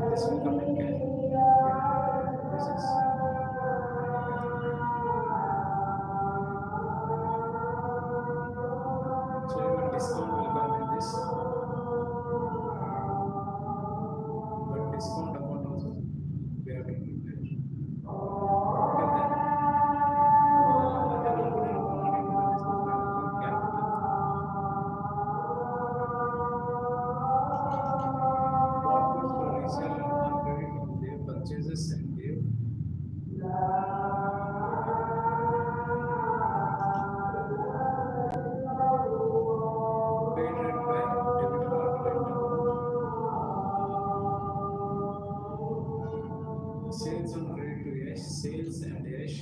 this will come in cash. This is so even discount will come in this, but discount account also we have to prepare. Okay, then other included money into the business bank account capital. What goods for resale are credit from their purchases and their paid rent by debit card rent account. Sales on credit to Yash, sales and Yash.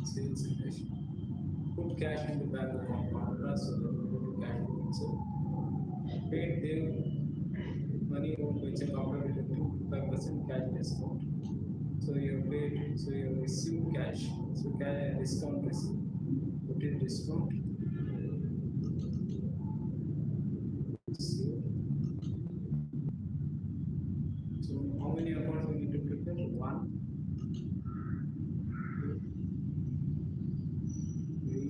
Sales and Yash. Put cash in the bank account contrast so that we go to cash book itself. Paid their money owed by check after deducting 5% cash discount. So you have paid, so you have received cash, so cash discount received. Put in discount. So how many accounts we need to prepare? 1, 2, 3,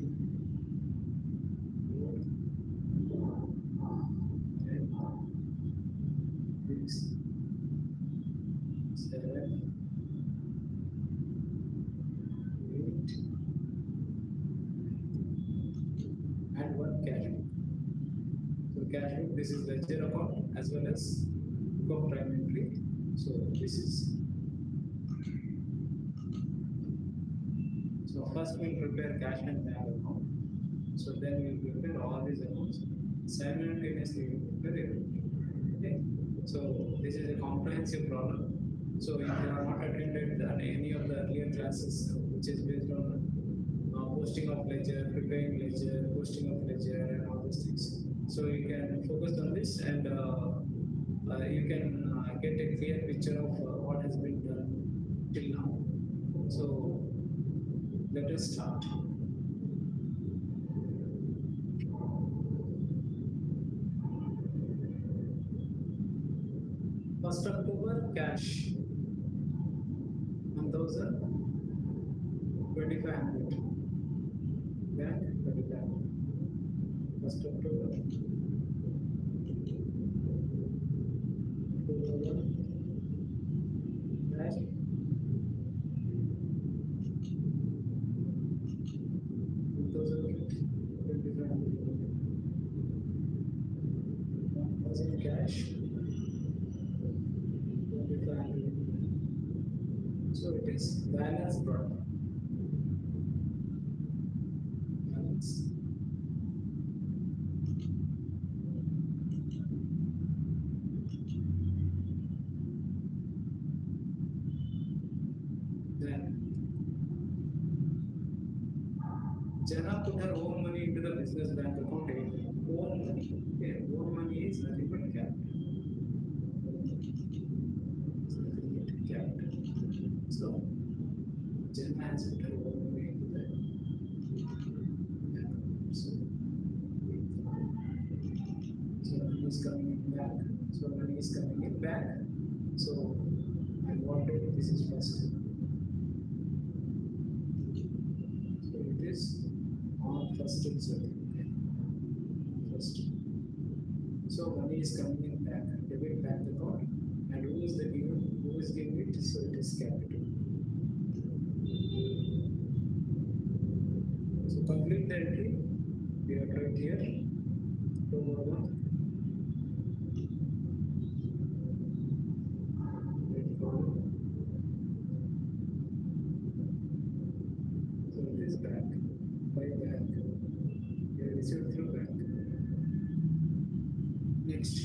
4, 5, 6, 7, 8, and 1 cash book. So cash book, this is ledger account as well as book of prime entry. So this is. So first we'll prepare cash and bank account. So then we'll prepare all these accounts. Simultaneously we'll prepare everything. Okay. So this is a comprehensive problem. So if you are not attended any of the earlier classes, which is based on posting of ledger, preparing ledger, posting of ledger, and all those things. So you can focus on this, and you can get a clear picture of what has been done till now. So let us start. First October cash 1,000, 2,500. Bank 2,500. First October 2,000 cash 1,000 cash 2,500. So it is balance brought. Balance. Then Jana put her own money into the business bank account. Own money. Okay, own money is nothing but capital. So Jana has put her own money into that. So money is coming in back. So money is coming in back. So I wanted this is first. So it is on first itself. First. So money is coming in back. Debit bank account. And who is the giver? Who is giving it? So it is capital. So complete the entry. We have right here. So it is bank by bank. We have received through bank. Next.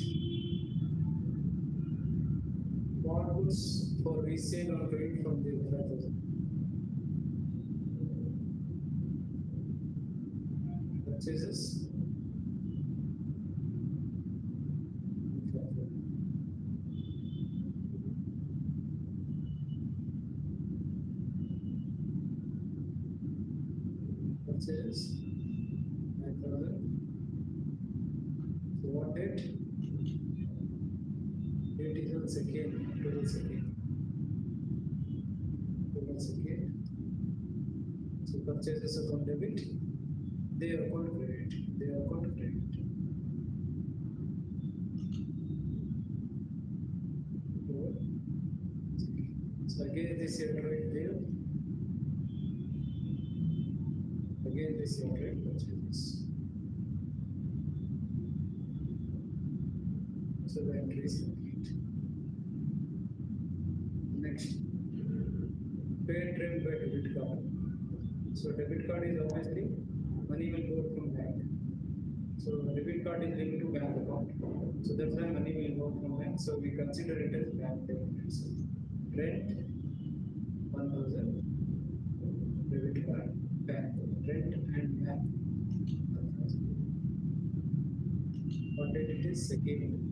Bought goods for resale or credit from the 5,000. Purchases. Purchase 5,000. date? Date is on second, 12 second. 12 second. So purchases account debit, they account credit, they account credit. So again this is right there. Again this is right purchases. So the entry is complete. Next, pay trade by debit card. So debit card is obviously money will go from bank. So debit card is linked to bank account. So that's why money will go from bank. So we consider it as bank payment. So rent 1000, debit card, bank, rent and bank. What date it is? Second.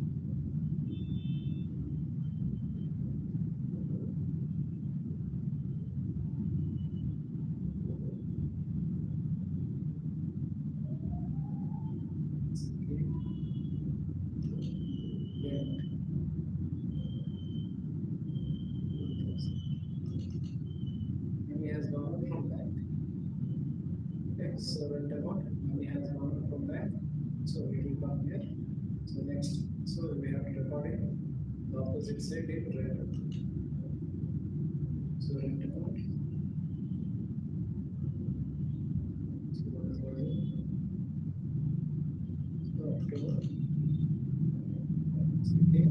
Money has gone out from bank. Okay, so rent amount, money has gone out from bank. So it will come here. So next, so we have to record it. The opposite side is rent amount. So rent amount. So what is value? So October. Okay.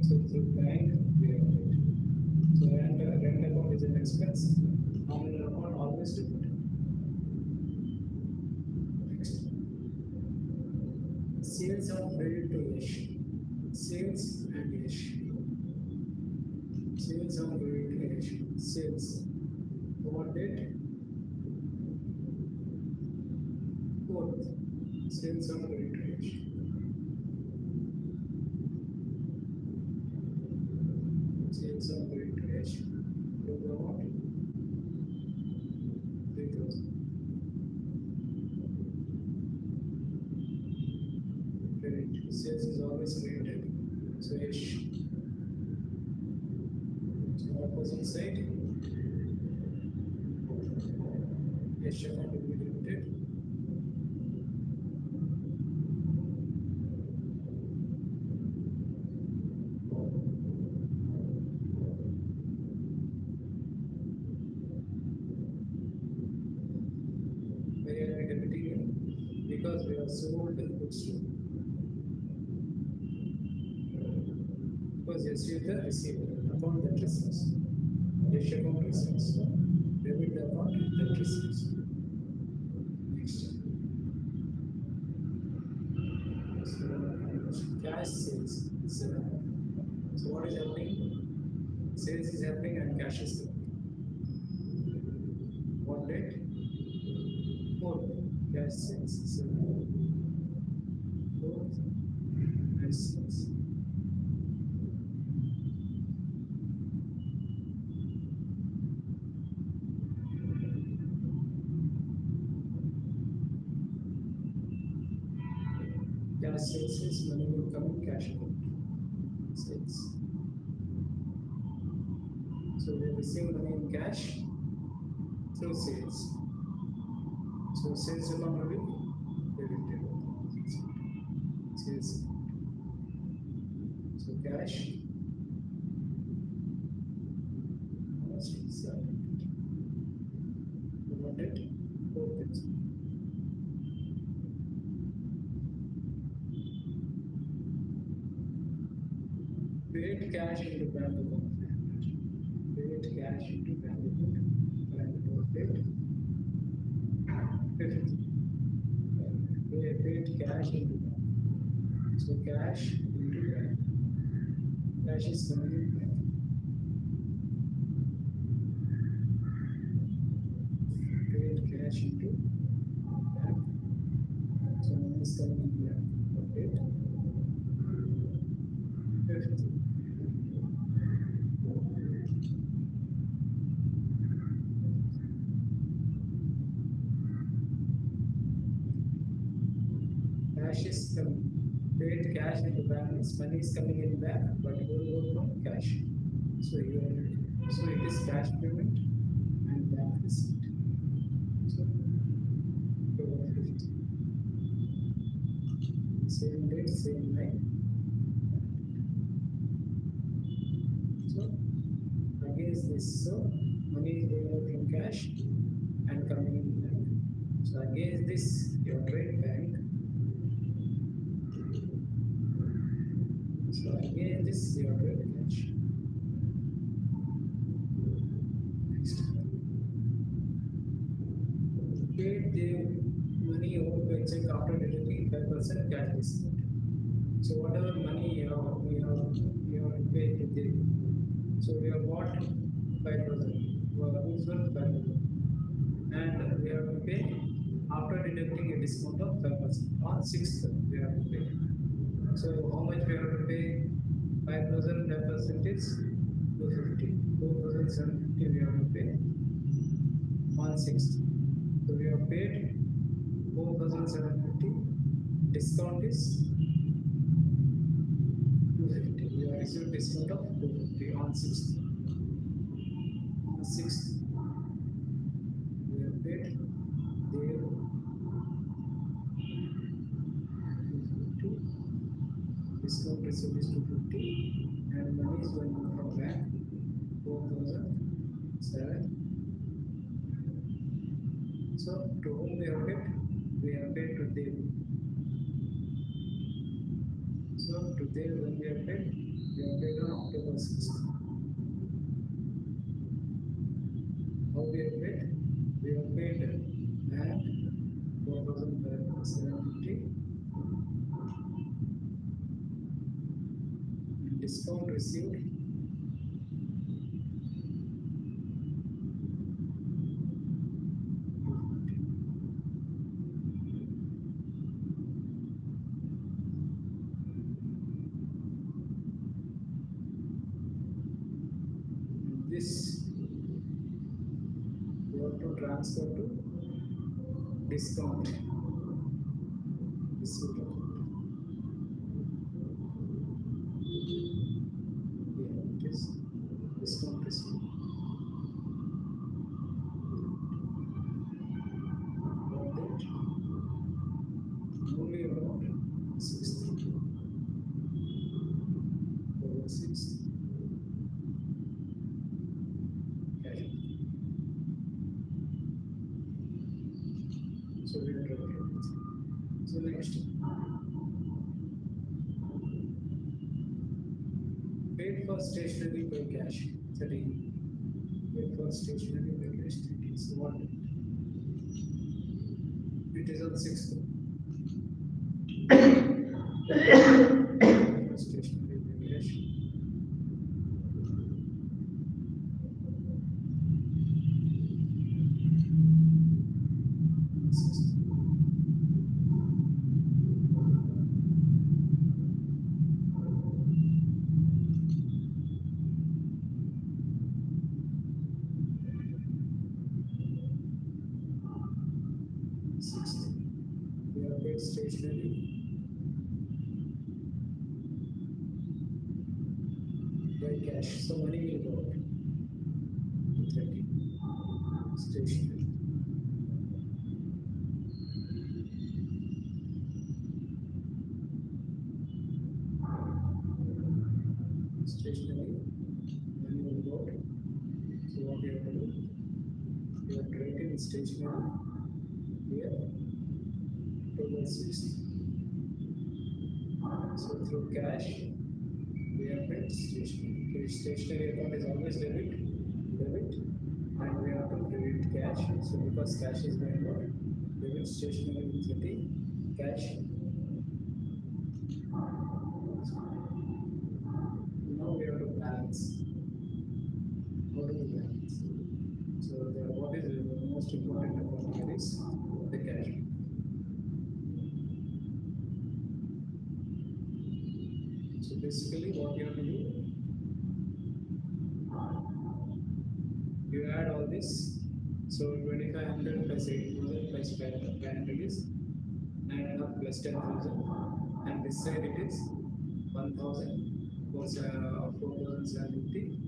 So through bank we have it. So rent account is an expense. Nominal account always debit. Next, sales of credit to Yash. Sales and Yash. Sales of credit to Yash. Sales. What date? 4th. Sales of credit to Yash. Sales of credit to Yash. Total amount 3000. Credit. Sales is always credited. So Yash. So opposite side. Yash account will be debited. Why are we debiting it? Because we have sold the goods to. Because Yash is the receiver, account that receives. Yash account receives. Debit the account that receives. Next. So cash sales. So what is happening? Sales is happening and cash is happening. What date? 4th. Cash sales. 4th and 6th. Cash sales is money will come in cash account. Sales. So we receive money in cash through sales. So sales account will be debited. Sales. So cash. What date? 4th. Paid cash into bank account. Paid cash into bank account. Bank account date. 5th. Paid cash into bank. So cash into bank. Cash is coming in bank. Paid cash into bank. So money is coming in bank. Okay. 5th. Cash is coming. paid cash in the bank means money is coming in bank, but it will go from cash. So it is cash payment and bank receipt. So October 5th. Same date, same night. So against this, so money is going out from cash and coming in bank. So against this, your trade bank. So against this, your trade cash. Next. Paid the money owed by check after deducting 5% cash discount. So whatever money you have paid to them. So we have bought 5,000. Goods worth 5,000. And we have to pay after deducting a discount of 5%. On 6th, we have to pay. So how much we have to pay? 5,000, 5% is 250. 2,750 we have to pay on 6th. So we have paid 4,750. Discount is 250. We have received discount of 250 on 6th. On 6th, we have paid there 250. Discount received is 250 and money is going from bank 4,007. So to whom we have paid? We have paid to them. So to them when we have paid on October 6th. How we have paid? We have paid bank 4,750. Discount received this we have to transfer to discount received account. Yeah, it is discount received. What date? Only about 6th. Over 6th. Cash. So we have to. So next. Paid for stationery by cash 30. Paid for stationery by cash 30. So what? It is on 6th. Stationery by cash. We have paid stationery by cash. So money will go out. 30. Stationery. Stationery. Money will go out. So what we have to do? We have to write in stationery here. October 6th. So through cash, we have paid stationery. So stationery account is always debit, and we have to credit cash. So because cash is going out, debit stationery with 30, cash. Now we have to balance. What is the balance? So what is the most important account here is the cash. So basically what you have to do, you add all this. So 2500 plus 8000 plus 500 is 9.5 plus 10,000. and this side it is 4,750.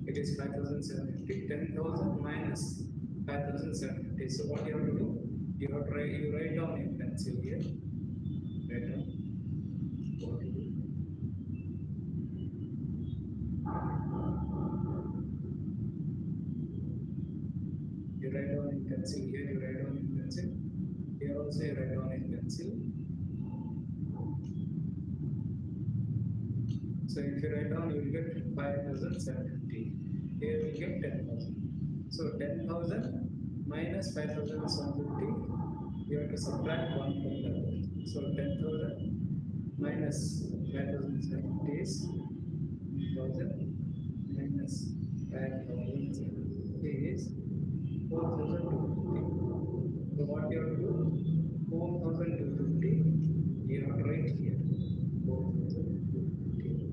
It is 5,750. 10,000 minus 5,750. So what you have to do? You write down in pencil here. Write down what to do. You write down in pencil here. You write down in pencil. Here also you write down in pencil. So if you write down, you will get 5,750. Here you will get 10,000. So 10,000 minus 5,750, you have to subtract 1 from that. So 10,000 minus 5,750 is 1,000 minus 5,750 is 4,250. So what you have to do? 4,250, you have to write here. 4,250,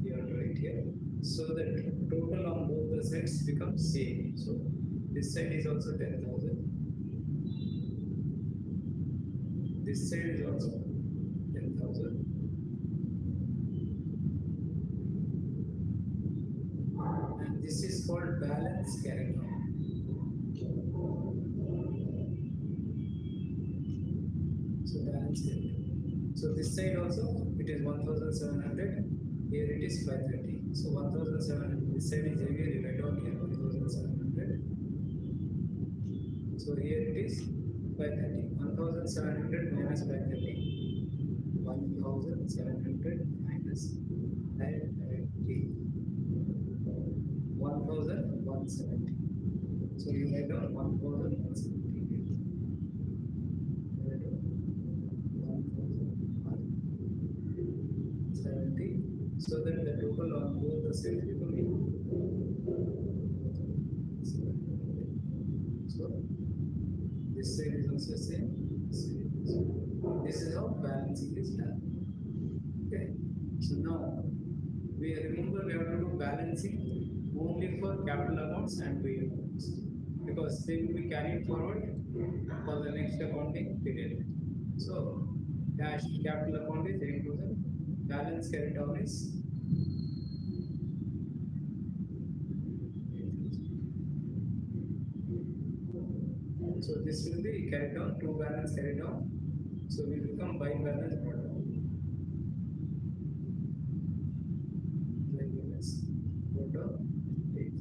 you have to write here. So that total on both the sides becomes same. So this side is also 10,000. This side is also 10,000. And this is called balance carried on. So balance carried on. So this side also it is 1,700. Here it is 530. So 1,700. This side is heavier. You write down here 1,700. So here it is 530. 1,700 minus 530. 1,700 minus 530. 1,170. So you write down 1,170. Write down 1,170. So that the total on both the sides will be. So this side is also same. This is how balancing is done. Okay. So now we remember we have to do balancing only for capital accounts and payable accounts because they will be carried forward for the next accounting period. So cash capital account is 8,000. Balance carried down is so this will be carried down, two balance carried down. So we will become by balance brought down. By balance brought down 8.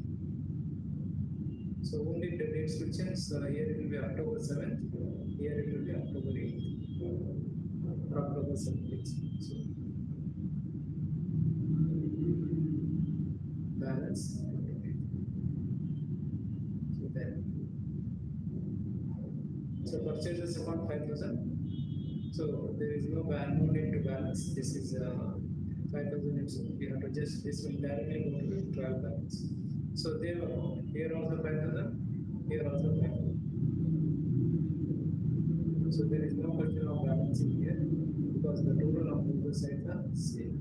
So only the dates will change. So here it will be October 7th. Here it will be October 8th. Or October 7th. So balance. So then. So purchases account 5,000. So there is no need to balance. This is 5,000. You have to just this will directly go to the trial balance. So there here also 5,000. Here also 5,000. So there is no question of balancing here because the total of both sides are same.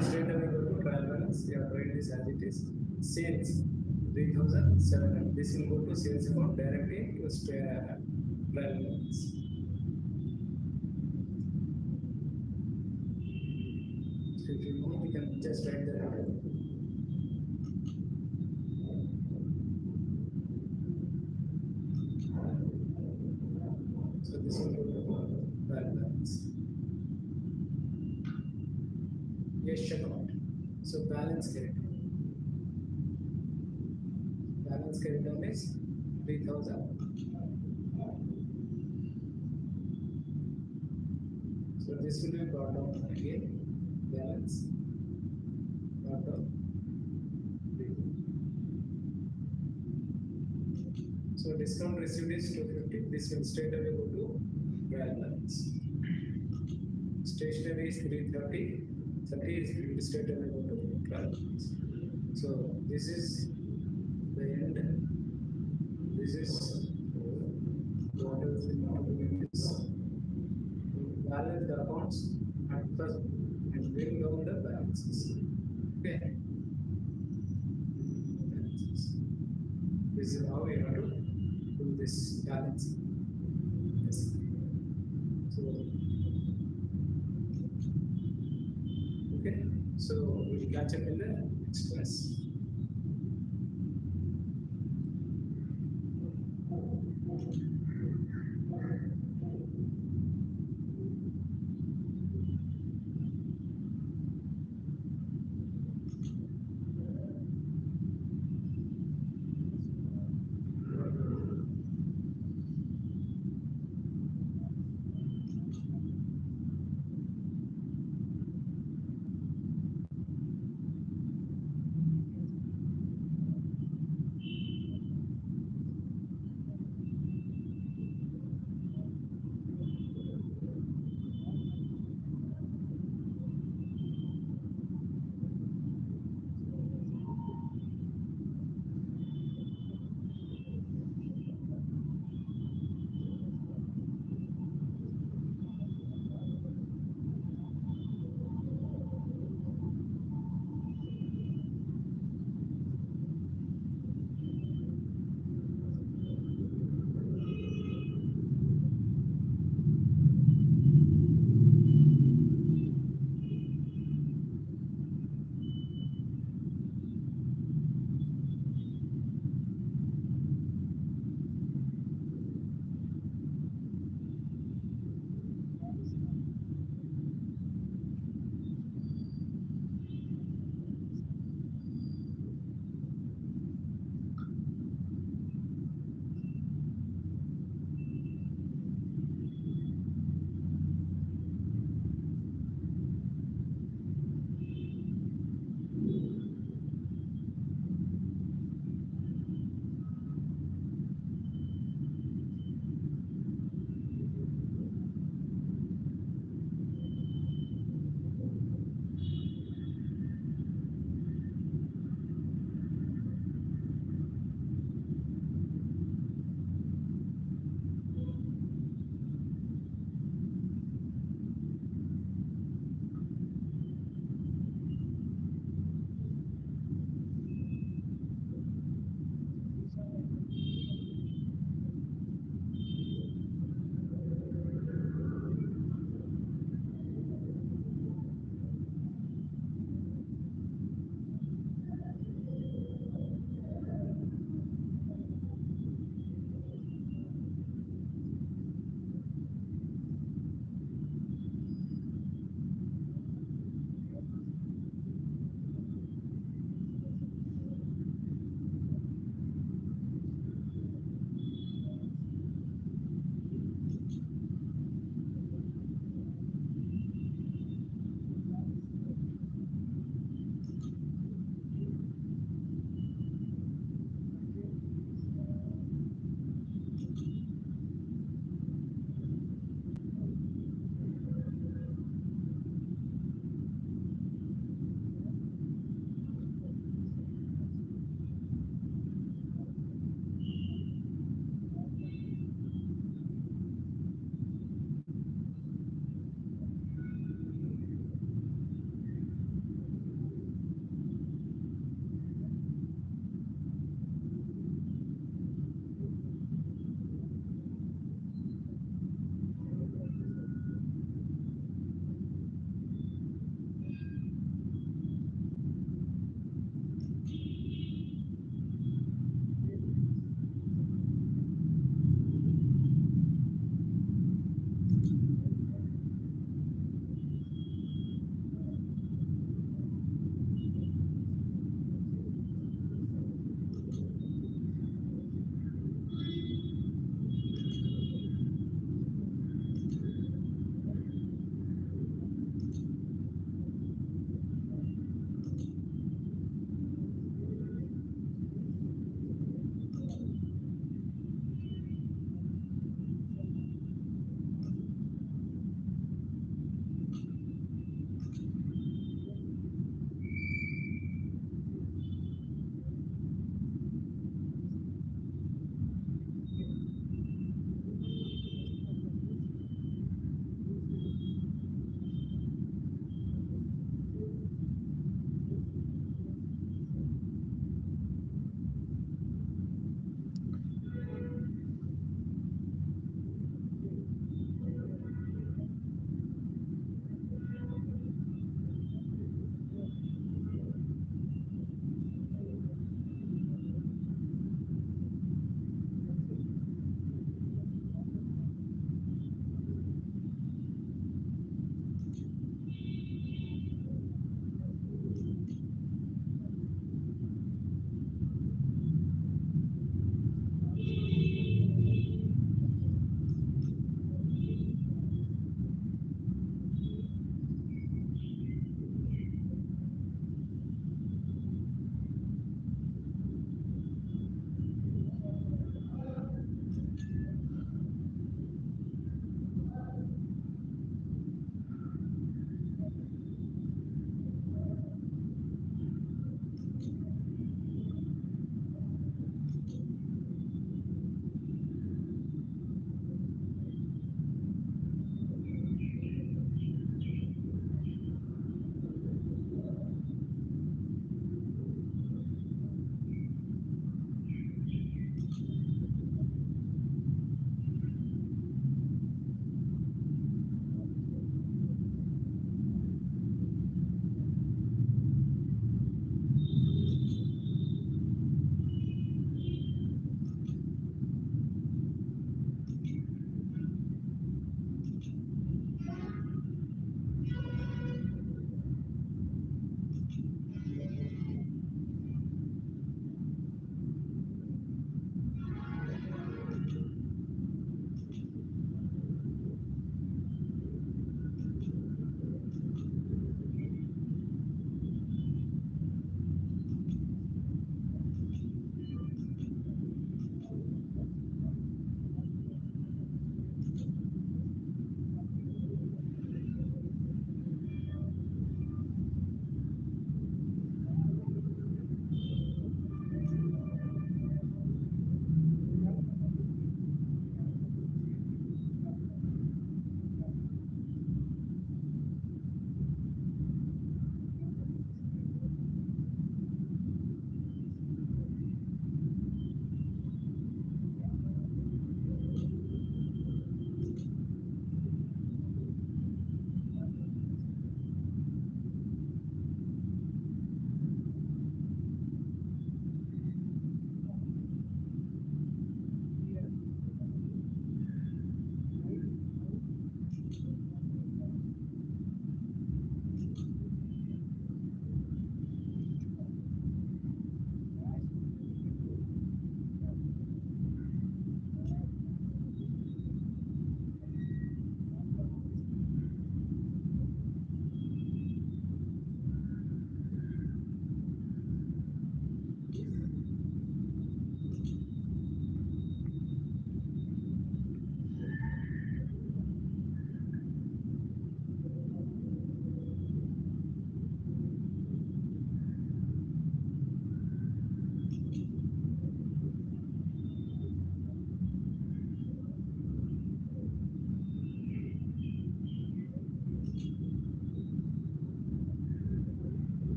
Straight away go to trial balance. You have to write this as it is. Sales 3,700. This will go to sales account directly to trial balance. So if you know, you can just write that out. So this will go to trial balance. Yes, account. So balance carried. Balance carried down is 3,000. So this will be brought down again. Balance brought down 3,000. So discount received is 250. This will straight away go to trial balance. Stationery is 330. 30 is straight away go to trial balance. So this is the end. This is what else we want to do is balance the accounts and first and bring down the balances. Okay. Balances. this is how we have to do this balancing. Yes. So, okay. So we'll catch up in the next class.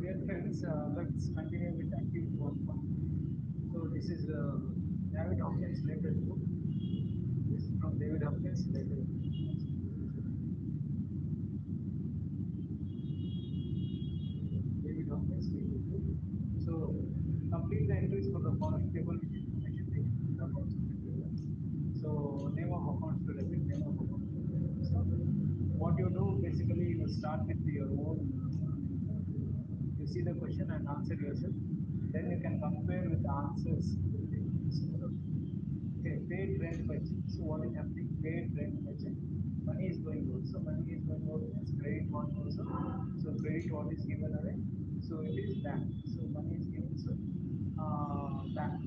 dear friends, let's continue with activity 1.1. So this is David Hopkins' latest book. This is from David Hopkins' latest book. David Hopkins' latest book. So complete the entries for the following table with information taken from the accounts of the table. So name of accounts to debit, name of accounts to credit. So what you do basically, you start with your own. You see the question and answer yourself. Then you can compare with the answers. Okay, paid rent budget. So what is happening? Paid rent budget. Money is going out. So money is going out means credit what goes out. So credit what is given away. So it is bank. So money is given. So bank.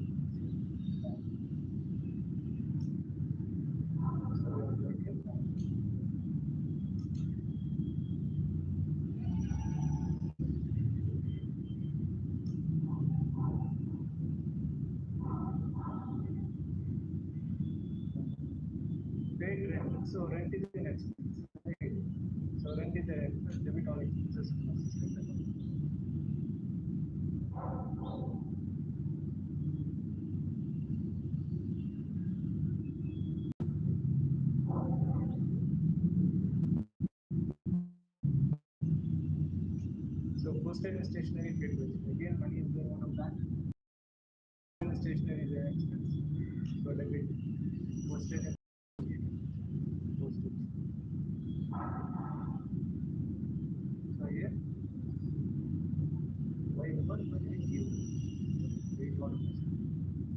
Paid rent. So rent is an expense. Right? So rent is a debit or expenses. So postage and stationery paid budget. Again, money is going out of bank. Stationery is an expense. So debit. Postage and postage. So here, why? Because money is given. Wait, what is this?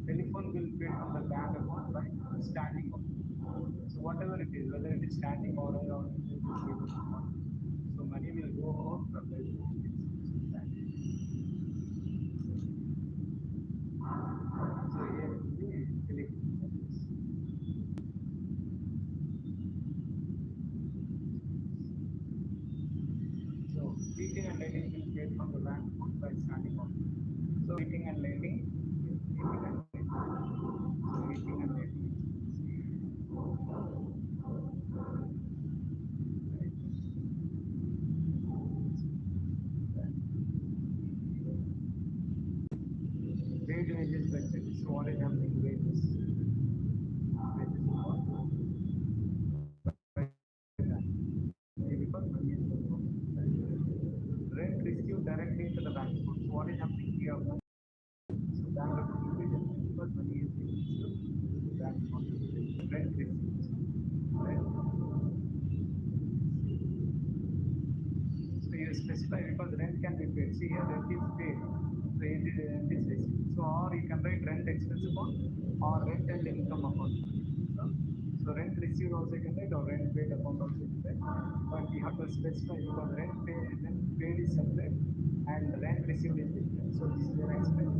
Telephone bill paid from the bank account by standing account. So whatever it is, whether it is standing or around it is given. So money will go out from the bank. So here it will be telephone. So heating and lighting will paid from the bank account by standing account. So heating and lighting, heating and lighting. So heating and lighting. Paid wages budget. So what is happening? Wages. Wages for because money is going on. Rent received directly into the bank account. So what is happening here? So bank account will be different because money is being received to the bank account. Rent received. Rent. So you specify because rent can be paid. See here rent is paid. So rent is received. So or you can write rent expense account or rent and income account. So rent received also you can write or rent paid account also you can write. But you have to specify because rent paid is separate and rent received is different. So this is an expense.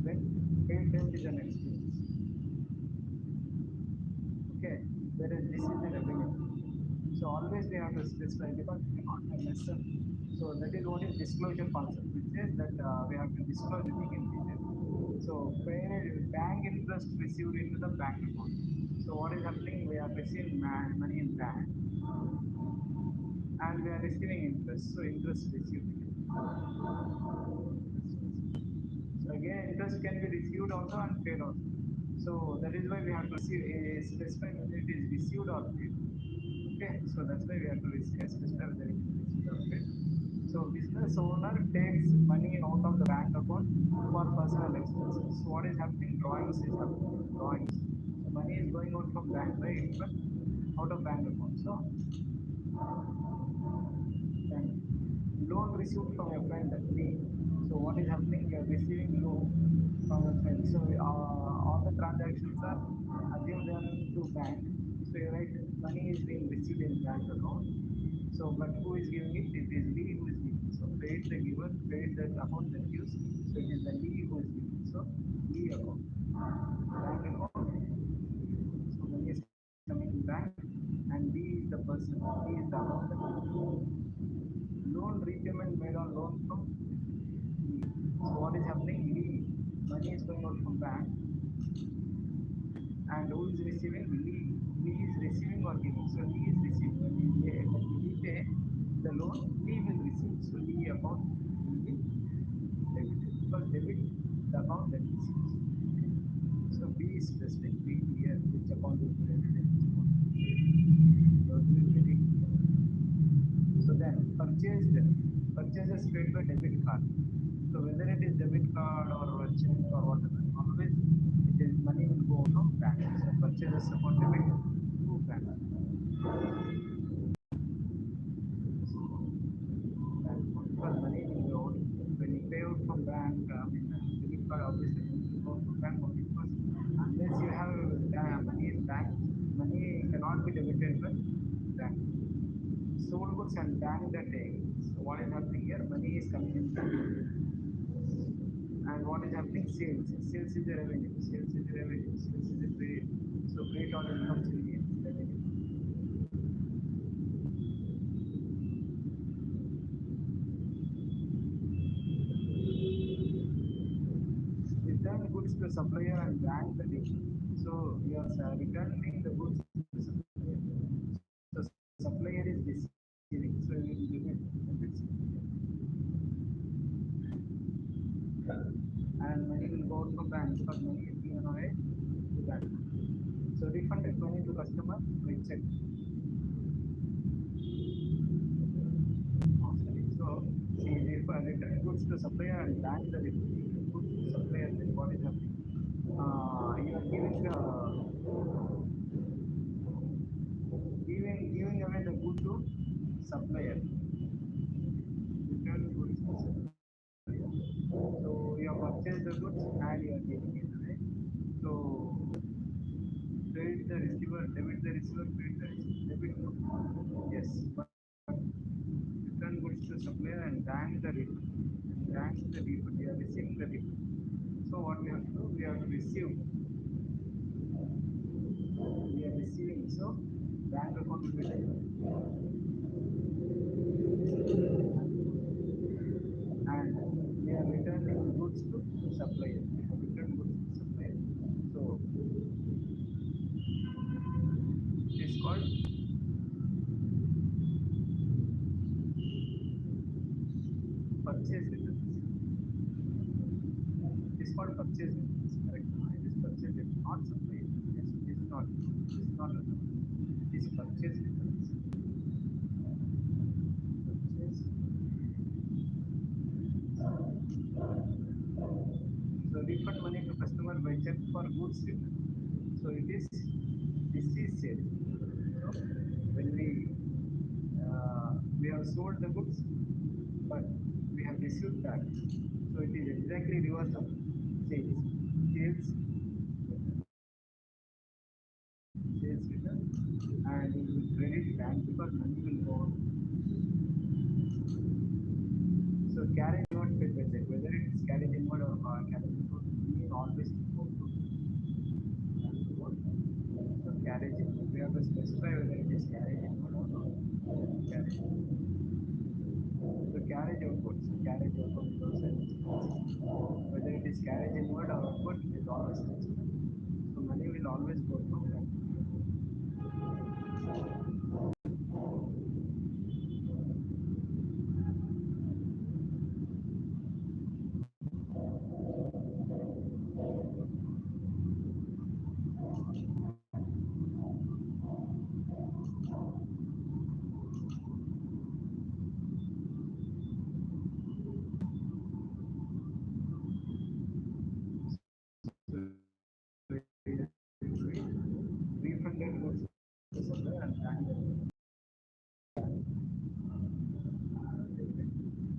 Rent paid rent is an expense. Okay, whereas this is the revenue. So always we have to specify because we cannot mess up. So that is what is disclosure concept, which says that we have to disclose the thing in detail. So paid bank interest received into the bank account. So what is happening? We are receiving money in bank and we are receiving interest. So interest received. So again, interest can be received also and paid also. So that is why we have to specify whether it is received or paid. Okay, so that's why we have to specify whether it is received or paid. So business owner takes money out of the bank account for personal expenses. So what is happening? Drawings is happening. Drawings. So money is going out from bank, right? But out of bank account. So and loan received from your friend, me. So what is happening? You are receiving loan from a friend. So all the transactions are assume them to bank. So you write money is being received in bank account. So but who is giving it? It is Lee who is giving. So credit the giver, credit the account that gives. So it is the Lee who is giving. So Lee account. Bank account. So money is coming in bank and Lee is the person. Lee is the amount that loan repayment made on loan from Lee. So what is happening? Lee, money is going out from bank, and who is receiving? Lee. Lee is receiving or giving. So Lee is receiving. When Lee pay the loan, Lee will receive. So Lee account. debited because debit the amount that is used. So be specific, be clear which account will be debited, which account will be credited. Those will be very clear. So then purchases paid by debit card. So whether it is debit card or a check or whatever, always it is money will go from bank. So purchases upon debit to bank. Because money will be owed when you pay out from bank. I mean, debit card obviously will go from bank only because unless you have money in bank, money cannot be debited by bank. Sold goods and bank the day. So what is happening here? Money is coming in bank. And what is happening? Sales. Sales is the revenue. Sales is the revenue. Sales is the credit. So credit order comes in here. Revenue. Return goods to supplier and bank the deal. So you are returning the goods to the supplier. So supplier is receiving. So you will debit debits and money will go from bank because money is given away to bank. So refunded money to customer by check. So see return goods to supplier and bank the return goods to supplier. Then what is happening? You are giving away the good to supplier. Return goods to supplier. So you have purchased the goods and you are giving it away. So credit the receiver, debit the receiver, credit the receiver, debit no. Yes, but return goods to supplier and bank the refund. Bank the refund. We are receiving the refund. So what we have to do? We have to receive. We are receiving. So bank account will be taken. And we are returning goods to supplier. We have returned goods to supplier. So it is called purchase returns. It is called purchase returns. Correct? It is purchase returns, not supplier. Yes, it is not. It is not. It is purchase returns. Purchase. So refund money to customer by check for goods return. So it is this is sale. So when we have sold the goods, but we have received that. So it is exactly reverse of sales. Sales sales return and it will credit bank because money will go. So carriage inward paid by check, whether it is carriage inward or carriage inward, money always go to so carriage inward. We have to specify whether it is carriage inward or not. Carriage. So carriage outward. So carriage outward is also an expense. Whether it is carriage inward or outward, it is always an expense. So money will always go from that. Refunded goods to supplier and bank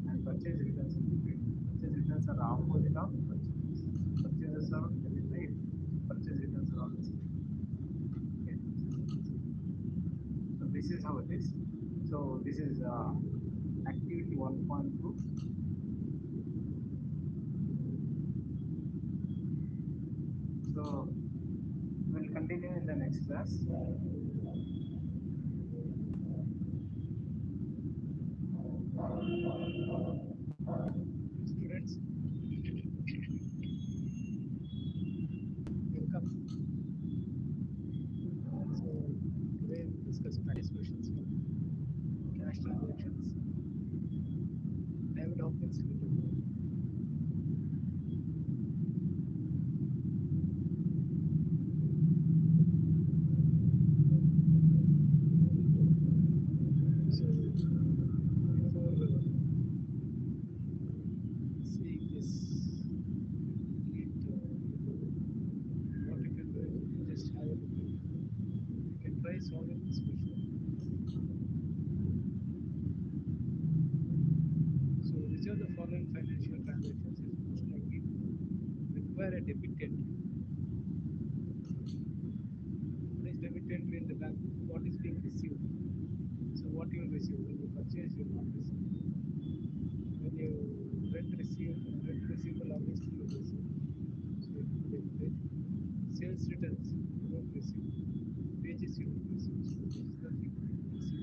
and purchase returns will be paid. Purchase returns are the opposite of purchases. Purchases are debit by purchase returns are always paid. So this is how it is. So this is activity 1.2. So we'll continue in the next class. Students, welcome. So today we'll discuss practice questions for cash transactions, debit options, credit. of the following financial transactions is most likely to require a debit entry? What is debit entry in the bank book? What is being received? So what you will receive when you purchase, you will not receive. When you rent receivable obviously you will receive. So you will debit it. Sales returns you won't receive. Wages you will receive. So this is the thing you will receive.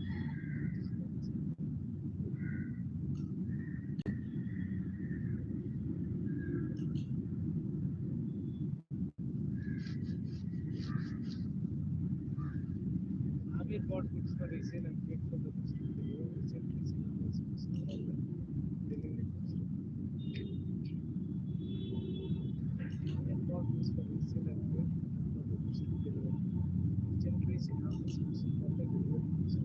Have you bought goods for resale and paid for the goods to be delivered? Recent receivables are all the delivery cost. Have you bought goods for resale and paid for the goods to be delivered? Which entries in our business for the delivery cost?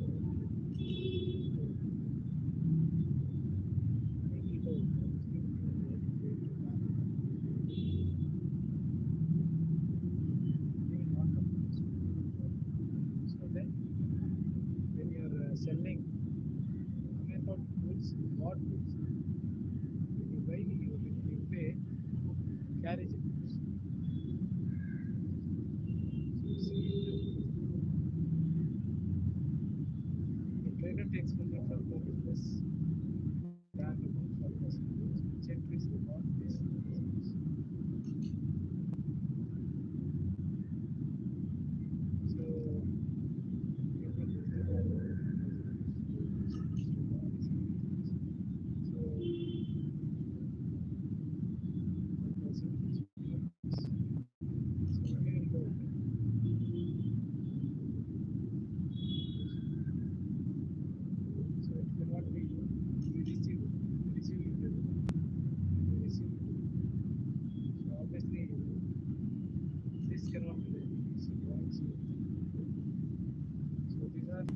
Money below obviously we have to pay to bank. They will not come to us. So then when you are selling, how about goods, what goods? When you buy, you pay carriage goods. So see, the trader takes money from the business bank account for personal use, which entries record this business. So you can receive all the so so we will go so it cannot be we receive you deliver we receive so obviously this cannot be there so right so these are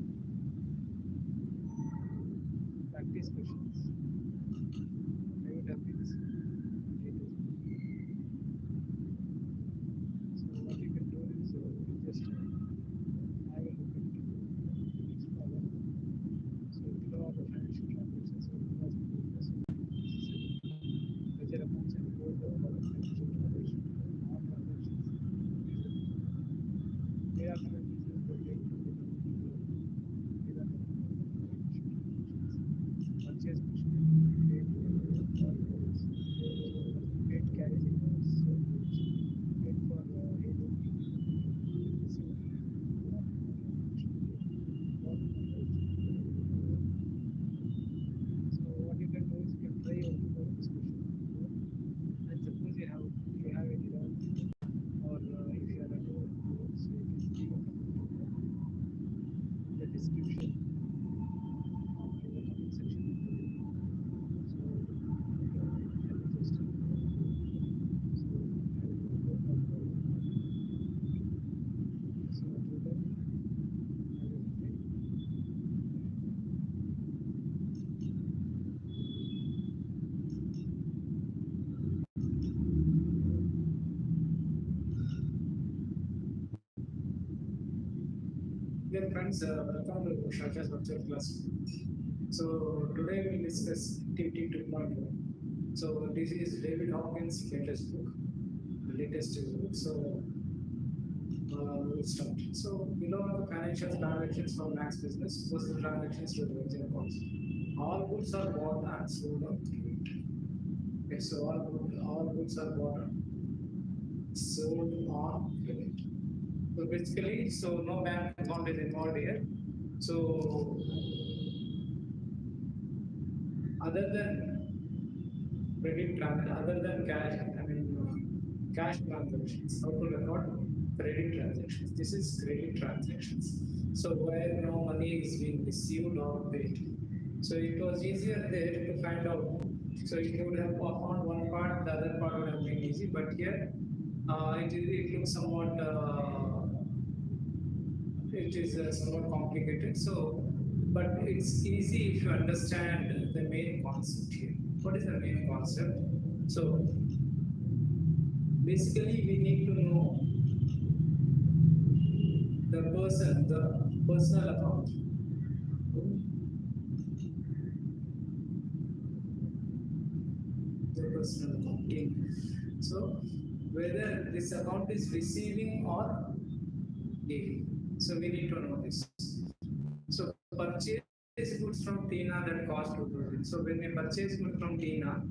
practice questions I would have been so what you can do is you just have a look at next problem so below are the financial transactions so because we do this ledger amounts and both the financial transactions all transactions they are currently used for paying for the they are the financial transactions purchase machinery paid for goods paid carriage invoice sold goods paid for AOP received so what you can do is you can try your this question and suppose you have any doubt or if you are at home so you can leave a comment in the description or in the comment section of the video so I will just so I will go for so till then have a good day. Dear friends, welcome to Shacha's virtual class. So today we discuss activity 2.1. So this is David Hawkins' latest book, book. So we'll start. So below are the financial transactions from Max Business, personal transactions with ledger accounts. All goods are bought and sold on credit. Okay, so all goods are bought and sold on credit. So basically, so no bank account is involved here. So other than other than cash, I mean cash transactions, how to record credit transactions. This is credit transactions. So where no money is being received or paid. So it was easier there to find out. So if you would have found one part, the other part would have been easy. But here, it looks somewhat it is somewhat complicated. So, but it's easy if you understand the main concept here. What is the main concept? So, basically, we need to know the personal account. the personal accounting. So whether this account is receiving or giving. So we need to know this. So purchase goods from Tina that cost 2000. So when we purchase goods from Tina,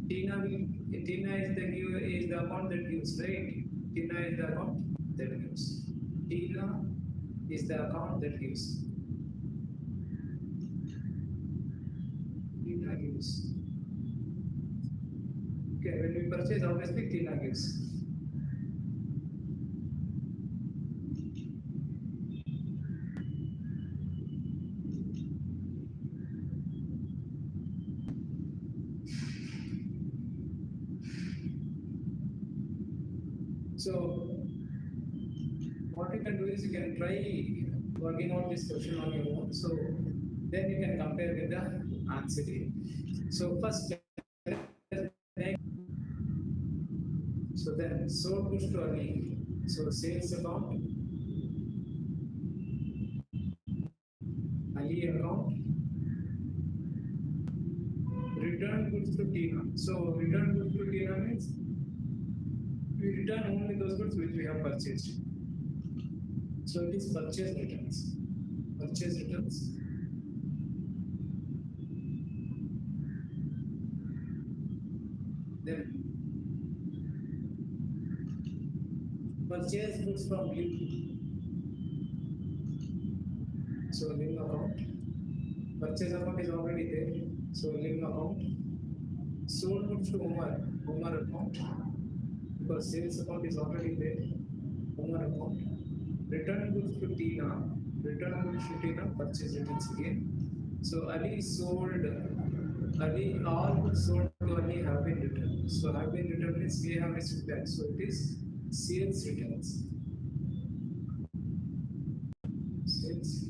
Tina is the account that gives, right? Tina is the account that gives. Tina is the account that gives. Tina gives. Okay, when we purchase, obviously Tina gives. So what you can do is you can try working out this question on your own. So then you can compare with the answer here. So first, so then sold goods to Ali. So sales account, Ali account, return goods to Tina. So return goods to Tina means we return only those goods which we have purchased. So it is purchase returns. Purchase returns. Then purchase goods from you. So lim account. Purchase account is already there. So lim account. Sold goods to Umar. Umar account. Because sales account is already there. Umar account. Return goods to Tina. Return goods to Tina. Purchase returns again. So Ali sold. Ali, all goods sold to Ali have been returned. So have been returned means we have received that. So it is sales returns. Sales.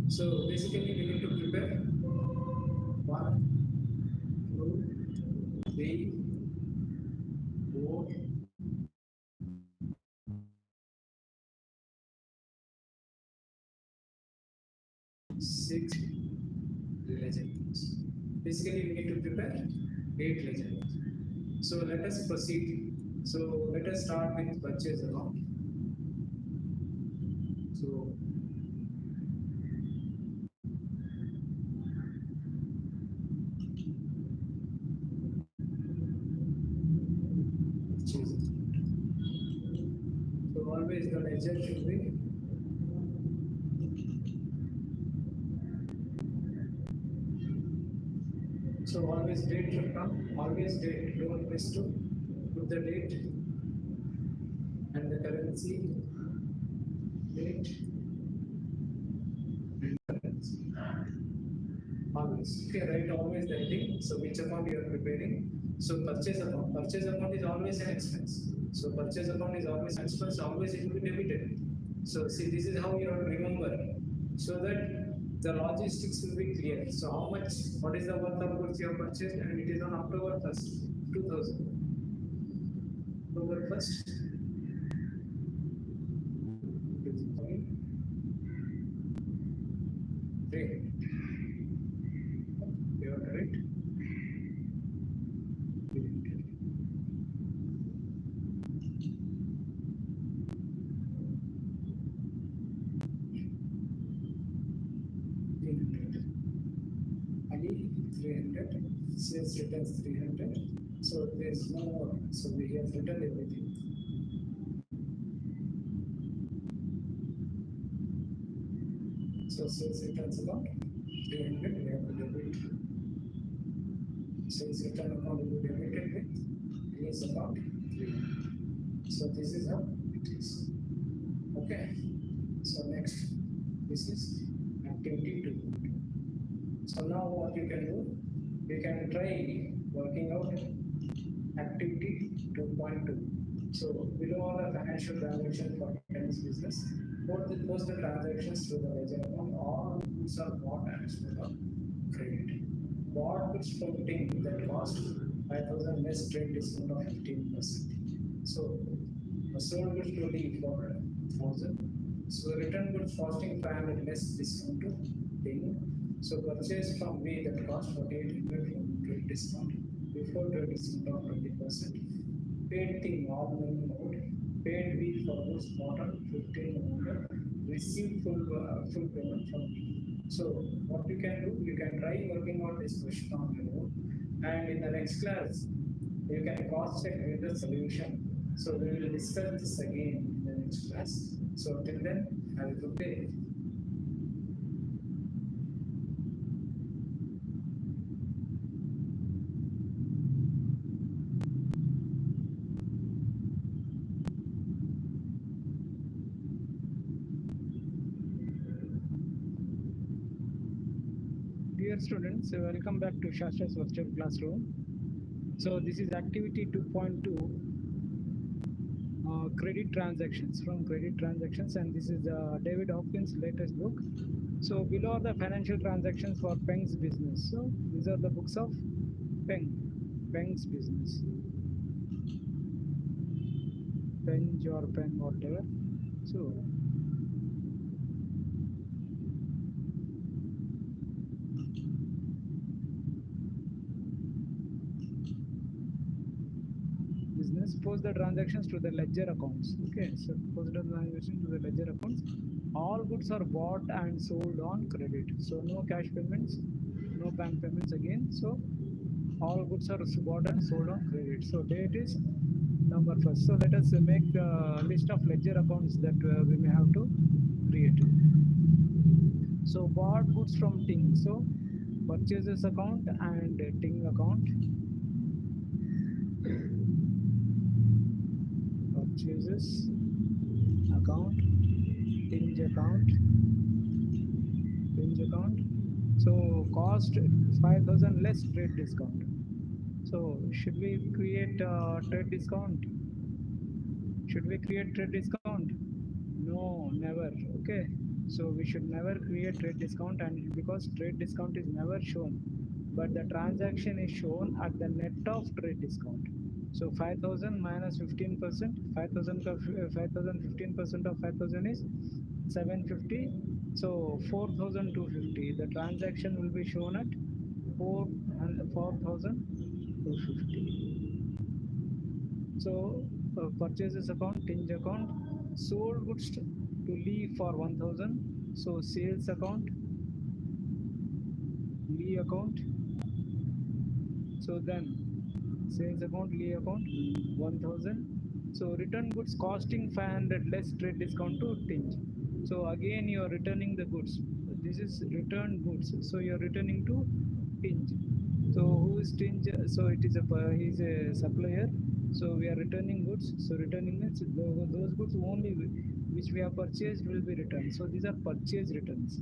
So basically we need to prepare 1, 2, 3, 4, 6 legends. Basically we need to prepare 8 legends. So let us proceed. So let us start with purchase account. So purchase account. So always the ledger should be so always date should come. Always date. Don't miss to put the date and the currency date and currency. Always. Okay, write always the heading. So which account you are preparing. So purchase account. Purchase account is always an expense. So purchase account is always an expense. Always it will be debited. So see, this is how you have to remember, so that the logistics will be clear. So how much? What is the worth of goods you have purchased, and it is on October 1st, 2000. October 1st. Great. You are correct. Ali 300, sales returns 300. So there is no more. So we have written everything. So sales returns account 300. We have to debit. Sales return account will be debited with release account 300. So this is how it is. Okay. So next, this is activity 2. So now what you can do, you can try working out activity 2.2. So below are the financial transactions for tennis business. Post the transactions to the ledger account. All goods are bought and sold on credit. Bought goods from Ting that cost 5,000 less trade discount of 15%. So sold goods to D for 1,000. So return goods costing 500 less discount to Ting. So purchase from me that cost 4800 from trade discount before trade discount of 20%. Paid the normal mode, paid we for this model 15 order, receive full payment from me. So what you can do, you can try working on this question on your own, and in the next class you can cross check with the solution. So we will discuss this again in the next class. So till then, have a good day. Dear students, welcome back to Shastra's virtual classroom. So this is activity 2.2, credit transactions, from credit transactions, and this is David Hopkins' latest book. So below are the financial transactions for Peng's business. So these are the books of Peng's business. Penge or Peng, whatever. So business, post the transactions to the ledger accounts. Okay, so post the transactions to the ledger accounts. All goods are bought and sold on credit. So no cash payments, no bank payments again. So all goods are bought and sold on credit. So date is number first. So let us make the list of ledger accounts that we may have to create. So bought goods from Ting. So purchases account and Ting account. Purchases account, Ting account, Ting account. So cost 5,000 less trade discount. So should we create trade discount? Should we create trade discount? No, never. Okay. So we should never create trade discount, and because trade discount is never shown, but the transaction is shown at the net of trade discount. So 5,000 minus 15%, 5,000 15% of 5,000 is 750. So 4,250. The transaction will be shown at 4,250. So purchases account, Tinge account, sold goods to Lee for 1,000. So sales account, Lee account. So then sales account, Lee account, 1,000. So return goods costing 500 less trade discount to Tinge. So again you are returning the goods. This is returned goods. So you are returning to Tinge. So who is Tinge? So it is he is a supplier. So we are returning goods. So returning means those goods only which we have purchased will be returned. So these are purchase returns.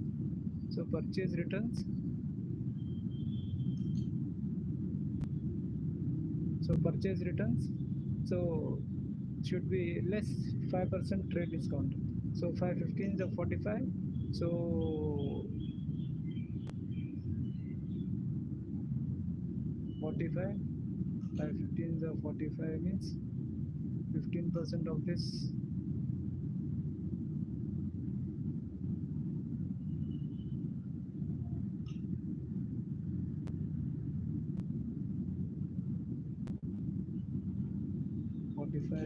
So purchase returns. So purchase returns. So should be less 5% trade discount. So 515 is a 45. So 45. 515 is a 45 means 15% of this.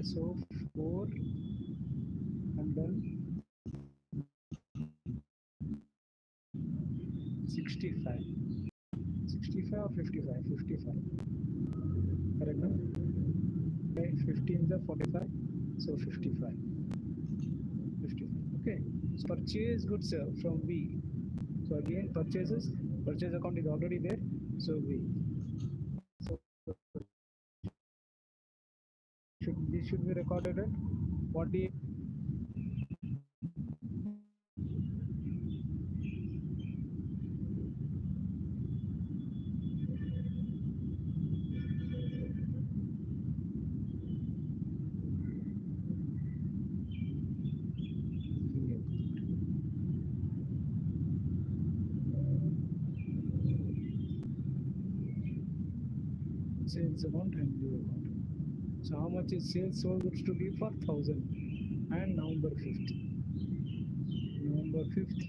So 4 and then 65. 65 or 55? 55. Correct, no? Okay, 15 is a 45. So 55. 55. Okay. So purchase goods from V. So again purchase account is already there. So V. So this should be recorded at 48. Sales account and leave account. So how much is sales sold goods to leave for 1,000 and November 5th. November 5th.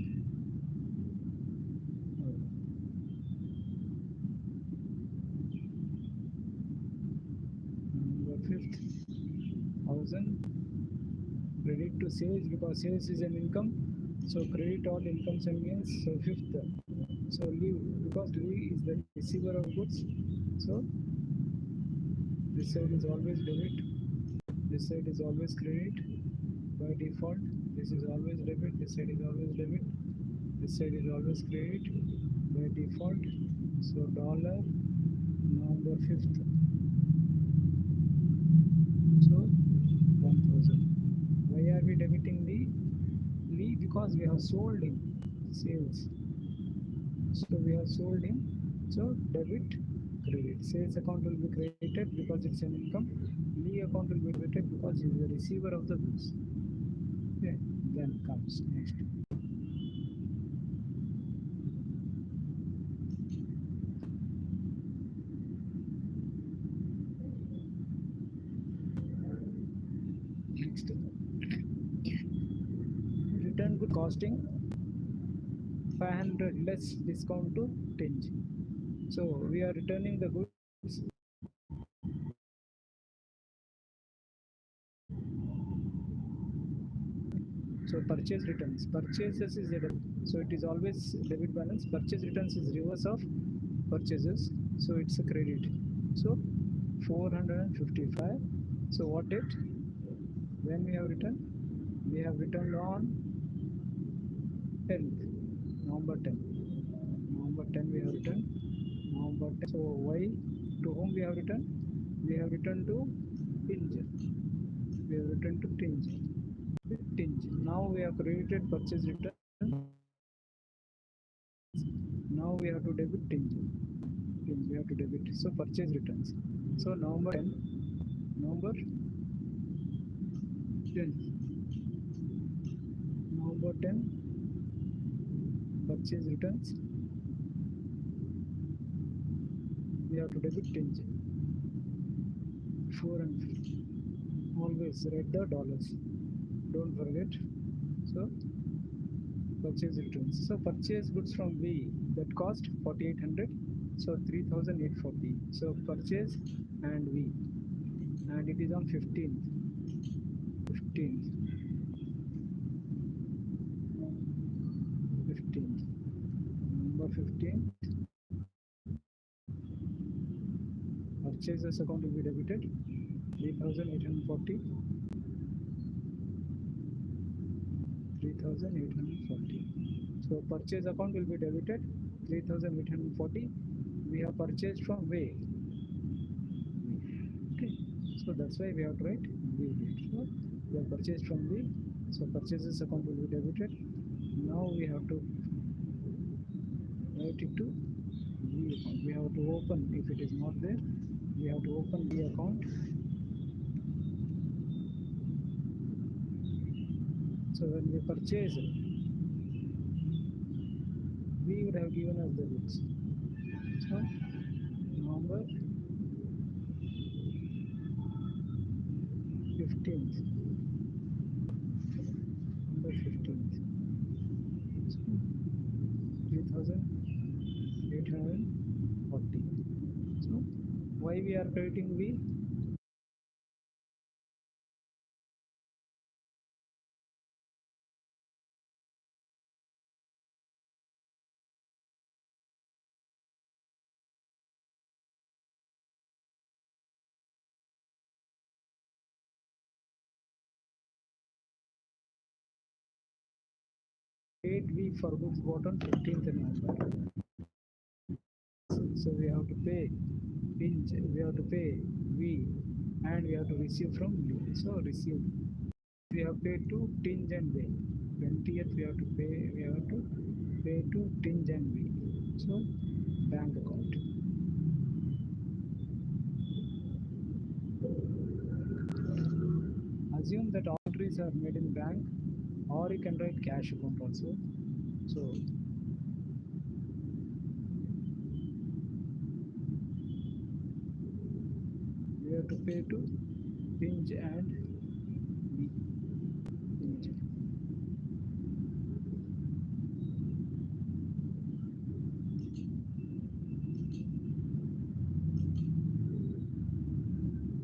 10,000 credit to sales because sales is an income. So credit all incomes and gains. So fifth, so leave because leave is the receiver of goods. So this side is always debit. This side is always credit by default. This is always debit. This side is always debit. This side is always credit by default. So dollar November 5th. So 1,000. Why are we debiting the Lee? Because we have sold him sales. So we have sold him. So debit credit. Sales account will be credited because it's an income. Lee account will be debited because he is the receiver of the goods. Okay. Then comes next. Next. Return good costing 500 less discount to 10. So we are returning the goods. So purchase returns. Purchases is a debit. So it is always debit balance. Purchase returns is reverse of purchases. So it's a credit. So 455. So what date? When we have returned? We have returned on 10th. November 10th. November 10 we have returned. November 10. So why? To whom we have returned? We have returned to Tinge. We have returned to Tinge. Tinge. Now we have created purchase return. Now we have to debit Tinge. Tinge we have to debit. So purchase returns. So November 10. November 10. November 10. Purchase returns. We have to debit Tinge. 4 and 50. Always write the dollars. Don't forget. So purchase returns. So purchase goods from V that cost 4,800. So 3,840. So purchase and V, and it is on 15th. 15th. 15th. Number 15th. Purchases account will be debited 3,840. 3,840. So purchase account will be debited 3,840. We have purchased from way. Okay. So that's why we have to write V. So we have purchased from V. So purchases account will be debited. Now we have to write it to V account. We have to open, if it is not there, we have to open V account. So when we purchase, we would have given us the goods. So November 15th. Number 15th. So 3,840. So why we are creating V? Paid V for goods bought on 15th November. So we have to pay pinch, we have to pay V, and we have to receive from V. So receive. We have paid to Tinge and V. 20th we have to pay to Tinge and V. So bank account. Assume that all entries are made in bank, or you can write cash account also. So we have to pay to Pinch and V. Pinch.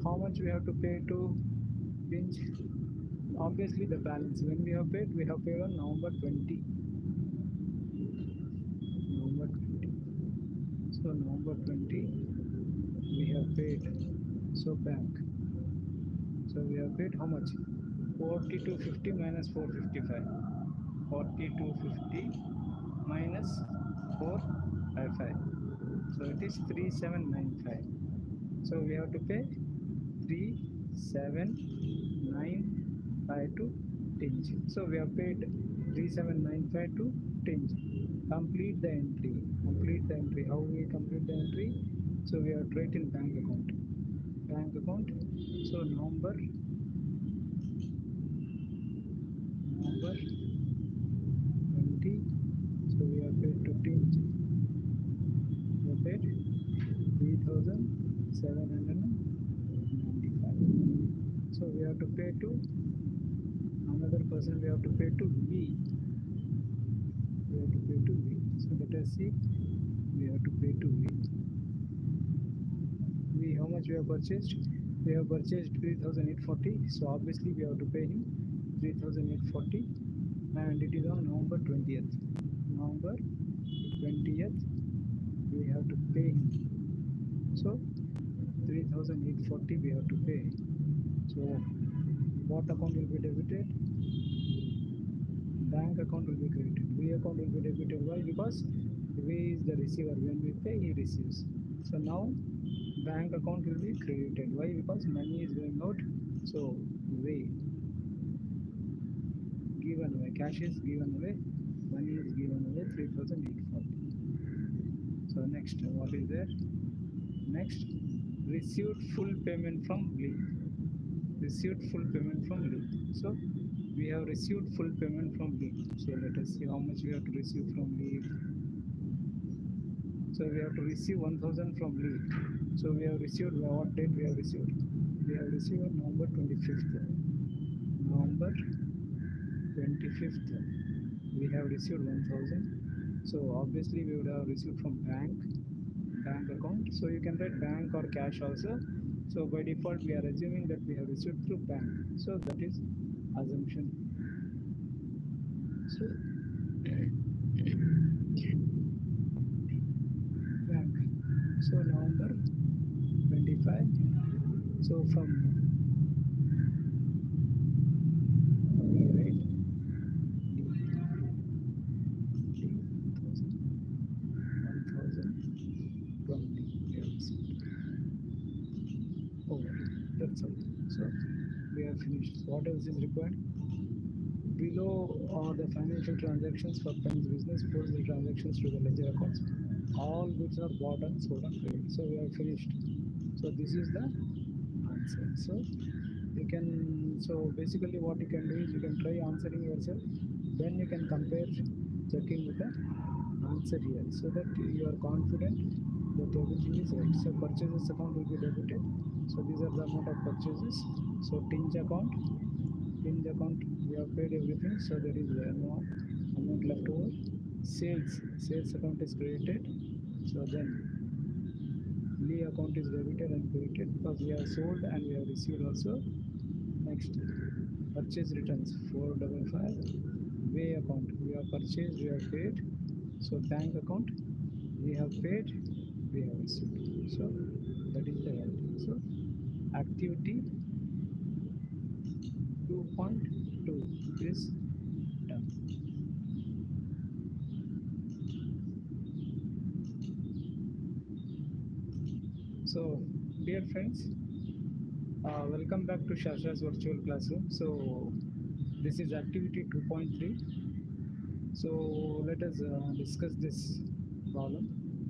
How much we have to pay to pinch. Obviously the balance when we have paid on November 20. November 20. So November 20 we have paid. So bank. So we have paid how much? 4250 minus 455. 4250 minus 455. So it is 3795. So we have to pay 3795 to Tinge. So we have paid 3795 to Tinge. Complete the entry. Complete the entry. How we complete the entry? So we have to write in bank account. Bank account. So number 20. So we have paid to Tinge. We have paid 3795. So we have to pay to another person. We have to pay to V. We have to pay to V. So let us see. We have to pay to V. V, how much we have purchased? We have purchased 3840. So obviously we have to pay him 3840, and it is on November 20th. November 20th we have to pay him. So 3840 we have to pay. So what account will be debited? Bank account will be credited. V account will be debited. Why? Because V is the receiver. When we pay, he receives. So now bank account will be credited. Why? Because money is going out. So V given away. Cash is given away. Money is given away. 3840. So next, what is there? Next, received full payment from Lee. Received full payment from Lee. So we have received full payment from Lee. So let us see how much we have to receive from Lee. So we have to receive 1000 from Lee. So we have received, what date we have received? We have received on November 25th. November 25th we have received 1000. So obviously we would have received from bank account. So you can write bank or cash also. So by default we are assuming that we have received through bank. So that is assumption. So bank. So November 25. So from we write 1020. Over. That's all. So we are finished. What else is required? Below are the financial transactions for Pen's business. Post the transactions to the ledger accounts. All goods are bought and sold on credit. So we are finished. So this is the answer. So you can, so basically what you can do is you can try answering yourself. Then you can compare, checking with the answer here, so that you are confident that everything is right. So purchases account will be debited. So these are the amount of purchases. So Tinge account we have paid everything. So there is no amount left over. Sales account is created. So then Lee account is debited and credited because we have sold and we have received also. Next, purchase returns 455. Way account we have purchased, we have paid. So bank account we have paid, we have received. So that is the value. So activity 2.2 is done. So dear friends, welcome back to Shasha's virtual classroom. So this is activity 2.3. So let us discuss this problem.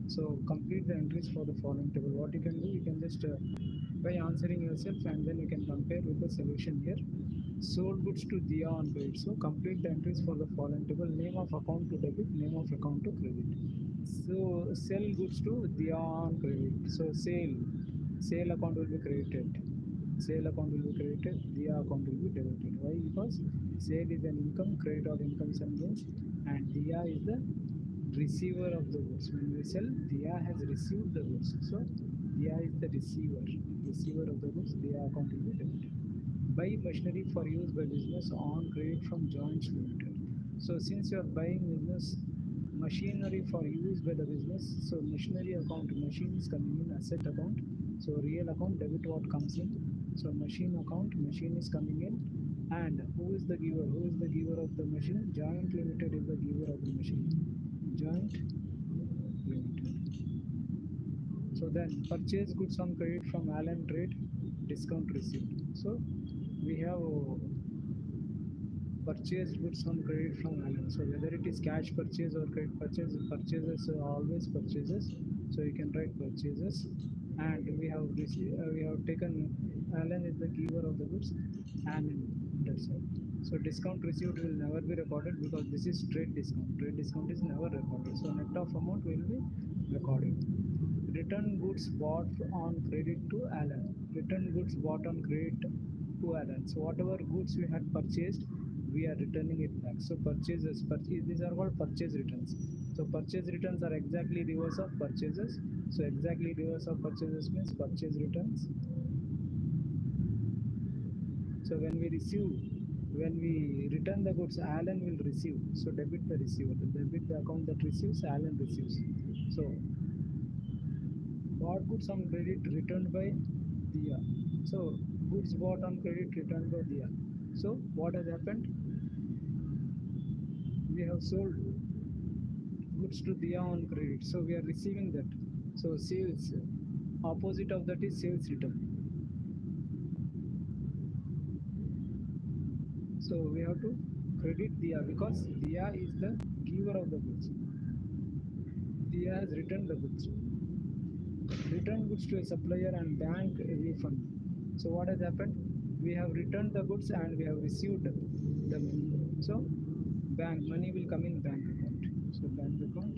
So complete the entries for the following table. What you can do, you can just by answering yourself, and then you can compare with the solution here. Sold goods to Dia on credit. So complete the entries for the following table. Name of account to debit, name of account to credit. So sell goods to Dia on credit. So sale account will be credited. Sale account will be credited, Dia account will be debited. Why? Because sale is an income, credit or incomes and gains, and Dia is the receiver of the goods. When we sell, Dia has received the goods. So Dia is the receiver of the goods. Dia account will be debited. buy machinery for use by business on credit from joints limited. So since you are buying business machinery for use by the business, so machinery account, machine is coming in asset account. So real account debit what comes in. So machine account, machine is coming in, and who is the giver? Who is the giver of the machine? Joint limited is the giver of the machine. Joint limited. So then purchase goods on credit from Allen Trade, discount received. So we have purchased goods on credit from Allen. So whether it is cash purchase or credit purchase, purchases are always purchases. So you can write purchases, and we have taken Allen is the giver of the goods, and that's all. So discount received will never be recorded because this is trade discount. Trade discount is never recorded. So net of amount will be recorded. Return goods bought on credit to Allen. Return goods bought on credit to Allen. So whatever goods we had purchased, we are returning it back. So these are called purchase returns. So purchase returns are exactly reverse of purchases. So exactly reverse of purchases means purchase returns. So when we return the goods, Allen will receive. So debit the receiver. Debit the account that receives, Allen receives. So bought goods on credit returned by Dia. So goods bought on credit returned by Dia. So what has happened? We have sold goods to Dia on credit. So we are receiving that. So sales, opposite of that is sales return. So we have to credit Dia because Dia is the giver of the goods. Dia has returned the goods. Return goods to a supplier and bank refund. So what has happened? We have returned the goods and we have received the money. So bank money will come in bank account. So bank account.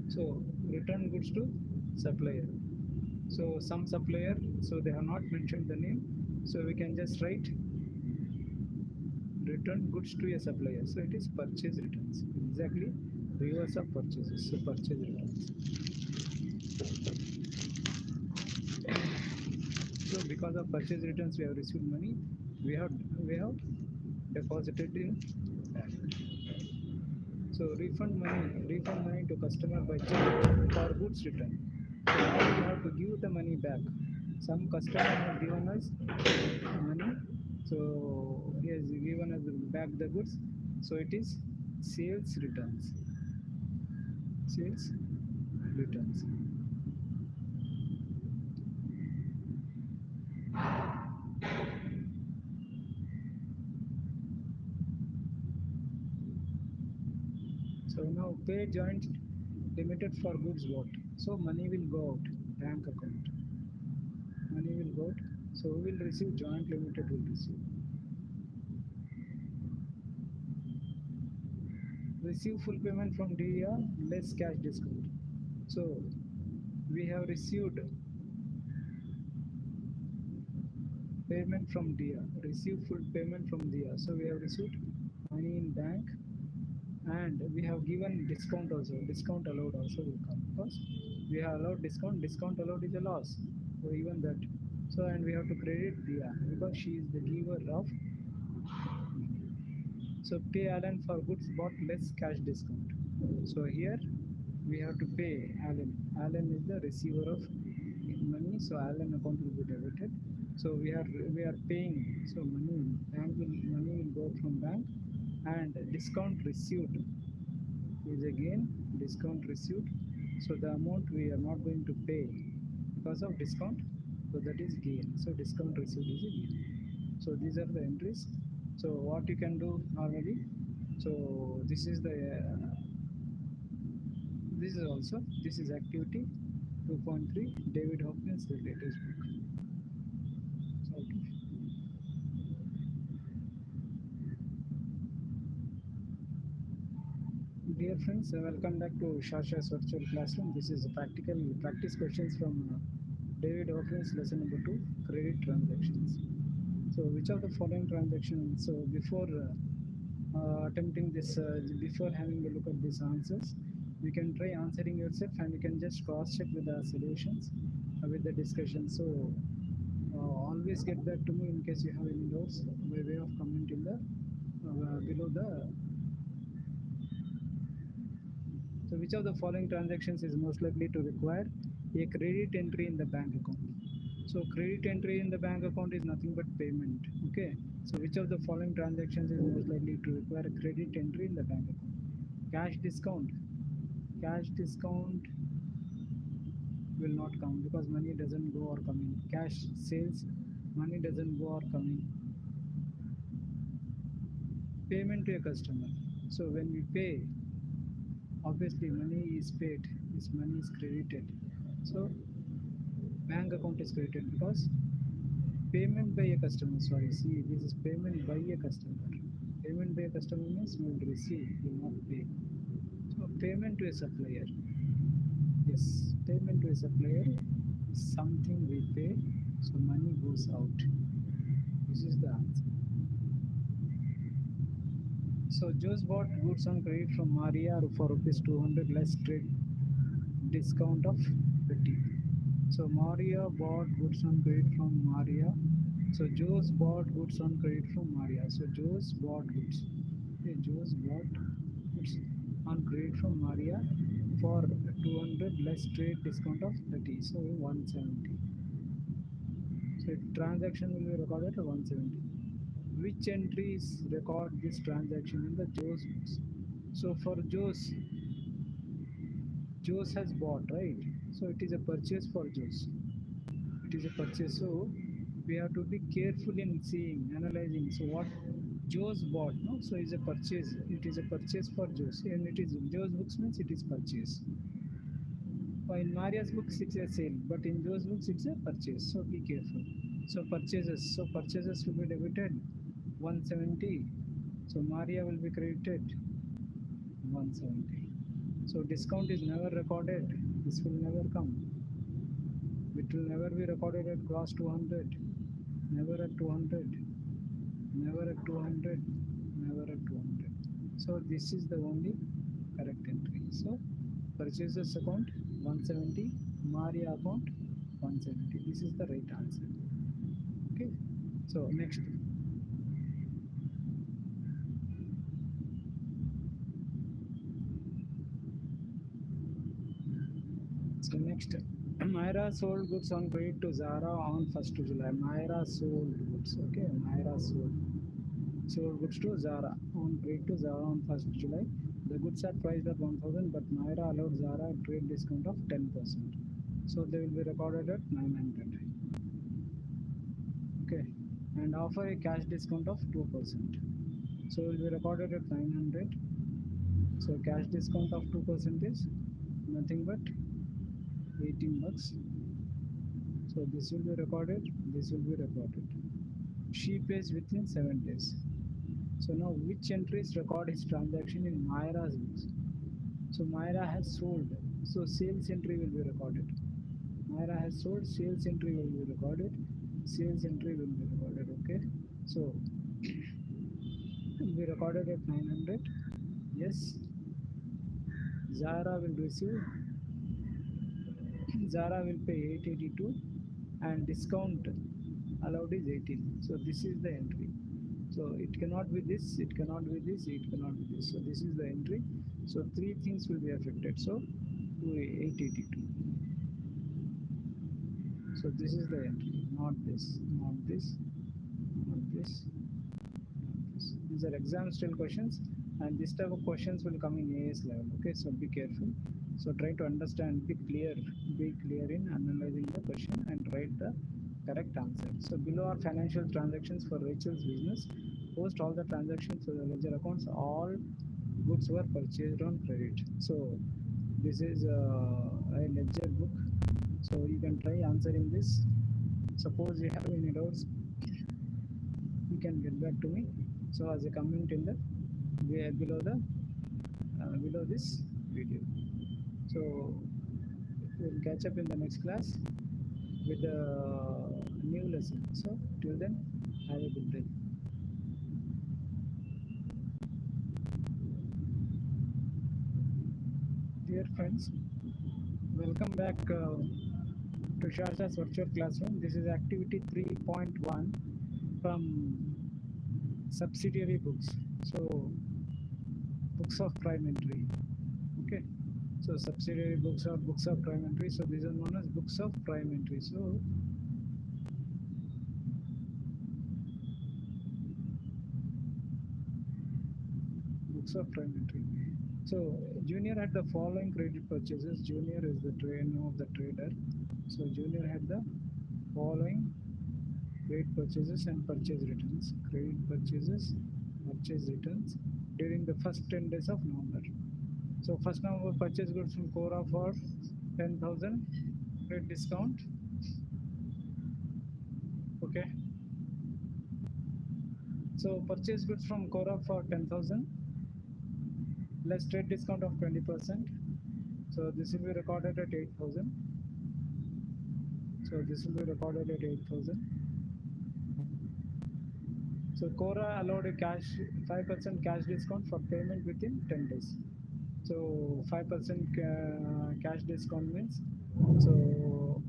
So return goods to supplier. So some supplier, so they have not mentioned the name. So we can just write return goods to a supplier. So it is purchase returns. Exactly reverse of purchases. So purchase returns. So because of purchase returns we have received money, we have deposited in bank. So refund money to customer by check for goods return. So now we have to give the money back. Some customer has given us money, so he has given us back the goods. So it is sales returns. Sales returns. So now pay joint limited for goods bought. So money will go out, bank account. Money will go out. So we will receive joint limited will receive. Receive full payment from DER less cash discount. So we have received payment from DER. Receive full payment from DER. So we have received money in bank, and we have given discount also. Discount allowed also will come because we have allowed discount. Discount allowed is a loss. So even that. So and we have to credit DER because she is the giver of money. So pay Allen for goods bought less cash discount. So here we have to pay Allen. Allen is the receiver of money, so Allen account will be debited. So we are paying. So money will go from bank, and discount received is again discount received. So the amount we are not going to pay because of discount. So that is gain. So discount received is a gain. So these are the entries. So what you can do normally. So this is activity 2.3 David Hopkins the latest book. Okay. Dear friends, welcome back to Shasha's virtual classroom. This is practical practice questions from David Hawkins lesson number 2, credit transactions. So which of the following transactions, so before attempting this, before having a look at these answers, you can try answering yourself and you can just cross check with the solutions with the discussion. So always get back to me in case you have any doubts by way of comment in the below the. So which of the following transactions is most likely to require a credit entry in the bank account? So credit entry in the bank account is nothing but payment. Okay. So which of the following transactions is most likely to require a credit entry in the bank account? Cash discount. Cash discount will not come because money doesn't go or come in. Cash sales, money doesn't go or come in. Payment to a customer. So when we pay, obviously money is paid, this money is credited. So bank account is credited because payment by a customer. Sorry, see, this is payment by a customer. Payment by a customer means we will receive, we will not pay. So payment to a supplier. Yes, payment to a supplier is something we pay, so money goes out. This is the answer. So Joe's bought goods on credit from Maria for rupees 200 less trade discount of 50. So Maria bought goods on credit from Maria. So Joe's bought goods on credit from Maria. So Joe's bought goods. Okay, Joe's bought goods on credit from Maria for 200 less trade discount of 30. So 170. So transaction will be recorded at 170. Which entries record this transaction in the Joe's books? So for Joe's has bought, right? So it is a purchase for Joe's. It is a purchase. So we have to be careful in seeing, analyzing. So what Joe's bought, no? So it's a purchase. It is a purchase for Joe's, and it is Joe's books means it is purchase. In Maria's books it's a sale, but in Joe's books it's a purchase. So be careful. So purchases. So purchases will be debited 170. So Maria will be credited 170. So discount is never recorded. This will never come. It will never be recorded at gross 200. Never at 200. Never at 200. Never at 200. So this is the only correct entry. So purchases account 170. Maria account 170. This is the right answer. Okay. So next. So next, Myra sold goods on credit to Zara on 1st July. Myra sold goods. Okay, Myra sold goods to Zara on credit to Zara on 1st July. The goods are priced at 1000, but Myra allowed Zara a trade discount of 10%. So they will be recorded at 900. Okay, and offer a cash discount of 2%. So will be recorded at 900. So cash discount of 2% is nothing but 18 bucks. So this will be recorded, this will be recorded. She pays within 7 days. So now which entries record his transaction in Myra's books? So Myra has sold, so sales entry will be recorded. Myra has sold, sales entry will be recorded. Sales entry will be recorded, okay? So it will be recorded at 900. Yes. Zara will receive, Zara will pay 882 and discount allowed is 18. So this is the entry. So it cannot be this, it cannot be this, it cannot be this. So this is the entry. So three things will be affected. So 882. So this is the entry, not this, not this, not this, not this. These are exam style questions, and this type of questions will come in AS level. Okay, so be careful. So try to understand, be clear in analyzing the question and write the correct answer. So below are financial transactions for Rachel's business. Post all the transactions to the ledger accounts. All goods were purchased on credit. So this is a ledger book. So you can try answering this. Suppose you have any doubts, you can get back to me. So as a comment in the below this video. So we'll catch up in the next class with a new lesson. So till then, have a good day. Dear friends, welcome back to Shasha's virtual classroom. This is activity 3.1 from subsidiary books. So books of prime entry. Okay. So subsidiary books are books of prime entry. So this is known as books of prime entry. So books of prime entry. So Junior had the following credit purchases. Junior is the name of the trader. So Junior had the following credit purchases and purchase returns. Credit purchases, purchase returns during the first 10 days of November. So first November purchase goods from Cora for 10,000 credit discount. Okay. So purchase goods from Cora for 10,000 less trade discount of 20%. So this will be recorded at 8,000. So this will be recorded at 8,000. So Cora allowed a 5% cash discount for payment within 10 days. So 5% cash discount means, so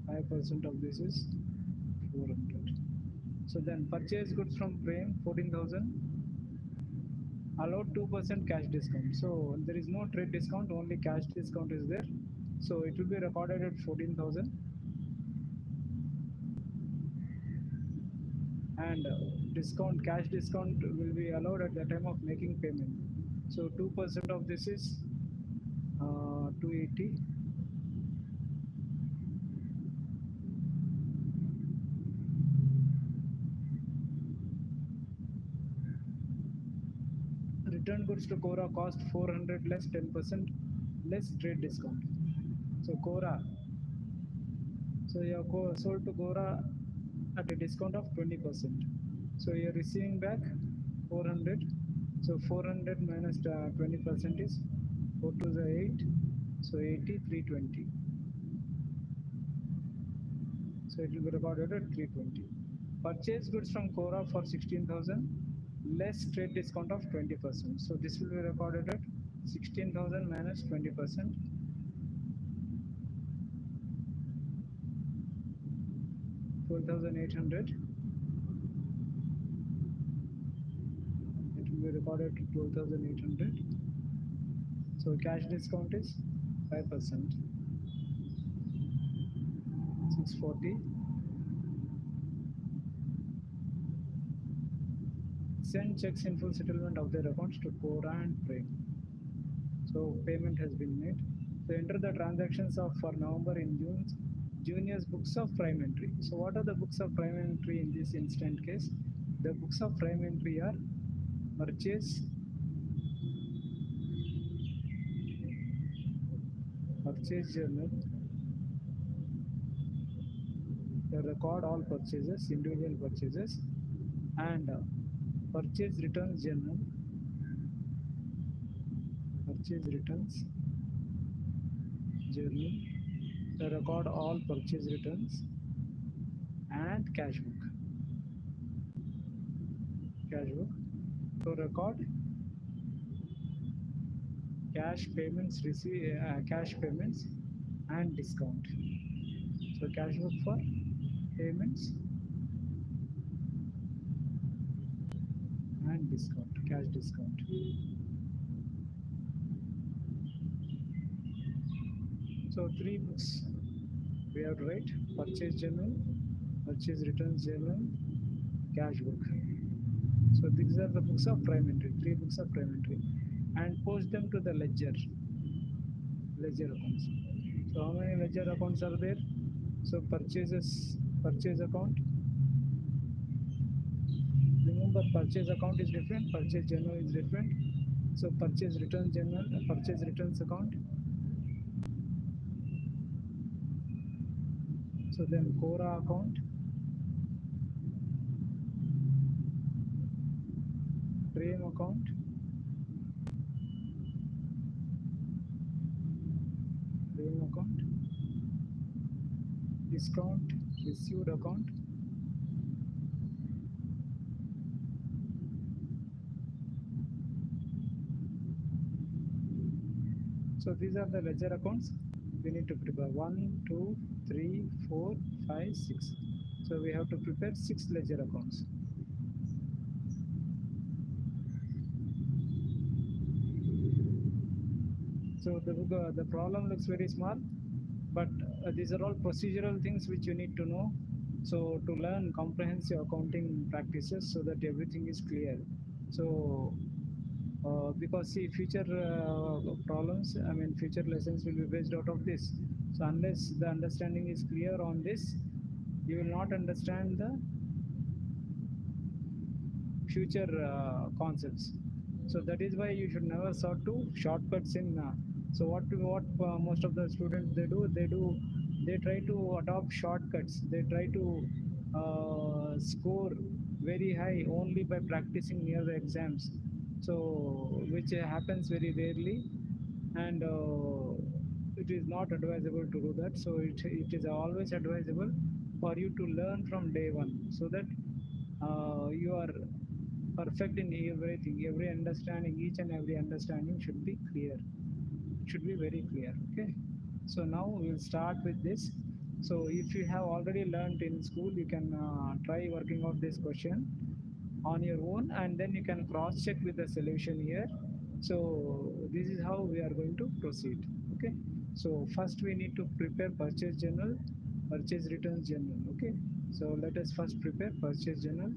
5% of this is 400. So then purchase goods from Prem 14,000 allowed 2% cash discount. So there is no trade discount, only cash discount is there. So it will be recorded at 14,000. And cash discount will be allowed at the time of making payment. So 2% of this is 280. Return goods to Cora cost 400 less 10% less trade discount. So Cora, so you are sold to Cora at a discount of 20%. So you are receiving back 400. So 400 minus 20% is 4 to the 8. So 80, 320. So it will be recorded at 320. Purchase goods from Cora for 16,000 less trade discount of 20%. So this will be recorded at 16,000 minus 20%. 12,800. It will be recorded to 12,800. So cash discount is 5%. 640. Send checks in full settlement of their accounts to Cora and Prem. So payment has been made. So enter the transactions of for November in Junior's books of prime entry. So what are the books of prime entry in this instant case? The books of prime entry are purchase journal. They record all purchases, individual purchases, and purchase returns journal. Purchase returns journal. They record all purchase returns and cash book. Cash book. So record cash payments, cash payments and discount. So cash book for payments and discount, cash discount. So 3 books we have to write: purchase journal, purchase returns journal, cash book. So these are the books of prime entry, 3 books of prime entry, and post them to the ledger accounts. So how many ledger accounts are there? So purchase account. Remember, purchase account is different, purchase journal is different. So purchase return journal, purchase returns account. So then Cora account, Prem account, discount received account, So these are the ledger accounts we need to prepare. 1, 2, 3, 4, 5, 6. So we have to prepare 6 ledger accounts. So the problem looks very small, but these are all procedural things which you need to know. So to learn comprehensive accounting practices so that everything is clear. So because see future problems, I mean future lessons will be based out of this. So unless the understanding is clear on this, you will not understand the future concepts. So that is why you should never sort to shortcuts in. So what most of the students they try to adopt shortcuts. They try to score very high only by practicing near the exams. So which happens very rarely, and it is not advisable to do that. So it is always advisable for you to learn from day one, so that you are perfect in everything. Every understanding, each and every understanding should be clear. It should be very clear. Okay. So now we'll start with this. So if you have already learned in school, you can try working out this question on your own, and then you can cross check with the solution here. So this is how we are going to proceed. Okay. So first we need to prepare purchase journal, purchase returns journal. Okay. So let us first prepare purchase journal.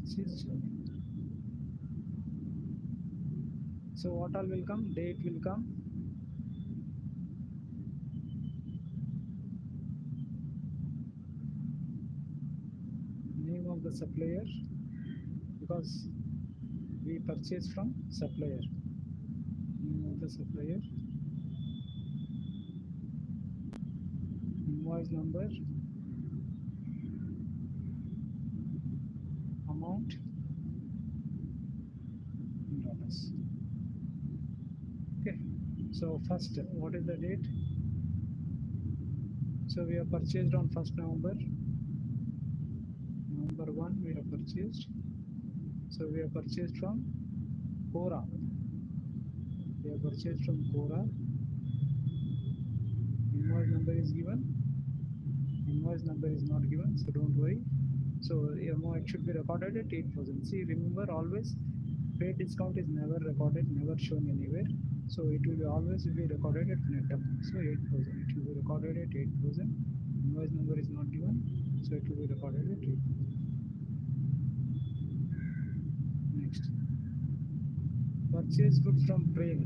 Purchase journal. So what all will come? Date will come. Name of the supplier, because we purchase from supplier. Name of the supplier. Invoice number. Amount in dollars. Okay. So first, what is the date? So we have purchased on 1st November. November 1 we have purchased. So we have purchased from Cora. We have purchased from Cora. Invoice number is given. Invoice number is not given, so don't worry. So it should be recorded at 8,000. See, remember always, paid discount is never recorded, never shown anywhere. So it will always be recorded at net amount. So 8,000. It will be recorded at 8,000. Invoice number is not given, so it will be recorded at 8,000. Next, purchase goods from Prem.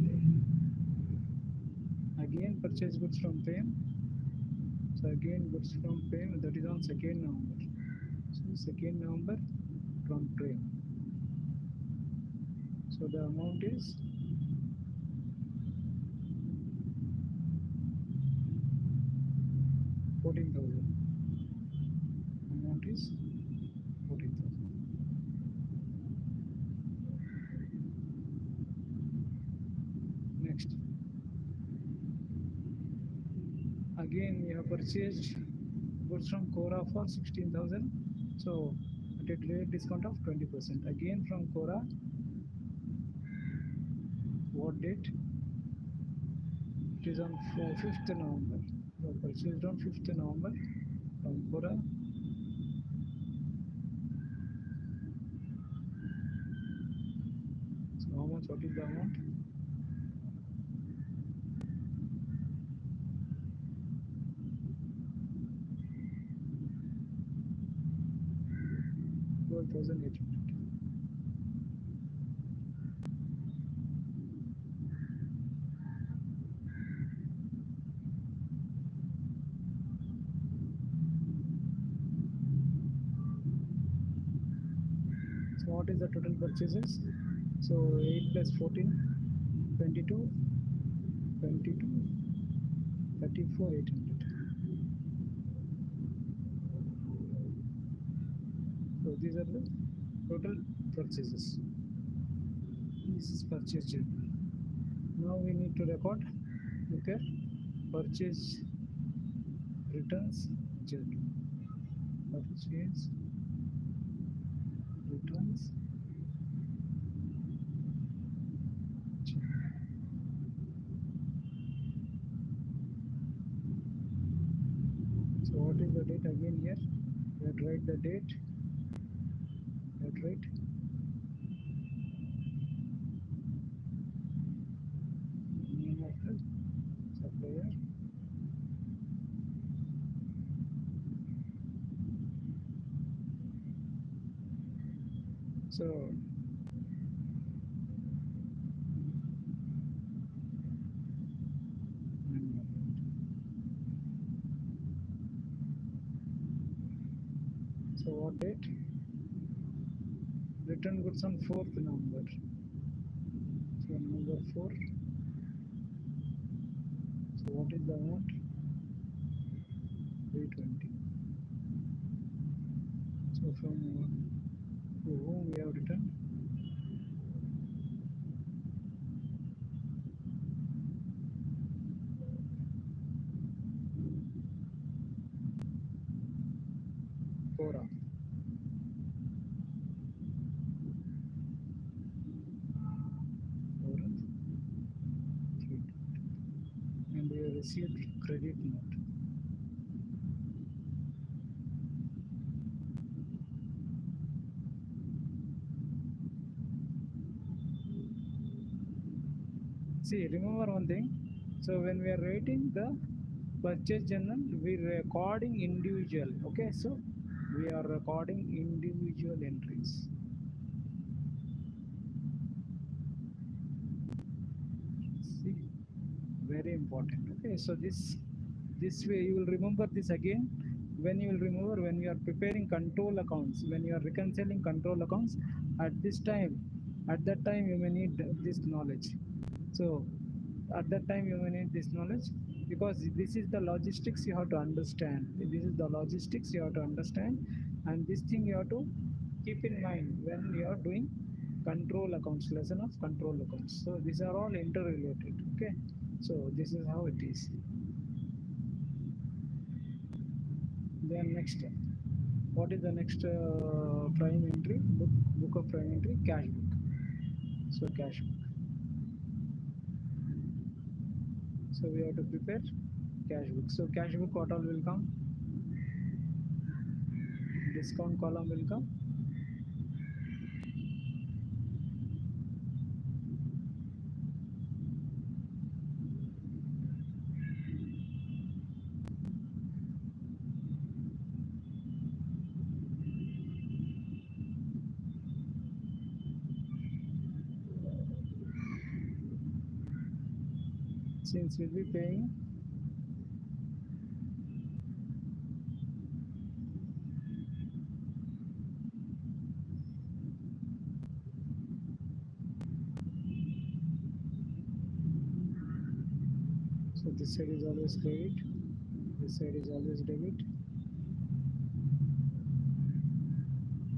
Again, purchase goods from Prem. So again, goods from Prem, that is on 2nd November. So 2nd November from Prem. So the amount is 14,000. Amount is 14,000. Next, again we have purchased goods from Cora for 16,000. So at a great discount of 20%. Again from Cora. What date? It is on 5th November. We have purchased on 5th November from Cora. So how much? What is the amount? $12,800. So what is the total purchases? So 8 plus 14, 22, 22, 34,800. So these are the total purchases. This is purchase journal. Now we need to record. Okay, purchase returns journal. Purchase returns journal. So what is the date again here? We have to write the date. We have to write name of the supplier. So so what date? Return goods on 4th November. So November 4. So what is the amount? 320. So from to whom we have written? Cora. Cora. And we have received credit note. See, remember one thing. So when we are writing the purchase journal, we are recording individual. Okay, so we are recording individual entries. See, very important. Okay, so this way you will remember this again. When you will remember when you are preparing control accounts, when you are reconciling control accounts, at that time you may need this knowledge. So at that time you may need this knowledge because this is the logistics you have to understand. This is the logistics you have to understand, and this thing you have to keep in mind when you are doing control accounts, lesson of control accounts. So these are all interrelated. Okay, so this is how it is. Then next, what is the next prime entry? Book of prime entry, cash book. So cash book. So we have to prepare cash book. So cash book what all will come? Discount column will come. Since we'll be paying so this side is always credit, this side is always debit.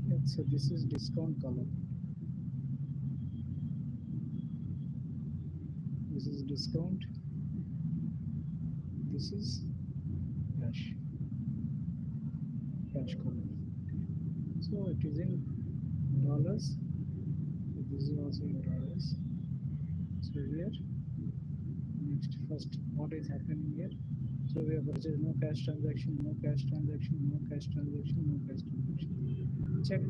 Yeah, so this is discount column. This is discount. This is cash. Cash column. So it is in dollars. So this is also in dollars. So here next first what is happening here? So we have purchased no cash transaction, no cash transaction, no cash transaction, no cash transaction. Check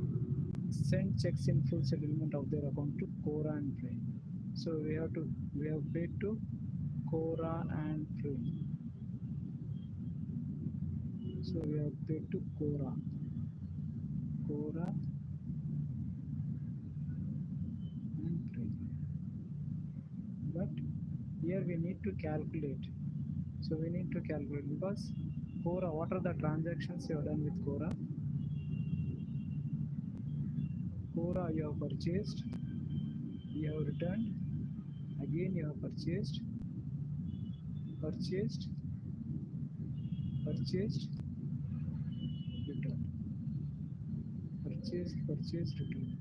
send checks in full settlement of their account to Cora and Prime. So we have paid to Cora and Prime. So we have paid to Cora and Prime. But here we need to calculate. So we need to calculate because Cora, what are the transactions you have done with Cora? Cora you have purchased, you have returned, again you have purchased, returned. Purchased, returned.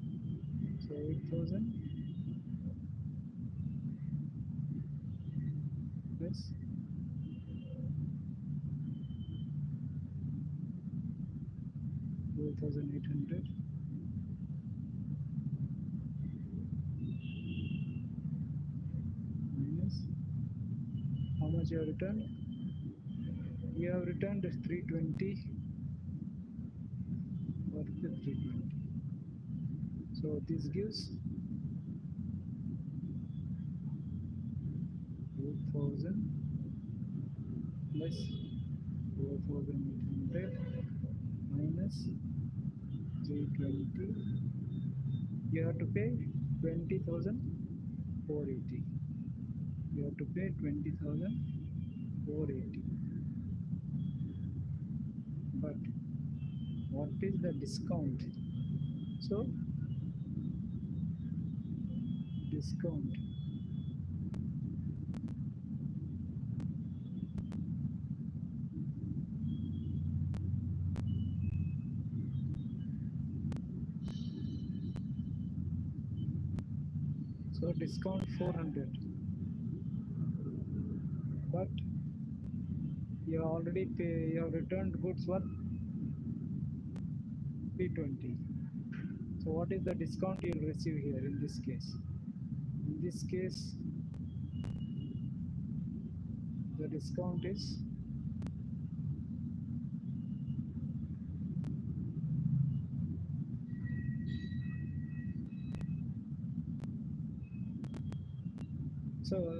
So 8,000, plus 12,800 minus how much you have returned? You have returned 320 worth 320. So this gives 2,000 plus 4,800 minus 320. You have to pay 20,480. You have to pay 20,480. But what is the discount? So discount. So discount 400. But you already pay, you have returned goods worth 320. So what is the discount you will receive here in this case? In this case, the discount is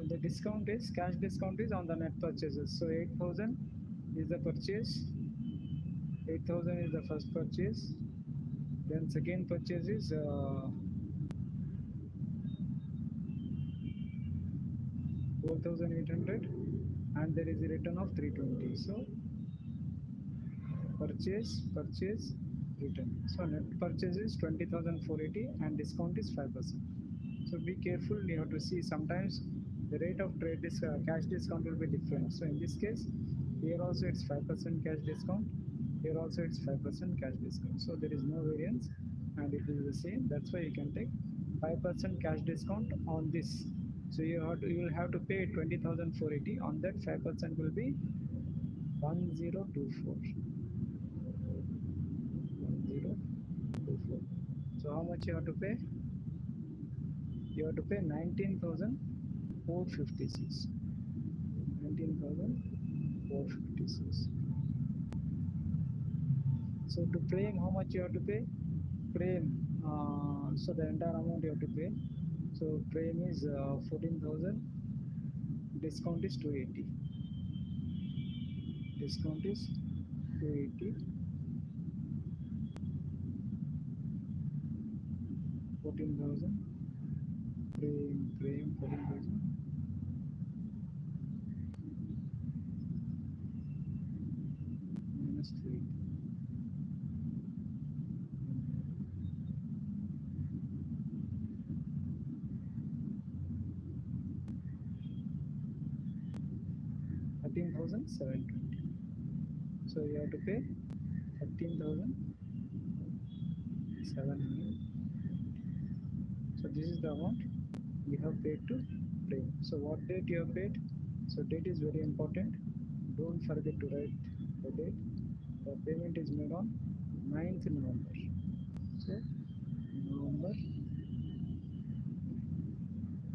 the discount is cash discount is on the net purchases. So 8,000 is the purchase. 8,000 is the first purchase. Then second purchase is 4,800 and there is a return of 320. So purchase, return. So net purchase is 20,480 and discount is 5%. So be careful, you have to see sometimes the rate of trade cash discount will be different. So in this case, here also it's 5% cash discount, here also it's 5% cash discount. So there is no variance and it is the same. That's why you can take 5% cash discount on this. So you will have to pay 20,480. On that 5% will be 1024. 1024. So how much you have to pay? You have to pay 19,456. 19,456. So to frame, how much you have to pay? Frame, so the entire amount you have to pay. So frame is 14,000. Discount is 280. Discount is 280. 14,000. Frame 14,000. Minus 3. 13,720. So you have to pay 13,700. So this is the amount you have paid to frame. So what date you have paid? So date is very important. Don't forget to write the date. The payment is made on 9th November. So November.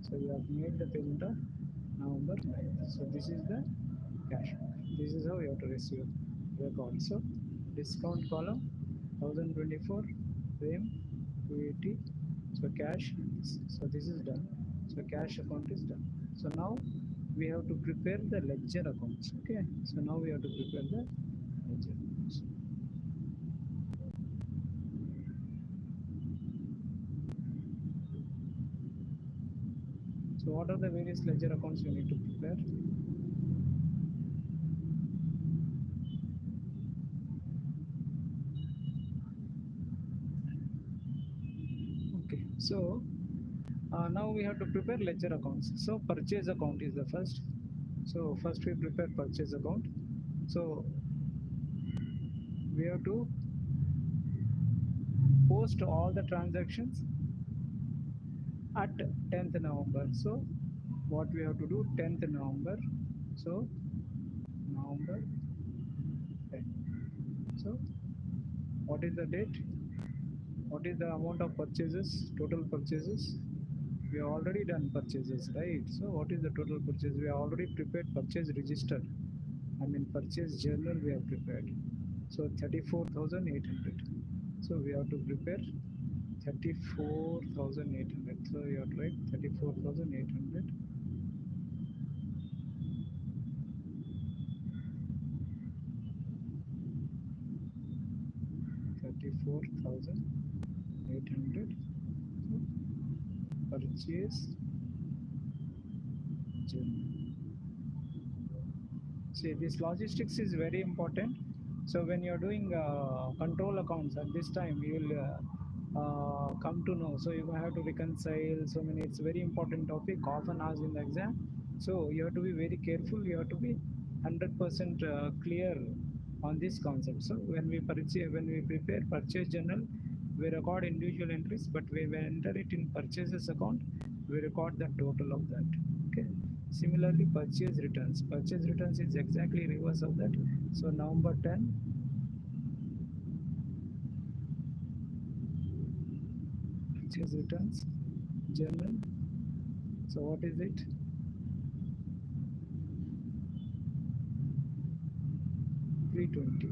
So you have made the payment on November 9th. So this is the cash. This is how you have to receive record. So discount column 1024, frame 280. So cash. So this is done. So cash account is done. So now we have to prepare the ledger accounts. Okay. So now we have to prepare the ledger accounts. So what are the various ledger accounts we need to prepare? Okay. So now we have to prepare ledger accounts. So purchase account is the first. So first we prepare purchase account. So we have to post all the transactions at 10th November. So what we have to do, 10th November So November 10. So what is the date? What is the amount of purchases? Total purchases? We have already done purchases, right? So what is the total purchase? We have already prepared purchase register. I mean purchase journal we have prepared. So 34,800. So we have to prepare 34,800. So you have to write 34,800. 34,800. So purchase journal. See, this logistics is very important. So when you're doing control accounts at this time, you will come to know. So you have to reconcile so many. It's a very important topic, often asked in the exam. So you have to be very careful. You have to be 100% clear on this concept. So when we prepare purchase journal, we record individual entries, but we enter it in purchases account. We record the total of that. Okay. Similarly, purchase returns. Purchase returns is exactly reverse of that. So November 10, purchase returns, journal. So what is it? 320.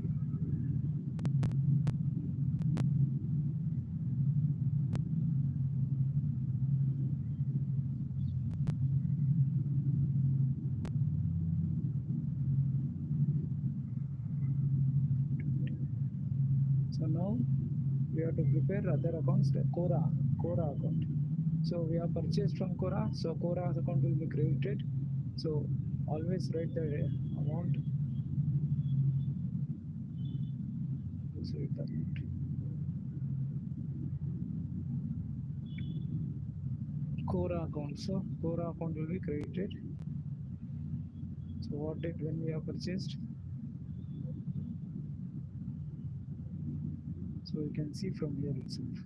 So now we have to prepare other accounts, the Cora account. So we have purchased from Cora, so Cora account will be credited. So always write the amount. So write the amount. Cora account. So Cora account will be credited. So what date when we have purchased? So you can see from here itself.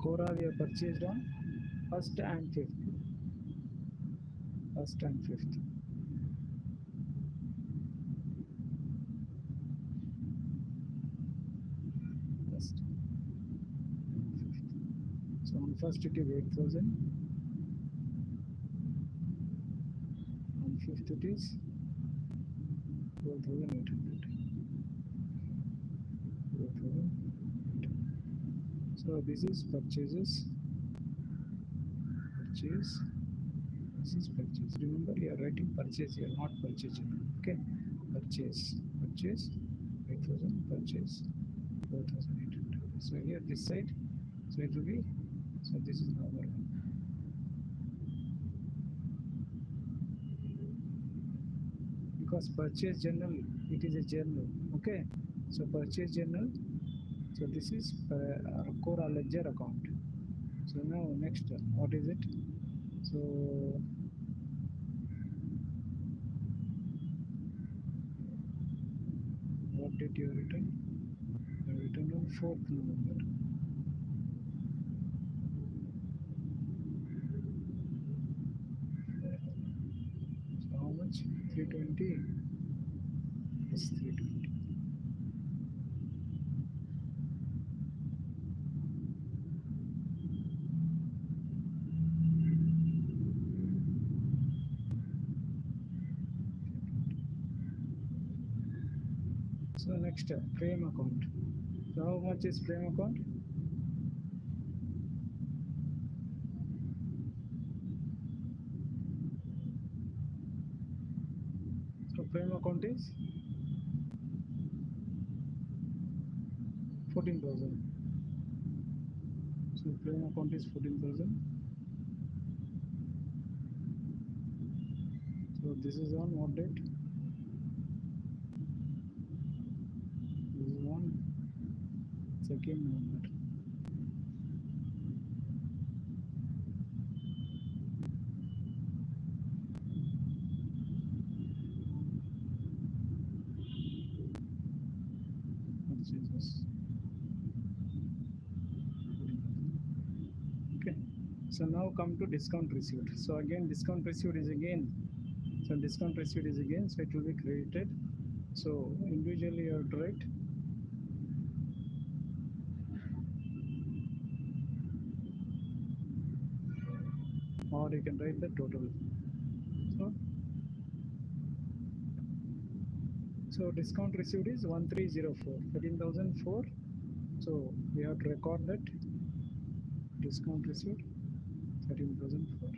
Cora we have purchased on 1st and 5th. 1st and 5th. First and 5th. So on 1st it is 8,000. On 5th it is 4,800. 4,800. So this is purchases. Purchase. This is purchase. Remember you are writing purchase here, not purchase. Okay. Purchase. Purchase 8,000. Purchase 4,800. So here this side. So it will be. So this is number 1. Because purchase journal, it is a journal. Okay. So purchase journal. So this is Cora ledger account. So now next, what is it? So what did you return? You return on 4th November. So how much? 320. Yes, 320. So next, frame account. So how much is frame account? So frame account is 14,000. So frame account is 14,000. So this is on what date? This is on 2nd November. Purchases. So now come to discount received. So again discount received is again, so discount received is again, so it will be credited. So individually you have to write, or you can write the total. So so discount received is 1304, 13,004. So we have to record that discount received 13,004.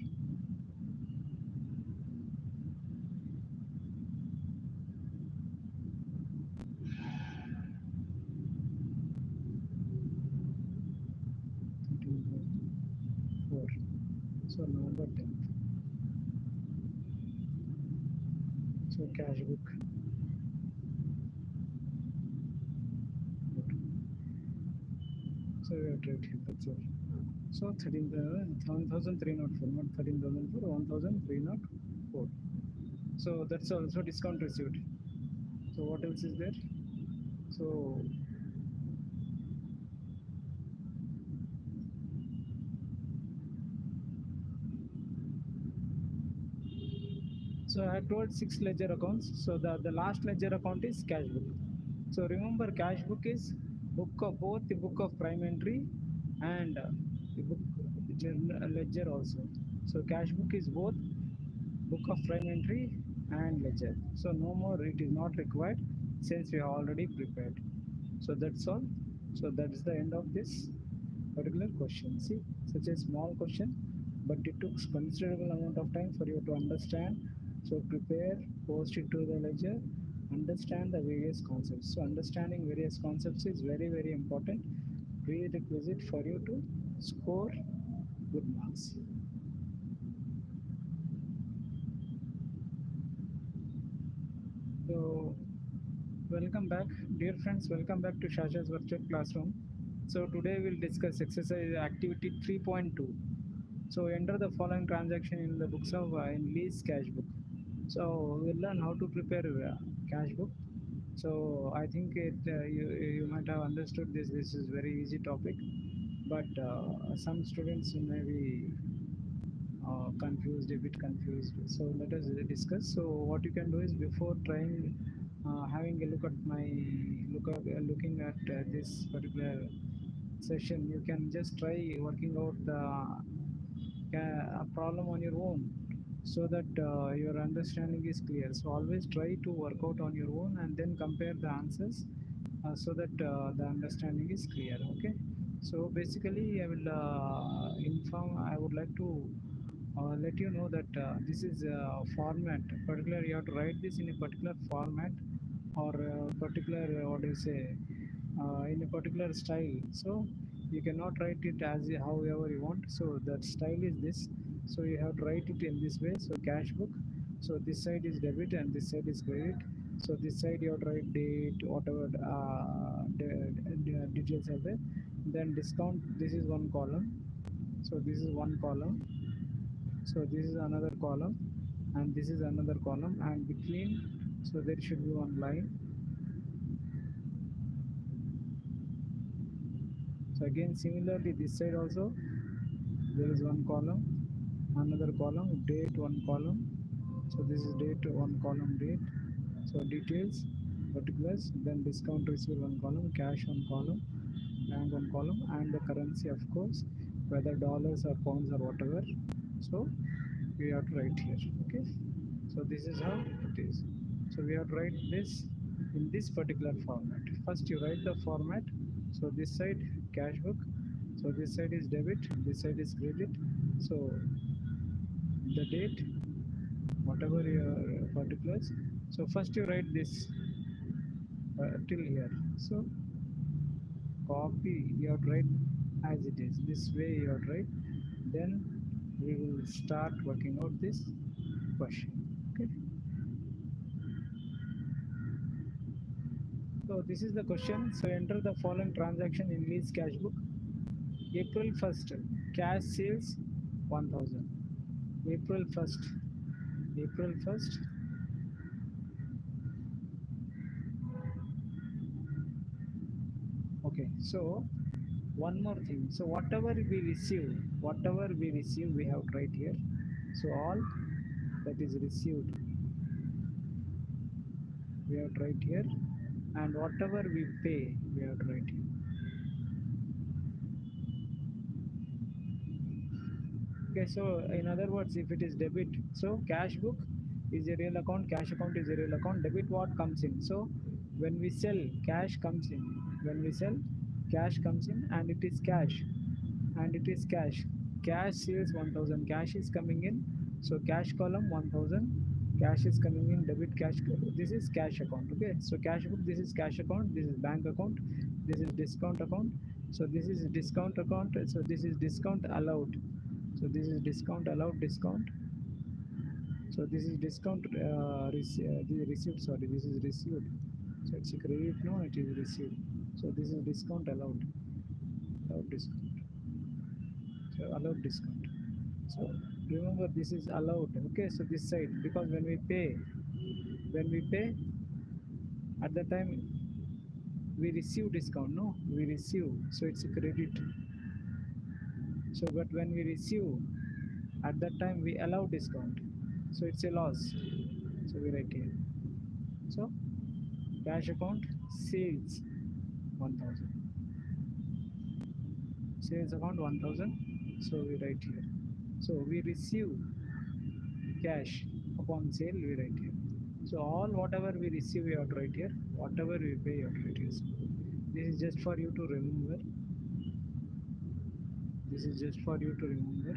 So November 10th. So cash book. So we have to write here, that's all. So 13,304, not 13,004, 1,304. So that's also discount received. So what else is there? So I told 6 ledger accounts. So the last ledger account is cash book. So remember, cash book is book of both the book of prime entry and the book ledger also. So cash book is both book of prime entry and ledger. So no more, it is not required since we have already prepared. So that's all. So that's the end of this particular question. See, such a small question, but it took considerable amount of time for you to understand. So prepare, post it to the ledger, understand the various concepts. So understanding various concepts is very, very important prerequisite for you to score good marks. So welcome back, dear friends. Welcome back to Shasha's virtual classroom. So today we'll discuss exercise activity 3.2. So enter the following transaction in the books of in lease cash book. So we'll learn how to prepare cash book. So I think you might have understood this. This is very easy topic, but some students may be confused, a bit confused. So let us discuss. So what you can do is before trying having a look at my looking at this particular session, you can just try working out the a problem on your own so that your understanding is clear. So always try to work out on your own and then compare the answers so that the understanding is clear. Okay. So basically, I would like to let you know that this is a format. Particular, you have to write this in a particular format or particular what do you say in a particular style. So you cannot write it as however you want. So that style is this. So you have to write it in this way. So cash book. So this side is debit and this side is credit. So this side you have to write date, whatever the details are there. Then discount. This is one column. So this is one column. So this is another column, and this is another column, and between, so there should be one line. So again, similarly, this side also there is one column, another column, date, one column. So this is date, one column, date. So details, particulars, then discount received, one column, cash, one column, bank, one column, and the currency, of course, whether dollars or pounds or whatever. So we have to write here. Okay. So this is how it is. So we have to write this in this particular format. First you write the format. So this side cash book. So this side is debit. This side is credit. So the date, whatever your particulars. So first you write this till here. So copy. You have to write as it is. This way you have to write. Then we will start working out this question. Okay. So this is the question. So enter the following transaction in lease cash book. April 1st, cash sales 1000. April 1st. April 1st. Okay, so one more thing. So whatever we receive, we have to write here. So all that is received, we have to write here, and whatever we pay, we have to write here. Okay, so in other words, if it is debit, so cash book is a real account, cash account is a real account, debit what comes in. So when we sell, cash comes in. When we sell, cash comes in, and it is cash. And it is cash. Cash sales 1000, cash is coming in. So cash column 1000, cash is coming in, debit cash. This is cash account. Okay, so cash book, this is cash account, this is bank account, this is discount account. So this is discount account, so this is discount allowed. So this is discount allowed, discount. So this is discount this is received, sorry, this is received. So it's a credit, no, it is received. So this is discount allowed, allowed discount. So allowed discount. So remember, this is allowed. Okay, so this side, because when we pay at the time we receive discount, no, we receive, so it's a credit. So but when we receive, at that time we allow discount, so it's a loss. So we write here. So cash account, sales 1000, sales account 1000. So we write here. So we receive cash upon sale, we write here. So all whatever we receive, we have to write here. Whatever we pay, you have to write here. So this is just for you to remember. This is just for you to remember.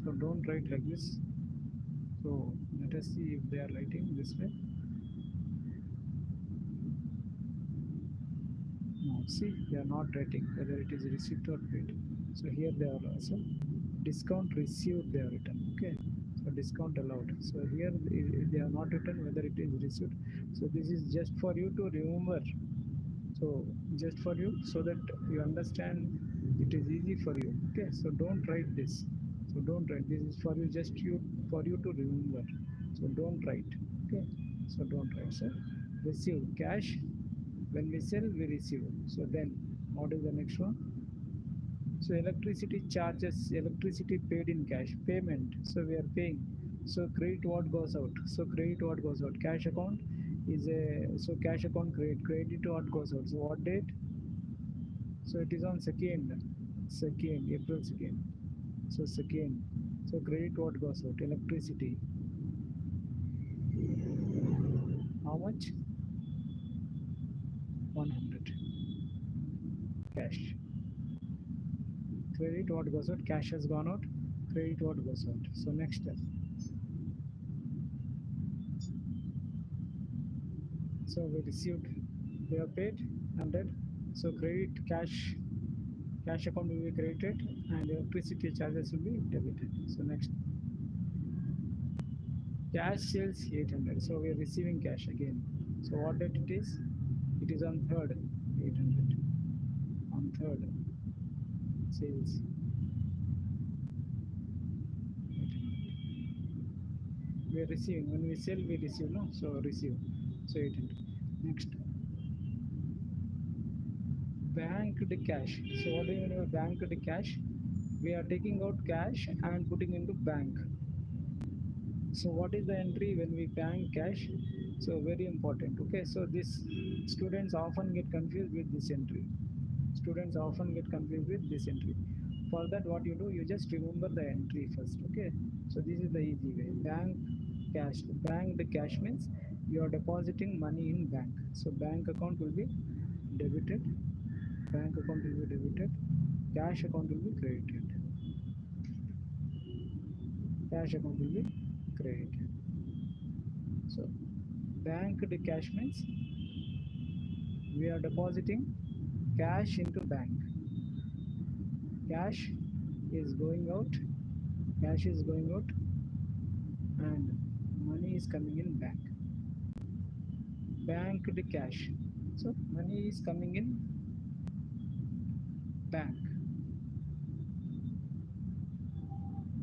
So don't write like this. So let us see if they are writing this way. No, see, they are not writing whether it is receipt or paid. So here they are also discount received, they are written. Okay, so discount allowed. So here they are not written whether it is received. So this is just for you to remember. So just for you, so that you understand, it is easy for you. Okay, so don't write this. So don't write. This is for you, just you, for you to remember. So don't write. Okay, so don't write. So receive cash. When we sell, we receive. So then what is the next one? So electricity charges, electricity paid in cash, payment. So we are paying. So credit what goes out. So credit what goes out. Cash account is a, so cash account credit. Credit what goes out. So what date? So it is on second, April 2nd. So second. So credit what goes out. Electricity. How much? 100. Cash. Credit what goes out. Cash has gone out. Credit what goes out. So next step. So we received, we have paid 100. So credit cash account will be credited, and electricity charges will be debited. So next, cash sales 800. So we are receiving cash again. So what date it is? It is on 3rd, 800. On 3rd, sales. We are receiving. When we sell, we receive, no? So receive. So 800. Next, banked cash. So what do you mean by banked cash? We are taking out cash and putting into bank. So what is the entry when we bank cash? So very important. Okay, so this students often get confused with this entry. Students often get confused with this entry. For that, what you do, you just remember the entry first. Okay, so this is the easy way. Bank cash. Banked cash means you are depositing money in bank. So bank account will be debited. Bank account will be debited. Cash account will be credited. Cash account will be credited. So banked cash means we are depositing cash into bank. Cash is going out. Cash is going out, and money is coming in bank. Banked cash. So money is coming in bank.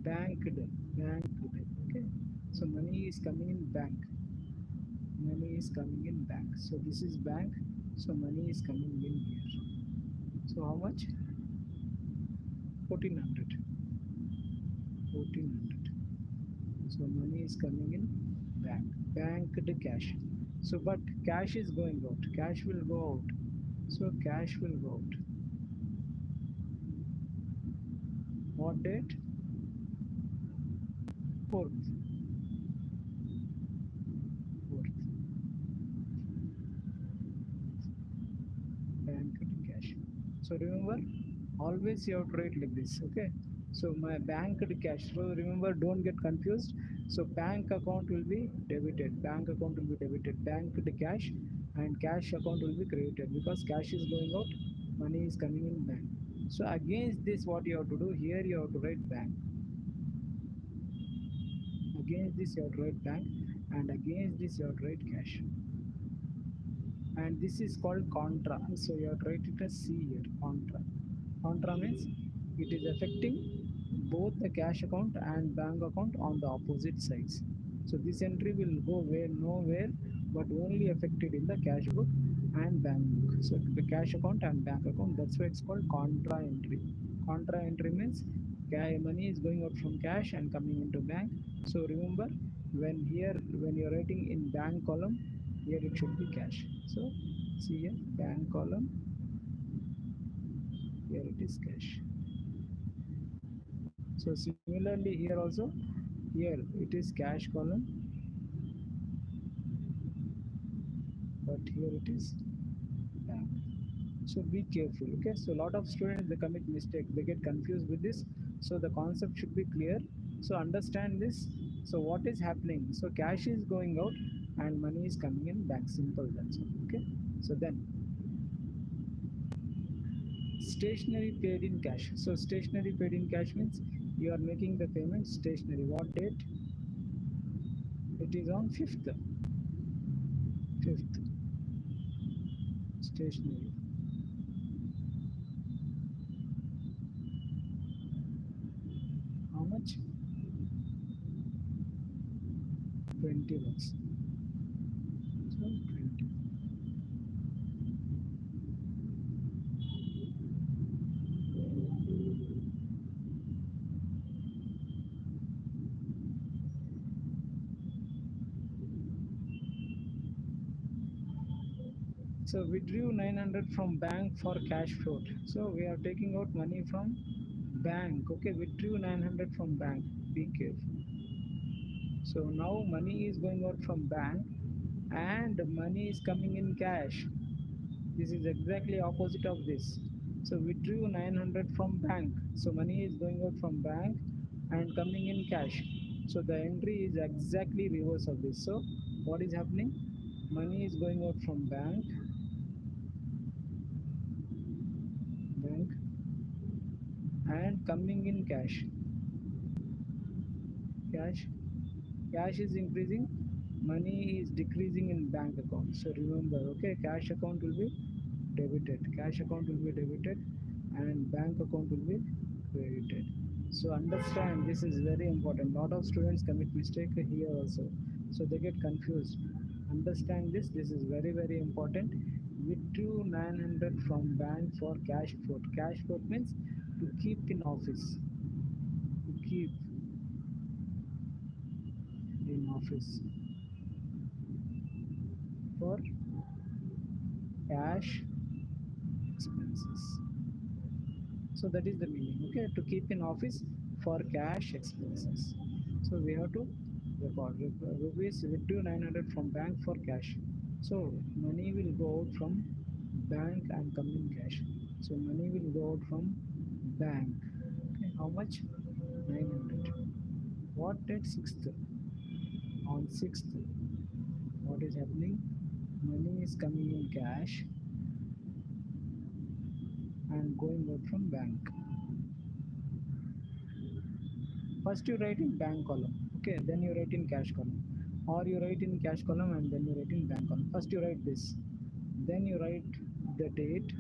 Banked. Okay. So money is coming in bank. Money is coming in bank. So this is bank. So money is coming in here. So how much? 1400. 1400. So money is coming in bank. Banked cash. So but cash is going out. Cash will go out. So cash will go out. What date? 4th. 4th. Banked cash. So remember, always you have to write like this. Okay. So my banked cash. So remember, don't get confused. So bank account will be debited. Bank account will be debited. Banked cash and cash account will be credited because cash is going out, money is coming in bank. So against this, what you have to do here, you have to write bank. Against this, you have to write bank, and against this, you have to write cash. And this is called contra. So you have to write it as C here, contra. Contra means it is affecting both the cash account and bank account on the opposite sides. So this entry will go where nowhere, but only affected in the cash book and bank book. So the cash account and bank account, that's why it's called contra entry. Contra entry means money is going out from cash and coming into bank. So remember, when you're writing in bank column, here it should be cash. So see here, bank column, here it is cash. So similarly here also, here it is cash column, but here it is bank. So be careful. Okay, so a lot of students, they commit mistake, they get confused with this. So the concept should be clear. So understand this. So what is happening? So cash is going out and money is coming in bank. Simple, that's all. Okay, so then stationery paid in cash. So stationery paid in cash means you are making the payment stationery. What date? It is on 5th. 5th. Stationery. How much? 20 bucks. So 20. So withdrew 900 from bank for cash float. So we are taking out money from bank. Okay, withdrew 900 from bank. Be careful. So now money is going out from bank and money is coming in cash. This is exactly opposite of this. So withdrew 900 from bank. So money is going out from bank and coming in cash. So the entry is exactly reverse of this. So what is happening? Money is going out from bank and coming in cash. Cash is increasing, money is decreasing in bank account. So remember, okay, cash account will be debited, cash account will be debited, and bank account will be credited. So understand, this is very important. Lot of students commit mistake here also, so they get confused. Understand this. This is very very important. Withdrew 900 from bank for cash float. Cash float means to keep in office. To keep in office for cash expenses. So that is the meaning. Okay, to keep in office for cash expenses. So we have to record rupees withdrew 900 from bank for cash. So money will go out from bank and come in cash. So money will go out from bank. Okay, how much? 900. What date? 6th. On 6th, what is happening? Money is coming in cash and going out from bank. First you write in bank column, okay, then you write in cash column, or you write in cash column and then you write in bank column. First you write this, then you write the date.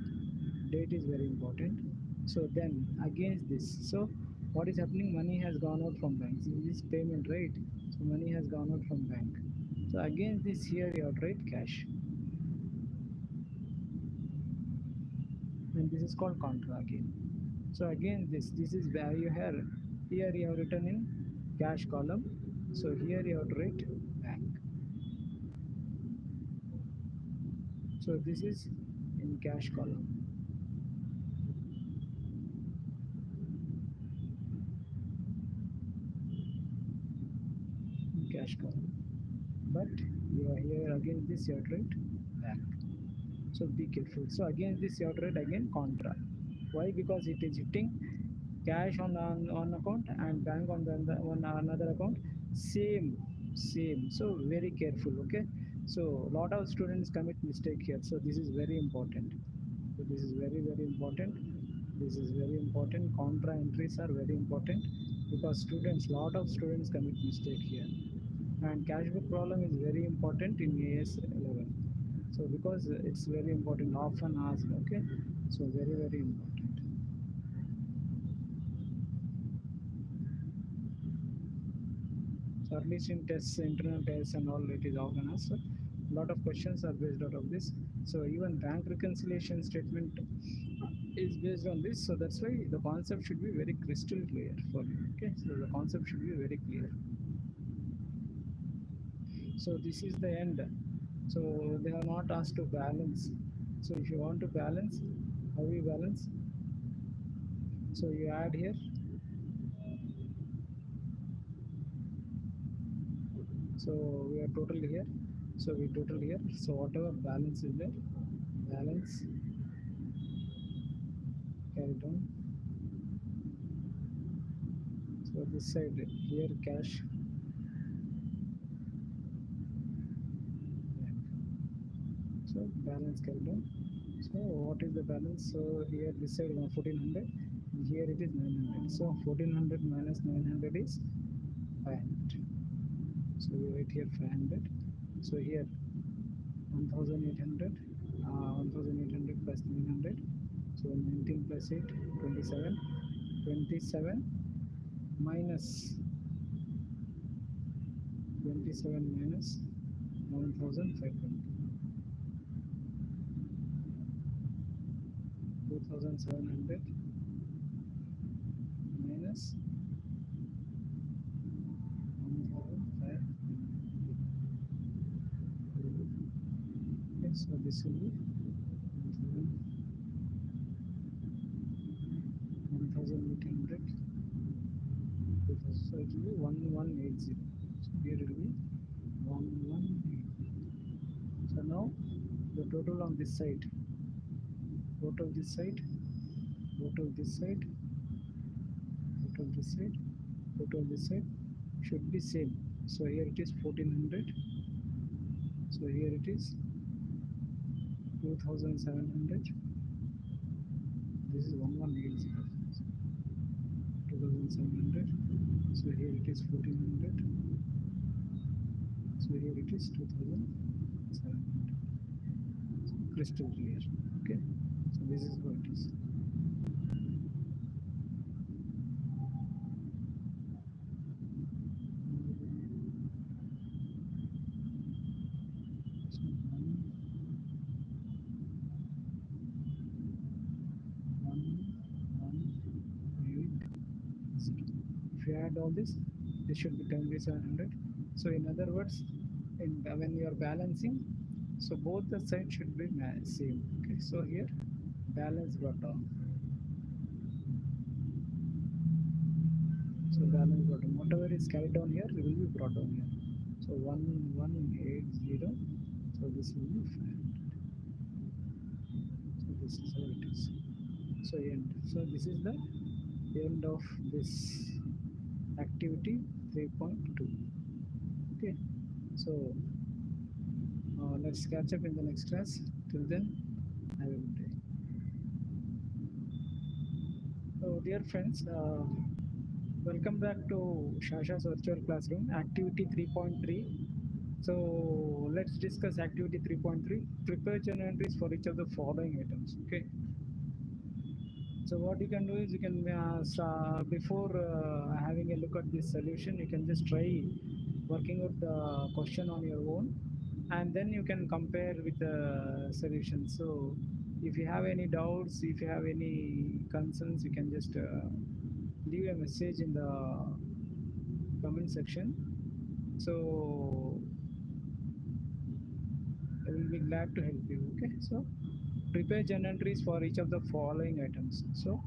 Date is very important. So then against this, so what is happening? Money has gone out from bank. This is payment, right? So money has gone out from bank. So against this, here you have to write cash, and this is called contra again. So again, this is where you have here you have written in cash column. So here you have to write bank. So this is in cash column. In cash column. But you are here again this you have to write bank. So be careful. So again this you have to write again contra. Why? Because it is hitting cash on one account and bank on the on another account, same. So very careful. Okay, so a lot of students commit mistake here, so this is very important. So this is very important. This is very important. Contra entries are very important because students, lot of students commit mistake here. And cash book problem is very important in AS 11. So because it's very important, often asked. Okay, so very important. So at least in tests, internal tests and all, it is often asked. So a lot of questions are based out of this. So even bank reconciliation statement is based on this. So that's why the concept should be very crystal clear for you. Okay, so the concept should be very clear. So this is the end. So they have not asked to balance. So if you want to balance, how you balance? So you add here. So we are total here. So we total here. So whatever balance is there, balance carried on. So this side here cash. Yeah. So balance carried on. So what is the balance? So here this side 1400. Here it is 900. So 1400 minus 900 is 500. So we write here 500. So here 1800. 1800 plus 900. So 19 plus 8, 27. 27 minus 27 minus 1520. 2700 minus 1500. Okay, so this will be 1800. So it will be 1180. So here it will be 1180. So now the total on this side, total this side, total this side, total this side, total this side should be same. So here it is 1400. So here it is 2700. This is 1180. 2700. So here it is 1400. So here it is 2700. So crystal clear. Okay. So this is what it is. So 1180. If you add all this should be 2700. So in other words, when you are balancing, so both the sides should be same. Okay, so here balance brought down. So balance brought down. Whatever is carried down here will be brought down here. So 1180. So this will be 500. So this is how it is. So end. So this is the end of this activity 3.2. Okay, so let's catch up in the next class. Till then, have a good day. So dear friends, welcome back to Shasha's virtual classroom, activity 3.3. So let's discuss activity 3.3. Prepare journal entries for each of the following items. Okay. So what you can do is you can before having a look at this solution, you can just try working out the question on your own, and then you can compare with the solution. So If you have any doubts, if you have any concerns, you can just leave a message in the comment section. So I will be glad to help you. Okay, so prepare journal entries for each of the following items. So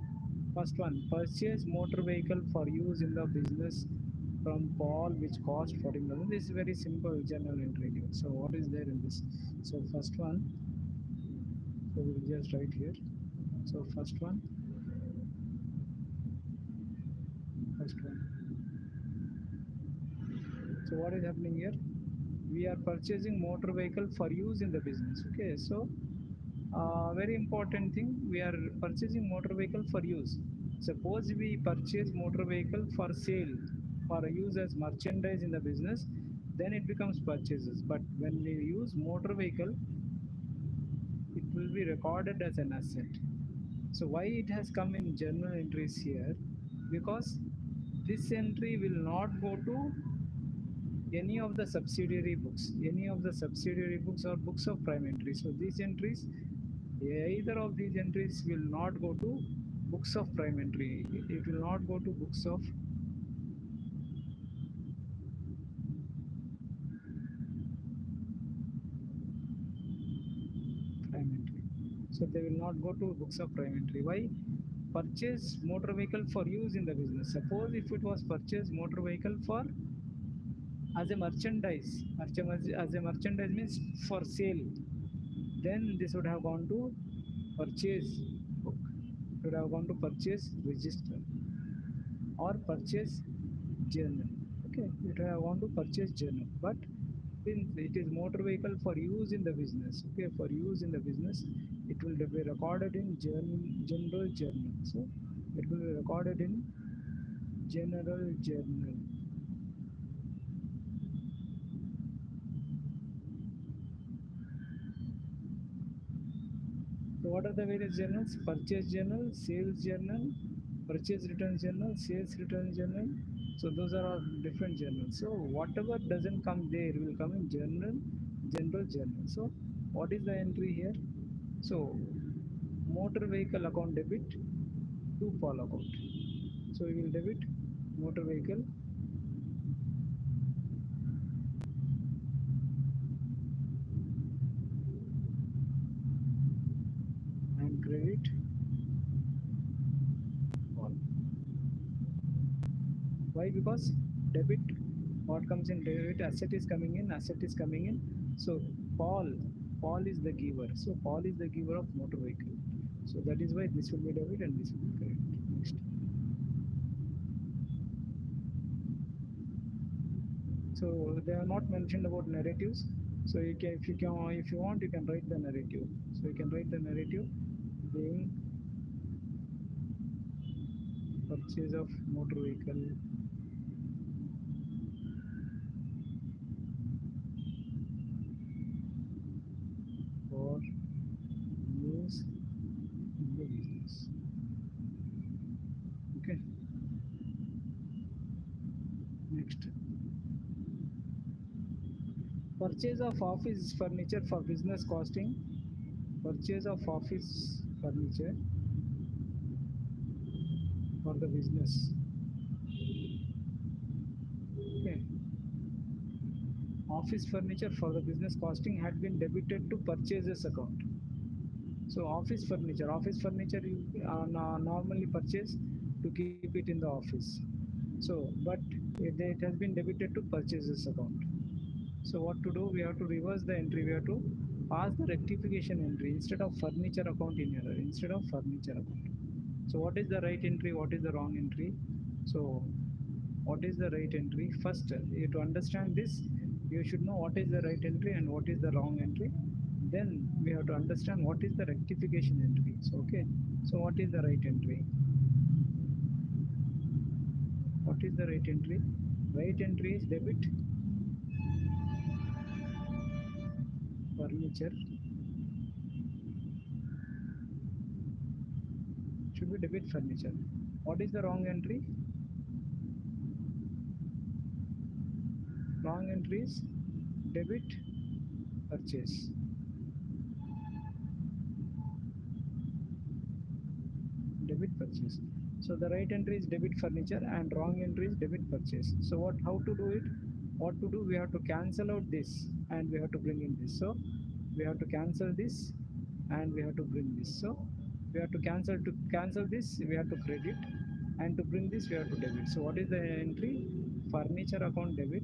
first one, purchase motor vehicle for use in the business from Paul, which cost 14,000. This is very simple journal entry. So what is there in this? So first one, so we will just write here. So first one. So what is happening here? We are purchasing motor vehicle for use in the business. Okay, so very important thing, we are purchasing motor vehicle for use. Suppose we purchase motor vehicle for sale, for use as merchandise in the business, then it becomes purchases. But when we use motor vehicle, it will be recorded as an asset. So why it has come in journal entries here? Because this entry will not go to any of the subsidiary books, or books of prime entry. So these entries, either of these entries will not go to books of prime entry. It will not go to books of prime entry. So they will not go to books of prime entry. Why? Purchase motor vehicle for use in the business. Suppose if it was purchased motor vehicle for as a merchandise, as a merchandise means for sale, then this would have gone to purchase book. It would have gone to purchase register or purchase journal. Okay, it would have gone to purchase journal. But since it is motor vehicle for use in the business, okay, for use in the business, it will be recorded in general journal. So it will be recorded in general journal. So what are the various journals? Purchase journal, sales journal, purchase return journal, sales return journal. So those are all different journals. So whatever doesn't come there will come in general journal. So what is the entry here? So motor vehicle account debit to Paul account. So we will debit motor vehicle and credit Paul. Why? Because debit, what comes in debit, asset is coming in, So Paul, Paul is the giver. So Paul is the giver of motor vehicle. So that is why this will be debit and this will be credit. Next. So they are not mentioned about narratives. So you can, if you want, you can write the narrative. So you can write the narrative being purchase of motor vehicle for use in the business. Okay. Next. Purchase of office furniture for business costing. Purchase of office furniture for the business. Okay. Office furniture for the business costing had been debited to purchases account. So office furniture you normally purchase to keep it in the office. So, but it has been debited to purchases account. So what to do? We have to reverse the entry. We have to pass the rectification entry instead of furniture account in error, instead of furniture account. So what is the right entry? What is the wrong entry? So what is the right entry? First, to understand this, you should know what is the right entry and what is the wrong entry. Then we have to understand what is the rectification entry. So okay. So what is the right entry? What is the right entry? Right entry is debit furniture. Should be debit furniture. What is the wrong entry? Wrong entry is debit purchase. purchase. So the right entry is debit furniture and wrong entry is debit purchase. So how to do it? What to do? We have to cancel out this and we have to bring in this. So we have to cancel this and we have to bring this. So we have to cancel this, we have to credit, and to bring this we have to debit. So what is the entry? Furniture account debit,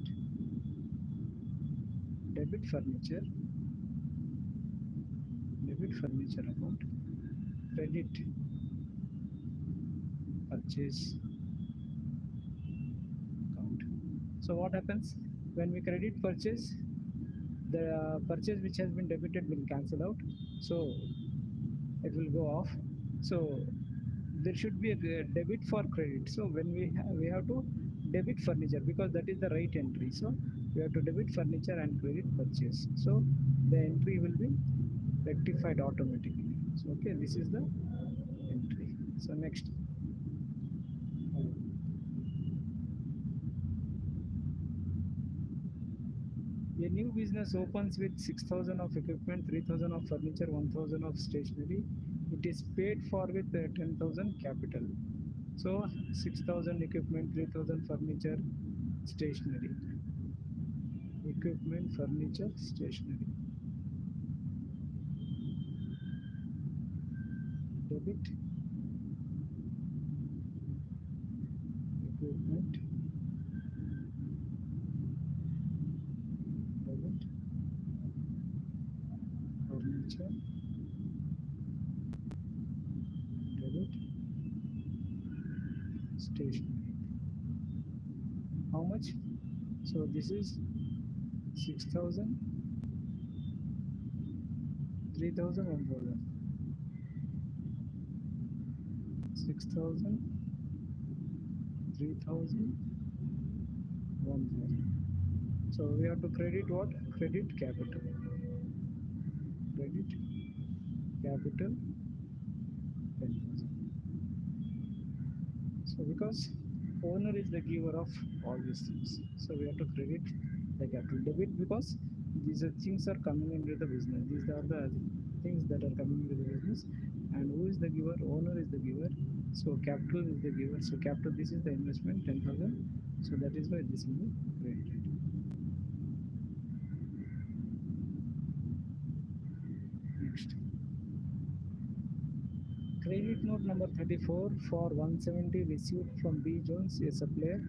debit furniture, debit furniture account, credit purchase account. So what happens when we credit purchase? The purchase which has been debited will cancel out, so it will go off. So there should be a debit for credit. So when we have to debit furniture because that is the right entry. So we have to debit furniture and credit purchase. So the entry will be rectified automatically. So okay, this is the entry. So next. A new business opens with 6,000 of equipment, 3,000 of furniture, 1,000 of stationery. It is paid for with 10,000 capital. So 6,000 equipment, 3,000 furniture, stationery. Equipment, furniture, stationery. Debit. Equipment. Debit. Furniture. Debit. Stationery. How much? So this is 6,000, 3,000, 1,000. 6,000, 3,000, 1,000. So we have to credit what? Credit capital. Credit capital 10,000. So because owner is the giver of all these things, so we have to credit the capital. Debit because these are things are coming into the business. These are the things that are coming into the business. And who is the giver? Owner is the giver. So capital is the giver. So capital, this is the investment 10,000. So that is why this will be credited. Next. Credit note number 34 for 170 received from B Jones, a supplier,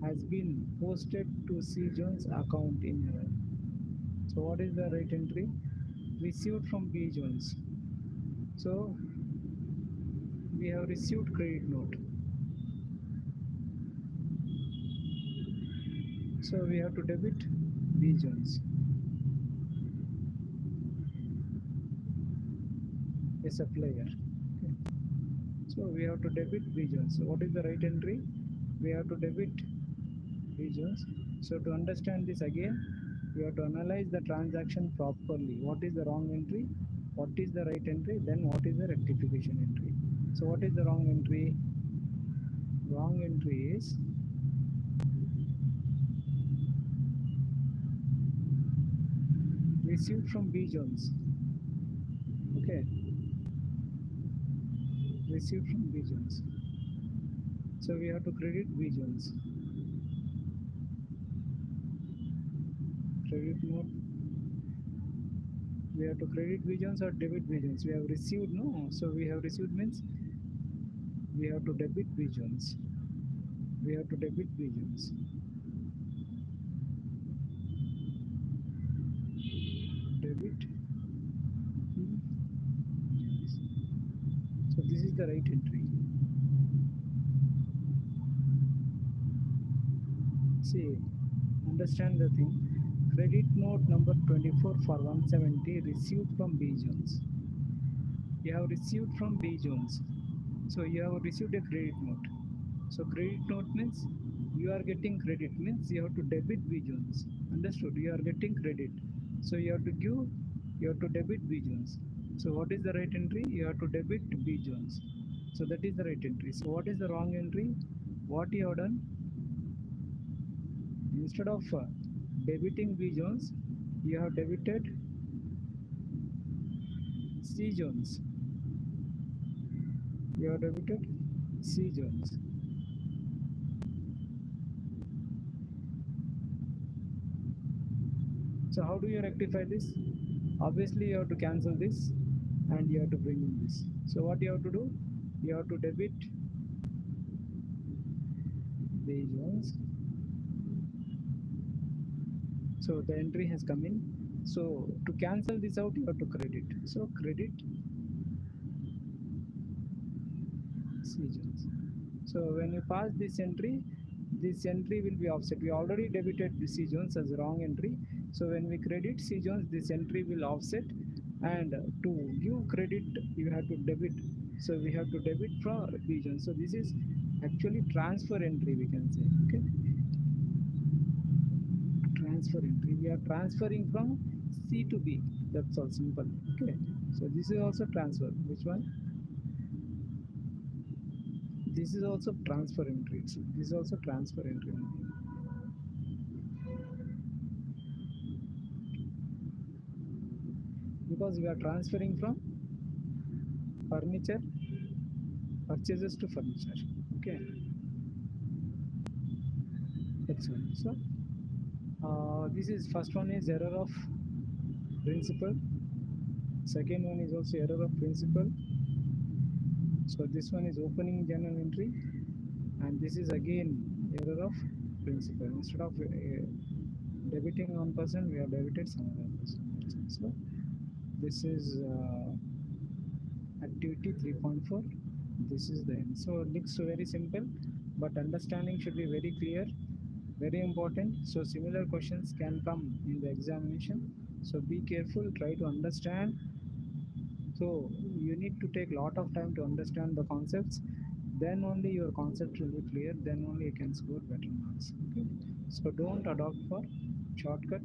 has been posted to C Jones account in error. So what is the right entry? Received from B Jones. So we have received credit note. So we have to debit B Jones, a supplier. Okay. So we have to debit B Jones. So what is the right entry? We have to debit B Jones. So to understand this again, we have to analyze the transaction properly. What is the wrong entry? What is the right entry? Then what is the rectification entry? So what is the wrong entry? Wrong entry is received from B Jones. Okay. Received from B Jones. So we have to credit B Jones. Credit note. We have to credit B Jones or debit B Jones. We have received, no. So we have received means we have to debit B Jones. We have to debit B Jones. Debit B Jones. So this is the right entry. See, understand the thing. Credit note number 24 for 170 received from B Jones. You have received from B Jones. So you have received a credit note. So credit note means you are getting credit, means you have to debit B Jones. Understood? You are getting credit. So you have to give, you have to debit B Jones. So what is the right entry? You have to debit B Jones. So that is the right entry. So what is the wrong entry? What you have done? Instead of debiting B Jones, you have debited C Jones. You have debited C Jones. So how do you rectify this? Obviously you have to cancel this and you have to bring in this. So what you have to do? You have to debit the Jones. So the entry has come in. So to cancel this out, you have to credit. So credit C Jones. So when you pass this entry will be offset. We already debited the C Jones as wrong entry. So when we credit C Jones, this entry will offset. And to give credit, you have to debit. So we have to debit from B Jones. So this is actually transfer entry, we can say. Okay. Transfer entry. We are transferring from C to B. That's all simple. Okay. So this is also transfer. Which one? This is also transfer entry. So this is also transfer entry. Because we are transferring from furniture purchases to furniture. Okay. Excellent. So this is first one is error of principal. Second one is also error of principal. So this one is opening journal entry, and this is again error of principal. Instead of debiting one person, we have debited some other person. So this is activity 3.4. This is the end. So it looks very simple, but understanding should be very clear, very important. So similar questions can come in the examination. So be careful, try to understand. So you need to take a lot of time to understand the concepts. Then only your concept will be clear. Then only you can score better marks. Okay. So don't adopt for shortcut.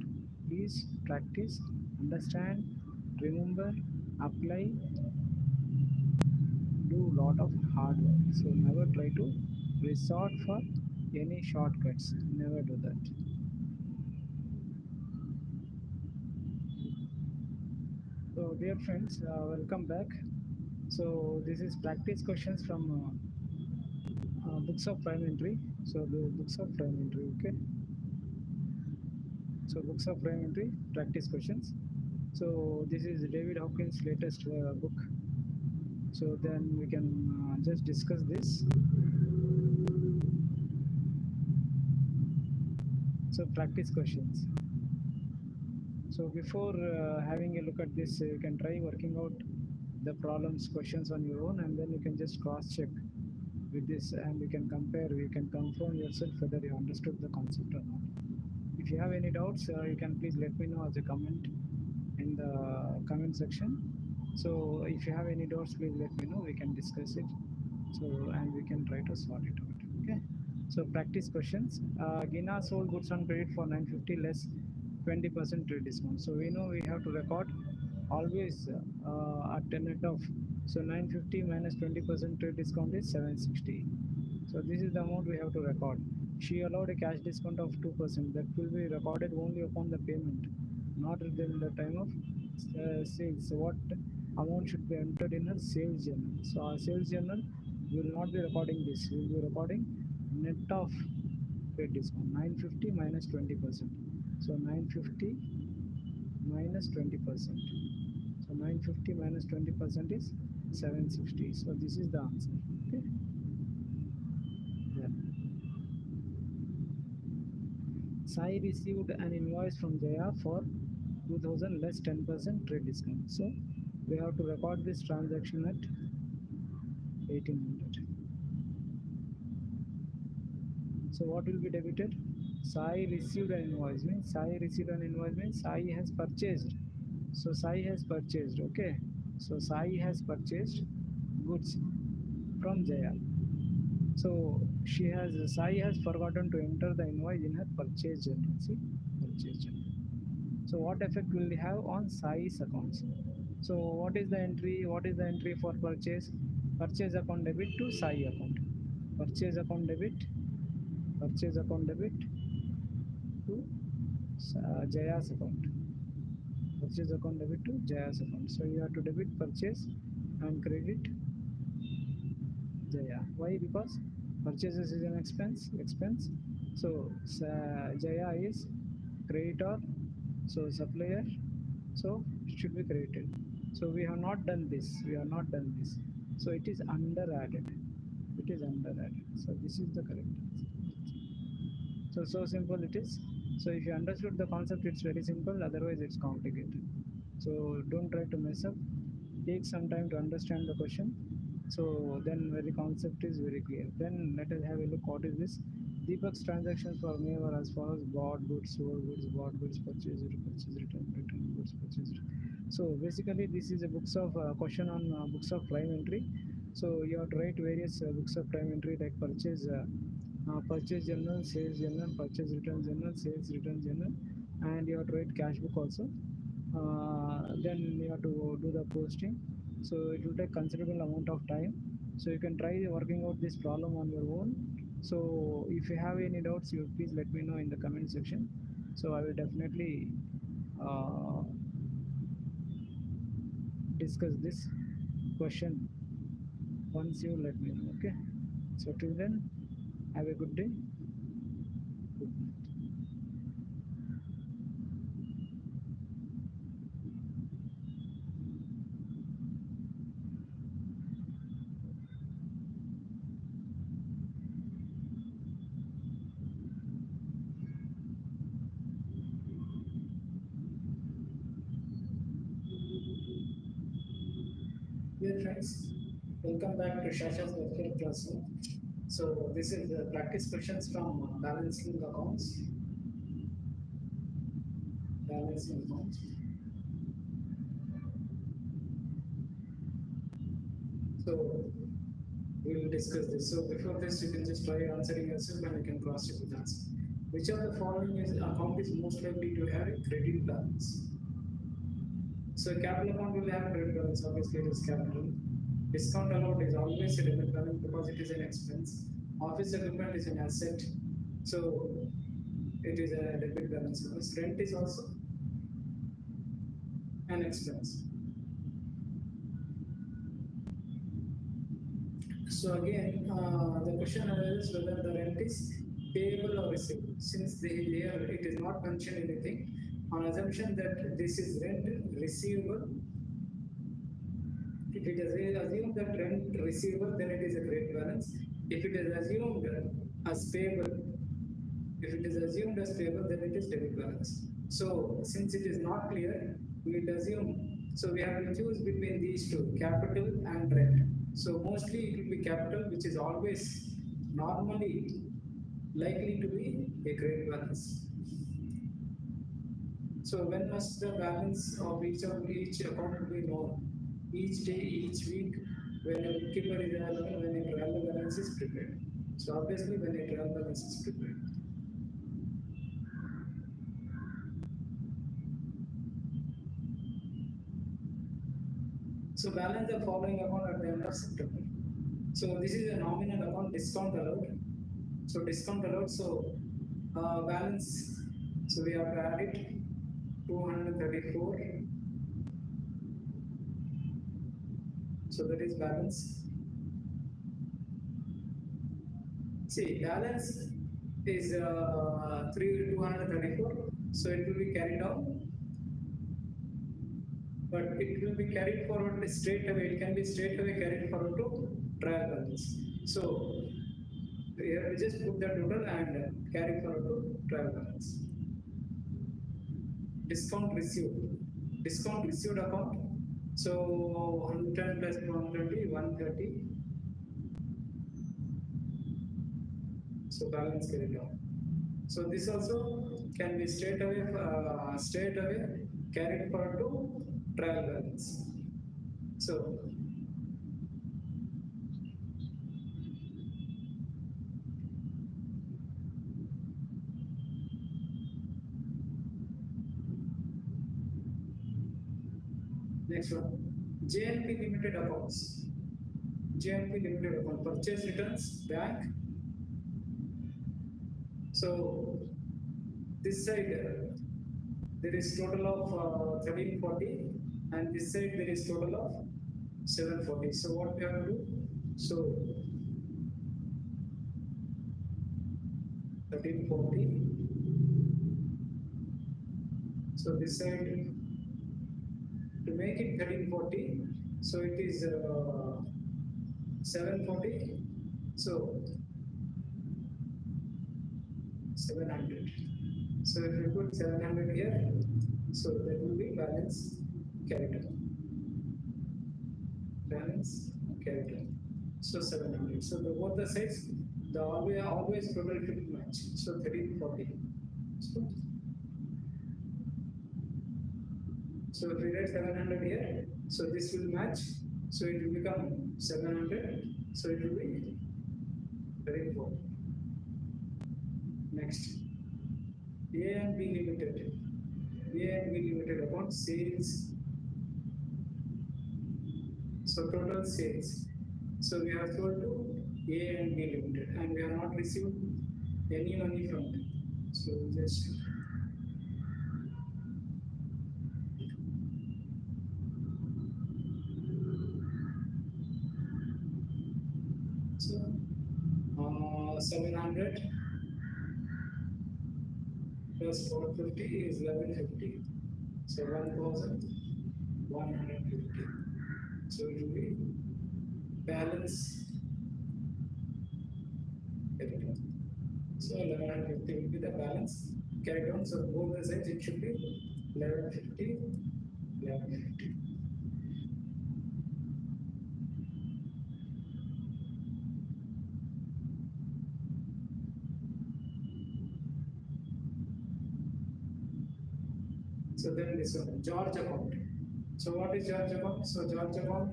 Please practice, understand, remember, apply, do lot of hard work. So never try to resort for any shortcuts. Never do that. So dear friends, welcome back. So this is practice questions from books of prime entry. So the books of prime entry. Okay. So books of prime entry practice questions. So this is David Hawkins' latest book. So then we can just discuss this. So practice questions. So before having a look at this, you can try working out the problems, questions on your own, and then you can just cross-check with this, and you can compare, you can confirm yourself whether you understood the concept or not. If you have any doubts, you can please let me know as a comment in the comment section. So if you have any doubts, please let me know. We can discuss it. So and we can try to sort it out. Okay. So practice questions. Gina sold goods on credit for 950 less 20% trade discount. So we know we have to record always at the net of. So 950 minus 20% trade discount is 760. So this is the amount we have to record. She allowed a cash discount of 2%. That will be recorded only upon the payment, not within the time of sales. So what amount should be entered in her sales journal? So our sales journal will not be recording this. We will be recording net of trade discount 950 minus 20%. So 950 minus 20%. So 950 minus 20% is 760. So this is the answer. Okay. Yeah. Sai received an invoice from Jaya for 2000 less 10% trade discount. So we have to record this transaction at 1800. So what will be debited? Sai received an invoice means Sai has purchased. So Sai has purchased. Okay. So Sai has purchased goods from Jaya. So Sai has forgotten to enter the invoice in her purchase journal. See, purchase journal. So what effect will it have on Sai's accounts? So what is the entry? What is the entry for purchase? Purchase account debit to Sai account. Purchase account debit. Purchase account debit to Jaya's account. Purchase account debit to Jaya's account. So you have to debit purchase and credit Jaya. Why? Because purchases is an expense. So Jaya is creditor, so supplier, so it should be credited. So we have not done this. We have not done this. So it is under added. It is under added. So this is the correct answer. So simple it is. So if you understood the concept, it's very simple. Otherwise, it's complicated. So don't try to mess up. Take some time to understand the question. So then the concept is very clear. Then let us have a look. What is this? Deepak's transactions for me were as follows: bought goods, sold goods, bought goods, purchase, return goods, purchase. So basically, this is a books of question on books of prime entry. So you have to write various books of prime entry like purchase journal, sales journal, purchase return journal, sales return journal, and you have to write cash book also. Then you have to do the posting. So it will take considerable amount of time. So you can try working out this problem on your own. So if you have any doubts, you please let me know in the comment section. So I will definitely uh, discuss this question once you let me know. Okay. So till then, have a good day. Good night. Dear friends, welcome back to Shasha's virtual classroom. So this is the practice questions from balancing accounts. Balancing accounts. So we will discuss this. So before this, you can just try answering yourself and you can cross check with answer. Which of the following is account is most likely to have a credit balance? So a capital account will have credit balance, obviously it is capital. Discount allowed is always a debit balance because it is an expense. Office equipment is an asset, so it is a debit balance. Rent is also an expense. So again, the question is whether the rent is payable or receivable. Since here it is not mentioned anything, on assumption that this is rent receivable, if it is assumed that rent receivable, then it is a credit balance. If it is assumed as payable, if it is assumed as payable, then it is debit balance. So since it is not clear, we will assume. So we have to choose between these two, capital and rent. So mostly it will be capital, which is always normally likely to be a credit balance. So when must the balance of each account be known? Each day, each week, when a bookkeeper is available, when a trial balance is prepared. So obviously when a trial balance is prepared. So balance the following account at the end of September. So this is a nominal account, discount allowed. So discount allowed. So balance. So we have to add it 234. So that is balance. See, balance is 234. So it will be carried out, but it will be carried forward straight away. It can be straight away carried forward to trial balance. So here we just put the total and carry forward to trial balance. Discount received. Discount received account. So 110 plus 120, 130. So balance carried out. So this also can be straight away carried forward to trial balance. So next one, JNP limited accounts. JNP limited account, purchase returns, bank. So this side there is total of 1340, and this side there is total of 740. So what we have to do? So 1340. So this side, to make it 1340, so it is 740. So 700. So if you put 700 here, so that will be balance carried on. Balance carried on. So 700. So the both the sides, the always total should match. So 1340. So if we write 700 here, so this will match. So it will become 700. So it will be 1340. Next, A and B limited. A and B limited account sales. So total sales. So we have sold to A and B limited, and we have not received any money from them. So just so 700 plus 450 is 1150. So 1150. So it will be balance carried on. So 1150 will be the balance carried on. So both the sides it should be 1150, 1150. So then this one, George account. So what is George account? So George account,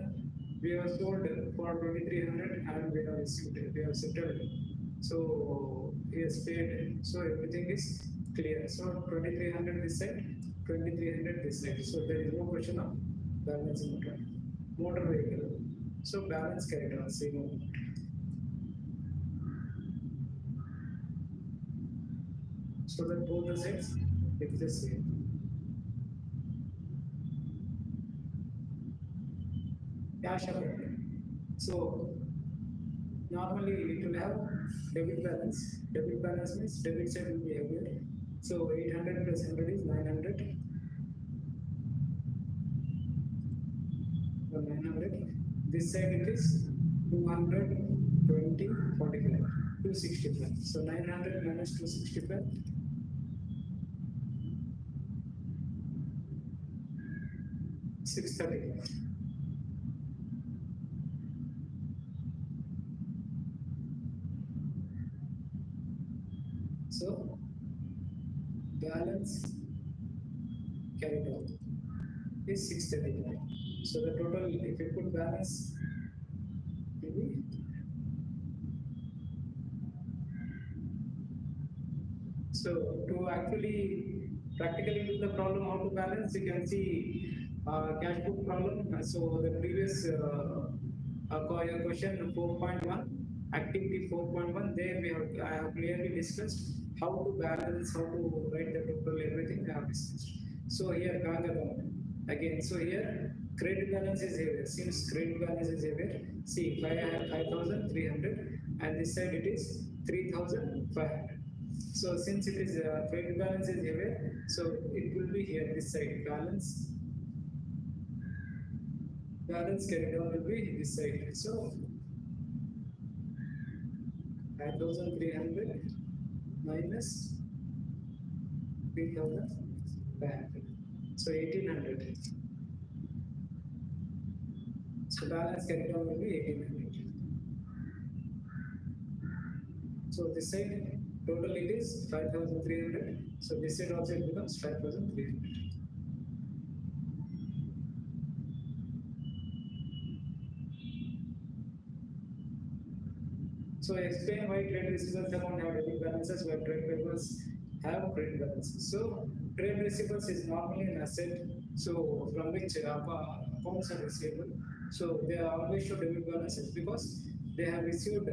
we have sold for 2300 and we have received it, we have settled. So he has paid. So everything is clear. So 2300 this side, 2300 this side. So there is no question of balance motor vehicle. So balance carried on, same amount. So that both the sides it is the same. Cash account. So normally it will have debit balance. Debit balance means debit side will be heavier. So 800 plus 100 is 900. So 900. This side it is 220, 45, 265. So 900 minus 265. 630. So balance carried on is 639. So the total, if you put balance, will be so to actually practically do the problem how to balance, you can see cash book problem. So the previous question 4.1, activity 4.1, there we have I have clearly discussed how to balance, how to write the total, everything I have discussed. So here bank account again. So here credit balance is here. Since credit balance is here, see 5,300 and this side it is 3,500. So since it is credit balance is here, so it will be here this side balance carried on will be this side. So 5,300 minus 3,500. So 1,800. So balance carried on will be 1,800. So this side total it is 5,300. So this side also it becomes 5,300. So explain why trade receivables account have debit balances while trade payables have credit balances. So trade receivables is normally an asset, so from which accounts are receivable. So they are always show debit balances because they have received,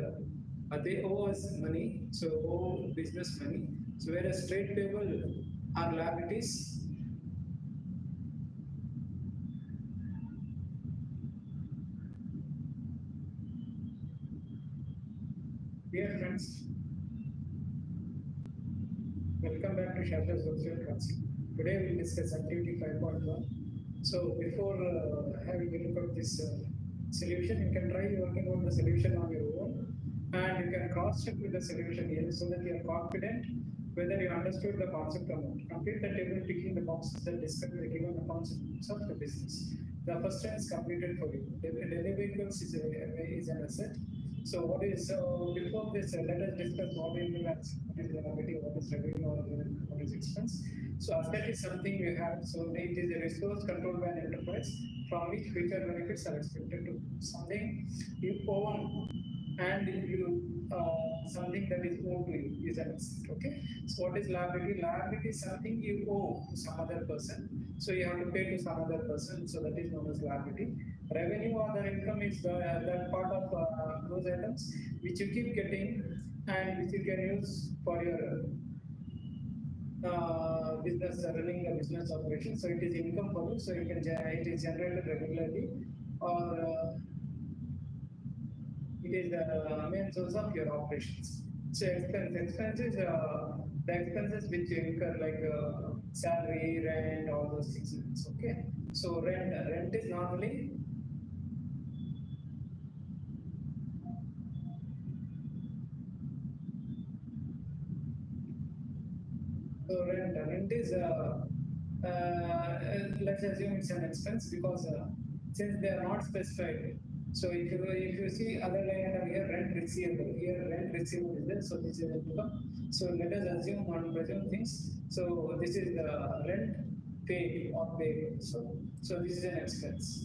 they owe us money, so owe business money. So whereas trade payable are liabilities. Dear friends, Welcome back to Shatter's Virtual Classroom. Today we'll discuss activity 5.1. So before having a look at this solution, you can try working on the solution on your own, and you can cross-check with the solution here so that you are confident whether you understood the concept or not. Complete the table ticking the boxes that describe the given concepts of the business. The first one is completed for you. Deliverables is an asset. So what is before this? Let us discuss what is the what is the revenue, what is revenue, or what is expense. So asset is something you have. So it is a resource controlled by an enterprise from which future benefits are expected to. Something you own and you something that is owed to you is an asset. Okay. So what is liability? Liability is something you owe to some other person. So you have to pay to some other person. So that is known as liability. Revenue or the income is that part of those items which you keep getting and which you can use for your business, running a business operation. So it is income for you. So you can it is generated regularly, or it is the main source of your operations. So expenses, the expenses which you incur like salary, rent, all those things. Okay. So rent is normally so rent is let's assume it's an expense because since they are not specified. So if you see other line item here, rent receivable. Here rent receivable is there, so this is income. So let us assume one presume things. So this is the rent paid or paid. So this is an expense.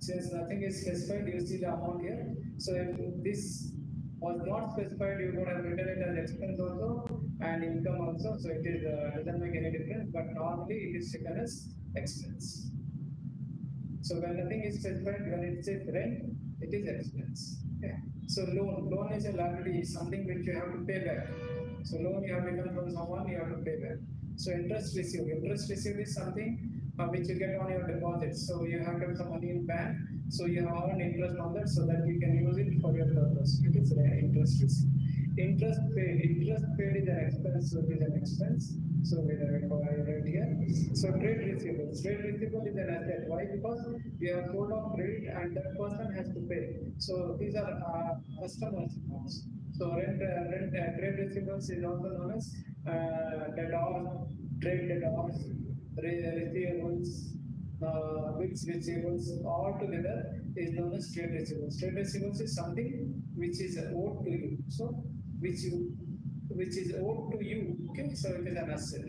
Since nothing is specified, you see the amount here. So if this was not specified, you would have written it as expense also and income also. So it is doesn't make any difference. But normally it is taken as expense. So when nothing is specified, when it says rent, it is expense. Okay. So loan is a liability, something which you have to pay back. So loan you have taken from someone, you have to pay back. So interest received is something which you get on your deposits. So you have kept some money in bank, so you have earned interest on that, so that you can use it for your purpose. It is interest received. Interest paid is an expense, so it is an expense. So we have it right here. So trade receivable. Trade receivable is an asset. Why? Because we have sold off credit and that person has to pay. So these are customers' accounts. So trade receivables is also known as debtors, trade debtors, receivables, bills receivables, all together is known as trade receivables. Trade receivables is something which is owed to you. So which is owed to you. Okay, so it is an asset.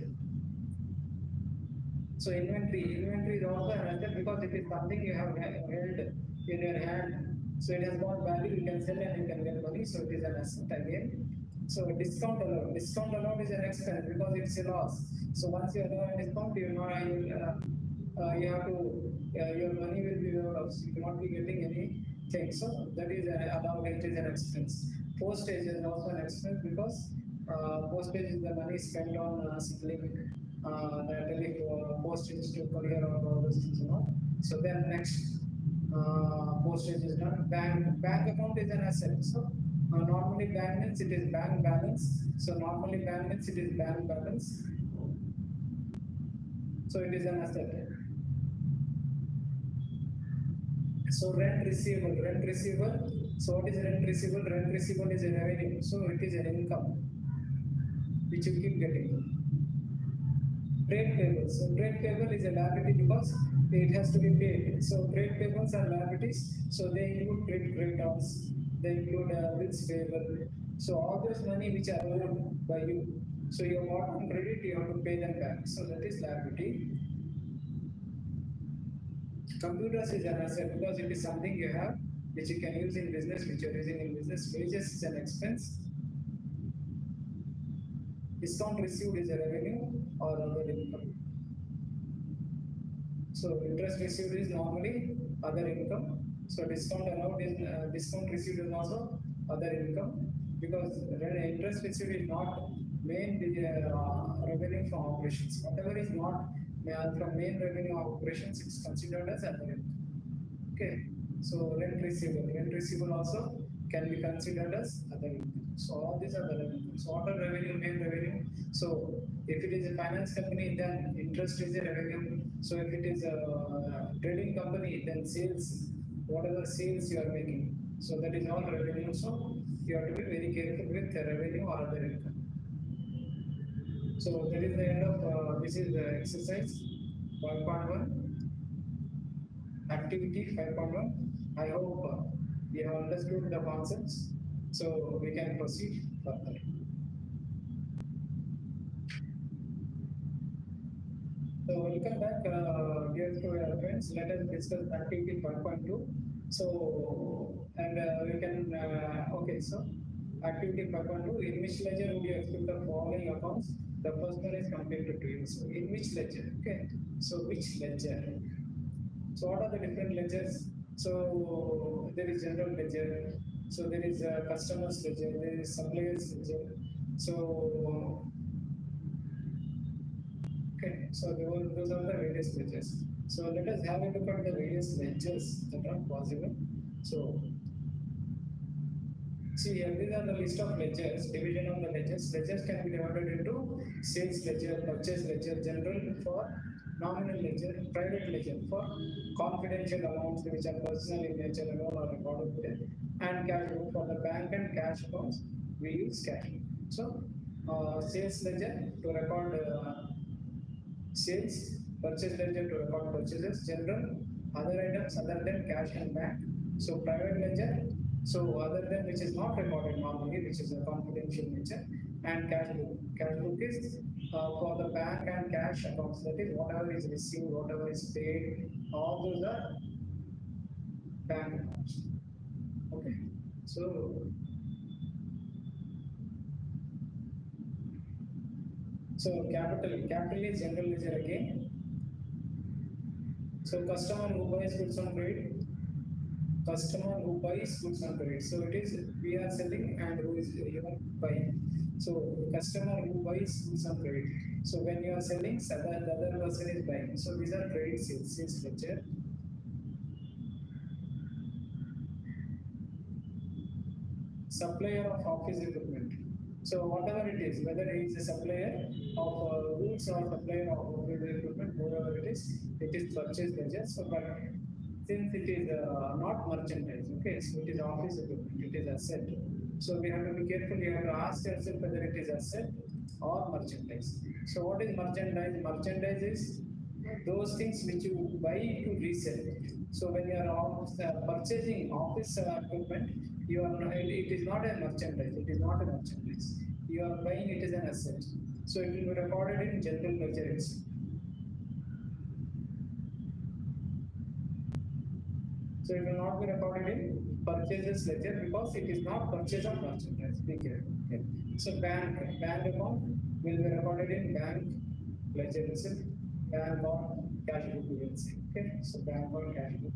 So inventory is also an asset because it is something you have held in your hand. So it has got value, you can sell and you can get money. So it is an asset again. So discount allowed is an expense because it's a loss. So once you allow a discount, you have to your money will be lost. You will not be getting anything. So that is allowed. It is an expense. Postage is also an expense because postage is the money spent on sending the postage to courier or all those things. So then next postage is done. Bank account is an asset. So normally bank means it is bank balance. So normally bank means it is bank balance. So it is an asset. So rent receivable. So what is rent receivable? Rent receivable is a revenue. So it is an income which you keep getting. Trade payables. So trade payable is a liability because it has to be paid. So trade payables are liabilities. So they include trade creditors. They include bills payable. So all those money which are owed by you. So you have got on credit, you have to pay them back. So that is liability. Computers is an asset because it is something you have which you can use in business, which you are using in business. Wages is an expense. Discount received is a revenue or other income. So interest received is normally other income. So discount allowed is discount received is also other income because interest received is not main revenue from operations. Whatever is not from main revenue of operations, it's considered as other income. Okay. So rent receivable also can be considered as other income. So all these are the revenue. So what are revenue, main revenue? So if it is a finance company, then interest is a revenue. So if it is a trading company, then sales, whatever sales you are making. So that is all revenue. So you have to be very careful with the revenue or other income. So that is the end of this is the exercise 5.1, activity 5.1. I hope we have understood the concepts. So we can proceed further. So welcome back, dear friends. Let us discuss activity 5.2. So and we can okay. So activity 5.2. In which ledger would you expect the following accounts? The first one is completed to you. So in which ledger? Okay. So which ledger? So what are the different ledgers? So there is general ledger. So there is customers ledger. There is suppliers ledger. So okay, so those are the various ledgers. So let us have a look at the various ledgers that are possible. So see here, these are the list of ledgers, division of the ledgers. Ledgers can be divided into sales ledger, purchase ledger, general for nominal ledger, private ledger for confidential amounts which are personal in nature alone or recorded there, and cash book for the bank and cash accounts. We use cash book. So sales ledger to record sales, purchase ledger to record purchases, general, other items other than cash and bank. So private ledger, so other than which is not recorded normally, which is a confidential nature, and cash book. Cash book is for the bank and cash accounts, that is whatever is received, whatever is paid, all those are bank accounts. Okay, so capital is general ledger again. So customer who buys goods on credit, customer who buys goods on credit. So it is we are selling and who is buying. So customer who buys goods on credit. So when you are selling, the other person is buying. So these are credit sales ledger. Supplier of office equipment. So whatever it is, whether he is a supplier of goods or supplier of office equipment, whatever it is purchase ledger. So but since it is not merchandise, okay, so it is office equipment, it is asset. So we have to be careful. You have to ask yourself whether it is asset or merchandise. So what is merchandise? Merchandise is those things which you buy to resell. So when you are purchasing office equipment, you are not, it is not a merchandise. It is not a merchandise. You are buying it as an asset. So it will be recorded in general ledger itself. So it will not be recorded in purchases ledger because it is not purchase of merchandise. Be careful. Okay. So bank account will be recorded in bank ledger itself. Bank or cash book we will say. Okay. So bank or cash book.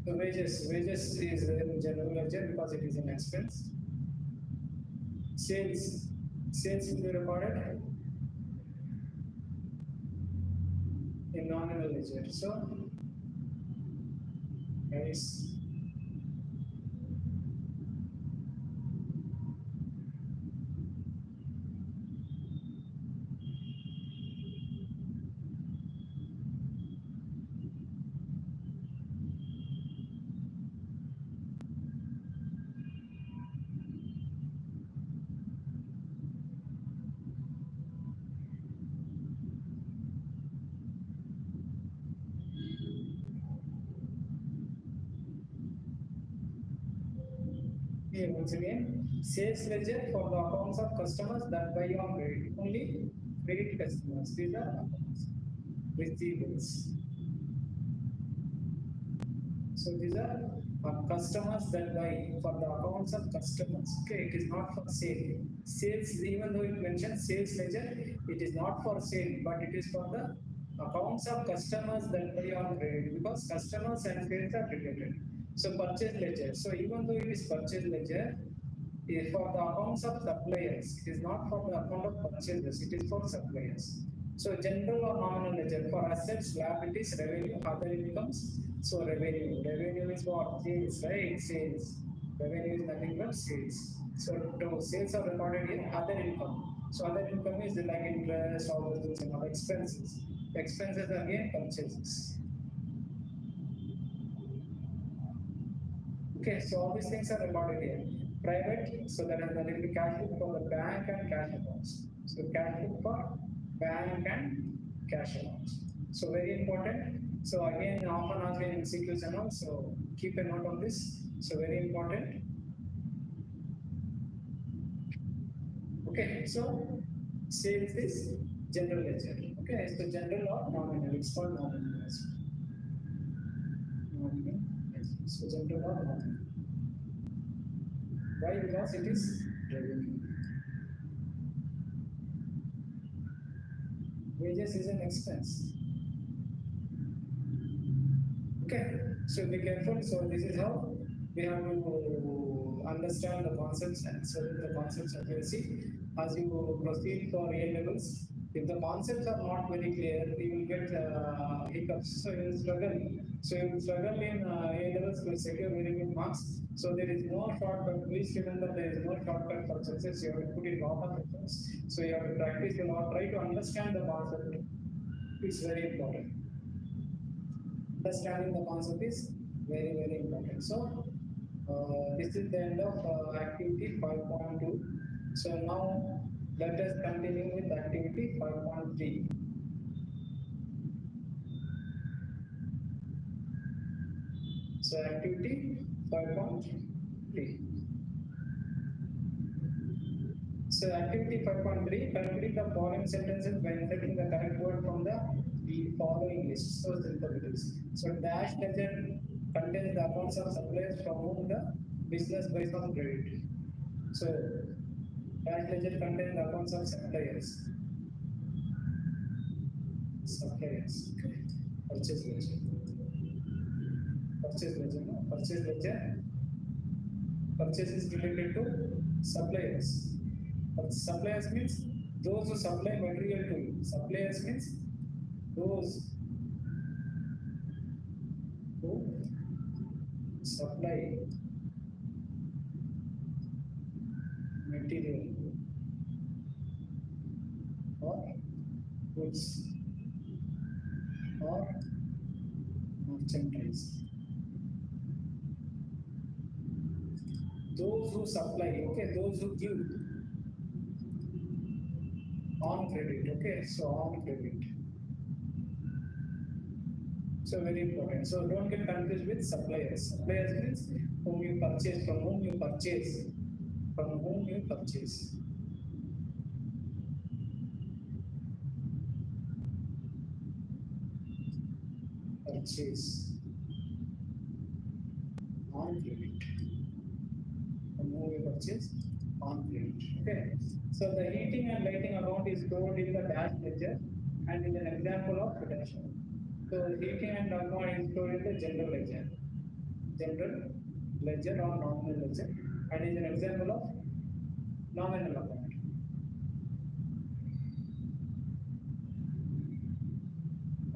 So wages is in general ledger because it is an expense. Sales will be recorded in nominal ledger. So guys, here once again, sales ledger for the accounts of customers that buy on credit. Only credit customers. These are accounts. Receivables. So these are customers that buy for the accounts of customers. Okay, it is not for sale. Sales, even though it mentions sales ledger, it is not for sale, but it is for the accounts of customers that buy on credit because customers and sales are related. So purchase ledger. So even though it is purchase ledger, is for the accounts of suppliers. It is not for the account of purchasers. It is for suppliers. So general or nominal ledger for assets, liabilities, revenue, other incomes. So revenue is what? Sales, right? Sales. Revenue is nothing but sales. So sales are recorded in other income. So other income is like interest, all those things and all expenses. Expenses are again purchases. Okay, so all these things are recorded here. Private, so there will be cash book for the bank and cash accounts. So cash book for bank and cash accounts. So very important. So again, often asked in MCQs and all. So keep a note of this. So very important. Okay, so sales is general ledger. Okay, so general or nominal. It's called nominal. Nominal. Yes. So general or nominal. Why? Because it is revenue. Wages is an expense. Okay, so be careful. So this is how we have to understand the concepts and study the concepts accuracy as you proceed for A levels. If the concepts are not very clear, you will get hiccups. So you will struggle. So you will struggle in A levels to secure very good marks. So there is no shortcut. Please remember there is no shortcut for success. You have to put in a lot of efforts. So you have to practice a lot. Try to understand the concept. It's very important. Understanding the concept is very, very important. So, this is the end of activity 5.2. So, now let us continue with activity 5.3. So, activity 5.3. So, activity 5.3, complete the following sentences by inserting the correct word from the following list. So, simple it is. So, dash ledger contains the accounts of suppliers from whom the business buys on credit. So, dash ledger contains the accounts of suppliers. Suppliers. Okay. Purchase ledger. Purchase ledger. No? Purchase ledger. Purchase is related to suppliers. Suppliers means those who supply material to you. Suppliers means those who supply material or goods or merchandise. Those who supply, okay, those who give on credit, okay, so on credit. So very important. So don't get confused with suppliers. Suppliers means whom you purchase, from whom you purchase, from whom you purchase. Purchase on credit. From whom you purchase on credit. Okay. So the heating and lighting account is stored in the dash ledger and is an example of reduction. So heating and account is stored in the general ledger. General ledger or nominal ledger and is an example of nominal account.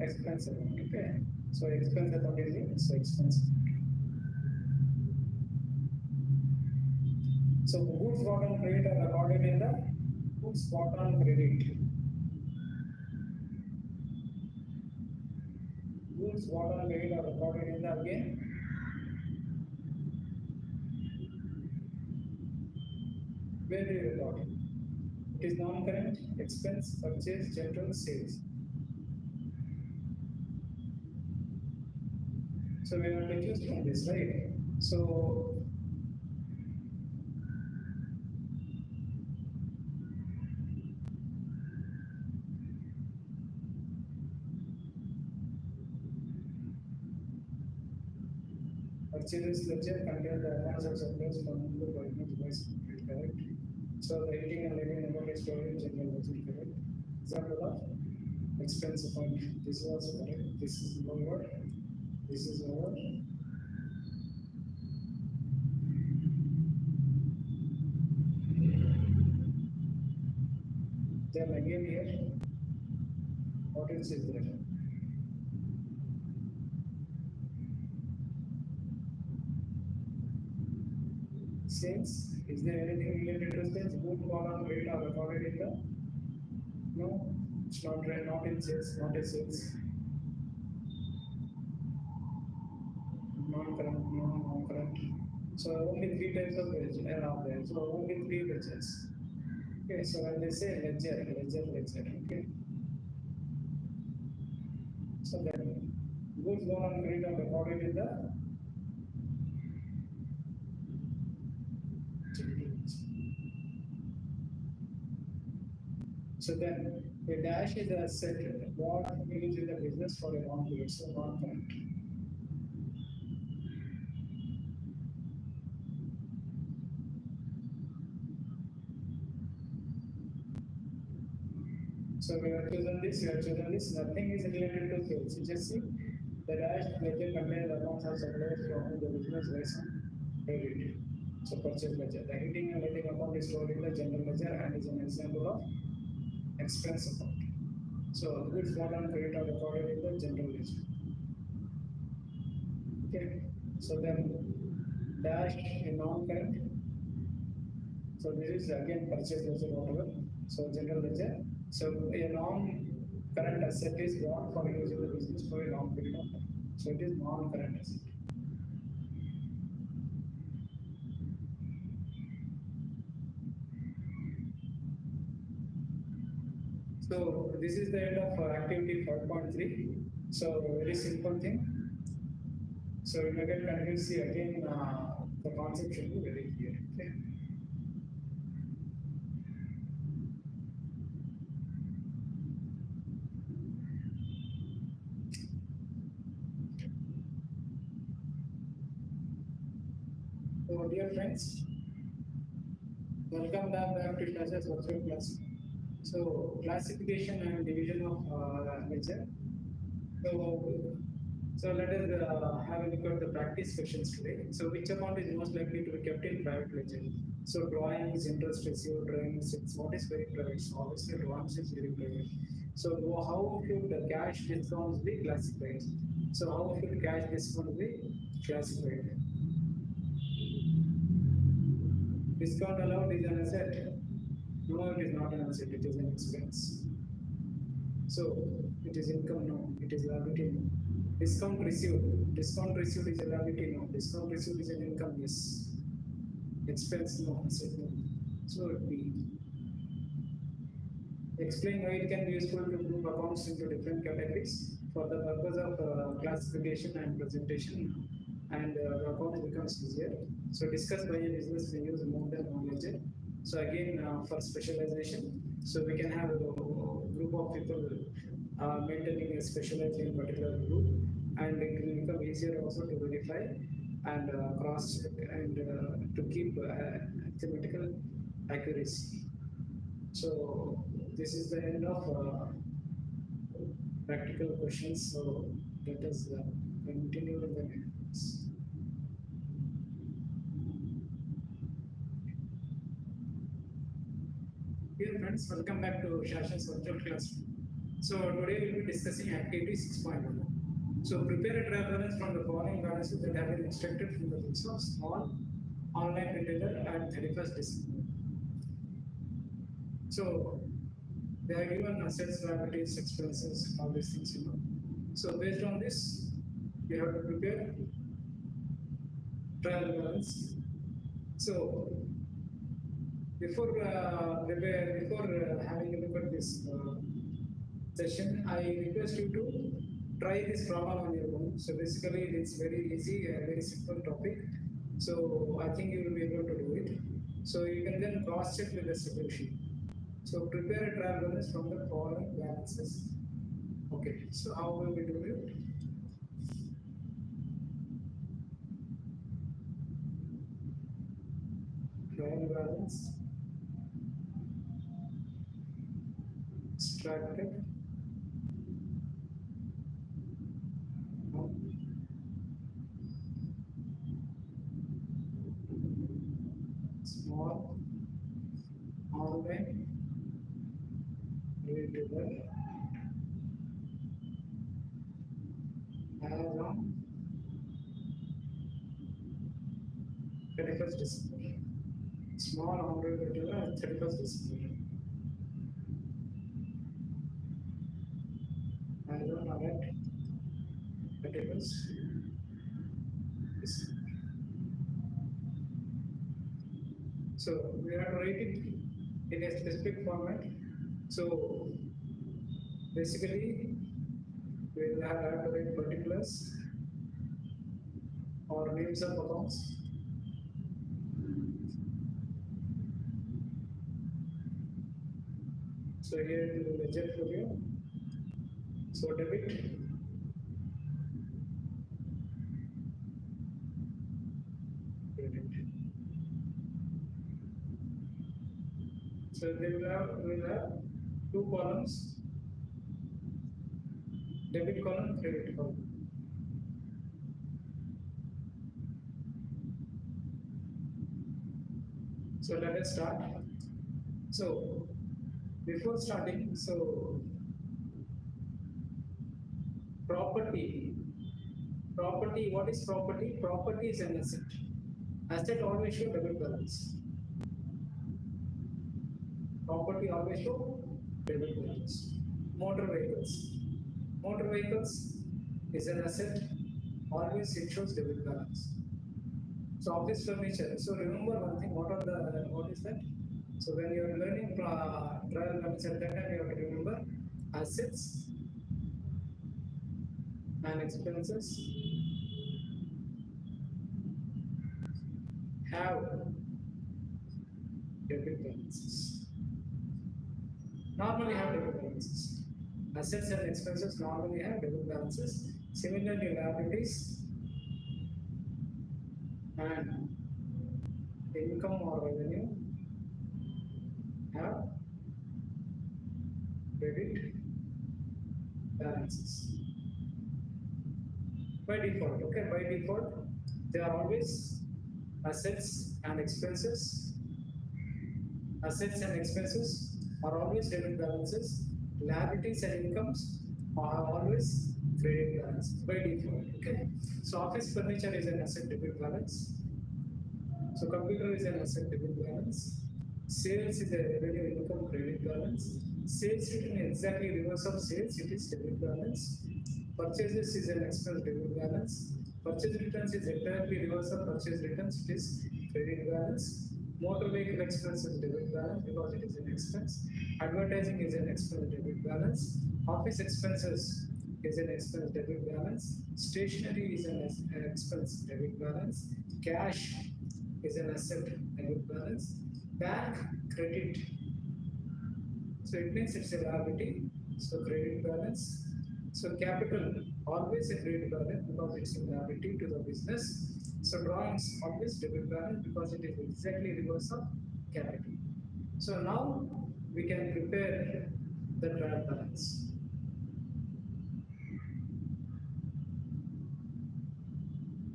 Expense account. Okay. So expense account is it? So expense. So goods bought on credit are recorded in the goods bought on credit. Goods bought on credit are recorded in the again. Where do you record it? It is non-current, expense, purchase, general, sales. So we have to choose from this, right? So purchases ledger contain the advance of suppliers from whom the purchase device is correct. So the heating and lighting account is stored in general ledger, correct. Example of expense account. This is also correct. This is lower. This is lower. Then again here, what else is there? sales. Is there anything related to sales? Good column rate are recorded in the no, it's not not in sales, not in sales. Non-current, non-current. So only three types of ledger are there. So only three ledgers. Okay, so when they say ledger. Okay. So then goods known and credit are recorded in the so then a dash is a set what we use in the business for a long period, so non-current. So we have chosen this, nothing is related to sales. You just see the dash ledger contains amounts of suppliers from whom the business raised credit. So purchase ledger. The hitting and letting account is stored in the general ledger and is an example of expense account. So goods bought and credit are recorded in the general ledger. Okay. So then dash in non-current. So this is again purchase ledger whatever. So general ledger. So a non-current asset is bought for use in the business for a long period of time. So it is non-current asset. So this is the end of activity 5.3. So very simple thing. So you may get confused. See again, the concept should be very clear. Okay. So dear friends, welcome back to Shasha's virtual class. So classification and division of ledger. So let us have a look at the practice questions today. So which account is most likely to be kept in private ledger? So drawings, interest received, drawings, it's what is very private. So obviously drawings is very private. So how should the cash discounts be classified? So how should cash discount be classified? Discount allowed is an asset. No, it is not an asset, it is an expense. So it is income, no, it is liability, no. Discount received is a liability, no. Discount received is an income, yes. Expense, no, asset, no. So B. Explain why it can be useful to group accounts into different categories for the purpose of classification and presentation, and the account becomes easier. So discuss why a business may use more than one ledger. So again, for specialization, so we can have a group of people maintaining a specialized in particular group, and it will become easier also to verify and cross check and to keep mathematical accuracy. So this is the end of practical questions. So let us continue with the next. Dear friends, welcome back to Shasha's virtual class. So today we will be discussing activity 6.1. So prepare a trial balance from the following balances that have been extracted from the books of small online retailer at 31st December. So they are given assets, liabilities, expenses, all these things, you know. So based on this, you have to prepare trial balance. So before having a look at this session, I request you to try this problem on your own. So basically, it's very easy, a very simple topic. So I think you will be able to do it. So you can then cross check with the solution. So prepare a trial balance from the following balances. Okay, so how will we do it? Trial balance, extracted, small, online, retailer, as on 31st December. small amount of data 31st December. I don't know that. 31st December. So we have to write it in a specific format. So basically, we will have to write particulars or names of accounts. So here it is the ledger folio. So debit. Credit. So we will have two columns. Debit column, credit column. So let us start. So before starting, so property, what is property? Property is an asset. Asset always show debit balance. Property always show debit balance. Motor vehicles. Motor vehicles is an asset. Always it shows debit balance. So office furniture. So remember one thing. What is that? So when you are learning trial balance at that time, you have to remember assets and expenses have debit balances. Normally have debit balances. Assets and expenses normally have debit balances. Similarly, liabilities and income or revenue have credit balances. By default, okay, by default, they are always assets and expenses. Assets and expenses are always debit balances. Liabilities and incomes are always credit balance by default. Okay. So office furniture is an asset debit balance. So computer is an asset debit balance. Sales is a revenue income credit balance. Sales written exactly reverse of sales, it is debit balance. Purchases is an expense debit balance. Purchase returns is entirely reverse of purchase returns, it is credit balance. Motor vehicle expense is debit balance because it is an expense. Advertising is an expense debit balance. Office expenses is an expense debit balance. Stationery is an expense debit balance. Cash is an asset debit balance. Bank credit. So it means it's a liability. So credit balance. So capital always a credit balance because it's a liability to the business. So drawings always debit balance because it is exactly reverse of capital. So now we can prepare the trial balance.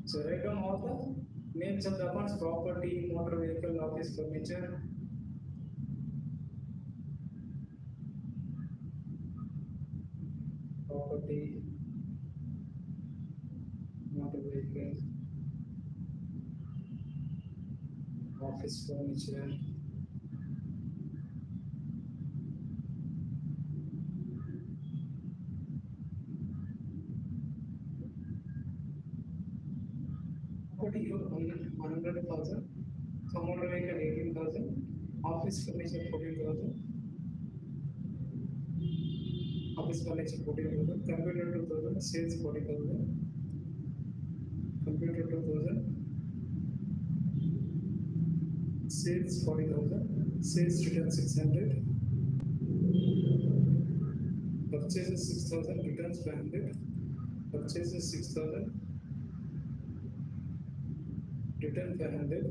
So write down all the names of the accounts: property, motor vehicle, office furniture. Property, motor vehicle, office furniture. Property you 100,000, so motor vehicle 18,000, office furniture 14,000, office furniture 14,000, computer 2,000, sales 40,000, computer 2,000, sales 40,000, sales return 600, purchases 6,000, returns 500, purchases 6,000, return 500,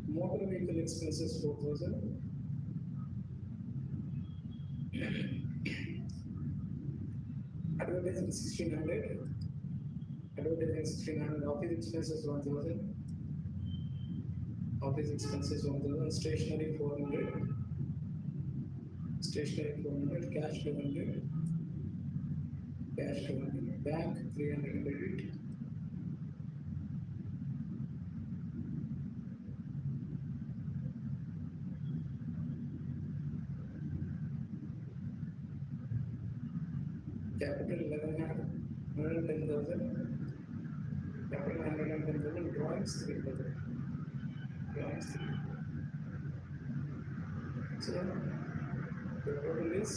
motor vehicle expenses 4,000, advertising 1,600, advertising 1,600, office expenses 1,000, office expenses 1,000, stationery 400, stationery 400, cash 200, cash 200, bank 300 credit, capital 11 had 110,000, capital 110,000, drawings 3,000. Drawings 3. So the total is,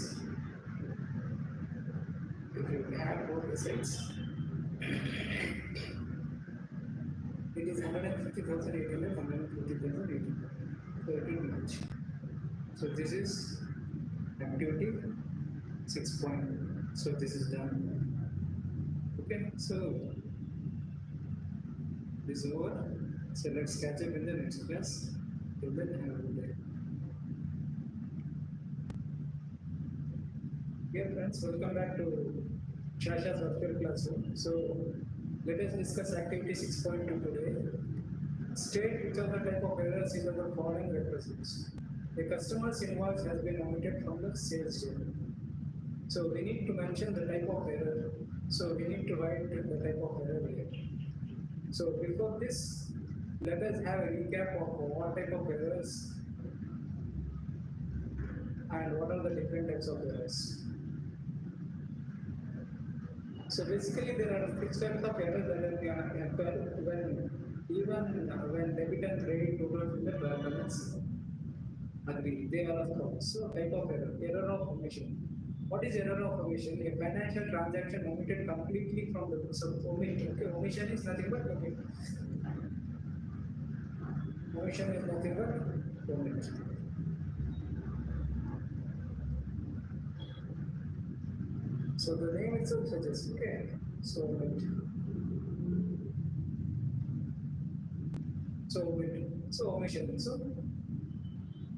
if you add both the sides, it is 150,800, 150,800. So it will match. So this is activity 6 point. So this is done. Okay, so this is over. So let's catch up in the next class. Till then, have a good day. Dear friends, welcome back to Shasha's virtual classroom. So let us discuss activity 6.2 today. State which of the type of errors in the following represents. The customer's invoice has been omitted from the sales statement. So we need to mention the type of error. So we need to write the type of error here. So before this, let us have a recap of what type of errors and what are the different types of errors. So basically there are 6 types of errors that can occur when debit and credit totals in the trial balance agree. They are as follows. So type of error, error of omission. What is error of omission? A financial transaction omitted completely from the books of omission. Okay, omission is nothing but omit. Omission is nothing but omit. So the name itself suggests, okay, so omit. So omit. So omission. So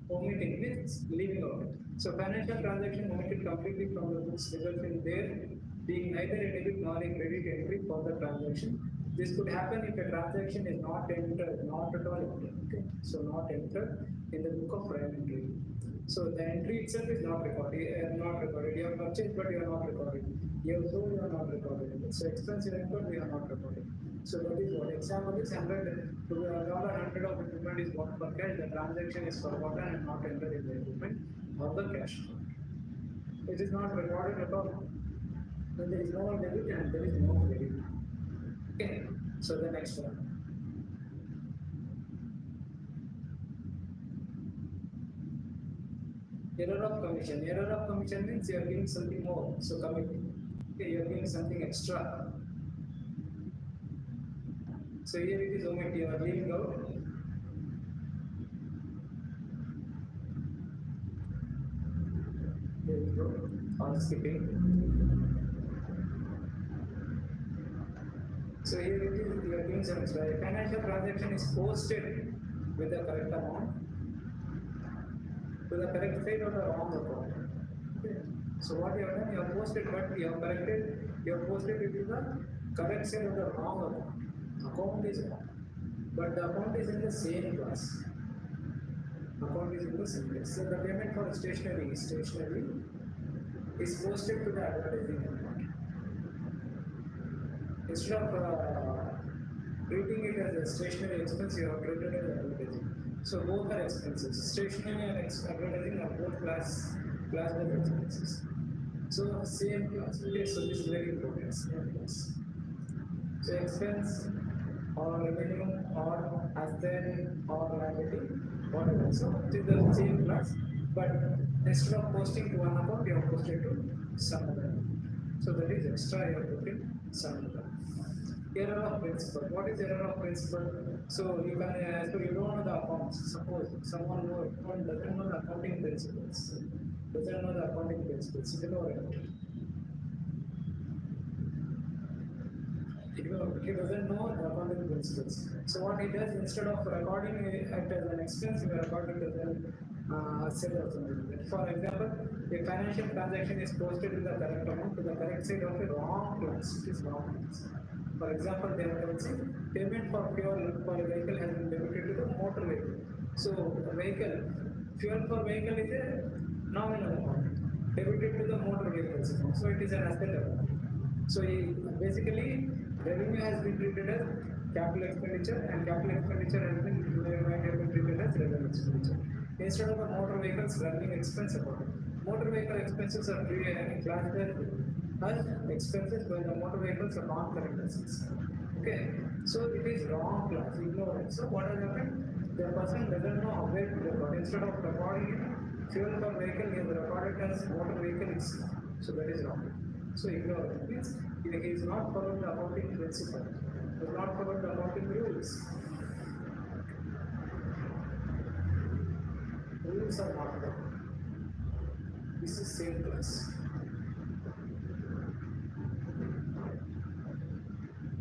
omitting means leaving out. So financial transaction omitted completely from the books results in there being neither a debit nor a credit entry for the transaction. This could happen if a transaction is not entered, not at all entered. Okay? So not entered in the book of trial entry. So the entry itself is not recorded. You have purchased, but you are not recorded. You have sold, you are not recorded. So expense is entered, we are not recorded. So that is what example is $100 of equipment is bought for cash. The transaction is forgotten and not entered in the equipment or the cash. It is not recorded at all. Then there is no debit and there is no credit. Okay. So the next one. Error of commission. Error of commission means you are giving something more. So commit. Okay, you are giving something extra. So here it is omit. You are leaving out. There we go. Or skipping. So here it is. You are giving some extra. A financial transaction is posted with the correct amount to the correct side or the wrong account. Okay. So what you have done, you have posted, but you have corrected, you have posted it to the correct side or the wrong account. Account is wrong, but the account is in the same class. Account is in the same class. So the payment for stationery is posted to the advertising account. Instead of treating it as a stationery expense, you have treated it as advertising. So both are expenses. Stationery and advertising are both class-based expenses. So same class. Okay, so this is very important. Same class. So expense or revenue or asset or liability, whatever. So it is the same class, but instead of posting to one account, you have posted to some other. So that is extra you have put in some other. Error of principle. What is error of principle? So you can, so you don't know the accounts. Suppose someone doesn't know the accounting principles. Doesn't know the accounting principles. Ignore it. He doesn't know the accounting principles. So what he does, instead of recording it as an expense, he will record it as an asset or something. For example, a financial transaction is posted with the correct amount to the correct side of a wrong class. It is wrong class. For example, they are saying payment for fuel for a vehicle has been debited to the motor vehicle. So fuel for vehicle is a nominal amount debited to the motor vehicles account. So it is an asset account. So basically, revenue has been treated as capital expenditure and capital expenditure has been treated as revenue expenditure. Instead of the motor vehicles running expense account, motor vehicle expenses are classed as as expenses by the motor vehicles or non-current assets. Okay, so it is wrong class, ignore it. So what has happened? The person doesn't know where to record. Instead of recording it, fuel per vehicle, he has recorded as motor vehicle itself. So that is wrong. So ignore it. Means he is not following the accounting principle. He is not following the accounting rules. Rules are not followed. This is same class.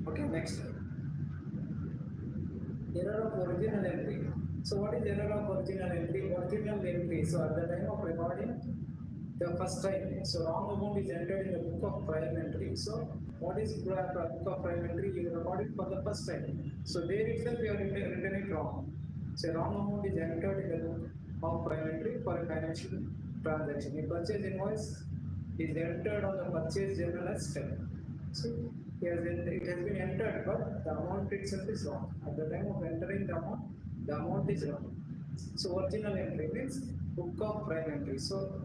Okay, next. Error of original entry. So what is error of original entry? Original entry. So at the time of recording, the first time. So wrong amount is entered in the book of prime entry. So what is book of prime entry? You record it for the first time. So there itself you are written it wrong. So wrong amount is entered in the book of prime entry for a financial transaction. A purchase invoice is entered on the purchase journal as 10. So it has been entered, but the amount itself is wrong. At the time of entering the amount is wrong. So original entry means book of prime entry. So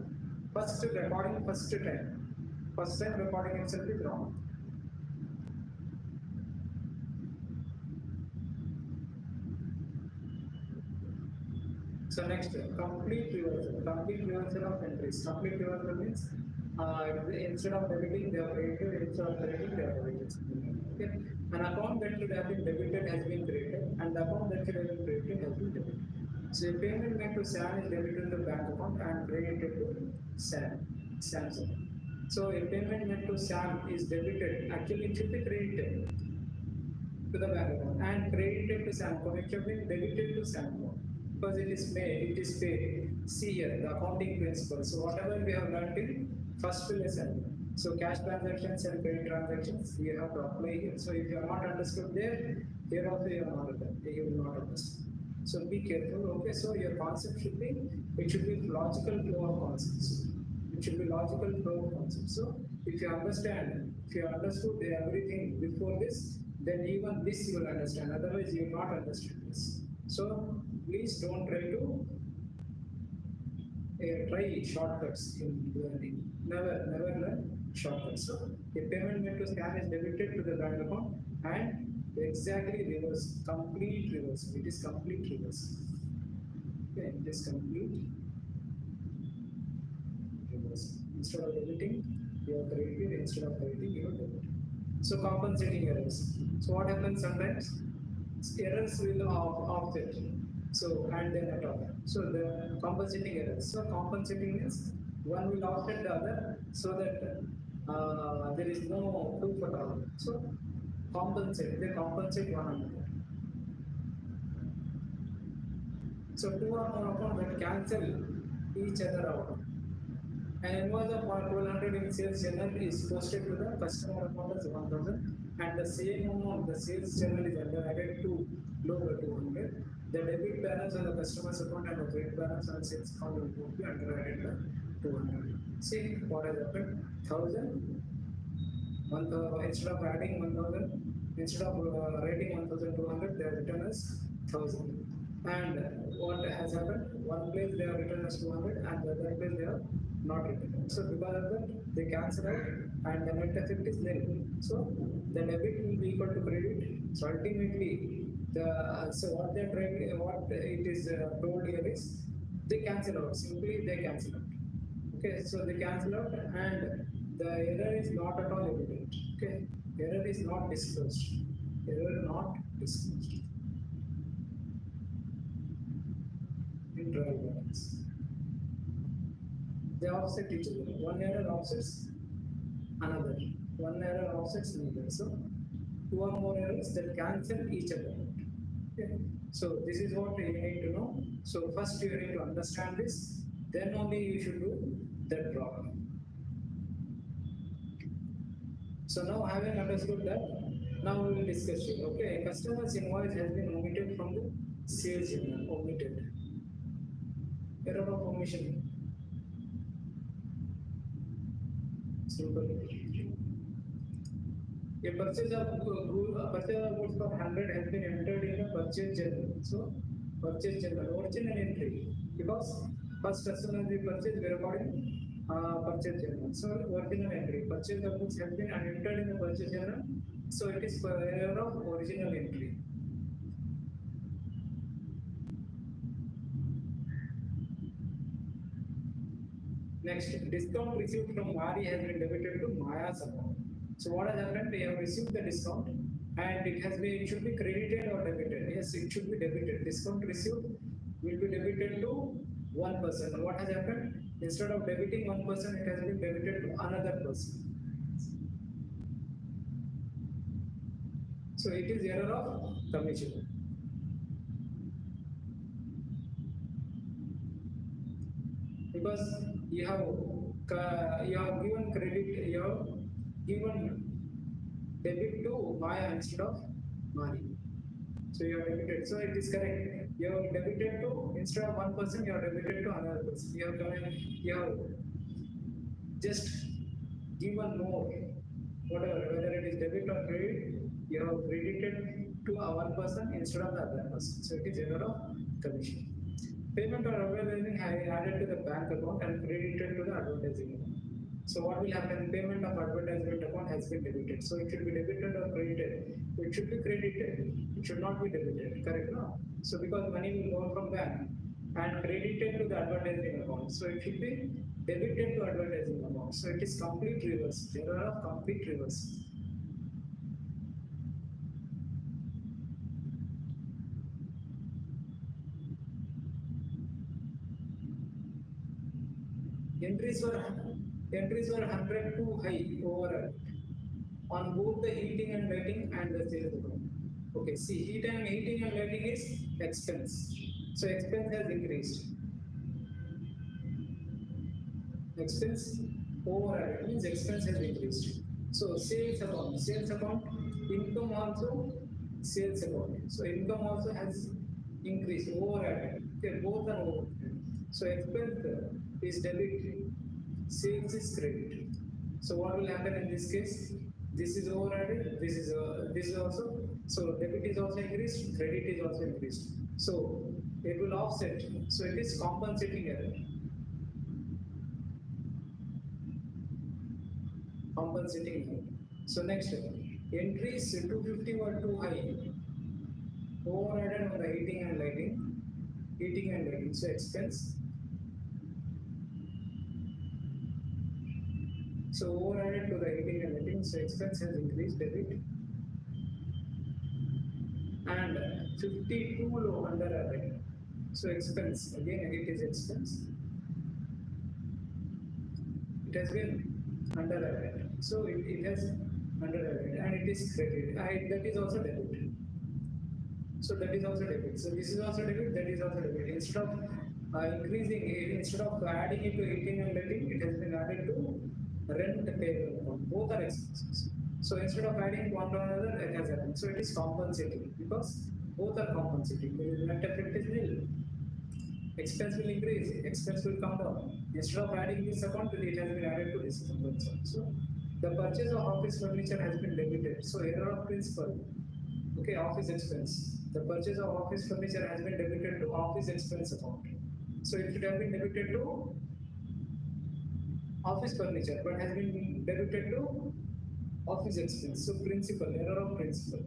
first recording, first time recording itself is wrong. So next, complete reversal of entries. Complete reversal means instead of debiting, they are created. Instead of crediting, they are debited. Okay. An account that should have been debited has been created, and the account that should have been credited has been debited. So a payment made to Sam is debited to the bank account and credited to Samsung. So a payment made to Sam is debited. Actually, it should be credited to the bank account and credited to Samsung. It should be debited to Samsung because it is paid. See here the accounting principle. So whatever we have learned in first lesson. So cash transactions and credit transactions we have to apply here. So if you are not understood there, here also you are not you will not understand. So be careful. Okay, so your concept should be logical flow of concepts. It should be logical flow of concepts. So if you understood everything before this, then even this you will understand. Otherwise, you will not understand this. So please don't try to try shortcuts in learning. Never learn shortcuts. So a payment made to Sam is debited to the bank account and exactly reverse, complete reverse. It is complete reverse. Okay, it is complete reverse. Instead of debiting, you are credited. Instead of crediting, you are debited. So compensating errors. So what happens sometimes? Errors will offset. So and then at all. So the compensating errors. So compensating means one will offset the other so that there is no proof at all. So they compensate one another. So two or more accounts that cancel each other out. An invoice of 1200 in sales journal is posted to the customer account as 1000 and the same amount the sales journal is added to lower 200. The debit balance on the customer's account and the credit balance on the sales account will both be underwritten by 200. See what has happened? 1000, instead of adding 1000, instead of writing 1200, they are written as 1000. And what has happened? One place they are written as 200 and the other place they are not written. So because of that, they cancel out and the net effect is nil. So the debit will be equal to credit. So ultimately, what it is told here is they cancel out. Simply they cancel out. Okay, so they cancel out and the error is not at all evident. Okay, error is not disclosed. Error not disclosed. In trial balance. They offset each other. One error offsets another. One error offsets another. So two or more errors that cancel each other. Okay. So this is what you need to know. So first you need to understand this. Then only you should do that problem. So now having understood that, now we will discuss it. Okay, a customer's invoice has been omitted from the sales journal. Omitted. Error of omission. Simple. A purchase of goods for 100 has been entered in the purchase journal. So purchase journal, original entry. Because first customer we purchase, we are recording purchase journal. So original entry, purchase of goods has been entered in the purchase journal. So it is for error of original entry. Next, discount received from Mari has been debited to Maya's account. So what has happened? They have received the discount and it should be credited or debited. Yes, it should be debited. Discount received will be debited to one person. What has happened? Instead of debiting one person, it has been debited to another person. So it is error of commission. Because you have given credit, you have given debit to Maya instead of Mari. So you are debited. So it is correct. You have debited to, instead of one person, you are debited to another person. You have just given more, whatever, whether it is debit or credit, you have credited to one person instead of the other person. So it is error of commission. Payment or advertising added to the bank account and credited to the advertising account. So what will happen? Payment of advertisement account has been debited. So it should be debited or credited. It should be credited. It should not be debited. Correct? No? So because money will go from bank and credited to the advertising account. So it should be debited to advertising account. So it is complete reverse. There are complete reverse. Entries were 100 too high overall on both the heating and lighting and the sales account. Okay, see, heating and lighting is expense. So expense has increased. Expense overall means expense has increased. So sales account, income also sales account. So income also has increased overall. Okay, both are over. So expense is debit, sales is credit. So what will happen in this case? This is overadded, this is also, so debit is also increased, credit is also increased. So it will offset. So it is compensating error. Compensating error. So next, entries 250 were too high. Overadded on the heating and lighting. So expense. So overadded to the heating and lighting, so expense has increased debit. And 52 low under added. So expense, again it is expense. It has been under added. So it has under added and it is credit. That is also debit. So that is also debit. So this is also debit, that is also debit. Instead of instead of adding it to heating and lighting, it has been added to rent payable account. Both are expenses. So instead of adding one to another, it has happened. So it is compensating because both are compensating. The net effect is nil. Expense will increase, expense will come down. Instead of adding this account, it has been added to this account. So the purchase of office furniture has been debited. So error of principal. Okay, office expense. The purchase of office furniture has been debited to office expense account. So it should have been debited to office furniture, but has been debited to office expense. So principal, error of principal.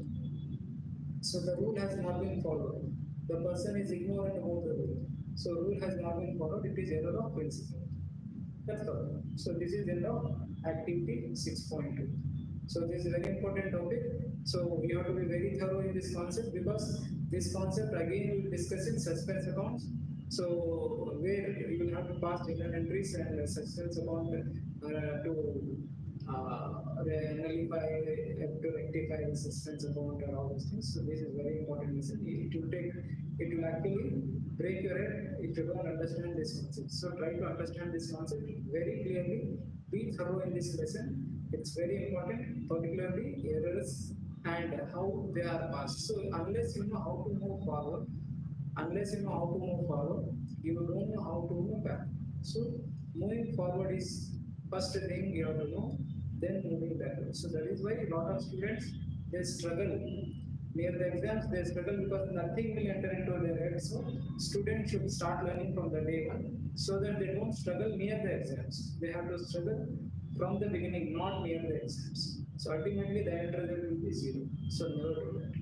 So the rule has not been followed. The person is ignorant about the rule. So rule has not been followed. It is error of principal. That's all. So this is end of activity 6.2. So this is a very important topic. So you have to be very thorough in this concept because this concept again we will discuss in suspense accounts. So where you will have to pass journal entries and suspense account to nullify, to rectify the suspense account and all those things. So this is very important lesson. It will actually break your head if you don't understand this concept. So try to understand this concept very clearly. Be thorough in this lesson. It's very important, particularly errors and how they are passed. So unless you know how to move forward, you don't know how to move back. So moving forward is first thing you have to know, then moving backward. So that is why a lot of students they struggle Near the exams, they struggle because nothing will enter into their head. So students should start learning from the day one so that they don't struggle near the exams. They have to struggle from the beginning, not near the exams. So ultimately, the end result will be zero. So never do that.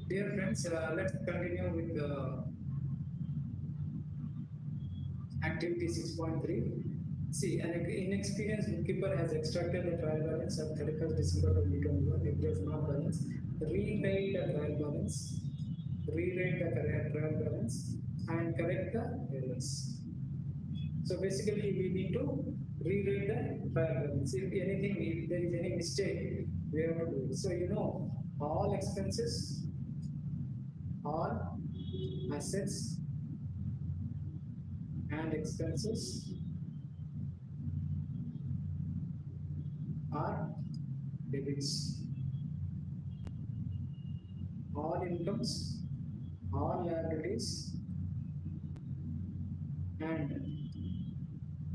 Dear friends, let's continue with activity 6.3. See, an inexperienced bookkeeper has extracted the trial balance of 31st December 2021. If there is not balance, rewrite the trial balance, rewrite the correct trial balance, and correct the errors. So basically, we need to rewrite the trial balance. If anything, if there is any mistake, we have to do it. So you know, all expenses, all assets, and expenses are debits. All incomes, all liabilities, and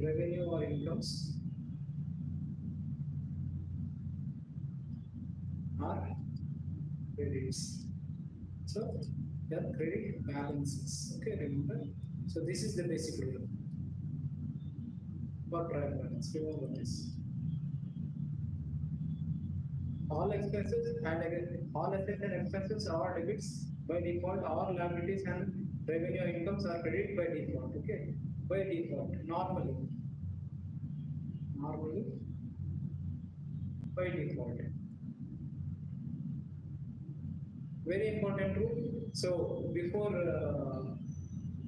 revenue or incomes are credits. So the credit balances. Okay, remember. So this is the basic rule for trial balance. Remember this. All expenses and again all assets and expenses are debits by default. All liabilities and revenue incomes are credit by default. Okay, by default. Normally by default. Very important rule. So before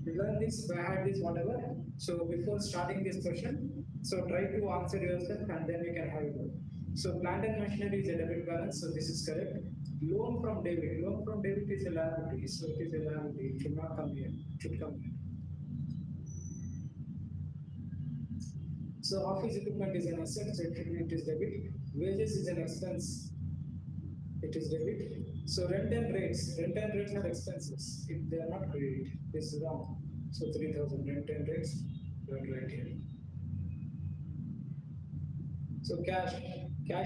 we learn this, I had this whatever. So before starting this question, so try to answer yourself and then we can have it. So plant and machinery is a debit balance, so this is correct. Loan from debit. Loan from debit is a liability, so it is a liability. It should not come here. It should come here. So office equipment is an asset, so it is debit. Wages is an expense. It is debit. So rent and rates are expenses. If they are not credit, this is wrong. So 3,000 rent and rates, right here. So cash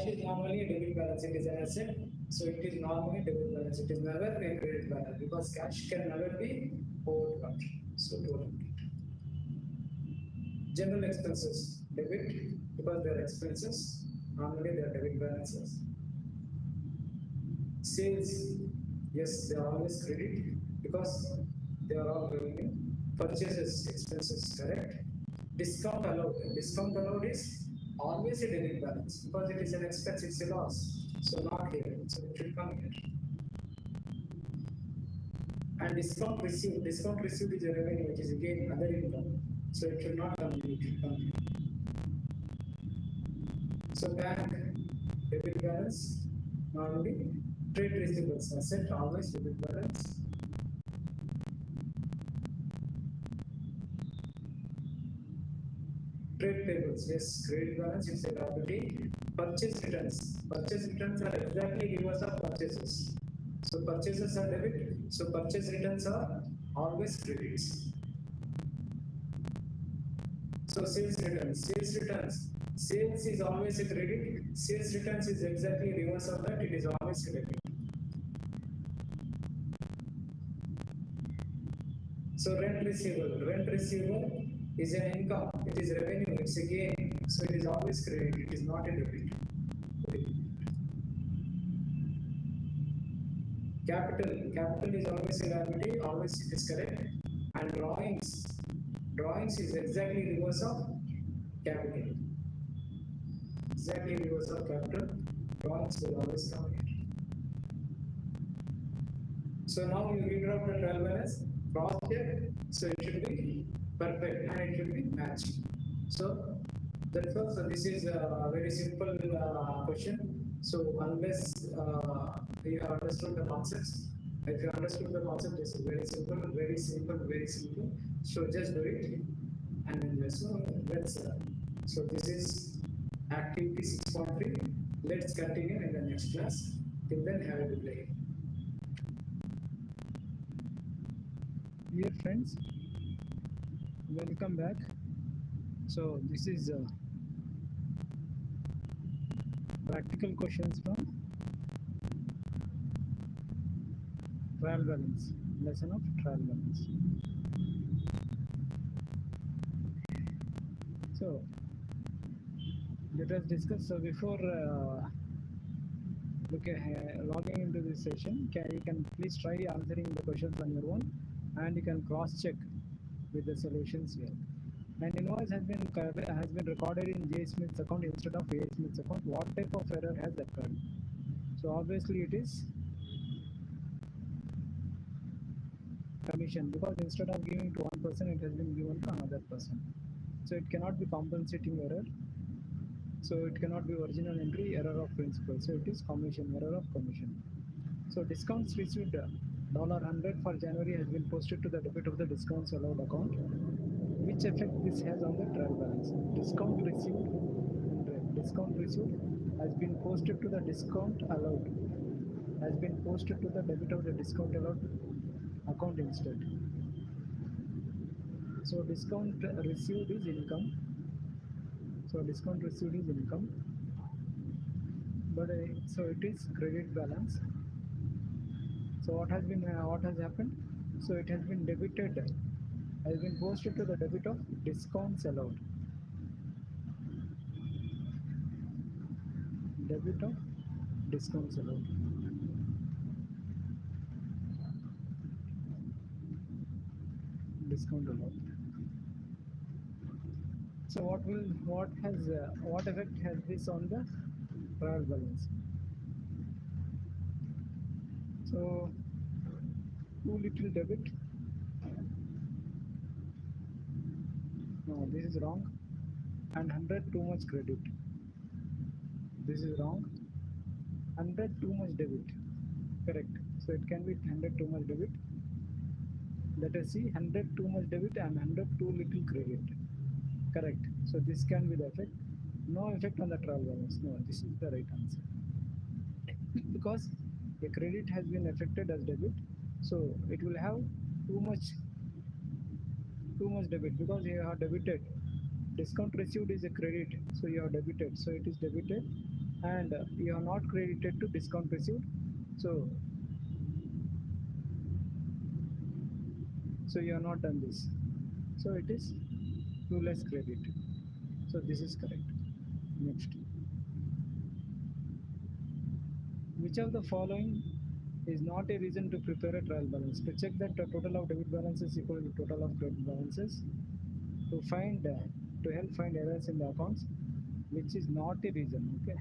is normally a debit balance. It is an asset, so it is normally debit balance. It is never a credit balance because cash can never be overdraft. So don't repeat. General expenses debit because they are expenses. Normally they are debit balances. Sales, yes, they are always credit because they are all revenue. Purchases, expenses, correct. Discount allowed is always a debit balance because it is an expense, it's a loss. So not here, so it should come here. And discount received is a revenue, which is again other income. So it should not come here, it should come here. So bank debit balance, normally trade receivables asset, always debit balance. Trade payables, yes, credit balance is a liability. Purchase returns are exactly reverse of purchases. So purchases are debit, so purchase returns are always credits. So sales is always a credit, sales returns is exactly reverse of that, it is always a debit. So rent receivable is an income, it is revenue, it's a gain, so it is always credit, it is not a debit. Capital is always a liability, always it is correct. And drawings is exactly reverse of capital. Exactly reverse of capital, drawings will always come here. So now you read out the trial balance, cross check, so it should be perfect and it should be matched. So that's all. So this is a very simple question. So unless you have understood the concepts, if you understood the concept, this is very simple, very simple, very simple. So just do it, and then let's. So this is activity 6.3. Let's continue in the next class. Till then, have a good day. Dear friends, welcome back. So this is practical questions from trial balance, lesson of trial balance. So let us discuss. So before logging into this session, you can please try answering the questions on your own, and you can cross check with the solutions here. An invoice has been recorded in J. Smith's account instead of A. Smith's account. What type of error has occurred? So obviously it is commission, because instead of giving to one person, it has been given to another person. So it cannot be compensating error. So it cannot be original entry error of principal. So it is commission, error of commission. So discounts received $100 for January has been posted to the debit of the discounts allowed account. Which effect this has on the trial balance? Discount received has been posted to the discount allowed, has been posted to the debit of the discount allowed account instead. So discount received is income. So discount received is income, but so it is credit balance. So what has happened? So it has been debited, has been posted to the debit of discounts allowed. Debit of discounts allowed. Discount allowed. So what effect has this on the trial balance? So too little debit. No, this is wrong. And 100 too much credit. This is wrong. 100 too much debit. Correct. So it can be 100 too much debit. Let us see, 100 too much debit and 100 too little credit. Correct. So this can be the effect. No effect on the trial balance. No, this is the right answer. Because a credit has been affected as debit, so it will have too much debit, because you have debited. Discount received is a credit, so you have debited, so it is debited, and you are not credited to discount received, so you have not done this, so it is too less credit. So this is correct. Next, which of the following is not a reason to prepare a trial balance? To check that the total of debit balance is equal to total of credit balances, to help find errors in the accounts, which is not a reason. Okay,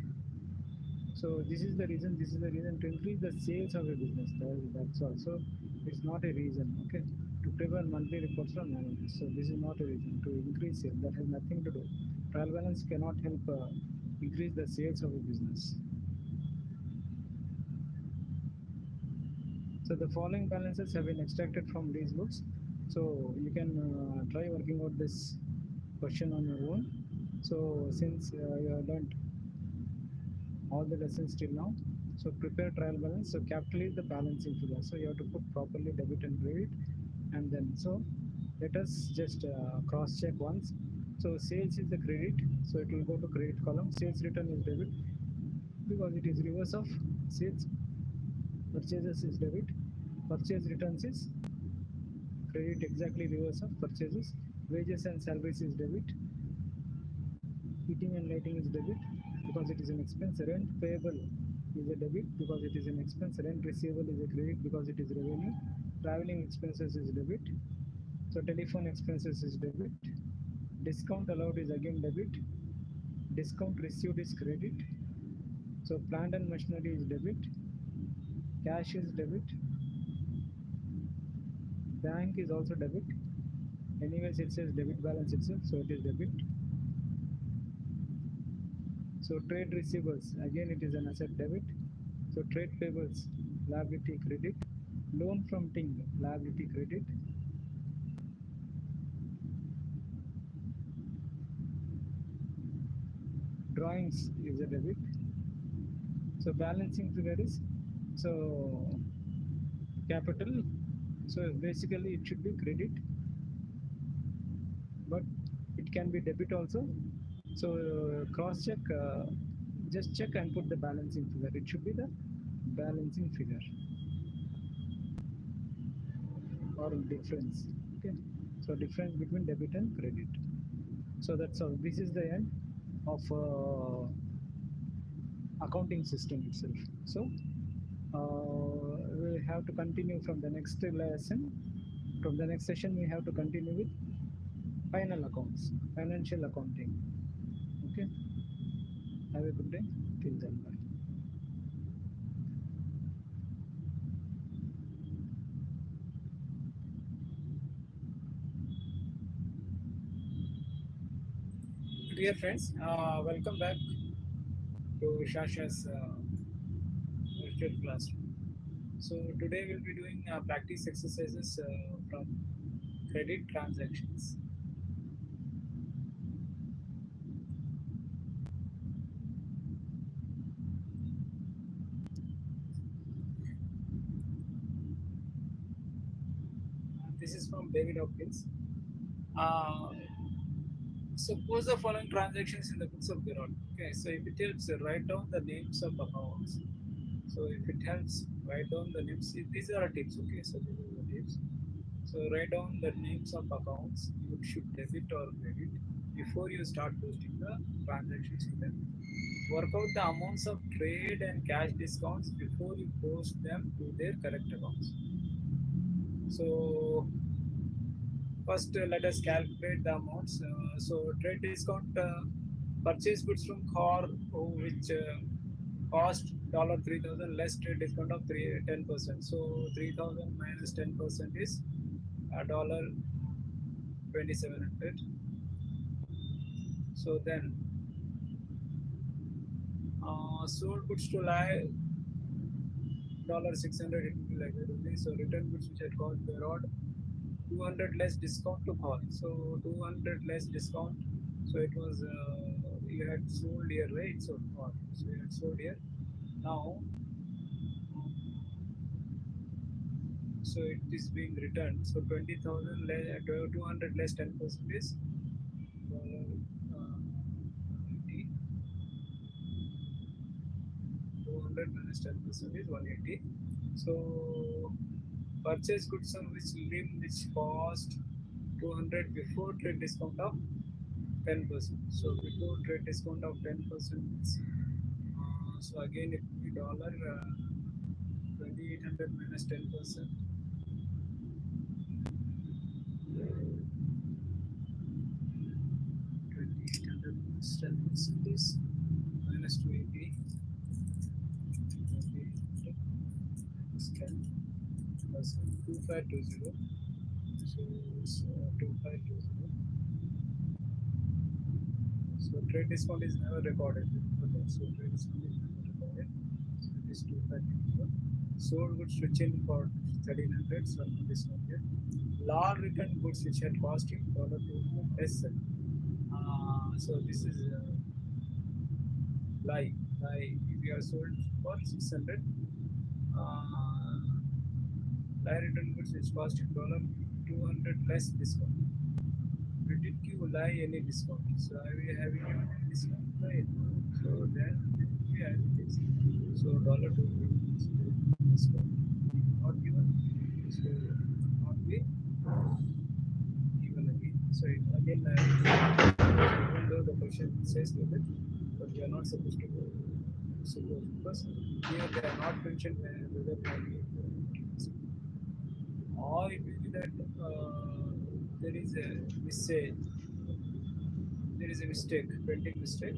so this is the reason to increase the sales of a business. That's all. So it's not a reason. Okay, to prepare monthly reports from managers. So this is not a reason to increase sales. That has nothing to do. Trial balance cannot help increase the sales of a business. So the following balances have been extracted from these books. So you can try working out this question on your own. So since you have learned all the lessons till now, so prepare trial balance. So capital is the balancing figure. So you have to put properly debit and credit, and then so let us just cross check once. So sales is the credit, so it will go to credit column. Sales return is debit because it is reverse of sales. Purchases is debit. Purchase returns is credit, exactly reverse of purchases. Wages and salaries is debit. Heating and lighting is debit because it is an expense. Rent payable is a debit because it is an expense. Rent receivable is a credit because it is revenue. Traveling expenses is debit. So telephone expenses is debit. Discount allowed is again debit. Discount received is credit. So plant and machinery is debit. Cash is debit. Bank is also debit. Anyways, it says debit balance itself, so it is debit. So trade receivables, again it is an asset, debit. So trade payables, liability, credit. Loan from Ting, liability, credit. Drawings is a debit. So balancing figure is, so capital, so basically it should be credit, but it it can be debit also. So cross check, just check and put the balancing figure. It should be the balancing figure or difference. Okay, so difference between debit and credit. So that's all. This is the end of accounting system itself. So we have to continue from the next lesson. From the next session, we have to continue with final accounts, financial accounting. Okay. Have a good day. Till then, bye. Dear friends, welcome back to Shasha's virtual classroom. So today we'll be doing practice exercises from credit transactions. This is from David Hopkins. Uh, Suppose the following transactions in the books of Gerard. Okay, so if it helps, write down the names of accounts. So if it helps, write down the names. These are tips. Okay, so these are the tips. So write down the names of accounts you should debit or credit before you start posting the transactions to them. Work out the amounts of trade and cash discounts before you post them to their correct accounts. So first, let us calculate the amounts. So trade discount, purchase goods from car which cost $3,000 less trade discount of 10%. So 3,000 minus 10% is $2,700. So then sold goods to lie $600, it will be like that only. So return goods which had cost around 200 less discount to call. So 200 less discount. So it was you had sold here, right? So you had sold here. Now, so it is being returned. So 20,000 less, 200 less 10% is 80. 200 minus 10% is 180. So purchase goods on which cost 200 before trade discount of 10%. So before trade discount of 10% is so again it will be dollar 2,800 minus 10%. 2,800 minus 10% is minus 280. 2,800 minus 10 plus 2520. So it's 2520. So trade discount is never recorded. Okay, so trade discount is never recorded. So it is 2520. Sold goods which in for 1,300. So no discount here. Law return goods which had cost him $200 less. So this is lie. We are sold for 600. Lie return goods which cost him $200 less discount. We didn't give lie any discount. So are we having any discount? Right. So then we have this. So $2 discount not given. So not be given again. So it, again even though the question says that, but we are not supposed to go suppose because here they are not mentioned whether they are being or it will be that there is a mistake. There is a mistake, printing mistake.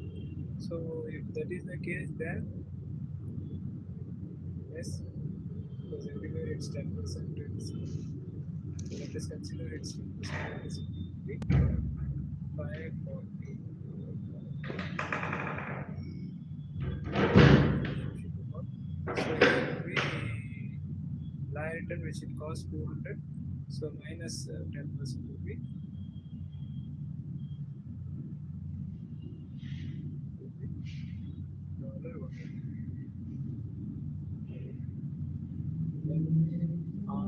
So if that is the case, then yes, because everywhere it's 10%. So let us consider it's 10%. 540. So here will be lie return which it costs 200. So minus 10% will be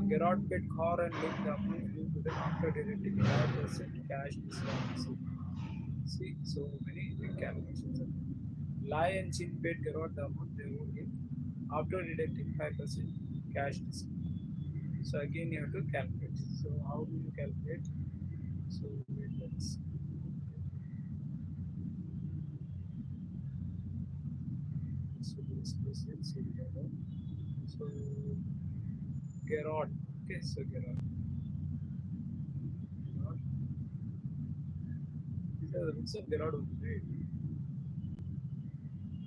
Gerard paid car and linked the amount due to them after deducting 5% cash discount. See, so many calculations. Lai and Chin paid Gerard the amount they owed him after deducting 5% cash discount. So again you have to calculate. So how do you calculate? So wait, let's so this question so together. So Gerard. Okay, so Gerard. Gerard. These are the books of Gerard only, right?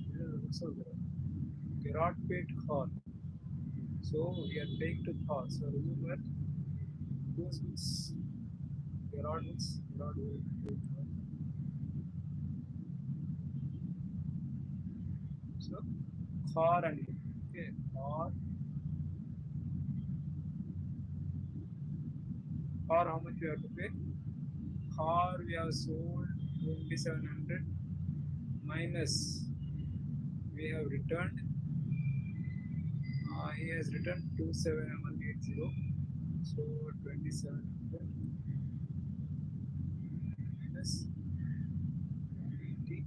These are the books of Gerard. Gerard paid Thor. So we are paying to Thor. So remember whose books? Gerard books. Gerard will pay Thor. So Thor and him. Okay, Thor how much we have to pay? Thor we have sold 2700 minus we have returned he has returned 27180 so 2700 minus 180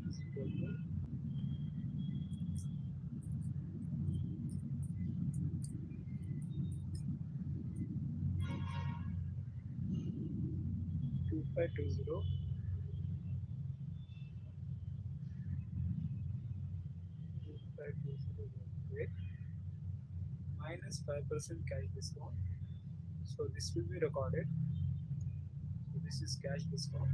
is equal to 2520 minus 5% cash discount. So this will be recorded. So this is cash discount.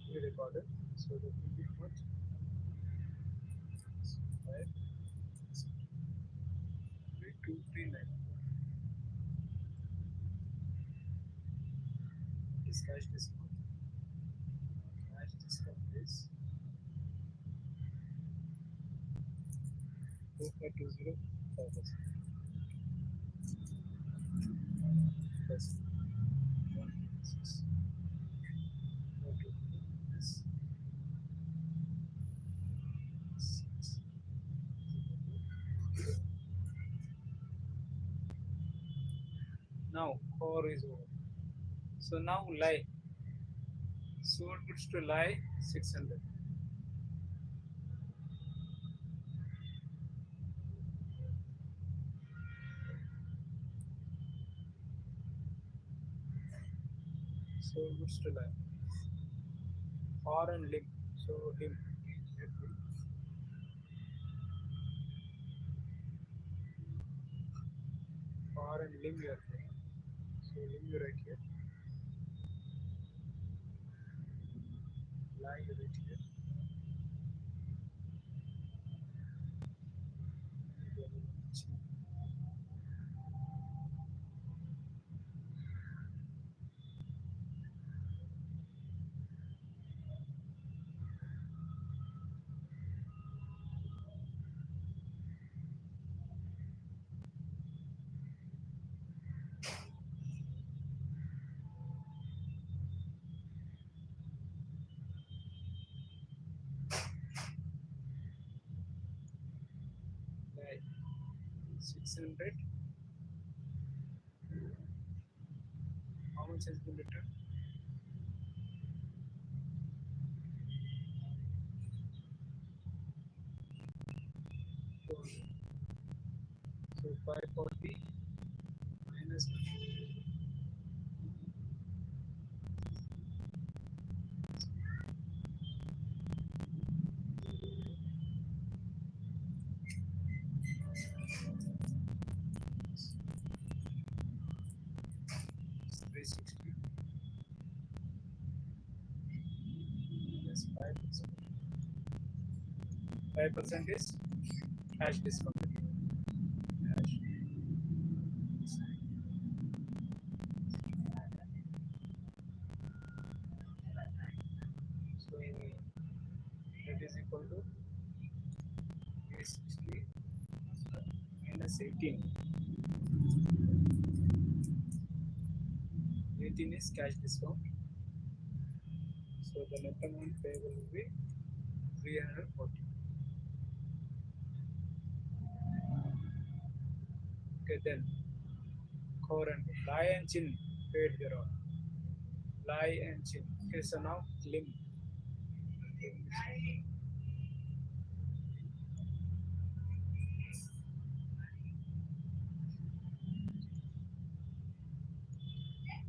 We recorded. So that will be how much? 5, 2394. This cash discount. Cash discount is 2520 plus 1 this 6. Now core is over. So now lie. Sold goods to lie 600. Sold goods to lie. Or and limb. So limb. Or and limb you are paying. So limb you right here. Lie you right here. Lie 600. How much has been returned? So 540 minus 360 minus 5%. 5% is cash discount. Cash. So that is equal to 360 minus 18. 18 is cash discount. So the net amount payable will be 340. Okay, then core and lie and chin paid Gerard. Lie and chin. Okay, so now limb.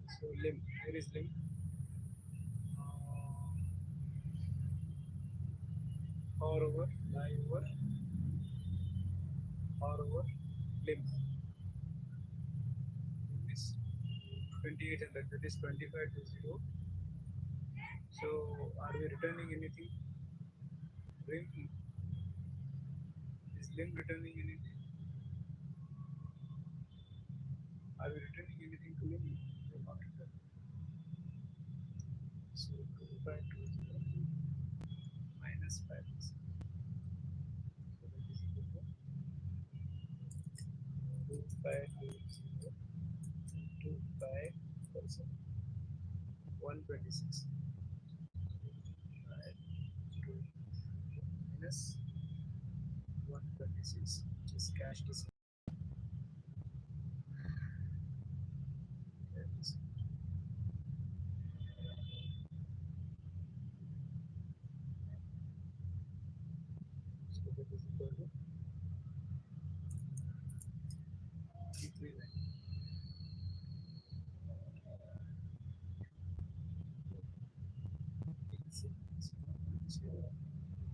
So limb. Where is limb? Or over, lie over, or over, limb. This 2800. That is 25 to 0. So are we returning anything? Limb. Is limb returning anything? Are we returning anything to limb? We are not returning. So 2520 minus 5%. So that is equal to 2520 into 5%. 126. 5 minus 126, which is cash discount. So that is equal to 339.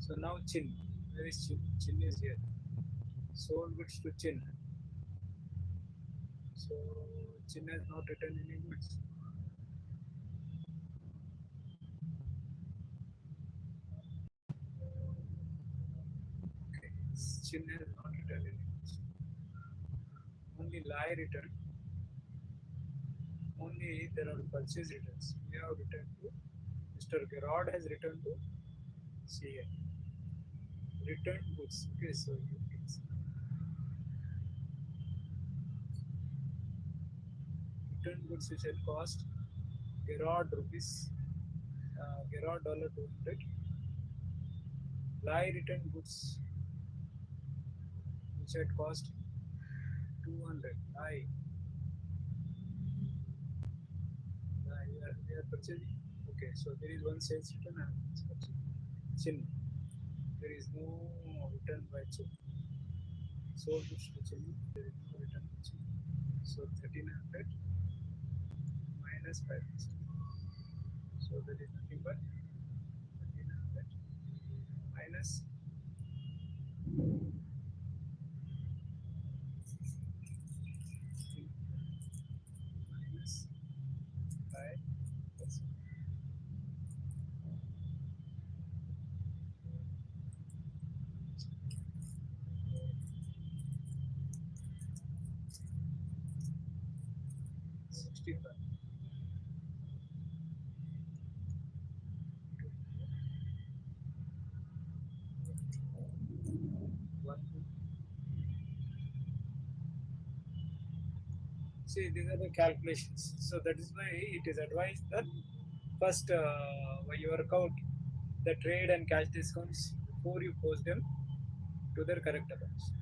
So now chin. Where is chin? Chin is here. Sold goods to chin. So chin has not returned any goods. Okay. Chin has not returned any goods. Only lie return. Only there are purchase returns. We have returned to Mr. Gerard has returned to CA. Returned goods. Okay, so you can see. Return goods which had cost Gerard rupees, Gerard dollar 200. Lie return goods which had cost 200. Lie. We are purchasing. Okay, so there is one sales return and one purchase. Chin. There is no return by chin. Sold goods to chin. There is no return by chin. So 1300 minus 5%. So that is nothing but 1300 minus 5%. See, these are the calculations. So that is why it is advised that first you work out the trade and cash discounts before you post them to their correct accounts.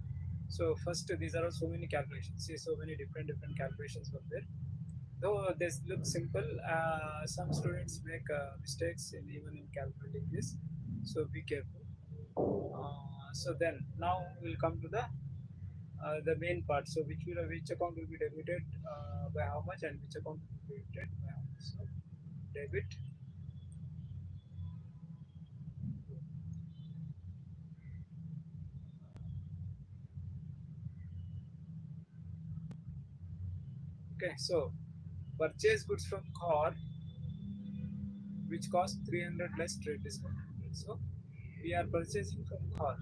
So first, these are so many calculations. See, so many different calculations were there. Though this looks simple, some students make mistakes even in calculating this. So be careful. So then now we'll come to the main part. So which account will be debited by how much, and which account will be debited by how much. So debit okay. So purchase goods from car which cost 300 less trade discount. So we are purchasing from car.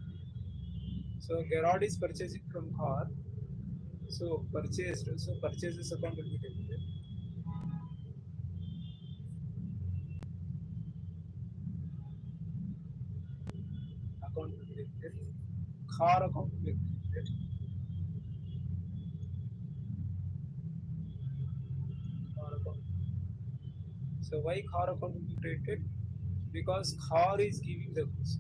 So Gerard is purchasing from car. So purchased. So purchases account will be debited. Account will be debited. Car account will be debited. Car account. So why car account will be debited? Because car is giving the goods.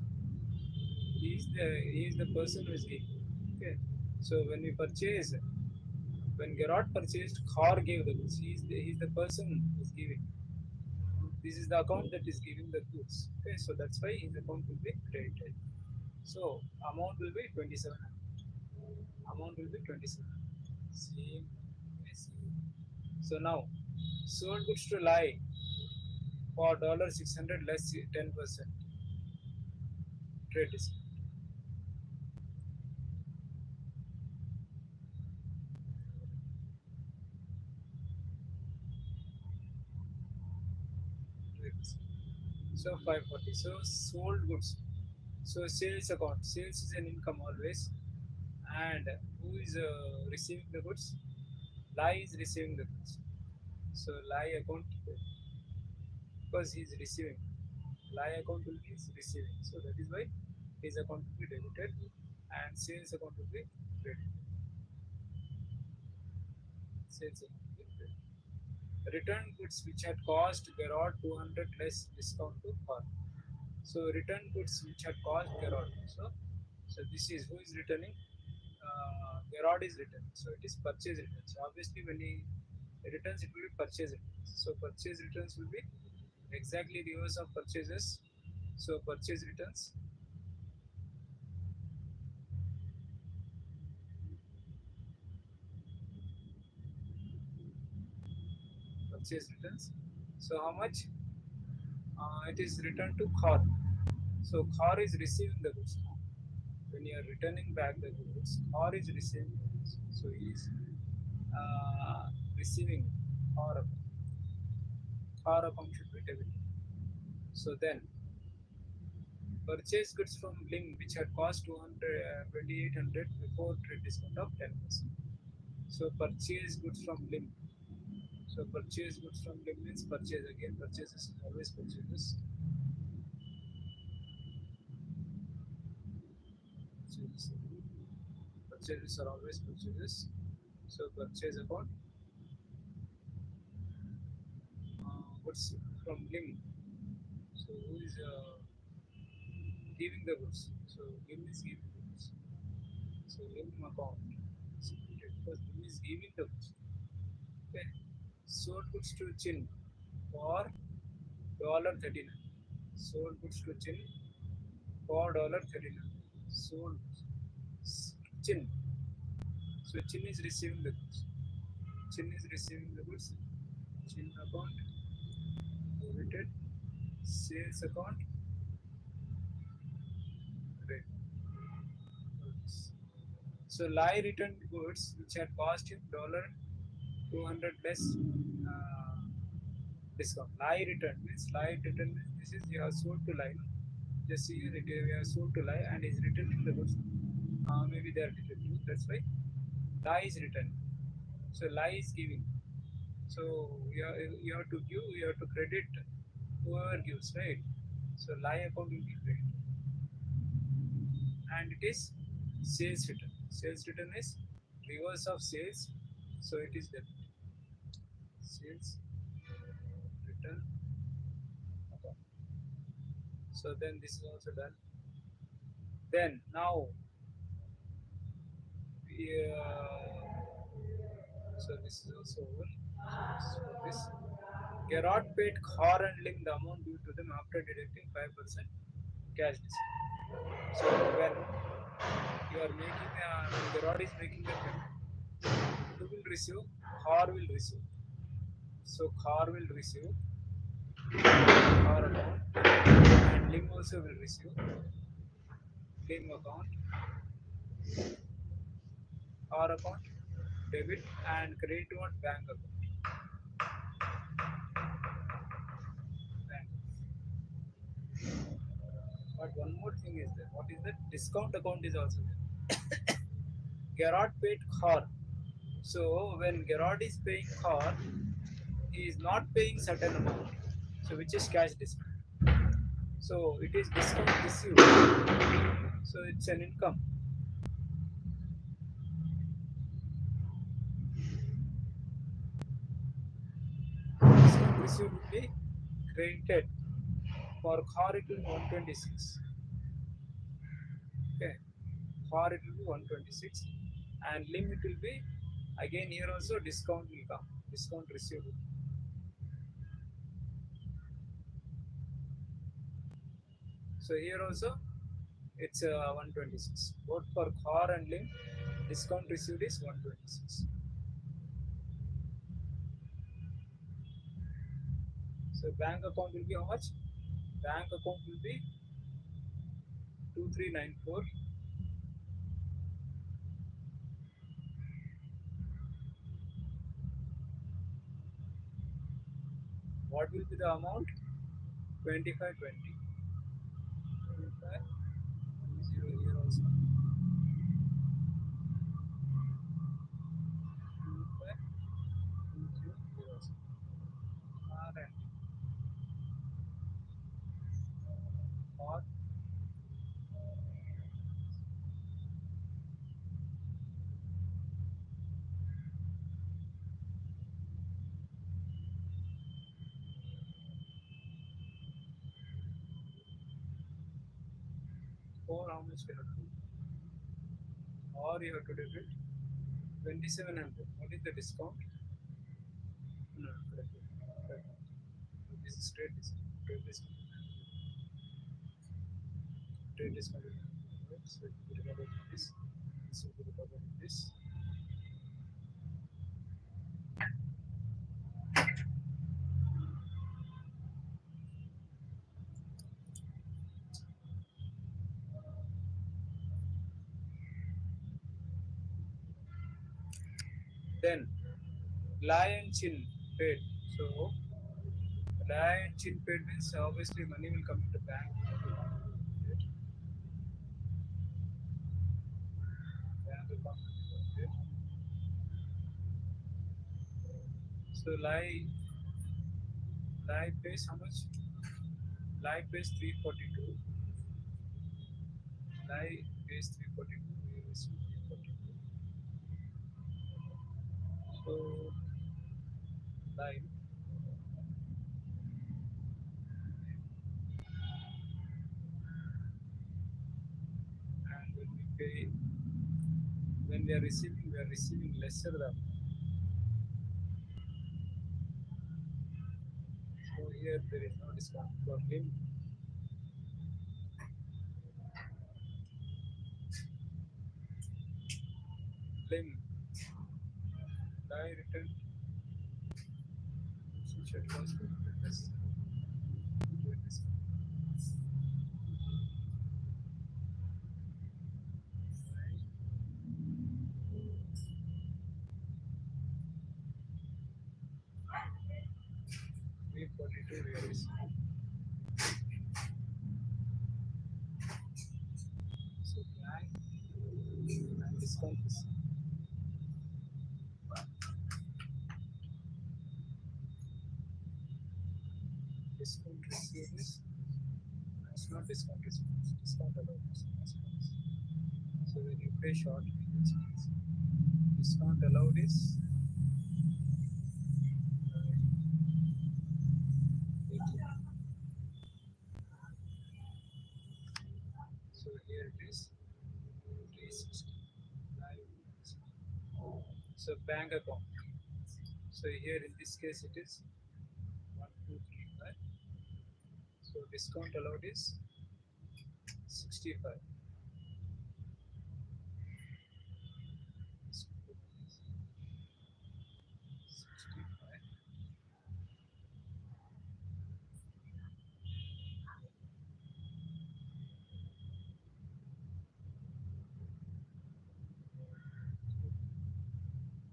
He is the person who is giving. Okay. So when we purchase When Gerard purchased, Khar gave the goods. He is the person who is giving. This is the account that is giving the goods. Okay, so that's why his account will be credited. So amount will be 27. Amount will be 27. Same. Same. So now, sold goods to lie for $600 less 10% trade discount. Trade discount. So 540. So sold goods. So sales account. Sales is an income always. And who is receiving the goods? Lie is receiving the goods. So lie account, because he is receiving. Lie account will be receiving. So that is why his account will be debited and sales account will be credited. Sales account will be credited. Return goods which had cost Gerard 200 less discount to Khar. So return goods which had cost Gerard. So this is who is returning? Gerard is returning. So it is purchase return. So obviously when he returns, it will be purchase returns. So purchase returns will be exactly reverse of purchases. So purchase returns. Purchase returns. So how much? It is returned to Khar. So Khar is receiving the goods. When you are returning back the goods, Khar is receiving the goods. So he is receiving Khar account. Khar account should be debited. So then purchase goods from Lim which had cost 2800 before trade discount of 10%. So purchase goods from Lim. So purchase goods from Lim means purchase again. Purchases always purchases. Purchases. Purchases are always purchases. So purchase account. Goods from Lim. So who is giving the goods? So Lim is giving the goods. So Lim account. Because Lim is giving the goods. Okay. Sold goods to Chin for $39. Sold goods to Chin for $39. Sold Chin. So Chin is receiving the goods. Chin is receiving the goods. Chin account debited. Sales account credit. So Lai returned goods which had cost him $200 less discount. Lai returned means this is you have sold to Lai. Just see we have sold to Lai and is returning the goods. Maybe they are detective. That's why Lai is returning. So Lai is giving. So you have to give, you have to credit whoever gives, right? So Lai account will be credit. And it is sales return. Sales return is reverse of sales, so it is debit. Sales return account. So then this is also done. Then now, so this is also over. So this Gerard paid Khar and Lim the amount due to them after deducting 5% cash discount. So when you are making when Gerard is making the payment, who will receive? Khar will receive. So Khar will receive Khar account and Lim also will receive Lim account, Khar account, debit and credit to bank account. Bank. But one more thing is there. What is that? Discount account is also there. Gerard paid Khar. So when Gerard is paying Khar, he is not paying certain amount. So which is cash discount. So it is discount received. So it's an income. Discount received will be credited. For Khar it will be 126. Okay. For it will be 126 and Lim it will be Again here also discount will come, discount received. So here also it's 126. Both for car and link, discount received is 126. So bank account will be how much? Bank account will be 2394. What will be the amount? 2520. 25 0 here also. 25 0 here also. R and or 4 how much you have to do? Or you have to debit 2700. What is the discount? No, correct. Correct. This is trade discount. Trade discount. Trade discount. So it will be recovered in this. This will be recovered in this. Then lie and chin paid. So lie and chin paid means obviously money will come into bank. Bank account. So lie pays how much? Lie pays 342. Lie pays 342. We receive 342. So lie and when we pay, when we are receiving lesser than. So here there is no discount for limb. Limb. Lie return. Social cost less. Discount. 342 we are receiving. So lie and discount is discount received is it's not discount received, it's discount allowed. So when you pay short, discount allowed is 80. So here it is 360. So bank account. So here in this case it is 1235. So discount allowed is 65. 65.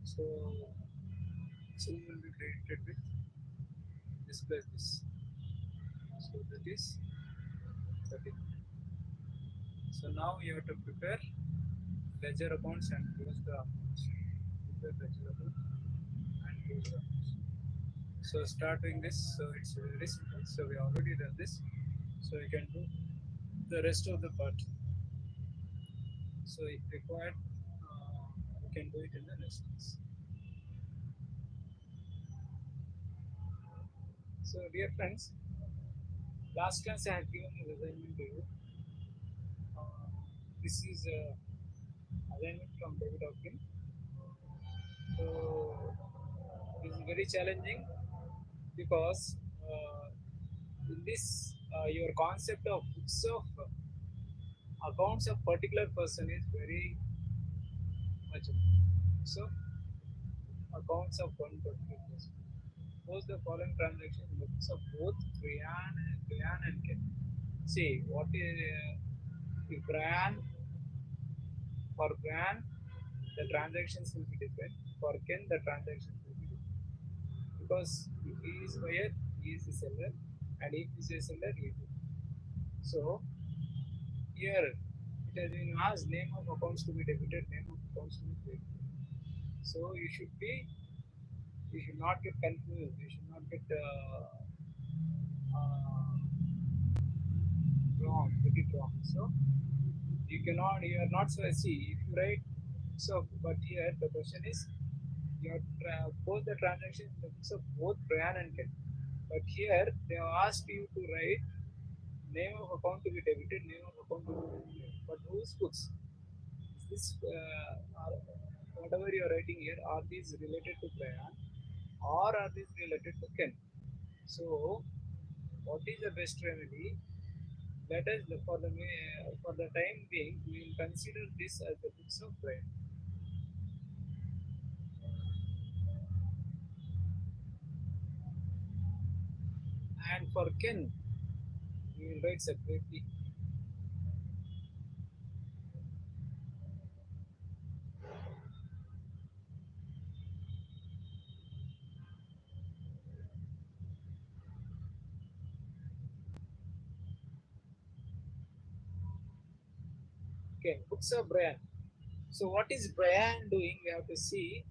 So chill will be created with this plus this. So that is 30. So now you have to prepare ledger accounts and close the accounts. Prepare ledger account and close the accounts. So start doing this. So it's very simple. So we already done this. So you can do the rest of the part. So if required, you can do it in the next class. So dear friends, last class I had given an assignment to you. This is assignment from David Hawkins. So this is very challenging because in this your concept of books of accounts of particular person is very much so accounts of one particular person. Suppose the following transaction in the books of both Brian and Ken. See what is if Brian for Brian the transactions will be different. For Ken the transactions will be different. Because if he is buyer, he is the seller, and if he is a seller, he is the buyer. So here it has been asked name of accounts to be debited, name of accounts to be credited. So you should not get confused. You should not get get it wrong. So you are not so see if you write so but here the question is you have both the transactions in the books of both Brian and Ken. But here they have asked you to write name of account to be debited, name of account to be credited. But whose books? Is this are, whatever you are writing here are these related to Brian or are these related to Ken? So what is the best remedy? Let us for the time being we will consider this as the books of Brian. And for Ken we will write separately. Okay, books of Brian. So what is Brian doing? We have to see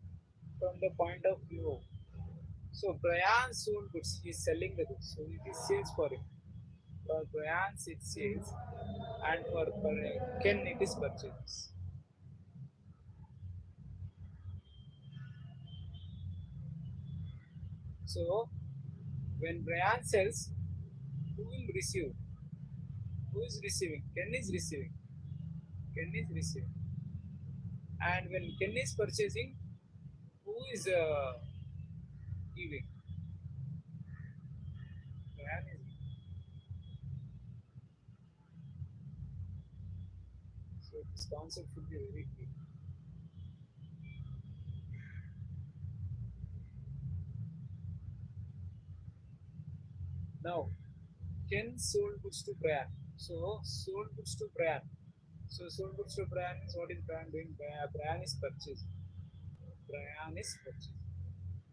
from the point of view. So Brian sold goods. He is selling the goods. So it is sales for him. For Brian it sales, and for Ken it is purchases. So when Brian sells, who will receive? Who is receiving? Ken is receiving. Ken is receiving. And when Ken is purchasing, who is giving? Brian is giving. So this concept should be very clear. Now, Ken sold goods to Brian. So sold goods to Brian. So sold goods to Brian means what is Brian doing? Brian is purchasing. Brian is purchasing.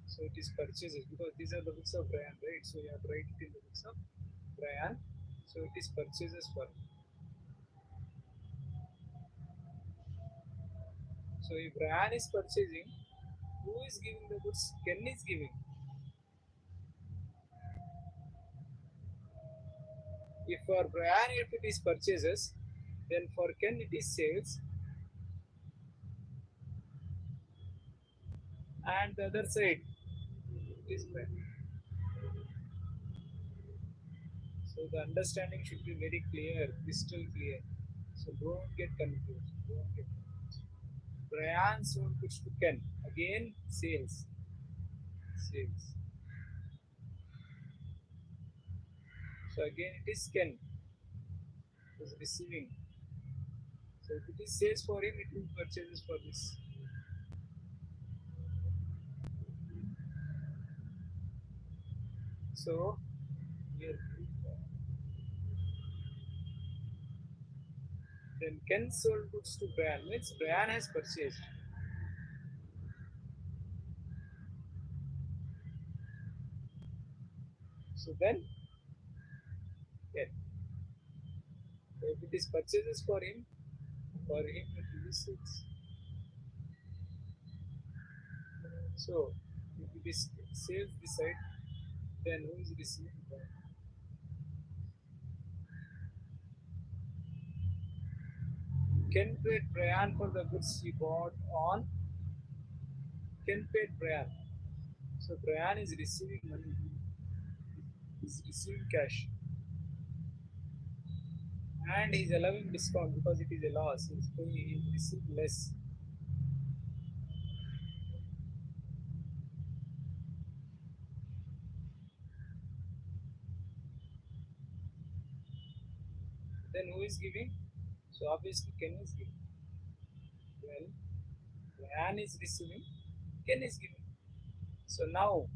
So it is purchases because these are the books of Brian, right? So you have to write it in the books of Brian. So it is purchases for him. So if Brian is purchasing, who is giving the goods? Ken is giving. If for Brian if it is purchases, then for Ken it is sales, and the other side is Brian. So the understanding should be very clear, crystal clear. So don't get confused. Don't get confused. Brian sold goods to Ken. Again, sales. Sales. So again it is Ken who is receiving. So if it is sales for him, it will purchases for this. So here then Ken sold goods to Brian means Brian has purchased. So then Ken. So if it is purchases for him it will be sales. So if it is sales this side, then who is receiving Brian? Ken paid Brian for the goods he bought on. Ken paid Brian. So Brian is receiving money. He's receiving cash. And he's allowing discount because it is a loss. He's receiving less. Then who is giving? So obviously Ken is giving. Well, Ryan is receiving, Ken is giving. So now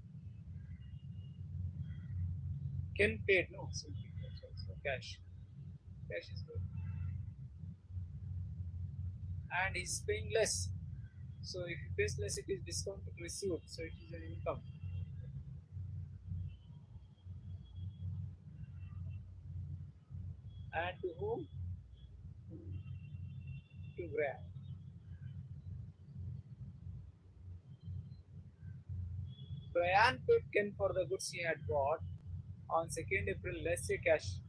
Ken paid, no? So cash. Cash is good. And he's paying less. So if he pays less, it is discounted received. So it is an income. And to whom? To Graham. Brian paid Ken for the goods he had bought on 2nd April, let's say cash.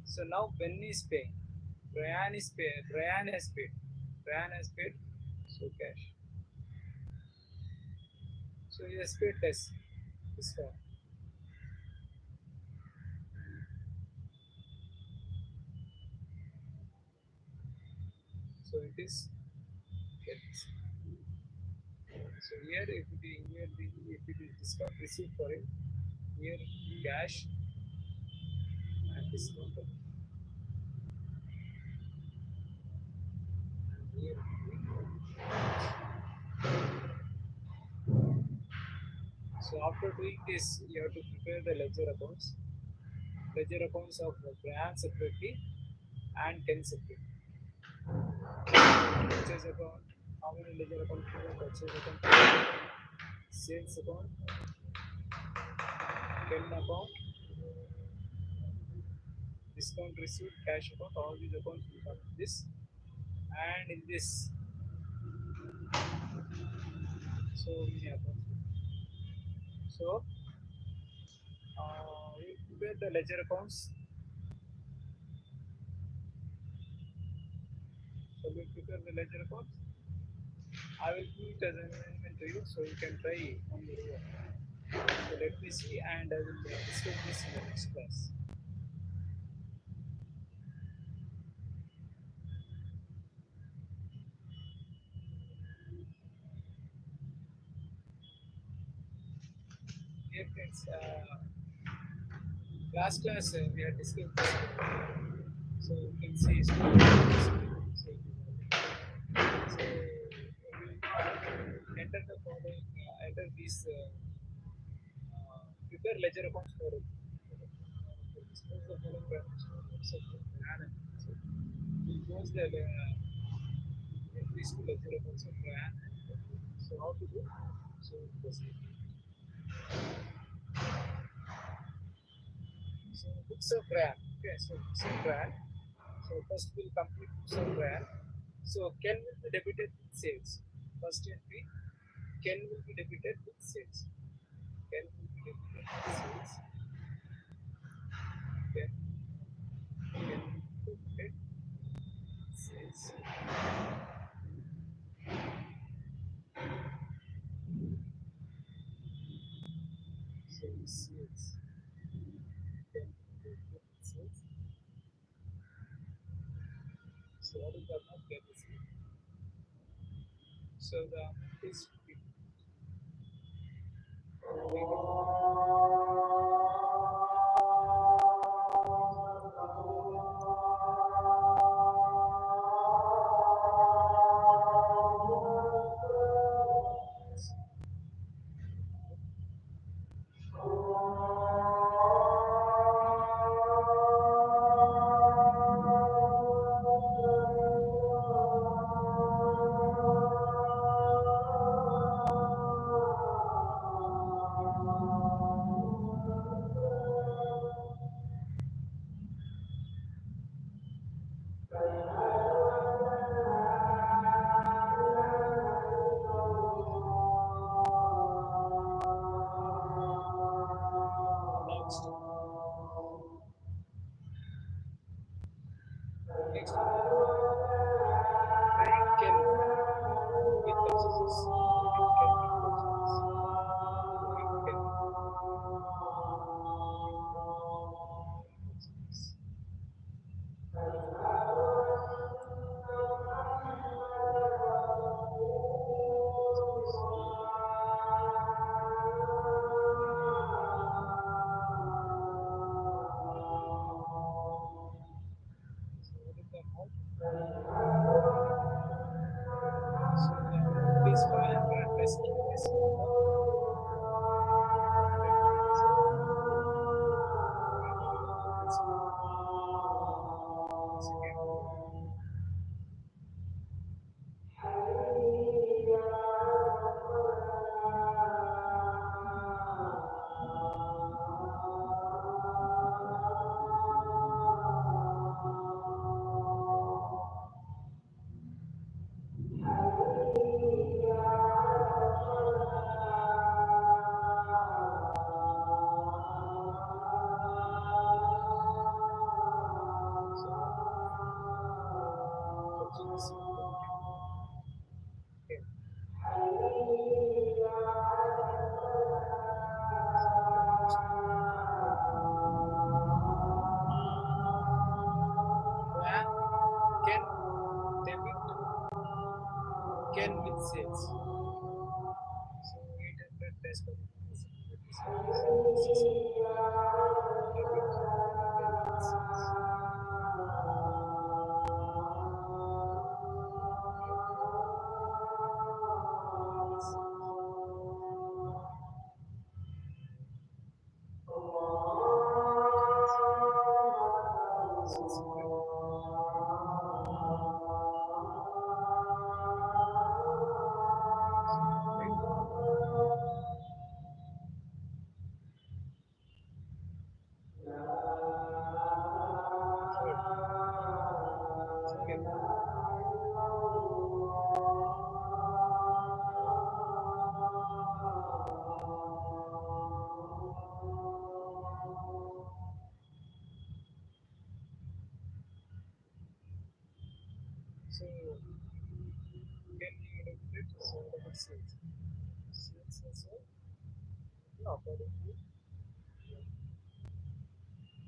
So now Ben is paying. Brian is paying. Brian has paid. Brian has paid. So cash. So he has paid less. Discount. So it is less. So here if it is here if it is discount received for it, here cash and discount. And here so after doing this, you have to prepare the ledger accounts. Ledger accounts of Brian separately and Ken separately. Purchase account, how many ledger account? Purchase account, sales account, Ken account, discount received, cash account. All these accounts will come in this, and in this, so many accounts. So we prepare the ledger accounts. So we prepare the ledger accounts. I will give it as an assignment to you, so you can try on your own. So let me see, and I will discuss this in the next class. Dear friends, last class we had discussed this. So you can see so enter the following, enter these prepare ledger accounts for it. Dispose the following transactions of Brand. So we close the these two ledger accounts of Brand. So how to do? So proceed. So books of Brand. Okay, so books of Brand. So first we'll complete books of Brand. So Ken will be debited with sales. First entry, Ken will be debited with sales. Ken will be debited with sales. Ken will be debited with sales. So sales. Ken will be debited with sales. So what is the amount Ken is given? So the amount is 50. sales. So 800 less per So can you regulate the sales? Sales also according to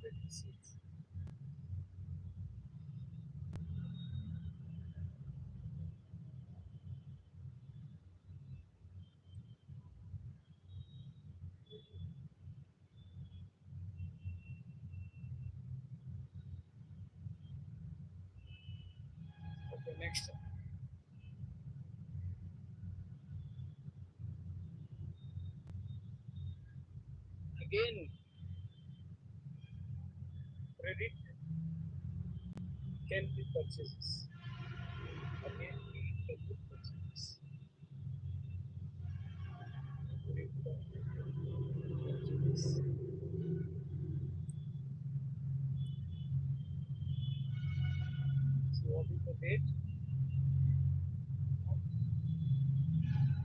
the sales. Okay, next. Again, credit can be purchases. Again, credit can be purchases. Credit can be purchases. So what is the date?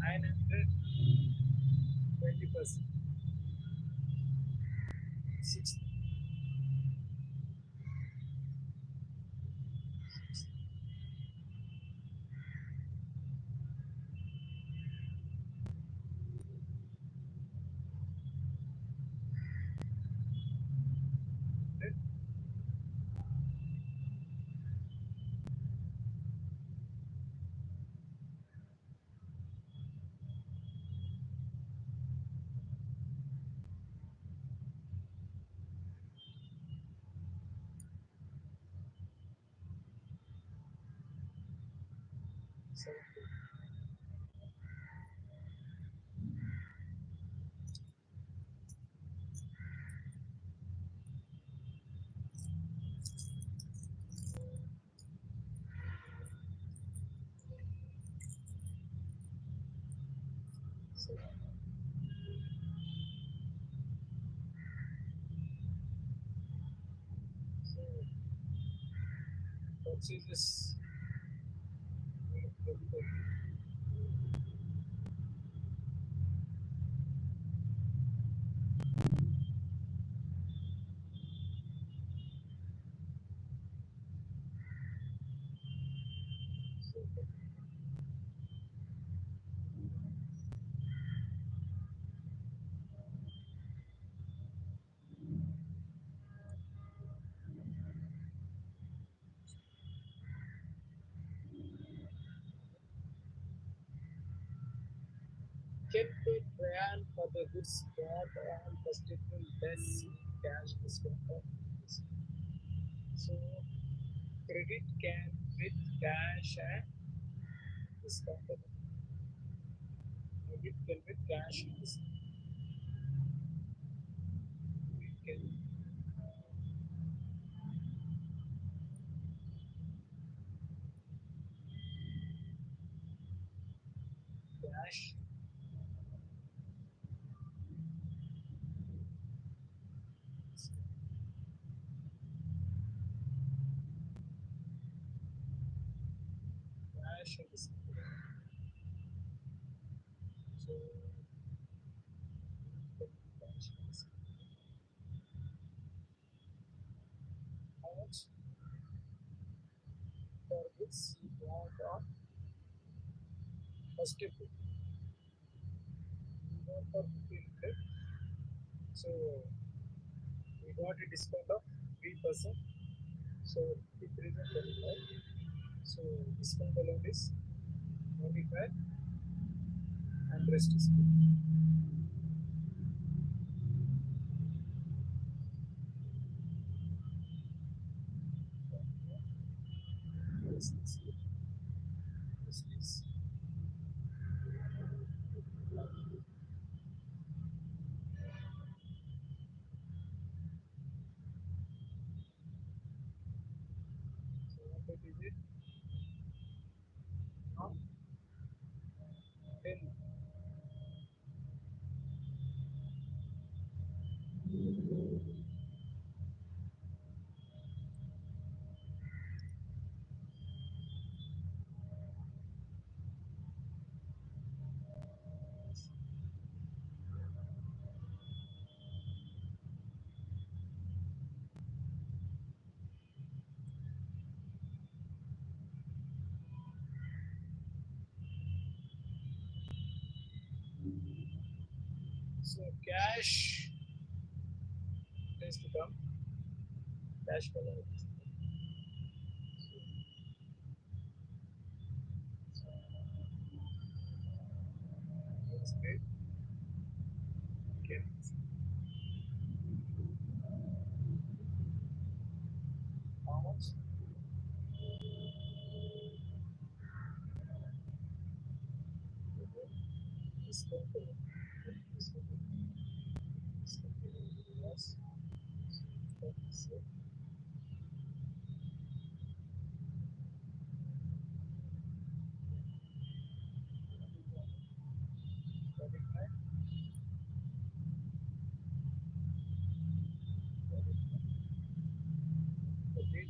920%. 60. So, so, so purchases. Get paid trial for the goods bought on first April less cash discount. So credit can with cash and discount. Credit can with cash and discount. Credit can cash. Cash and discount. So cash and discount. How much for goods you bought on first April? You bought for 1500. So we got a discount of 3%. So it is 25. So discount alone is 25. rest is good. This is good. This is so what is it? Now 10. So cash is to come. Cash color is to come. So that's great. Okay. How much? Discount. Discount. Yes. So, okay.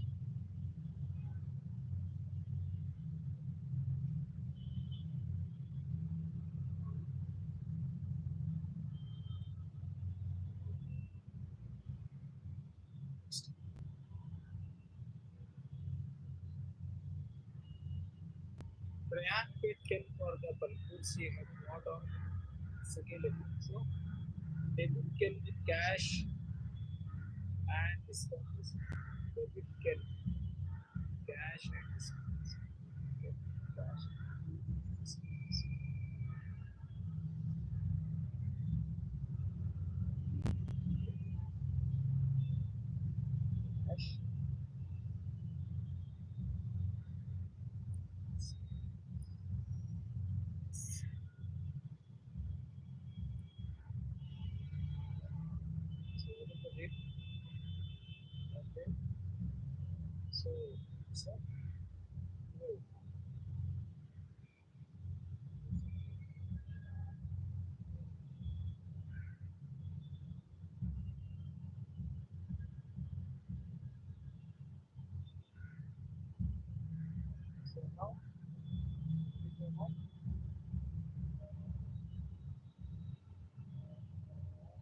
Brian Pitkin for the Palpursi have not on second level. So debit can be cash and discount is debit can cash and discount. Okay. Cash and discount. Cash. So what is the rate? Okay. So so no. So now we go on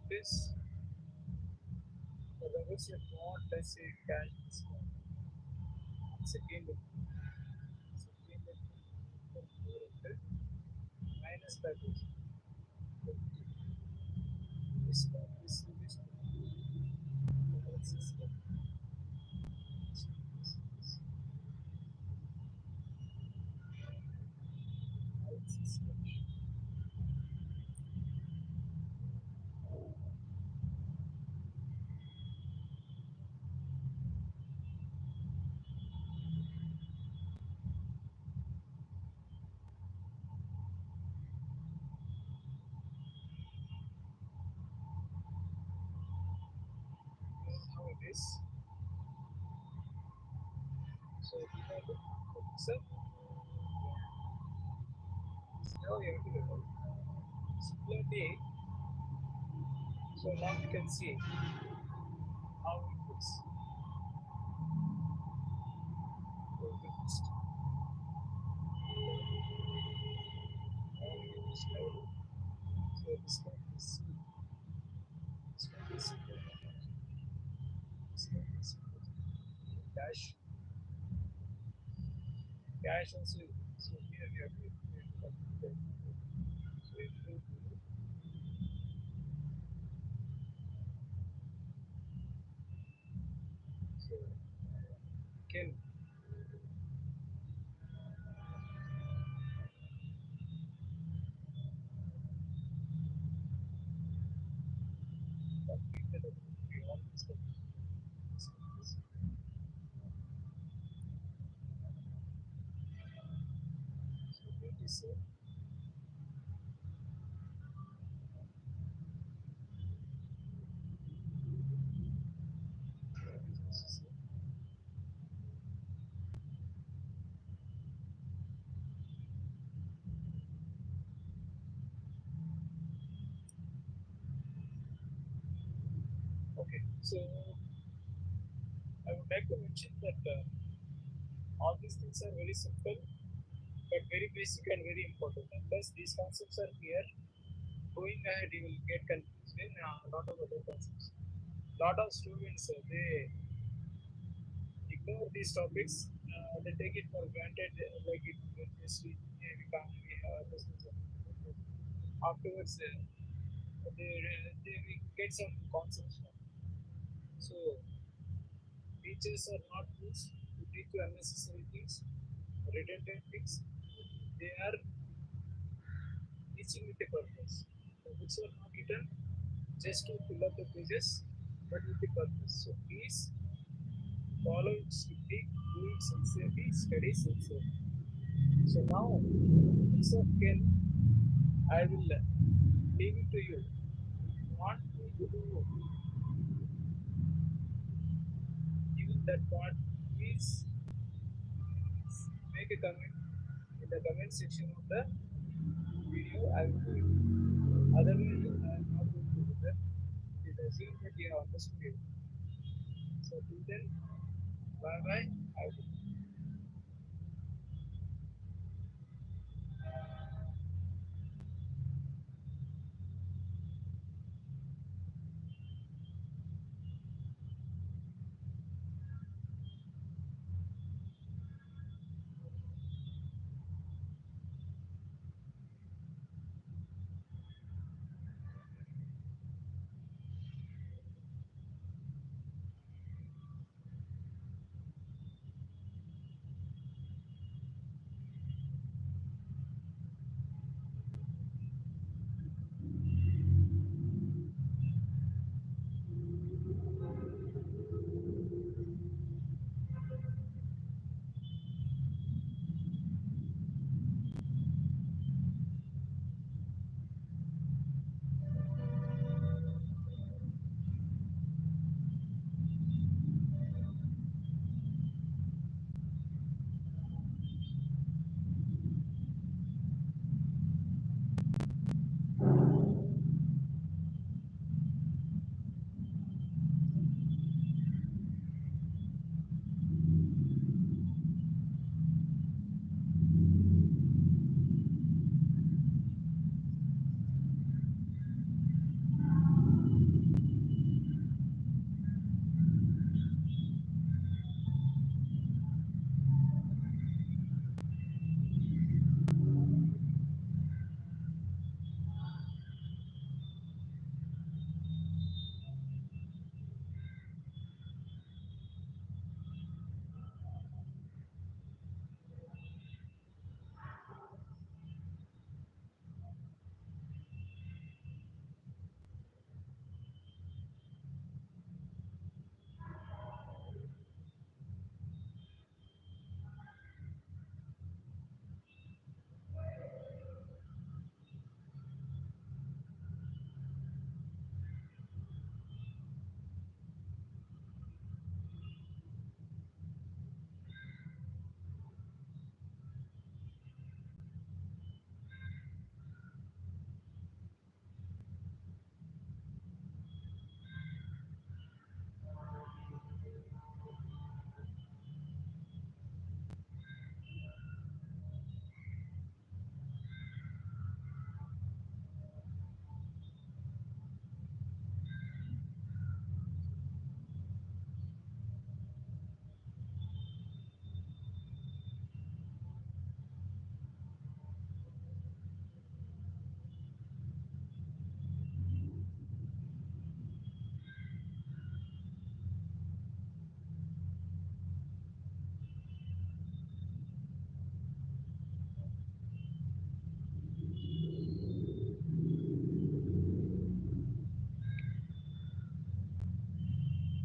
this the levels are not let's say cash discount. Second level. Second level minus that is discount is this system. How it is. So we have the so now you have to remember. Similarly, so now you can see how it looks. So we just how we can just level. So this one is C. This one is C. This one is C. Dash. Dash and C. So here we have to so it will be so can completed all these things. So that is okay. So I would like to mention that all these things are very simple, but very basic and very important. Unless these concepts are clear, going ahead you will get confused in a lot of other concepts. Lot of students they ignore these topics. They take it for granted, like it will just be economy, this is afterwards they will get some concepts from. So teachers are not used to teach you unnecessary things, redundant things. They are teaching with a purpose. The books are not written just to fill up the pages, but with a purpose. So please follow it strictly, do it sincerely, study sincerely. So now, books of Ken, I will leave it to you. If you want me to do even that part, please make a comment in the comment section of the video. I will do it. Otherwise, I am not going to do that. It assume that you have understood it. So till then, bye bye. I will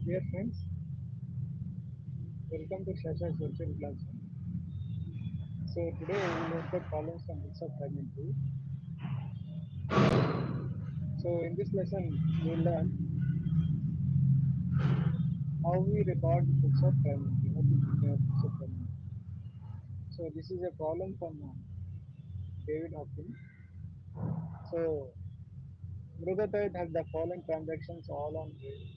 Dear friends, welcome to Shasha's virtual classroom. So today we will look at problems from books of fragmentary. So in this lesson we will learn how we record books of fragmentary, how to prepare books of fragmentary. So this is a problem from David Hopkins. So Mrugatite has the following transactions all on trade.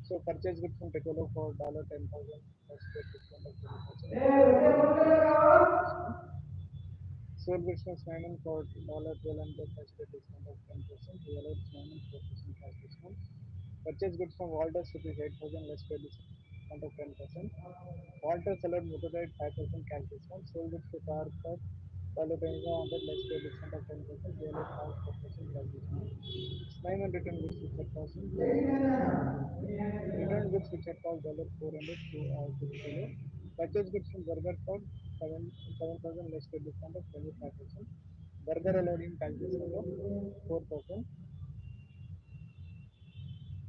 So purchase goods from Piccolo for $10,000 plus trade discount of 20%. Sold goods from Simon for $1200 plus trade discount of 10%. We allowed Simon 4% cash discount. Purchase goods from Walters rupees 8,000 less trade discount of 10%. Walters allowed Mutterite 5% cash discount. Sold goods to Car for $2500 less trade discount of 10%. We allowed Car 4% cash discount. Simon returned goods which had cost him returned goods which had cost $400 to Piccolo. Purchase goods from Burger for 7,000 less trade discount of 25%. Burger allowed him cash discount of 4%.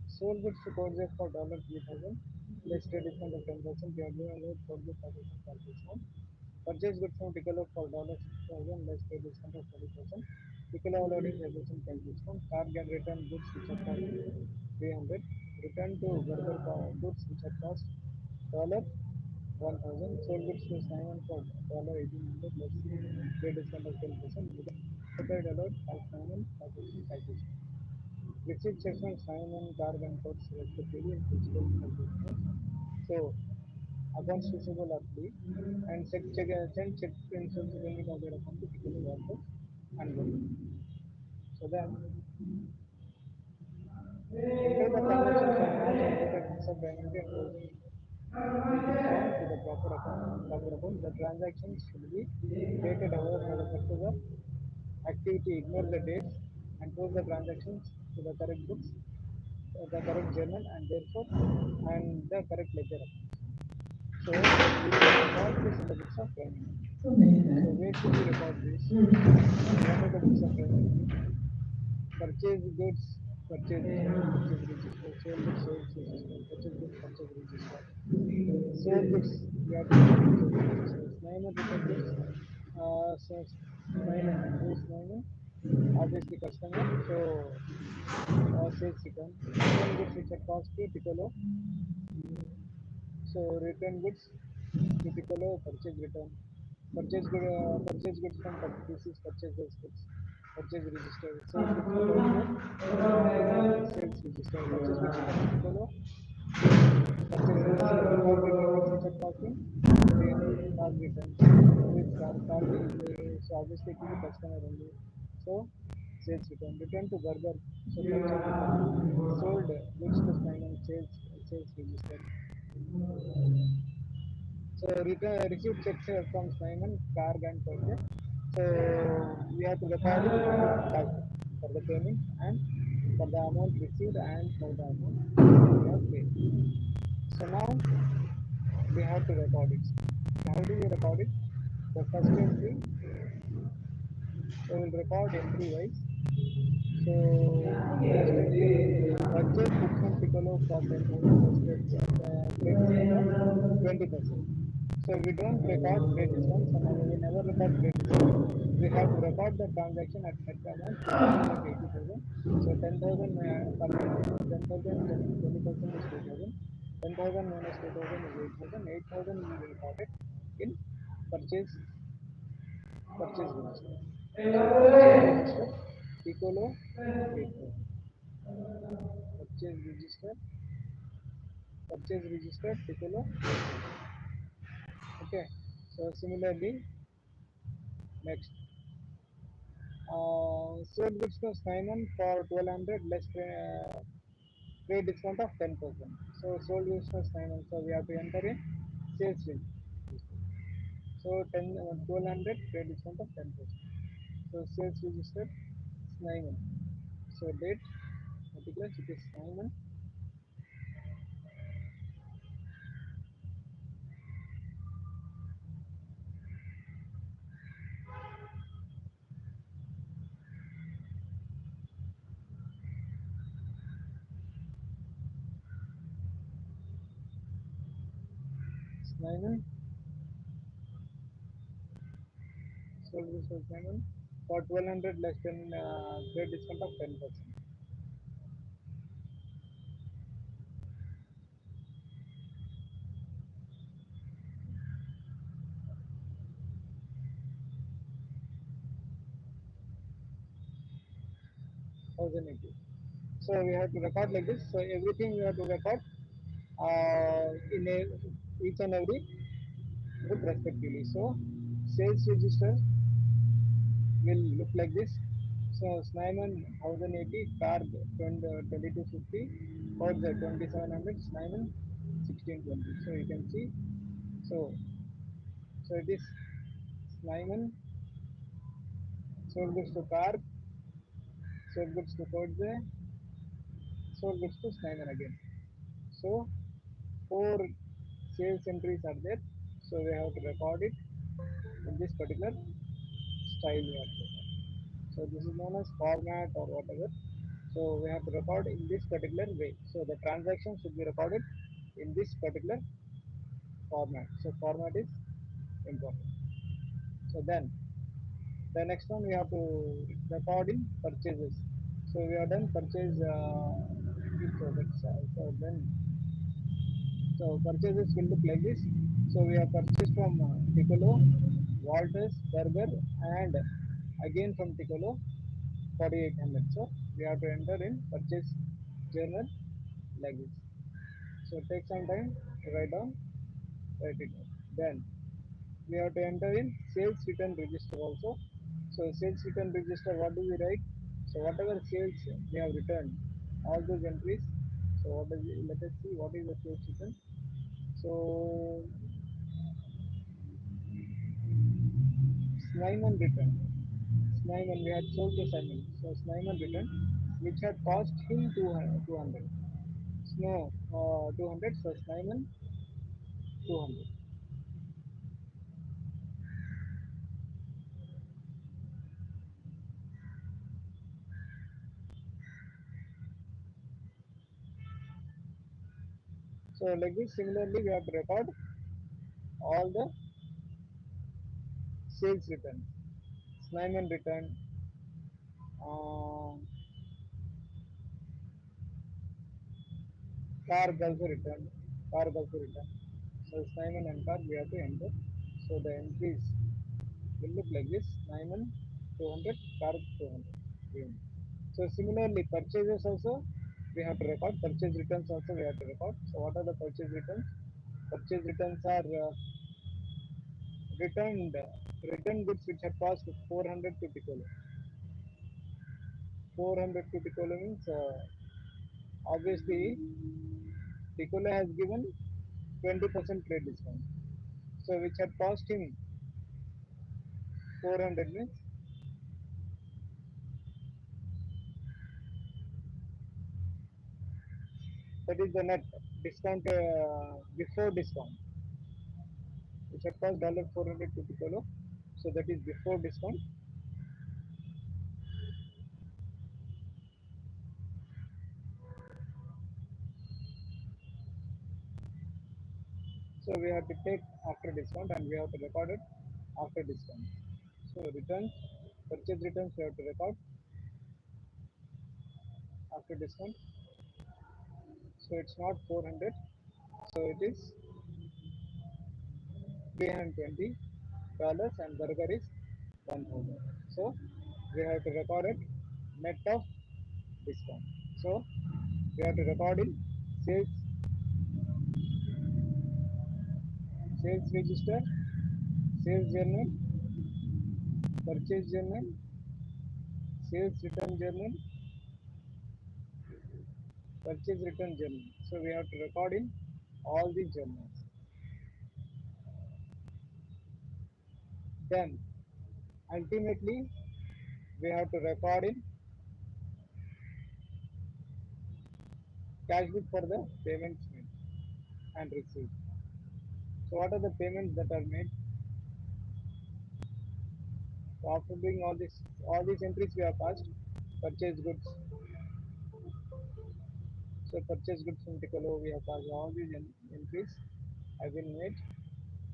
Sold goods to Codesay for $3,000 less trade discount of 10%. We allowed Codesay 5% cash discount. Purchase goods from Piccolo for $6,000 less trade discount of 20%. Piccolo allowed him 5% cash discount. Car can return goods which had cost 300. Return to Burger goods which had cost $1,000. Sold goods to Simon for $1,800 less trade discount of 10%. Modified allowed Simon 5% cash discount. Receipt checks from Simon Car and codes respectively in principal cash discount. So accounts receivable are free and send check principal payment of their account to Piccolo Walters and Burger. So then enter the transactions from March and put a books of indemnity and closing form to the proper account. The transactions should be dated however with respect to the activity. Ignore the dates and post the transactions to the correct books, the correct journal, and therefore and the correct ledger account. So we will record this in the books of payment. So where should we record this? Enter the books of payment. Purchase goods, purchase register, sale goods, sales register, purchase goods, purchase register. Sale goods, we have to purchase register. Name of return goods, so Simon, who is Simon? Obviously customer, so sales return. Return goods which are cost to Piccolo. So return goods to Piccolo, purchase return. Purchase goods from this is purchase goods. Purchase register. Sales goods to sales register. Purchase goods from Piccolo. Purchase register. Record return goods which are costing 300. Car returns. With car so obviously it will be customer only. So sales return. Return to Burger. So purchase return. Sold goods to Simon. Sales register. So received checks from Simon, Car and purchase. So we have to record it cash for the payment and for the amount received and for the amount we have paid. So now we have to record it. How do we record it? The first entry we will record entry wise. So first entry purchase goods from Piccolo for 10,000 plus trade discount of 20%. So we don't record trade discount. So now we never record trade discount. We have to record the transaction at net amount. So total is 80,000. So 10,000 10,000 20% is 2,000. 10,000 minus 2,000 is 8,000. 8,000 we will record it in purchase register. So purchase register Piccolo 8,000. Purchase register Piccolo. Okay. So similarly next. Sold goods to Simon for 1,200 less trade discount of 10%. So sold goods to Simon. So we have to enter in sales register. So 1,200 trade discount of 10%. So sales register Simon. So date particulars it is Simon. Snaiman, sold this for Snaiman for 1200 less than trade discount of 10%. Thousand eighty. So we have to record like this. So everything we have to record in each and every group respectively. So sales register will look like this. So Snaiman 1080, car 2250, or the 2700, Snaiman 1620. So you can see. So it is Snaiman sold goods to car, sold goods to Kodze, sold goods to Snaiman again. So four sales entries are there. So we have to record it in this particular style we have to record. So this is known as format or whatever. So we have to record in this particular way. So the transaction should be recorded in this particular format. So format is important. So then the next one we have to record in purchases. So we have done purchase. So then purchases will look like this. So we have purchased from Piccolo, Walters, Burger, and again from Piccolo 4800. So we have to enter in purchase journal like this. So take some time to write it down. Then we have to enter in sales return register also. So sales return register, what do we write? So whatever sales we have returned, all those entries. So what is it? Let us see what is the sales return. So Snyman return. Snyman, we had sold to Simon. So Snyman return, which had cost him 200. No, 200. So Snyman 200. So like this, similarly, we have to record all the sales return. Snyman return, uh, car also return, car also return. So Snyman and car we have to enter. So the entries will look like this: Snyman 200, car 200. So similarly, purchases also we have to record. Purchase returns also we have to record. So what are the purchase returns? Purchase returns are returned return goods which have cost 400 to Piccolo. 400 to Piccolo means obviously Piccolo has given 20% trade discount. So which had cost him 400 means that is the net discount before discount, which had cost $400 to Piccolo. So that is before discount. So we have to take after discount and we have to record it after discount. So returns, purchase returns we have to record after discount. So it's not 400. So it is $320 and burger is 1000. So we have to record it net of discount. So we have to record in sales sales register, sales journal, purchase journal, sales return journal, purchase return journal. So we have to record in all these journals. Then ultimately we have to record in cash book for the payments made and received. So what are the payments that are made? So after doing all these entries we have passed. Purchase goods. So purchase goods from Piccolo we have passed. All these entries have been made.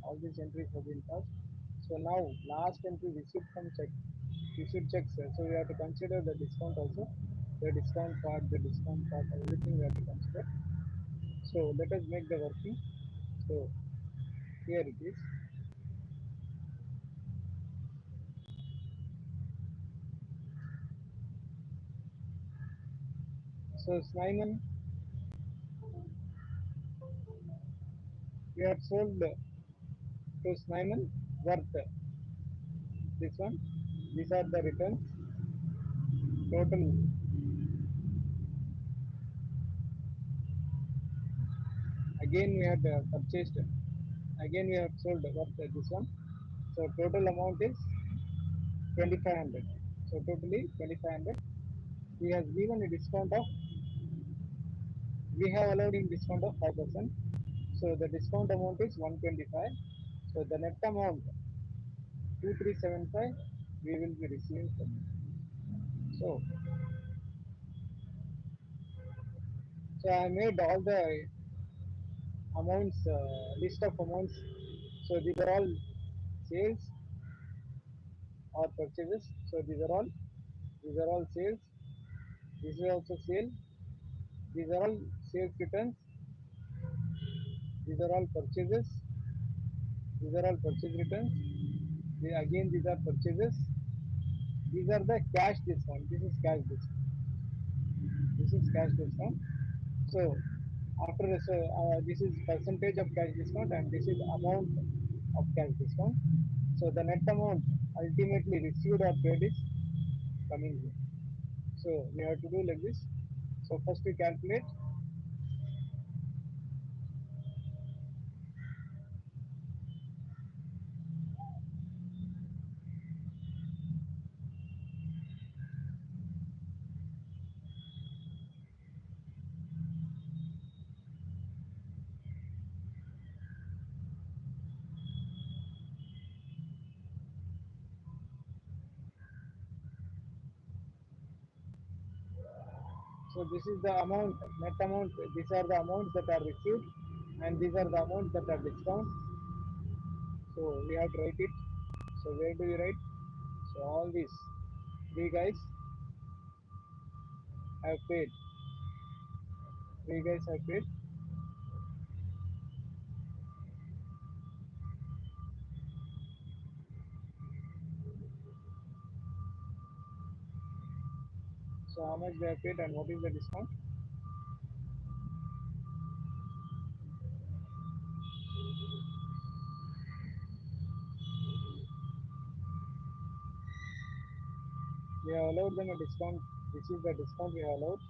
All these entries have been passed. So now last entry receipt from check. Receipt checks. So we have to consider the discount also. The discount part, everything we have to consider. So let us make the working. So here it is. So Snyman, we have sold to Snyman worth this one. These are the returns. Total. Again we had purchased. Again we have sold worth this one. So total amount is 2500. So totally 2500. He has given a discount of, we have allowed him discount of 5%. So the discount amount is 125. So the net amount 2375 we will be receiving from him. So I made all the amounts, list of amounts. So these are all sales or purchases. So these are all sales. This is also sale. These are all sales returns. These are all purchases. These are all purchase returns. Again, these are purchases. These are the cash discount. This is cash discount. This is cash discount. So this is percentage of cash discount and this is amount of cash discount. So the net amount ultimately received or paid is coming here. So we have to do like this. So first we calculate. So this is the amount, net amount. These are the amounts that are received, and these are the amounts that are discount. So we have to write it. So where do we write? So all these three guys have paid. Three guys have paid. So how much they have paid and what is the discount? We have allowed them a discount. This is the discount we have allowed.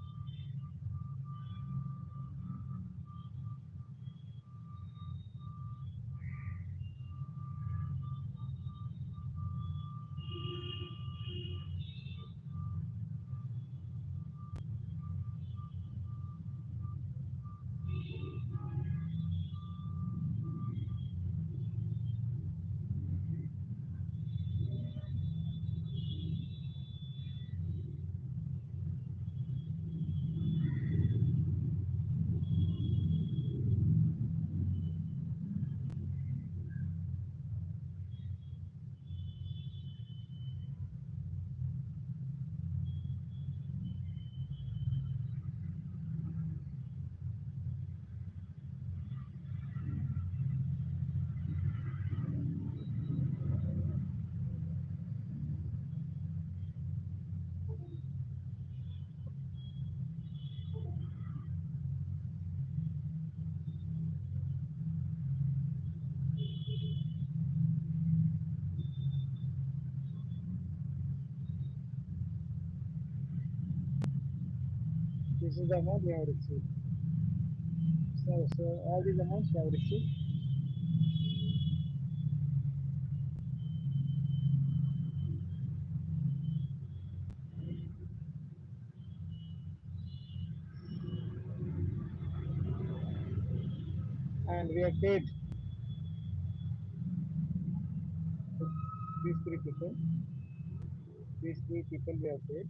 This is the amount we have received. So all these amounts we have received. And we have paid these three people. These three people we have paid.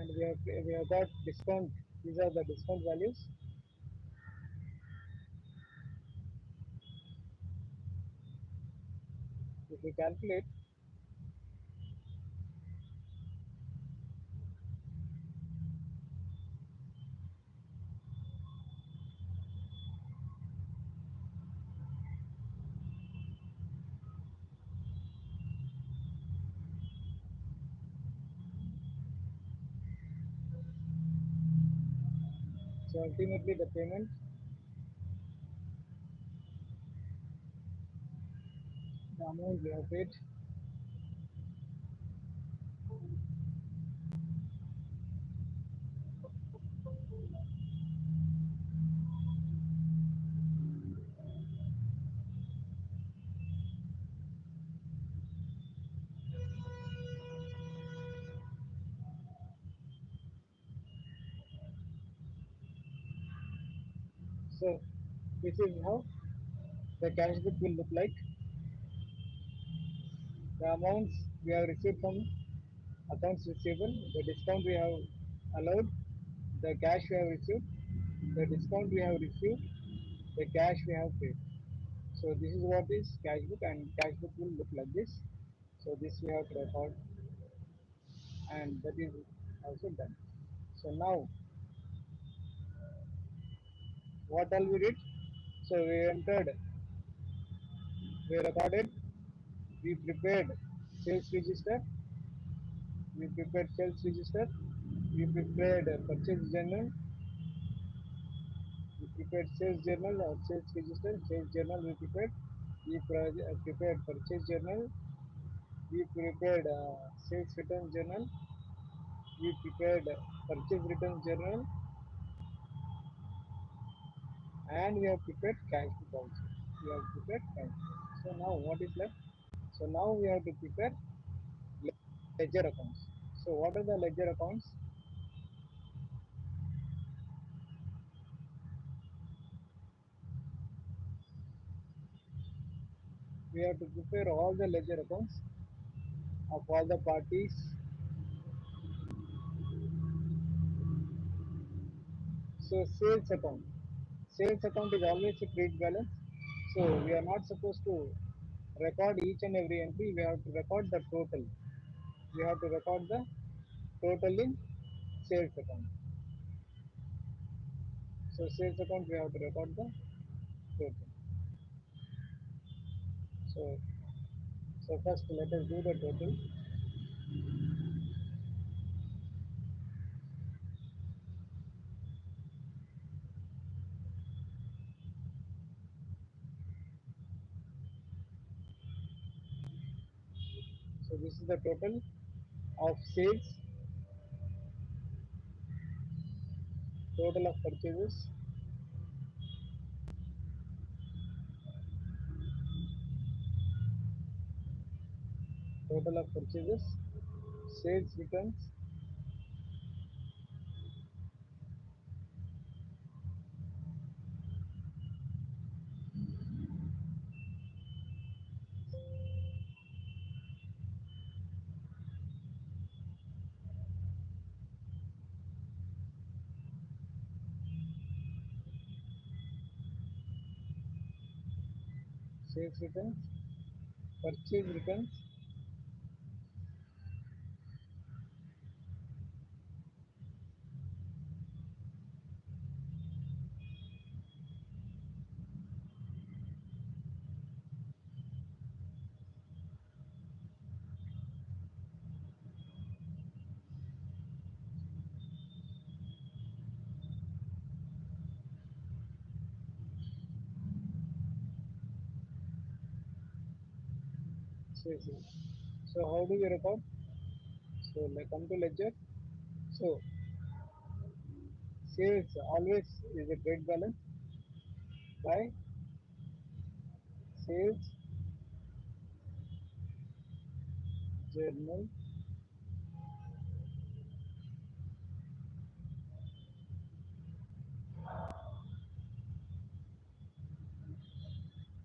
and we have got discount. These are the discount values. If we calculate, so ultimately the payment, the amount we have paid. So this is how the cash book will look like. The amounts we have received from accounts receivable, the discount we have allowed, the cash we have received, the discount we have received, the cash we have paid. So this is what is cash book, and cash book will look like this. So this we have to record, and that is also done. So now what all we did? So we entered, we recorded, we prepared sales register, we prepared sales register, we prepared purchase journal, we prepared sales journal or sales register, sales journal we prepared, we prepared purchase journal, we prepared sales return journal, we prepared purchase return journal, and we have prepared cash book also. We have prepared cash book. So now what is left? So now we have to prepare ledger accounts. So what are the ledger accounts? We have to prepare all the ledger accounts of all the parties. So sales account. Sales account is always a credit balance. So we are not supposed to record each and every entry. We have to record the total. We have to record the total in sales account. So sales account we have to record the total. So so first let us do the total. So this is the total of sales, total of purchases, total of purchases, sales returns, sales returns, purchase returns, sales. So how do we record? So come to ledger. So sales always is a trade balance by sales journal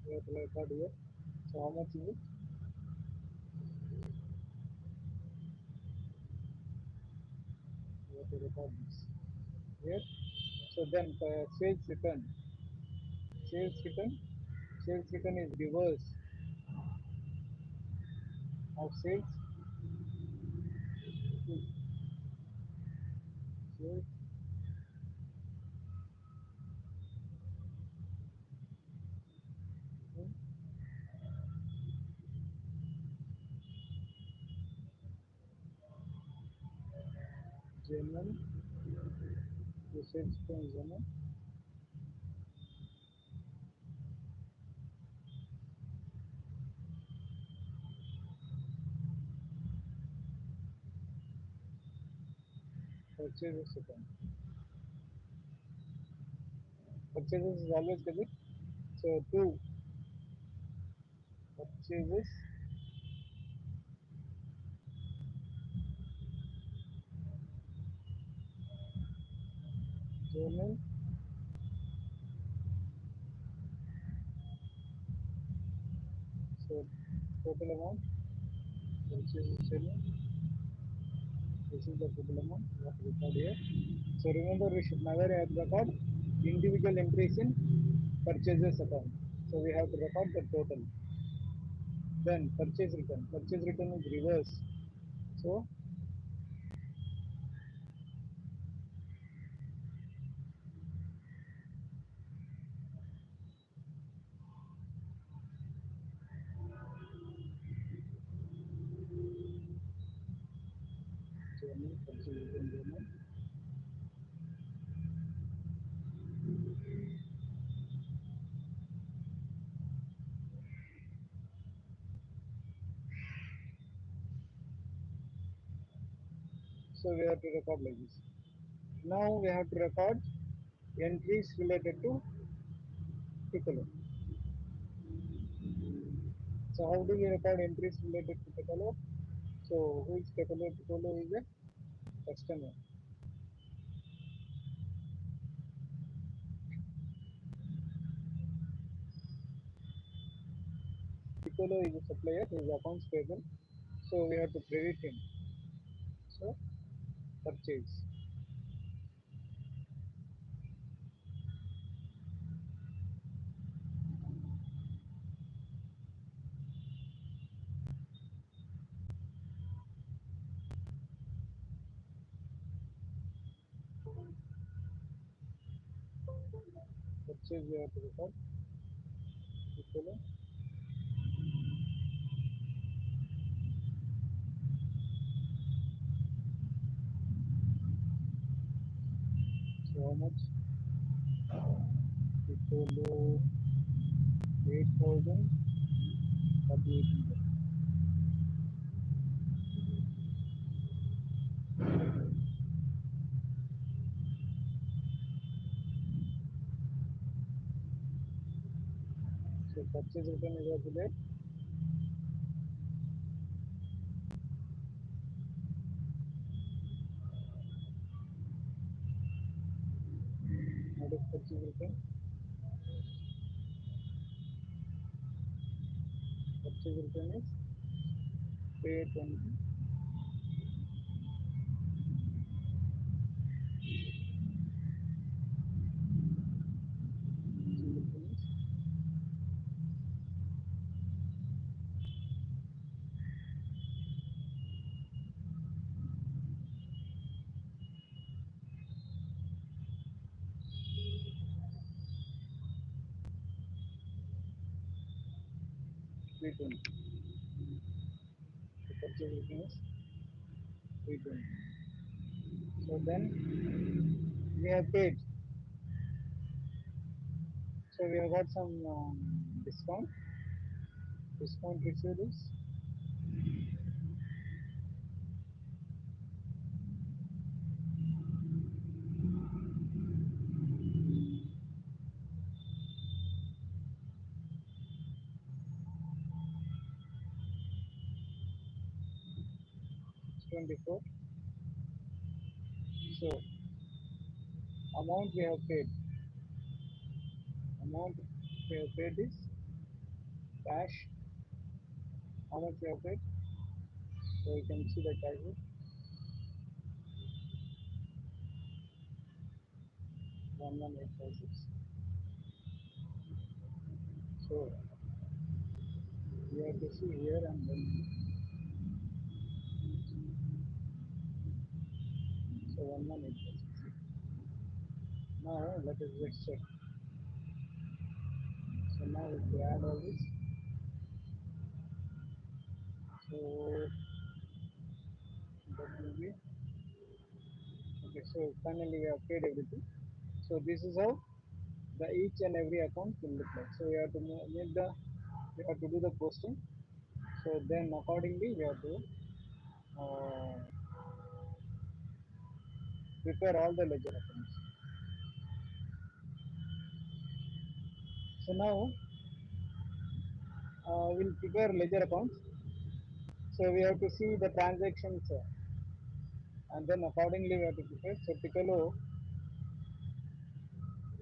we have to record here. So how much is it? have to record this here. So then sales return. Sales return. Sales return is reverse of sales. Sales journal. The sales return journal. Purchases return. Purchases is always debit. So two purchases journal. So total amount purchases journal. This is the total amount what we record here. So remember, we should never record individual entries in purchases account. So we have to record the total. Then purchase return. Purchase return is reverse. So journal, purchase return journal. So we have to record like this. Now we have to record entries related to Piccolo. So how do we record entries related to Piccolo? So who is Piccolo? Piccolo is a customer. Piccolo is a supplier, his accounts payable. So we have to credit him. So purchase. Purchase we have to record. Piccolo. So how much? Piccolo 8,000 4800. So purchase return is also there. What is purchase return? Purchase return is pay 20. Purchase return is 320. The purchase return is 320. So then we have paid. So we have got some discount. Discount received is 24. So amount we have paid. Amount we have paid is cash. How much we have paid? So you can see the cash is 11856. So we have to see here and then so 11856. Now let us just check. So now if we add all this, so that will be okay. So finally we have paid everything. So this is how the each and every account will look like. So we have to make the we have to do the posting. So then accordingly we have to uh, prepare all the ledger accounts. So now we'll prepare ledger accounts. So we have to see the transactions and then accordingly we have to prepare. So Piccolo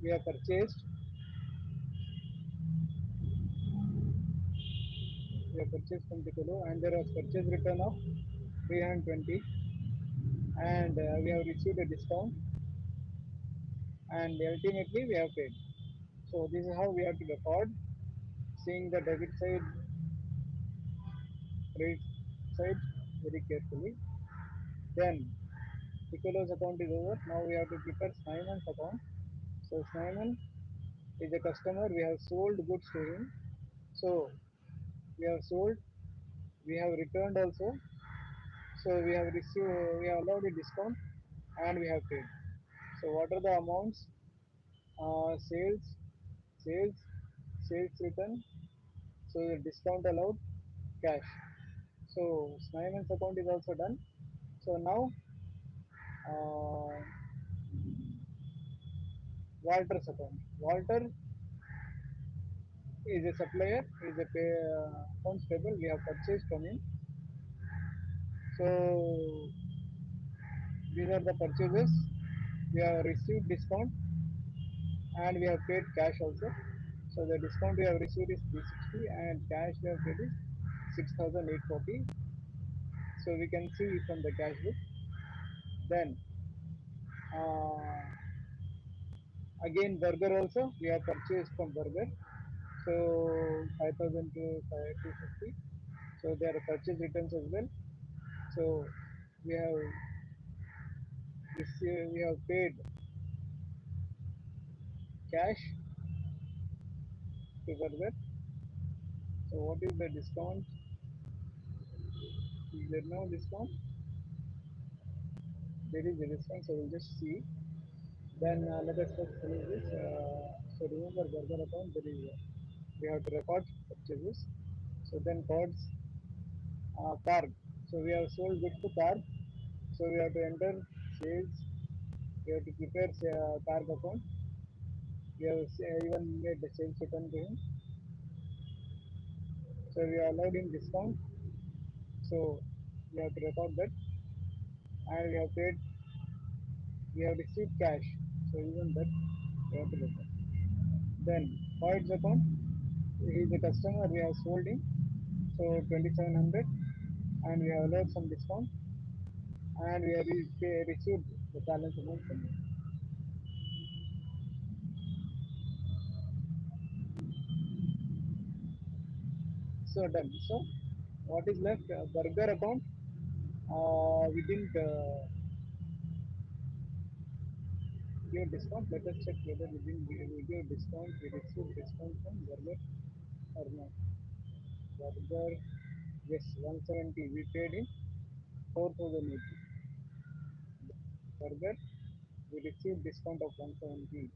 we have purchased, from Piccolo and there was purchase return of 320 and we have received a discount and ultimately we have paid. So this is how we have to record, seeing the debit side, credit side very carefully. Then Piccolo's account is over. Now we have to prepare Snyman's account. So Snyman is a customer. We have sold goods to him. So we have sold. We have returned also. So we have received. We have allowed a discount, and we have paid. So what are the amounts? Sales, sales, sales return. So the discount allowed, cash. So Snyman's account is also done. So now uh, Walter's account. Walter is a supplier, is a accounts payable. We have purchased from him. So these are the purchases. We have received discount and we have paid cash also. So the discount we have received is 360 and cash we have paid is 6,840. So we can see from the cash book. Then uh, again burger also we have purchased from burger. So 5,000 to 250. So there are purchase returns as well. So we have we have paid cash to burger. So what is the discount? Is there no discount? There is a discount, so we'll just see. Then let us first finish this. So remember burger account, there is we have to record purchases. So then cards, card. So we have sold goods to card. So we have to enter sales. We have to prepare card account. We have even made the sales return to him. So we are allowed in discount. So we have to record that, and we have paid. We have received cash. So even that we have to record. Then cards account. He is a customer. We have sold him. So 2,700, and we have allowed some discount, and we have received the balance amount from him. So done. So what is left? Burger account. We didn't give discount. Let us check whether we give discount. We received discount from burger or not. Burger. Yes, 170. We paid in 4,080. Burger. We received discount of 170.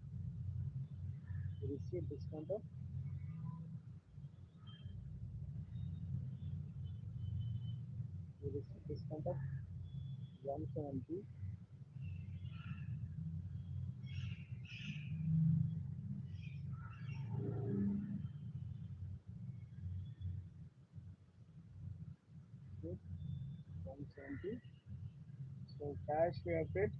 We received discount of we received discount of 170. Okay, 170. So cash we have paid.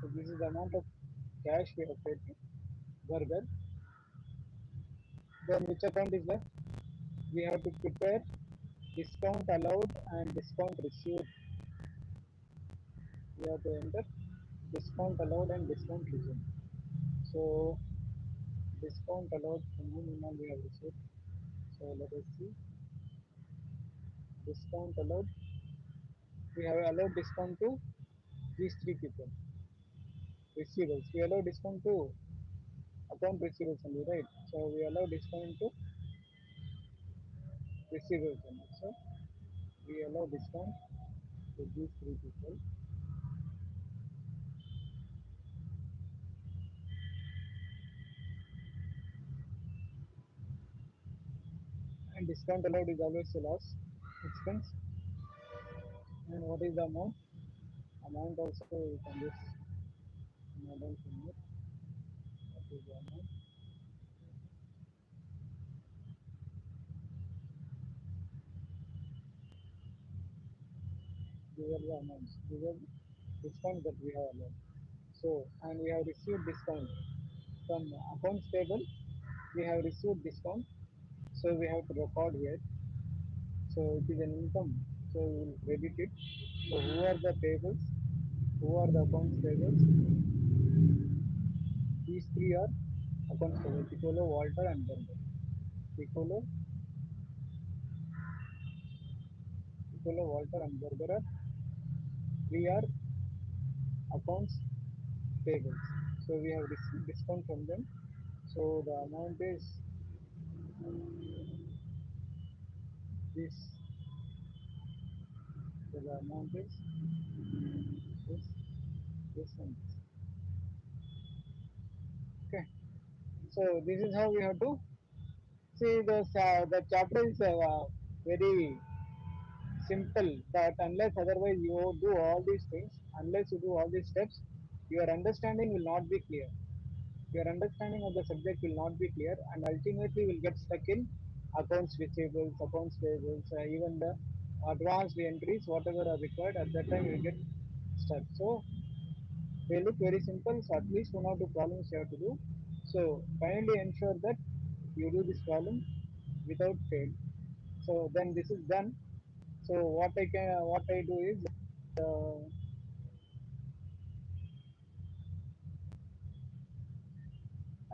So this is the amount of cash we have paid to burger. Then which account is left? We have to prepare discount allowed and discount received. We have to enter discount allowed and discount received. So discount allowed from whom we have received. So let us see. Discount allowed. We have allowed discount to these three people. Receivables. We allow discount to account receivables only, right? So we allow discount to receivables only. So we allow discount to these three people. And discount allowed is always a loss expense. And what is the amount? Amount also you can just note down from here. What is the amount? These are the amounts. These are discounts that we have allowed. So, and we have received discount from accounts payable. We have received discount, so we have to record here. So it is an income, so we will credit it. So who are the payables? Who are the accounts payables? These three are accounts payable: Piccolo, Walter, and Berger. Piccolo, Piccolo, Walter, and Berger are three are accounts payables. So we have received discount from them. So the amount is this. So the amount is this, this, and this. Okay. So this is how we have to see this. The chapter is very simple, but unless otherwise you do all these things, unless you do all these steps, your understanding will not be clear. Your understanding of the subject will not be clear, and ultimately will get stuck in accounts receivables, accounts payables, even the advanced entries, whatever are required. At that time, you will get stuck. So they look very simple. So at least one or two problems you have to do. So kindly ensure that you do this problem without fail. So then this is done. So what I do is uh,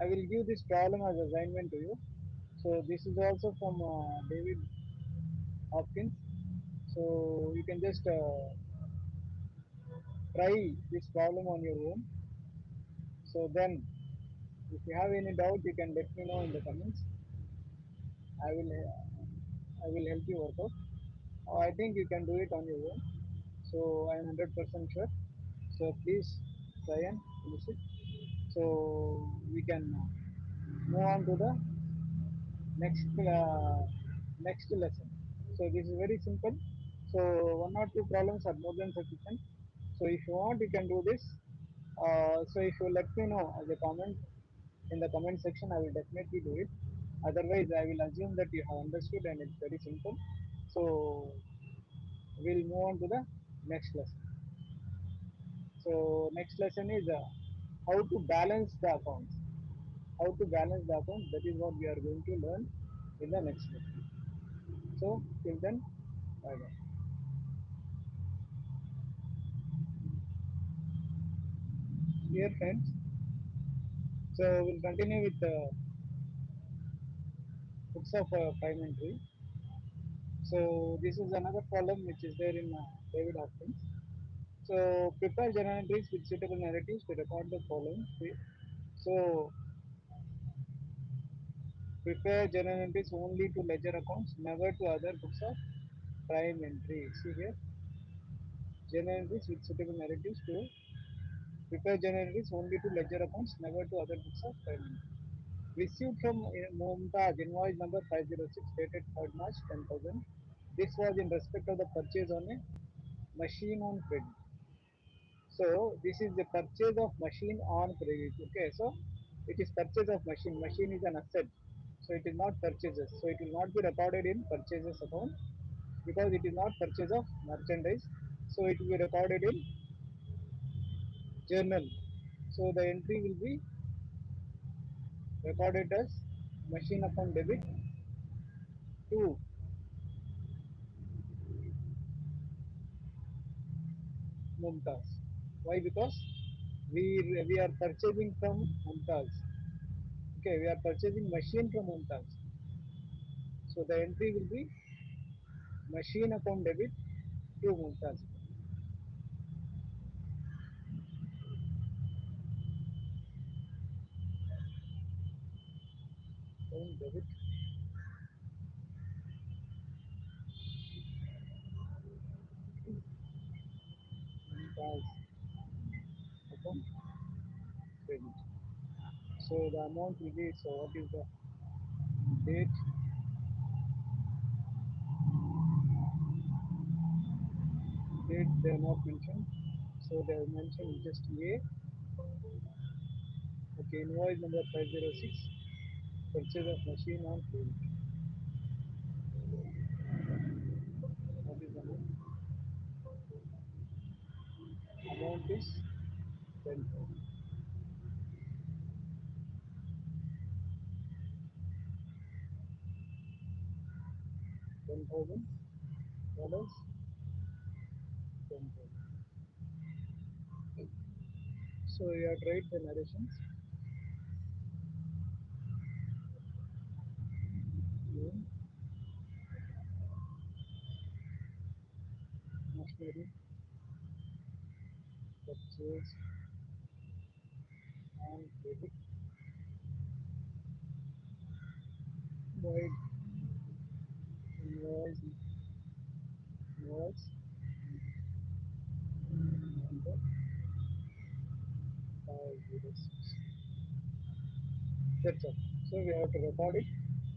I will give this problem as assignment to you. So this is also from David Hopkins. So you can just try this problem on your own. So then, if you have any doubt, you can let me know in the comments. I will help you work out. I think you can do it on your own. So I am 100% sure. So please try and finish it. So we can move on to the next next lesson. So this is very simple. So one or two problems are more than sufficient. So if you want, you can do this. So if you let me know as a comment in the comment section, I will definitely do it. Otherwise, I will assume that you have understood and it's very simple. So we'll move on to the next lesson. So next lesson is how to balance the accounts. How to balance the accounts. That is what we are going to learn in the next lesson. So till then, bye bye. Dear friends, so we'll continue with the books of Primentary. So this is another column which is there in David Hopkins. So prepare journal entries with suitable narratives to record the following. So prepare journal entries only to ledger accounts, never to other books of prime entry. See here, journal entries with suitable narratives to prepare journal entries only to ledger accounts, never to other books of prime entry. Received from Mumtaz, invoice number 506, dated 3rd March 10,000. This was in respect of the purchase on a machine on credit. So this is the purchase of machine on credit. Okay, so it is purchase of machine. Machine is an asset. So it is not purchases. So it will not be recorded in purchases account because it is not purchase of merchandise. So it will be recorded in journal. So the entry will be recorded as machine account debit to Mumtaz. Why? Because we are purchasing from Mumtaz. Okay, we are purchasing machine from Mumtaz. So the entry will be machine account debit to Mumtaz. Account debit Mumtaz account credit. So the amount will be, so what is the date? Date they are not mentioned. So they have mentioned just A. Okay, invoice number 506. Purchase of machine on credit. What is the amount? Amount is 10,000. 10,000 dollars. 10,000. So you have to write the narrations. Name, machinery, purchase and credit. Void invoice, invoice number 506. That's all. So we have to record it.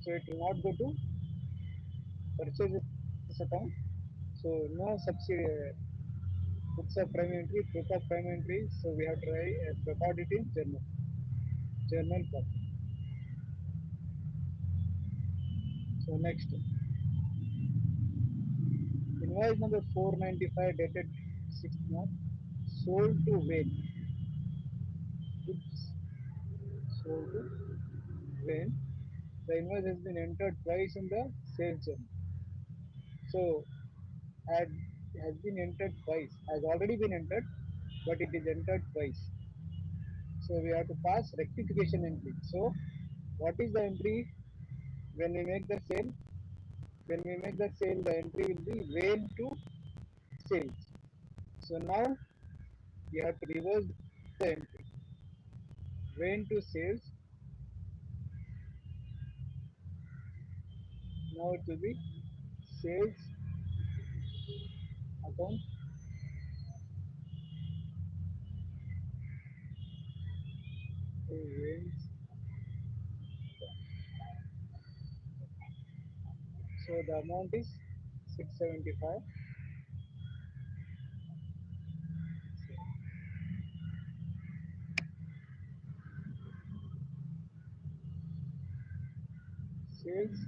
So it will not go to purchase account. So no subsidy books of prime entry, book of prime entry. So we have to record it in journal copy. So next, invoice number 495 dated 6th month, sold to Wayne. Goods sold to Wayne. The invoice has been entered twice in the sales journal. So had has been entered twice, has already been entered, but it is entered twice. So we have to pass rectification entry. So what is the entry when we make the sale? When we make the sale, the entry will be Wayne to sales. So now we have to reverse the entry. Wayne to sales. Now it will be sales account to Wayne's. So the amount is 675. Sales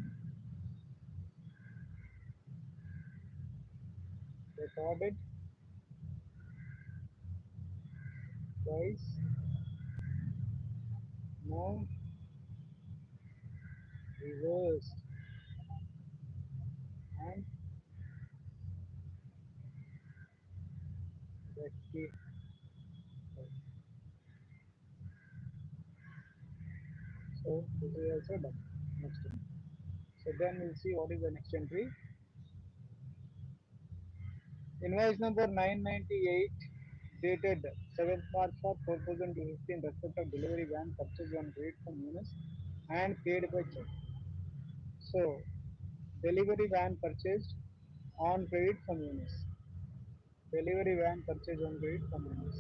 recorded twice. Now reversed and rectified. So this is also done. Next one. So then we'll see what is the next entry. Invoice number 998 dated 7th March for 4,250 in respect of delivery van purchased on credit from Yunus and paid by check. So delivery van purchased on credit from Yunus. Delivery van purchased on credit from Yunus.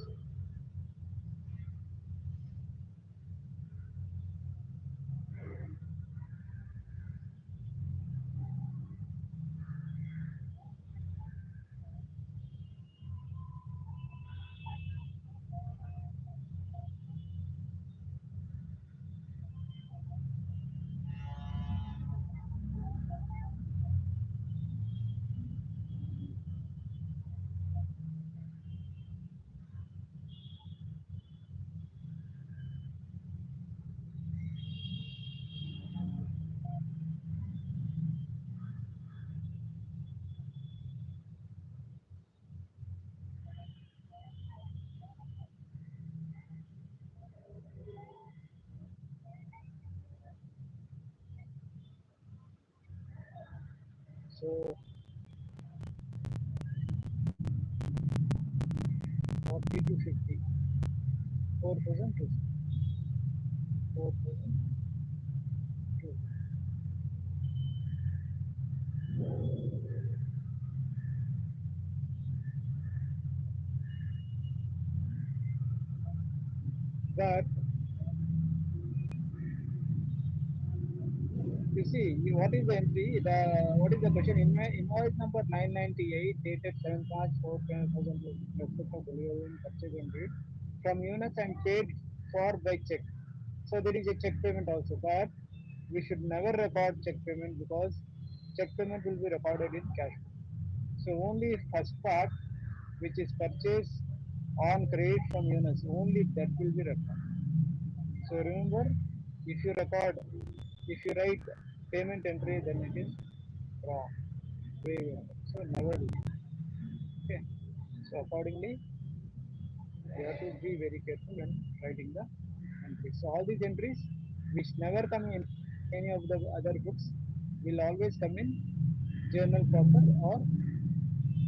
So 40 to 50, 4,000 4,002. But you see, what is the entry? What is the question? Invoice number 998 dated 7th March 4,000 respect of delivery and purchase entry from Yunus and paid for by check. So there is a check payment also, but we should never record check payment because check payment will be recorded in cash. So only first part, which is purchase on credit from Yunus, only that will be recorded. So remember, if you record, if you write payment entry, then it is wrong. Way wrong. So never do. Okay. So accordingly, you have to be very careful when writing the entries. So all these entries, which never come in any of the other books, will always come in journal proper or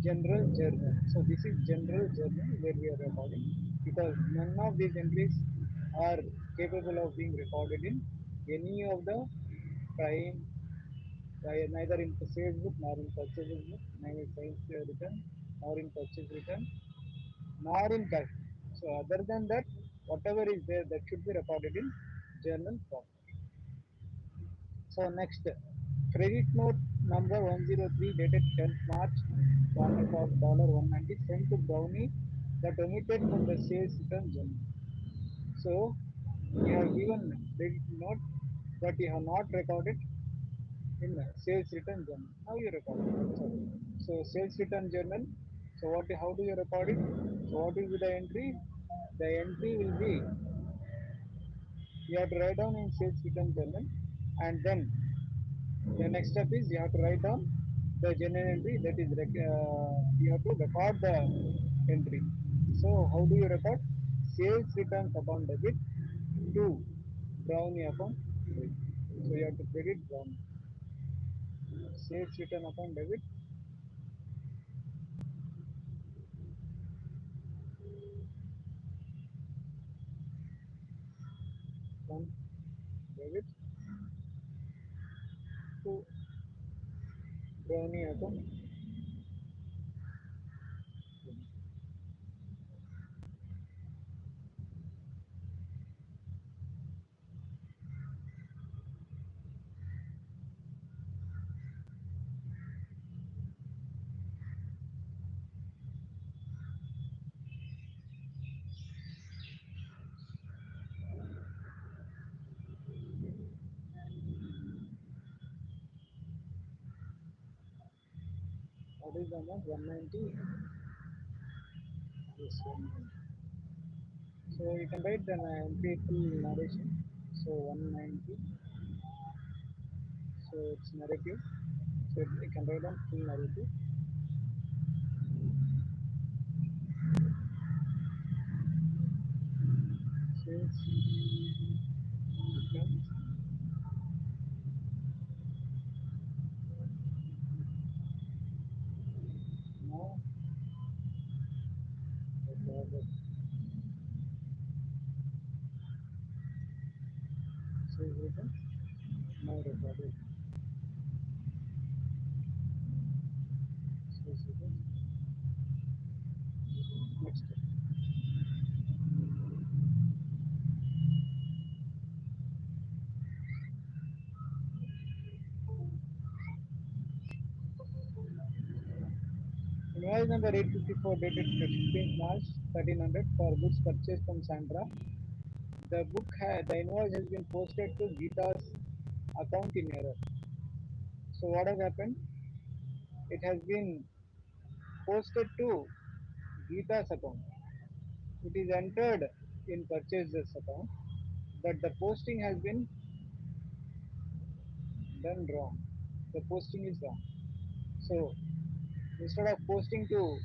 general journal. So this is general journal where we are recording because none of these entries are capable of being recorded in any of the prime, neither in the sales book nor in purchase book, neither sales return nor in purchase return nor in cash. So other than that, whatever is there that should be recorded in journal proper. So next, credit note number 103 dated 10th March, quantity of $190 sent to Brownie that omitted from the sales return journal. So you have given credit note, but you have not recorded in sales return journal. Now you record it. So sales return journal. So how do you record it? So what will be the entry? The entry will be, you have to write down in sales return journal, and then the next step is you have to write down the journal entry, that is you have to record the entry. So how do you record? Sales returns upon debit to Brownie account credit. So you have to credit Brownie. Sales return upon debit from debit to Brownie account. What is the amount? 190. Yes, 190. So you can write the entry full narration. So 190. So it's narrative. So you can write down full narrative. Sales returns now recorded. Sales returns now recorded. Sales returns. Next. Invoice number 854 dated 15th March 1300 for goods purchased from Sandra. The invoice has been posted to Geeta's account in error. So what has happened? It has been posted to Geeta's account. It is entered in purchaser's account, but the posting has been done wrong. The posting is wrong. So instead of posting to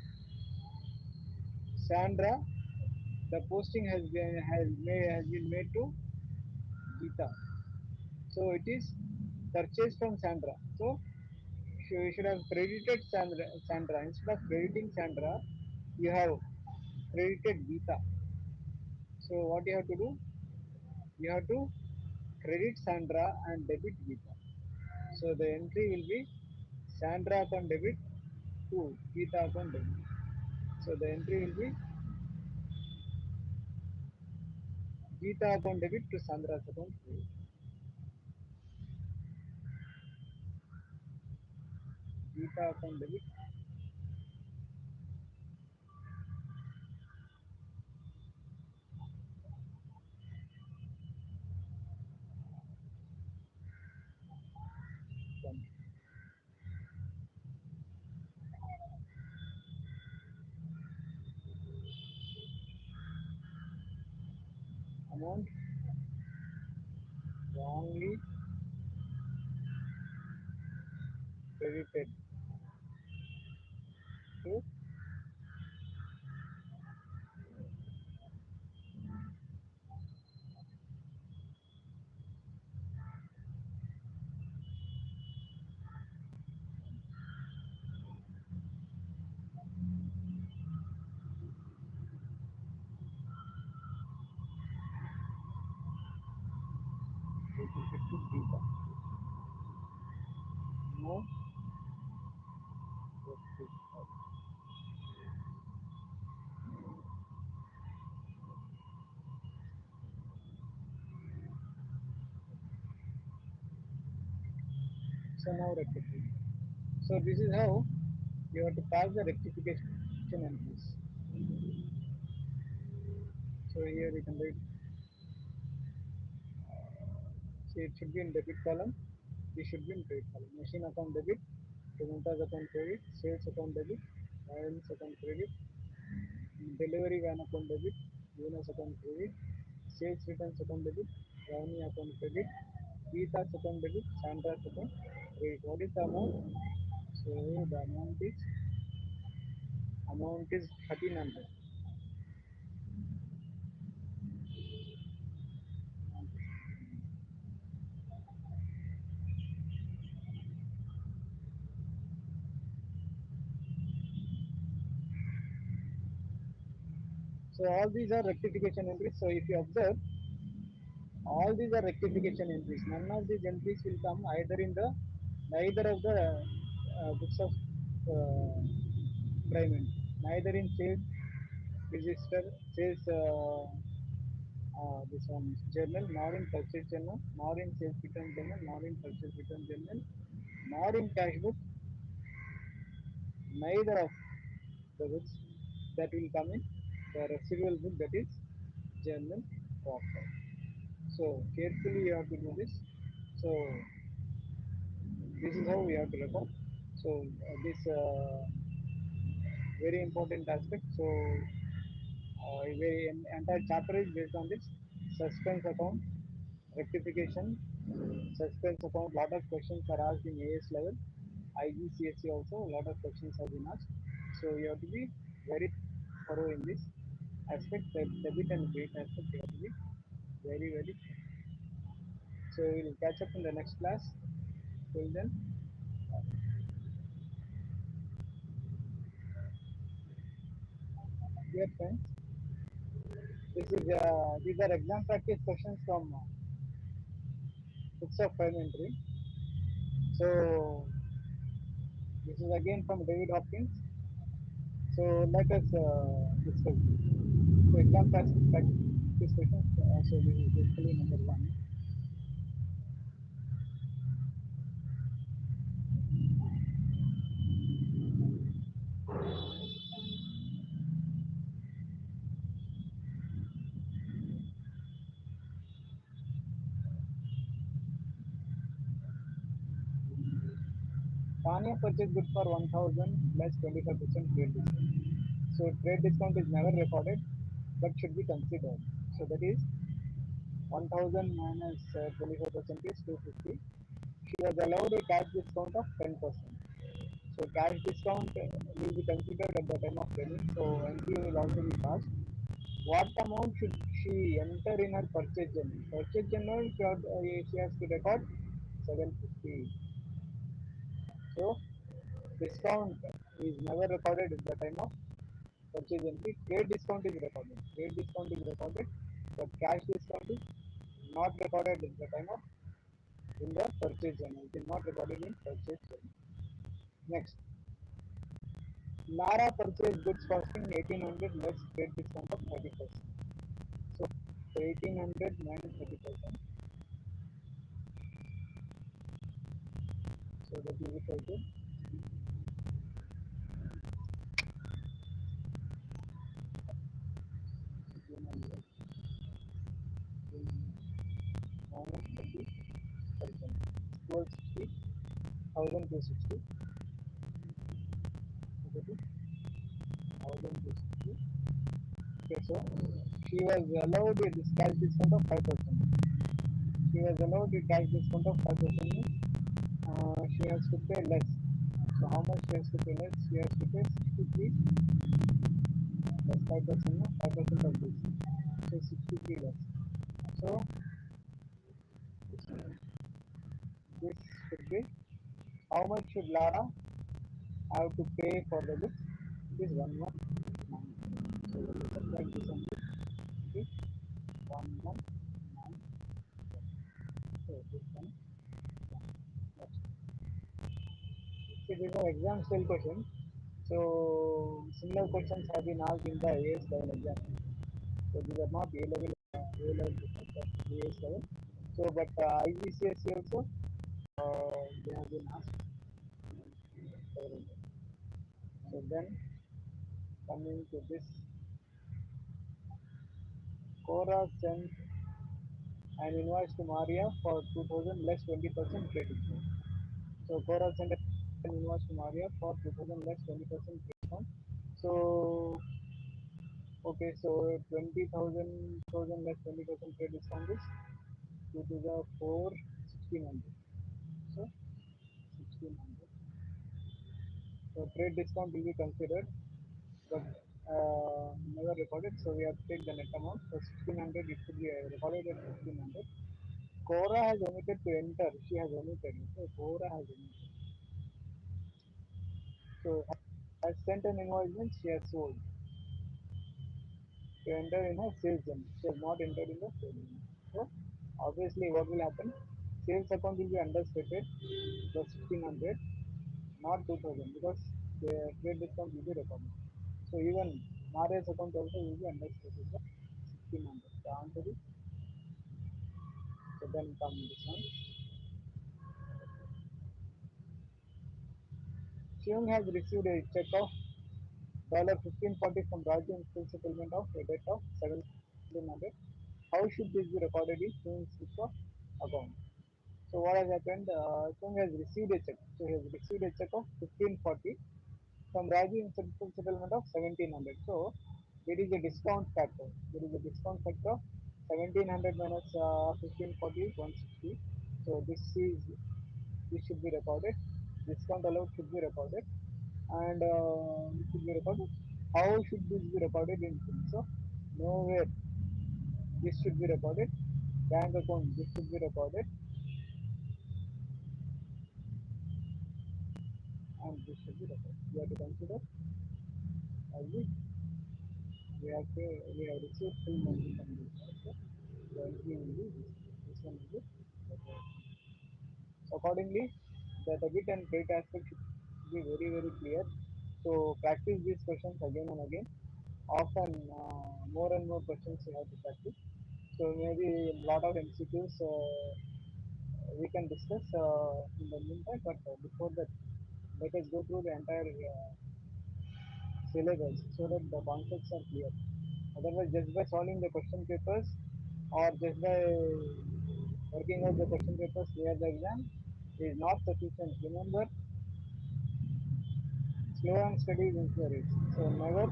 Sandra, the posting has been made to Geeta. So it is purchased from Sandra. So you should have credited Sandra. Instead of crediting Sandra, you have credited Geeta. So what you have to do? You have to credit Sandra and debit Geeta. So the entry will be Sandra account debit to Geeta account debit. So the entry will be Geeta account debit to Sandra's account credit. Geeta account debit. Amount wrongly credited to Geeta. No. So now rectification. So this is how you have to pass the rectification entries. So here we can write. See, it should be in debit column. This should be in credit column. Machine account debit, Toyota's account credit, sales account debit, balance account credit, delivery van account debit, Venus account credit, sales returns account debit, revenue account credit, Geeta's account debit, Sandra's account credit. What is the amount? So the amount is 1300. So all these are rectification entries. So if you observe, all these are rectification entries. None of these entries will come either in the neither of the books of payment, neither in sales register, sales this one journal, nor in purchase journal, nor in sales return journal, nor in purchase return journal, nor in cash book. Neither of the books that will come in the residual book, that is journal profit. So carefully you have to do this. So this is how we have to record. So this very important aspect. So very entire chapter is based on this suspense account, rectification, suspense account. Lot of questions are asked in AS level. IGCSE also a lot of questions have been asked. So you have to be very thorough in this aspect. The debit and credit aspect you have to be very. So we'll catch up in the next class. Till then, dear friends, these are exam practice questions from books of elementary. So this is again from David Hopkins. So let us discuss. So exam practice questions. So this is basically number one. Tanya purchased goods for 1000 less 25% trade discount. So trade discount is never recorded, but should be considered. So that is 1000 minus 25% is 250. She was allowed a cash discount of 10%. So cash discount will be considered at the time of trading. So entry will also be passed. What amount should she enter in her purchase journal? Purchase journal she has to record 750. So discount is never recorded at the time of purchase entry. Trade discount is recorded. Trade discount is recorded, but cash discount is not recorded at the time of in the purchase journal. It is not recorded in purchase journal. Next, Lara purchased goods costing 1800 less trade discount of 30%. So 1800 minus 30%. So that is equal to 1800 minus 30%. Equals 60, 1260. That is 1260. Okay, so she was allowed a cash discount of 5%. She was allowed a cash discount of 5%. She has to pay less. So how much she has to pay less? She has to pay 63 plus 5%, no? 5% of this. So 63 less. So this should be how much should Lara have to pay for the goods? It is 1199. So when you subtract this and this, it is 1197. So this one. Next. It is an exam style question. So similar questions have been asked in the AS level exam. So these are not A level questions, but AS level. So but IGCSE also they have been asked. So then coming to this, Cora sent an invoice to Maria for 2000 less 20% credit. So Cora sent an invoice to Maria for 2000 less 20% discount. So okay, so 20,000 less 20% credit discount is 2 to the 4 1600. So 1600. So trade discount will be considered, but never recorded. So we have to take the net amount. So 1600 it should be recorded at 1600. Cora has omitted to enter. She has omitted. So Cora has omitted. So has sent an invoice means she has sold. To enter in her sales journal. She has not entered in the sales journal. So obviously what will happen? Sales account will be understated the 1600, not 2000 because the trade discount will be recorded. So even Maria's account also will be understated the 1600. The answer is so then come this one. Seung has received a check of $1540 from Raju in full settlement of a debt of 1700. How should this be recorded in Seung's book of account? So what has happened? Chung has received a check. So he has received a check of 1540 from Raju in full settlement of 1700. So there is a discount factor. There is a discount factor of 1700 minus 1540 160. So this should be recorded. Discount allowed should be recorded, and it should be recorded. How should this be recorded in full? So nowhere this should be recorded. Bank account this should be recorded, and this should be recorded. You have to consider as we have received full money from this. So the entry will be this one will be recorded. So accordingly, the debit and credit aspect should be very very clear. So practice these questions again and again. Often more and more questions you have to practice. So maybe a lot of MCQs we can discuss in the meantime. But before that, let us go through the entire syllabus so that the concepts are clear. Otherwise, just by solving the question papers or just by working out the question papers near the exam is not sufficient. Remember, slow and steady wins the race. So never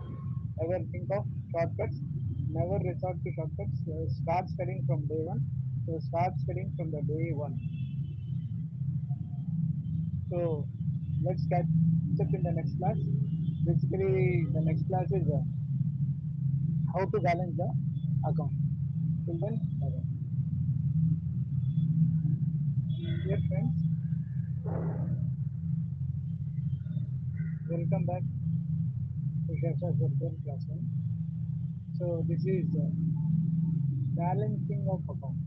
ever think of shortcuts. Never resort to shortcuts. Start studying from day one. So start studying from the day one. So let's catch up in the next class. Basically, the next class is how to balance the account. Till then, bye. Dear friends, Welcome back to Shasha's virtual classroom. So this is balancing of accounts.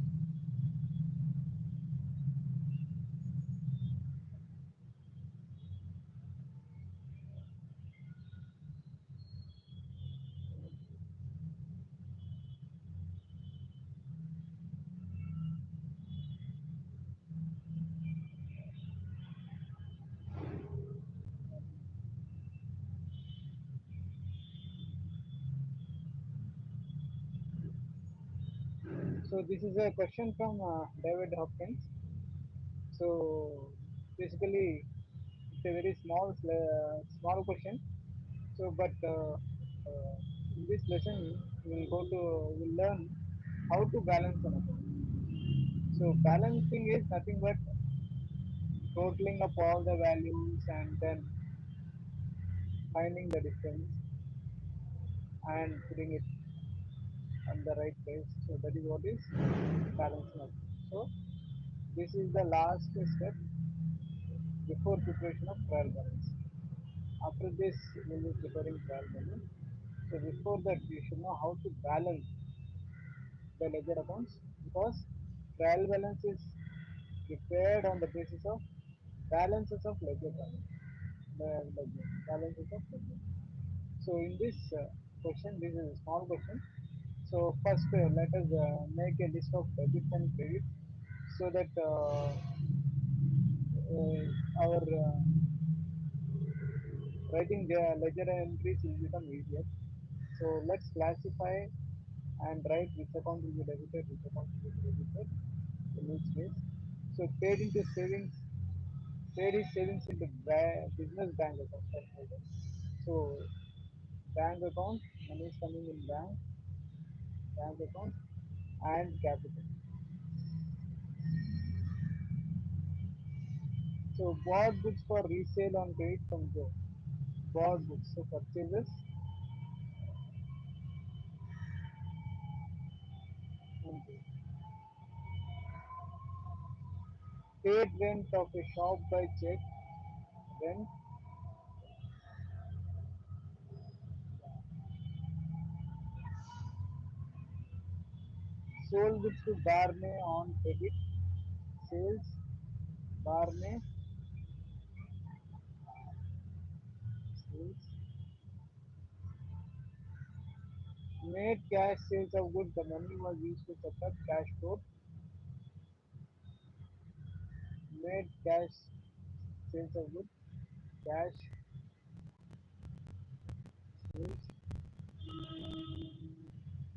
So this is a question from David Hopkins. So basically, it's a very small question. So, in this lesson, we'll learn how to balance an account. So balancing is nothing but totaling up all the values and then finding the difference and putting it on the right place. So that is what is balancing account. So this is the last step before preparation of trial balance. After this, we will be preparing trial balance. So before that, you should know how to balance the ledger accounts because trial balance is prepared on the basis of balances of ledger balance. The ledger, balances of ledger. So in this question, this is a small question. So first, let us make a list of debits and credits so that our writing the ledger entries will become easier. So let's classify and write which account will be debited, which account will be credited in each case. So paid into savings, paid is savings into business bank account. So bank account, money is coming in bank account and capital. So bought goods for resale on credit from Joe. Bought goods, so purchases. And paid rent of a shop by check, rent. Sold goods to Barney on credit, sales, Barney, sales. Made cash sales of goods, the money was used to set up cash flow. Made cash sales of goods, cash sales.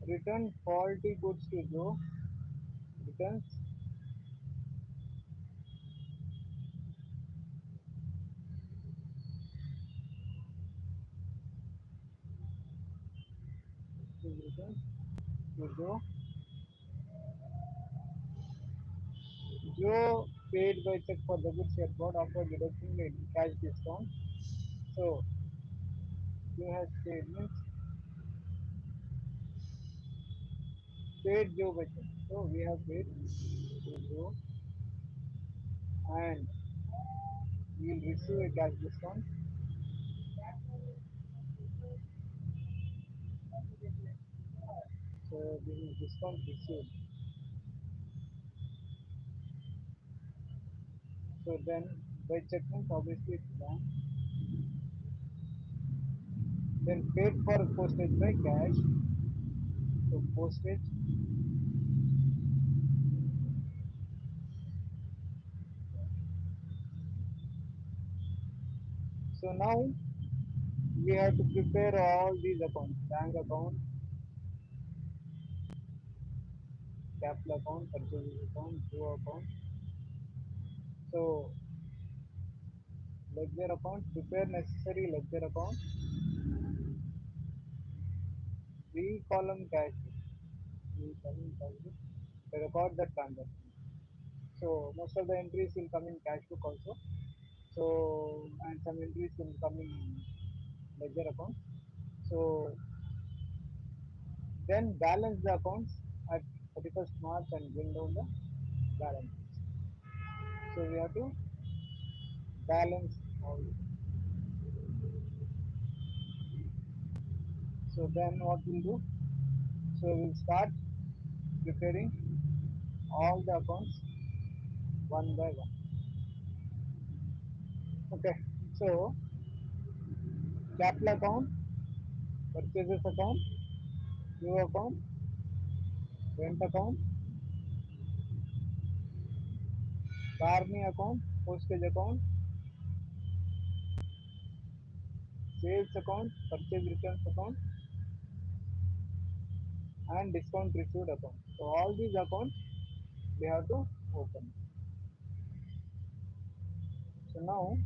Return faulty goods to Joe, returns. Returns to Joe. Joe paid by check for the goods he had bought after deducting a cash discount. So Joe has paid means paid Joe by check. So we have paid to Joe and we will receive a cash discount. So this is discount received. So then by check means obviously it's bank. Then paid for postage by cash. So postage. So now we have to prepare all these accounts: bank account, capital account, purchases account, Joe account. So ledger account, prepare necessary ledger account, three column cash book, three column cash book, to record the transaction. So most of the entries will come in cash book also. So and some entries will come in ledger account. So then balance the accounts at 31st March and bring down the balance. So we have to balance all this. So then what we'll do? So we'll start preparing all the accounts one by one. Okay. So capital account, purchases account, new account, rent account, Barney account, postage account, sales account, purchase returns account, and discount received account. So all these accounts we have to open. So now,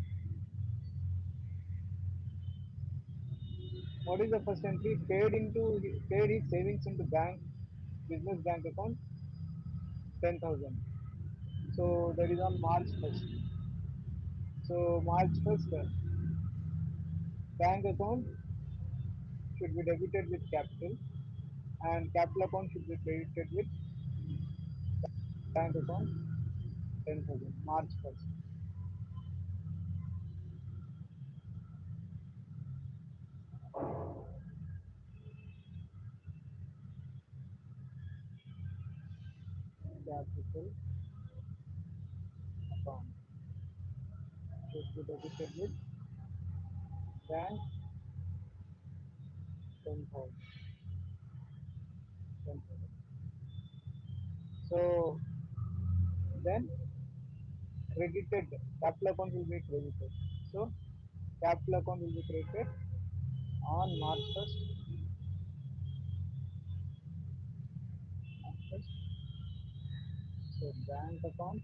what is the first entry? Paid his savings into bank, business bank account, 10,000. So that is on March 1st. So March 1st, bank account should be debited with capital, and capital account should be credited with bank account 10,000. March 1st. Capital account should be debited with bank 10,000. 10,000. So then credited, capital account will be credited. So capital account will be credited on March 1st. March 1st. So bank account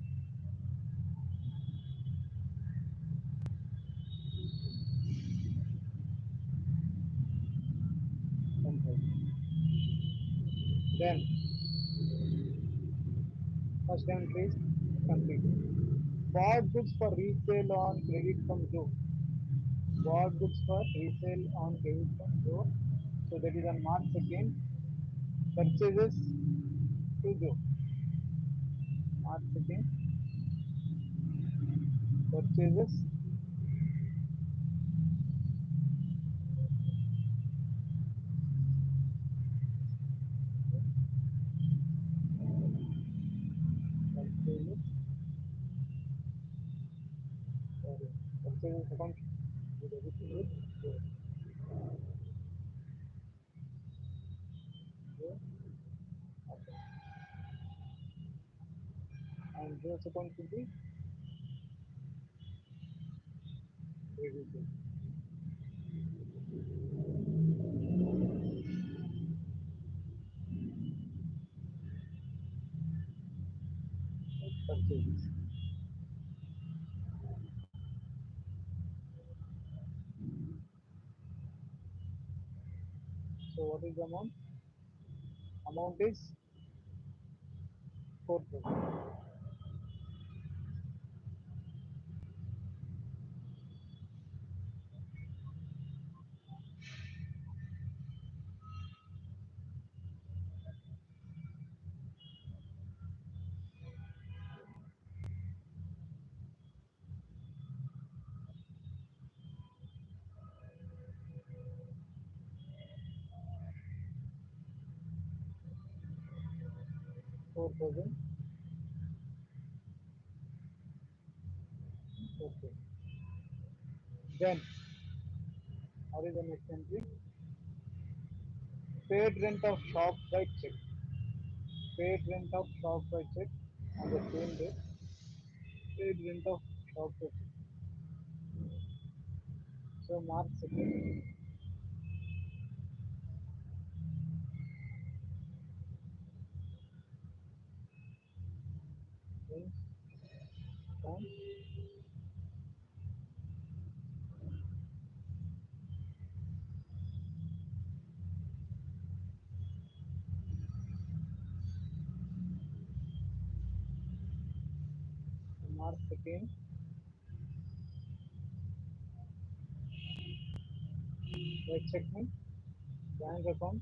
10,000. Then first entry is completed. Bought goods for resale on credit from Joe. Bought goods for resale on credit from Joe. So that is on March 2nd. Purchases to Joe. March 2nd. Purchases purchases sorry, purchases account with everything with Joe. Joe account. And Joe's account should be credited. Purchases. So what is the amount? Amount is 4,000. 4,000. Okay. Then what is the next entry? Paid rent of shop by check. Paid rent of shop by check on the same day. Paid rent of shop by check. So March 2nd. Then on March 2nd. By check means bank account.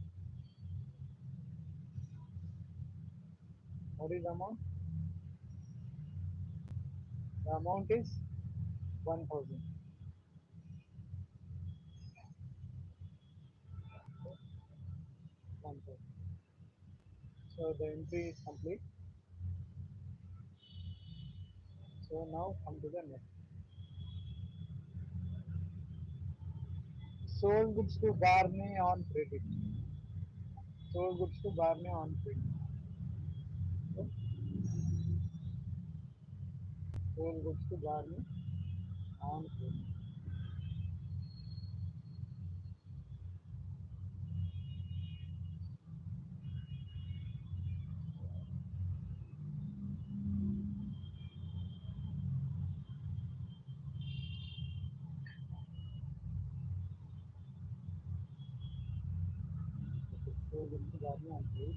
What is the amount? The amount is 1,000. on third. So the entry is complete. So now come to the next. Sold goods to Barney on credit. Sold goods to Barney on credit. So, sold goods to Barney on credit. Sold goods to Barney on credit.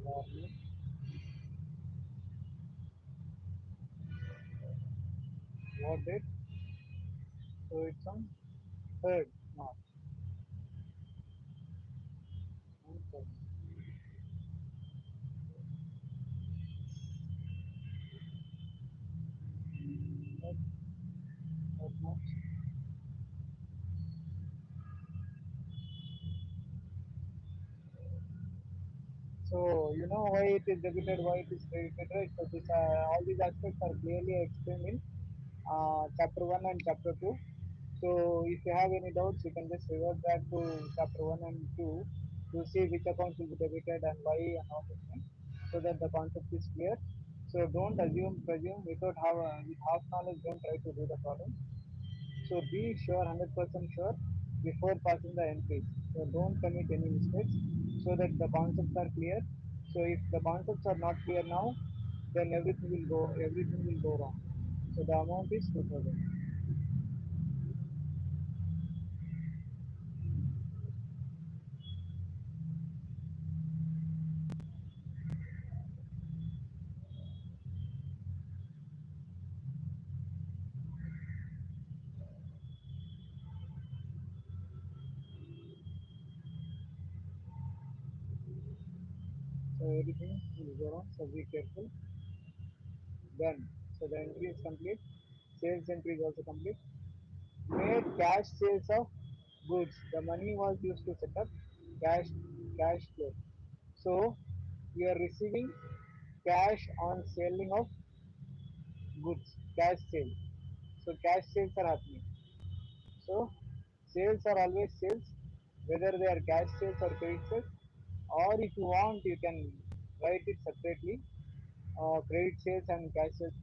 Barney. What date? So it's on third March. On third. Third, third March. So you know why it is debited, why it is credited, right? So this all these aspects are clearly explained in chapter 1 and chapter 2. So if you have any doubts, you can just revert back to chapter 1 and 2 to see which accounts will be debited and why and all those things, so that the concept is clear. So don't assume, presume without have with half knowledge. Don't try to do the problem. So be sure, 100% sure before passing the entries. So don't commit any mistakes so that the concepts are clear. So if the concepts are not clear now, then everything will go wrong. So the amount is 2000. So everything will go wrong. So be careful. Done. So the entry is complete. Sales entry is also complete. Made cash sales of goods. The money was used to set up cash cash flow. So we are receiving cash on selling of goods, cash sales. So cash sales are happening. So sales are always sales, whether they are cash sales or credit sales. Or if you want, you can write it separately, credit sales and cash sales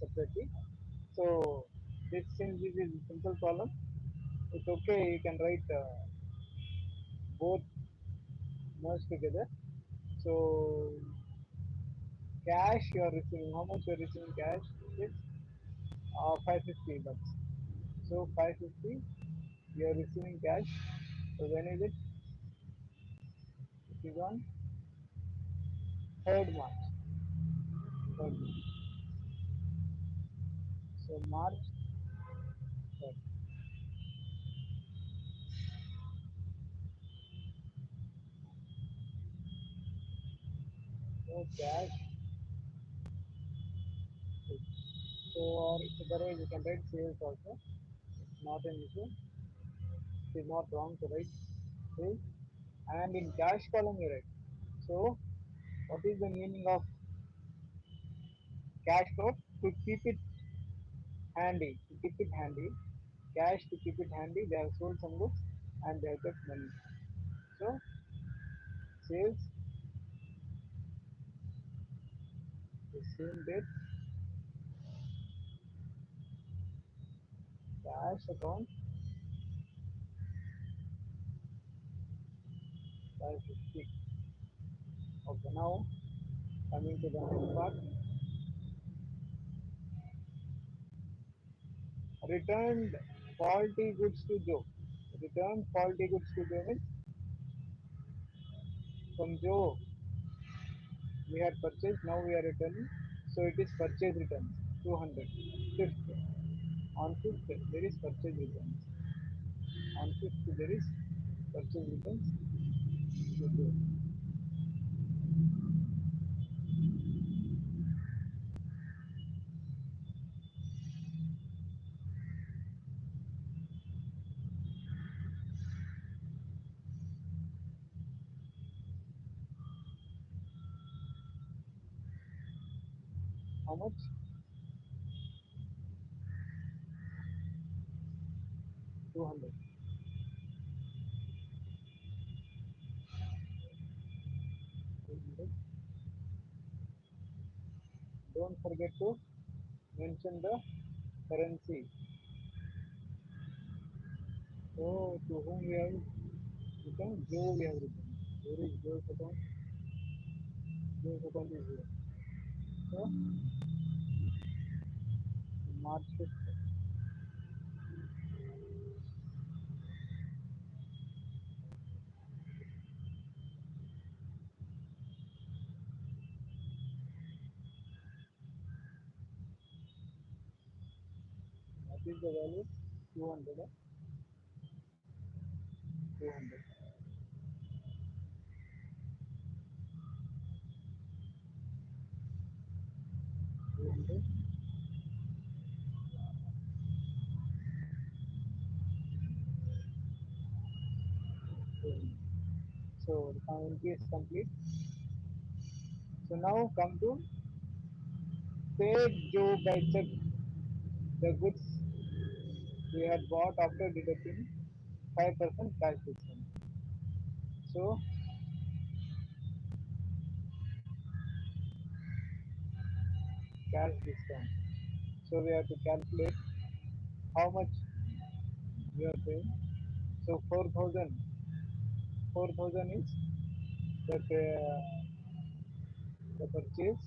separately. So this, since this is a simple problem, it's okay. You can write both merged together. So cash you are receiving. How much you are receiving cash? It's 550 bucks. So 550 you are receiving cash. So when is it? It is on 3rd March. 3rd March. So March 3rd. So cash. So or otherwise you can write sales also. It's not an issue. It is not wrong to write sales. And in cash column you write. So what is the meaning of cash code? To keep it handy. To keep it handy. Cash to keep it handy. They have sold some goods and they have kept money. So sales the same date, cash account 550. Okay, now coming to the next part. Returned faulty goods to Joe. Returned faulty goods to Joe means from Joe we had purchased, now we are returning. So it is purchase returns 200. Fifth. On fifth there is purchase returns. On fifth there is purchase returns to Joe. How much? 200. 200. Don't forget to mention the currency. So to whom we have written? Joe we have written. Where is Joe's account? Joe's account is here. So March 5th. What is the value? 200. 200. 200. So the count is complete. So now come to paid Joe by check the goods we had bought after deducting 5% cash discount. So cash discount. So we have to calculate how much we are paying. So 4,000 is the purchase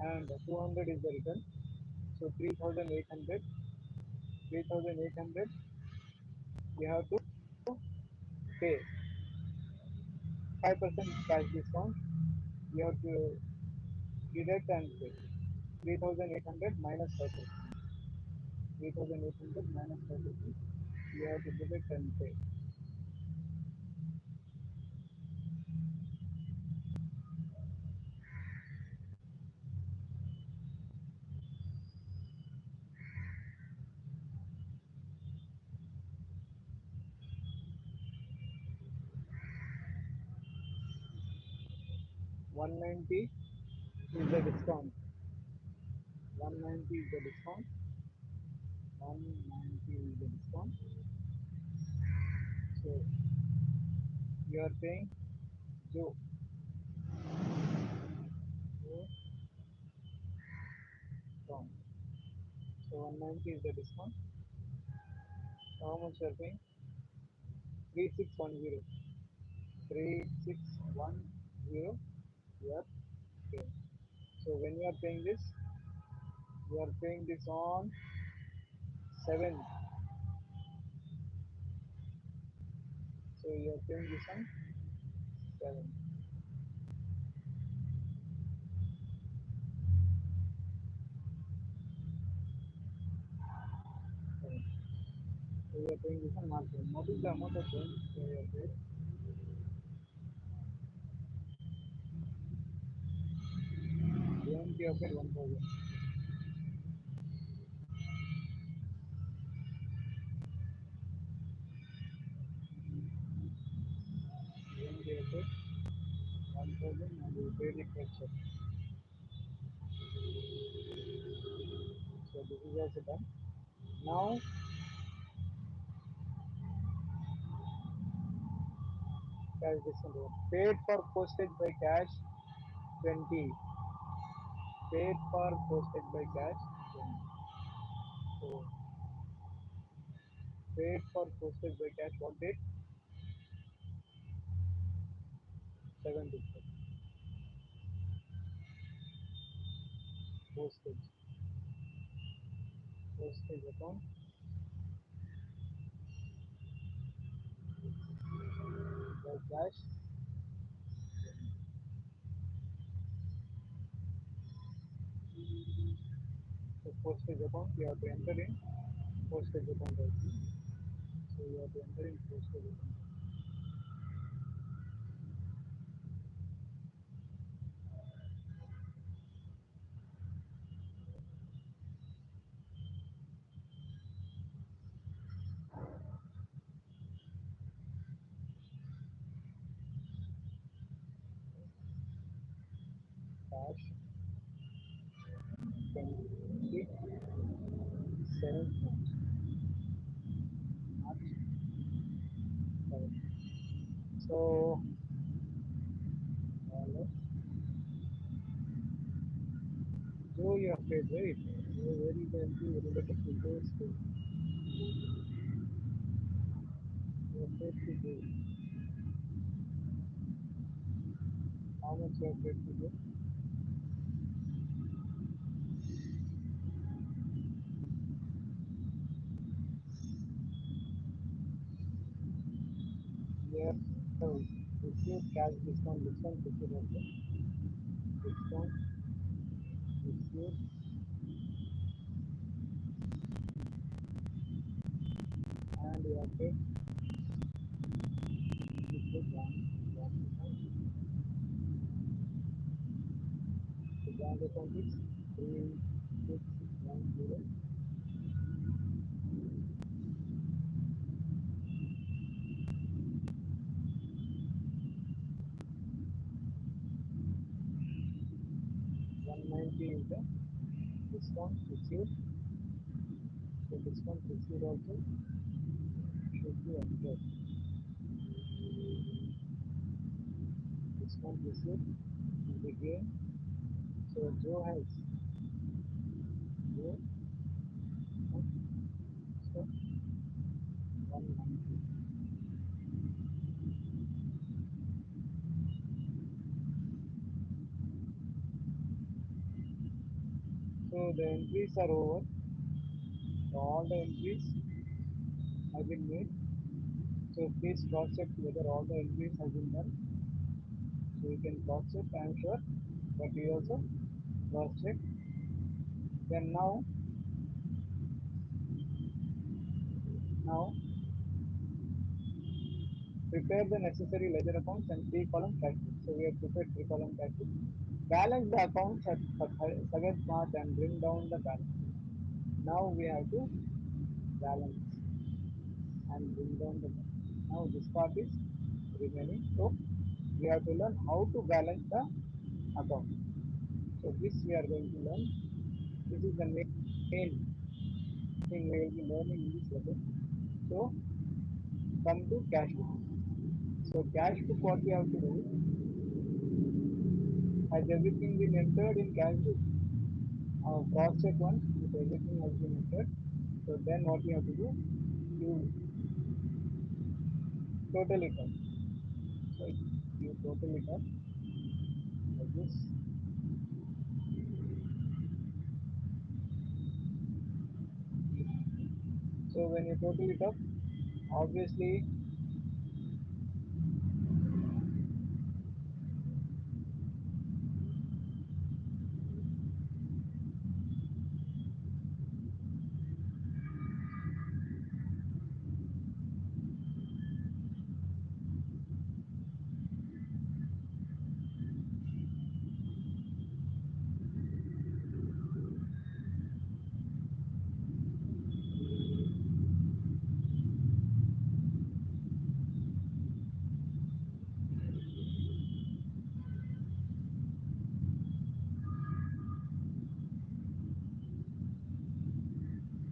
and 200 is the return. So 3,800 we have to pay 5% cash discount. We have to deduct and pay 3,800 minus 5%. 3,800 minus 5%. We have to deduct and pay 190 is the discount. 190 is the discount. 190 is the discount. So you are paying Joe. Joe discount. So 190 is the discount. So how much you are paying? 3610. 3610 you are paying. So when you are paying this, you are paying this on 7. So you are paying this on 7. So you are paying this on March 7. What is the amount of rent you are paying? Rent you have paid 1,000. Rent you have paid 1,000 and you paid it by check. So this is also done. Now cash discount. Paid for postage by cash 20. Paid for postage by cash 20. So paid for postage by cash what date? 7th. Postage. Postage account by cash. So postage account you have to enter in postage account also. So you have to enter in postage account. cash 27th March 7th. So let's Joe you have paid, right? Very gently related to Joe's pay. You have paid to Joe. How much you have paid to Joe? Yes. So receive cash discount received also. Discount received and you have paid one. The bank account is 3610 190 is the discount received. So discount received also should be entered. Discount received and again. So Joe has Joe so 190. So the entries are over. So all the entries have been made. So please cross check whether all the entries have been done. So you can cross check, I am sure, but you also cross check. Then now prepare the necessary ledger accounts and three column cash book. So we have prepared three column cash book. Balance the accounts at 7th March and bring down the balance. Now we have to balance and bring down the balance. Now this part is remaining. So we have to learn how to balance the account. So this we are going to learn. This is the main thing we will be learning in this lesson. So come to cash book. So cash book, what we have to do, has everything been entered in cash book? Cross check once if everything has been entered. So then what you have to do, you total it up. So you total it up like this. So when you total it up, obviously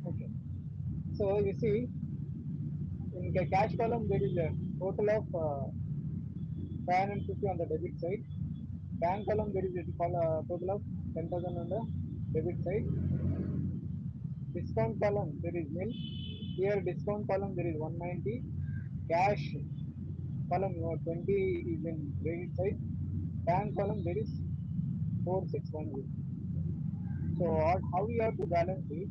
okay. So you see in the cash column there is a total of 550 on the debit side. Bank column there is a total of 10,000 on the debit side. Discount column there is nil. Here discount column there is 190. Cash column 20 is in credit side. Bank column there is 4610. So how we have to balance is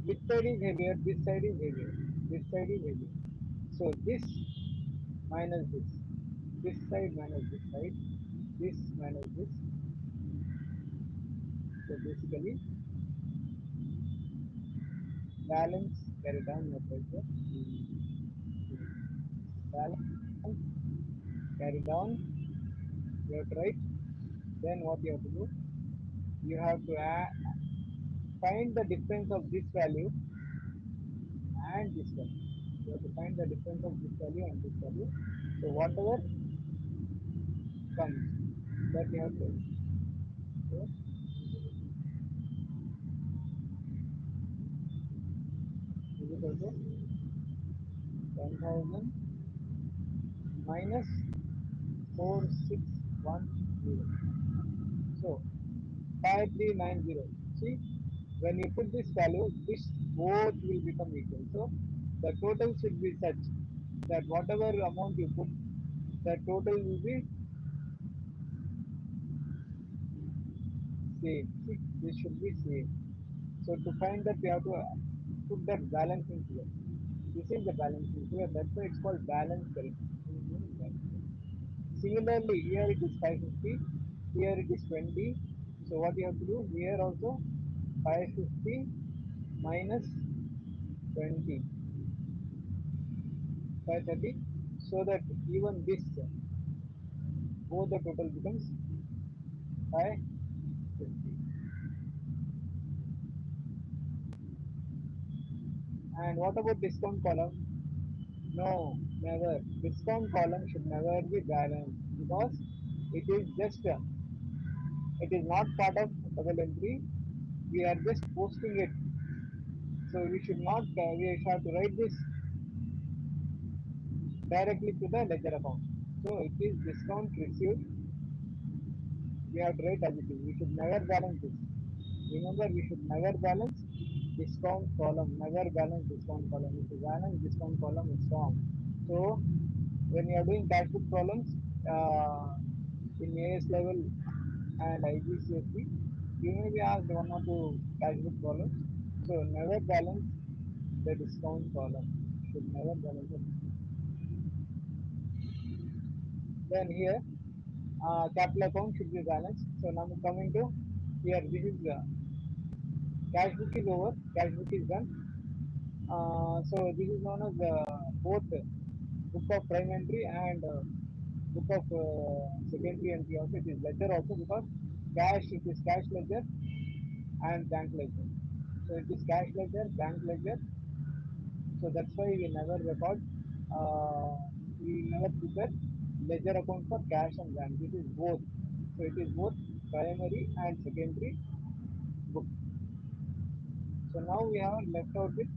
which side is heavier, this side is heavier, this side is heavier. So this minus this side minus this side, this minus this. So basically balance carry down your pressure. Balance carry down your right. Then what you have to do? You have to find the difference of this value and this value. You have to find the difference of this value and this value. So whatever comes, that you have to. So, is equal to 10,000 minus 4610. So 5390. See, when you put this value, this both will become equal. So the total should be such that whatever amount you put, the total will be same. See, this should be same. So to find that, we have to put that balancing here. This is the balancing here. That's why it's called balance curve. Similarly, here it is 550, here it is 20. So what you have to do here also 550 minus 20, 530, so that even this both the total becomes 550. And what about discount column? No, never. Discount column should never be balanced because it is just it is not part of double entry. We are just posting it. So we should not. We have to write this directly to the ledger account. So it is discount received. We have to write as it is. We should never balance this. Remember, we should never balance discount column. Never balance discount column. If you balance discount column, it's wrong. So when you are doing cash book problems in AS level and IGCSE, you may be asked one or two cash book problems. So never balance the discount column. Should never balance it. Then here, capital account should be balanced. So now coming to here, this is cash book is over, cash book is done. So this is known as both book of prime entry and book of secondary entry also. It is ledger also because cash, it is cash ledger and bank ledger. So it is cash ledger, bank ledger. So that's why we never record, we never prepare ledger account for cash and bank. This is both. So it is both primary and secondary book. So now we have left out with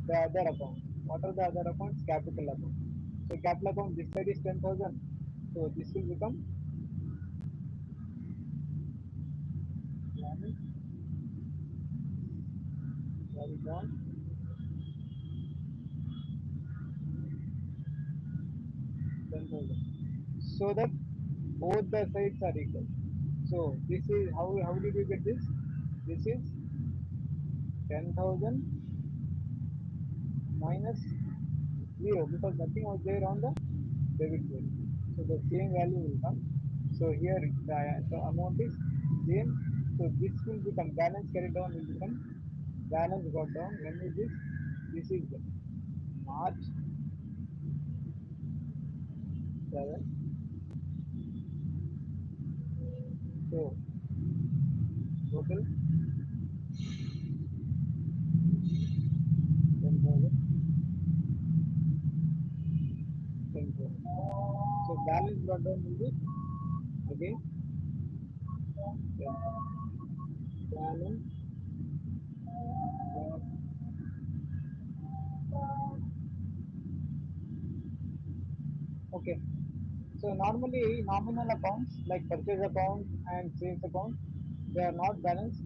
the other account. What are the other accounts? Capital account. So capital account, this side is 10,000. So this will become sorry, down 10,000. So that both the sides are equal. So this is how did we get this? This is 10,000 minus 0 because nothing was there on the debit side. So the same value will come. So here the amount is same. So this will become balance carried down will become balance got down. When is this? This is March 7. So total 10,000, 10,000. So balance got down will be again 10,000. Balance got. Okay. So normally nominal accounts like purchase account and sales account, they are not balanced.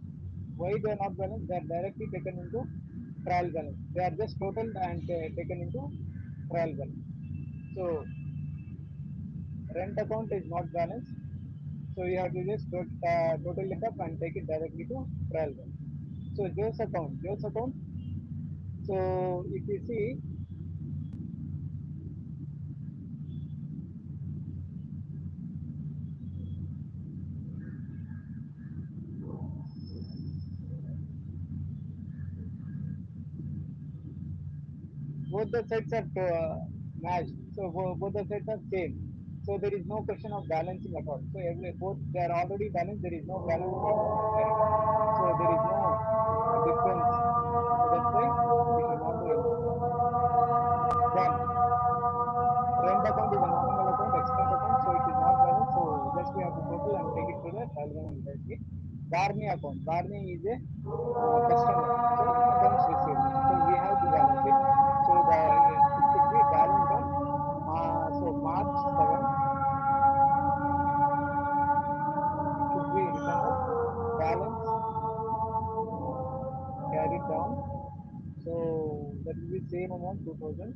Why they are not balanced? They are directly taken into trial balance. They are just totaled and taken into trial balance. So rent account is not balanced. So you have to just total it up and take it directly to trial balance. So Joe's account. So if you see both the sets are matched. So both the sets are same. So there is no question of balancing at all. So both they are already balanced. There is no balance. So there is no difference. So that's why we should not do anything. Then rent account is a nominal account, expense account, so it is not balanced. So just we have to total total and take it to the trial balance directly. Barney account. Barney is a customer. So accounts receivable. So we have to balance it. So it should be balanced on so March 7th. It should be written as balance carried down. So that will be same amount 2000.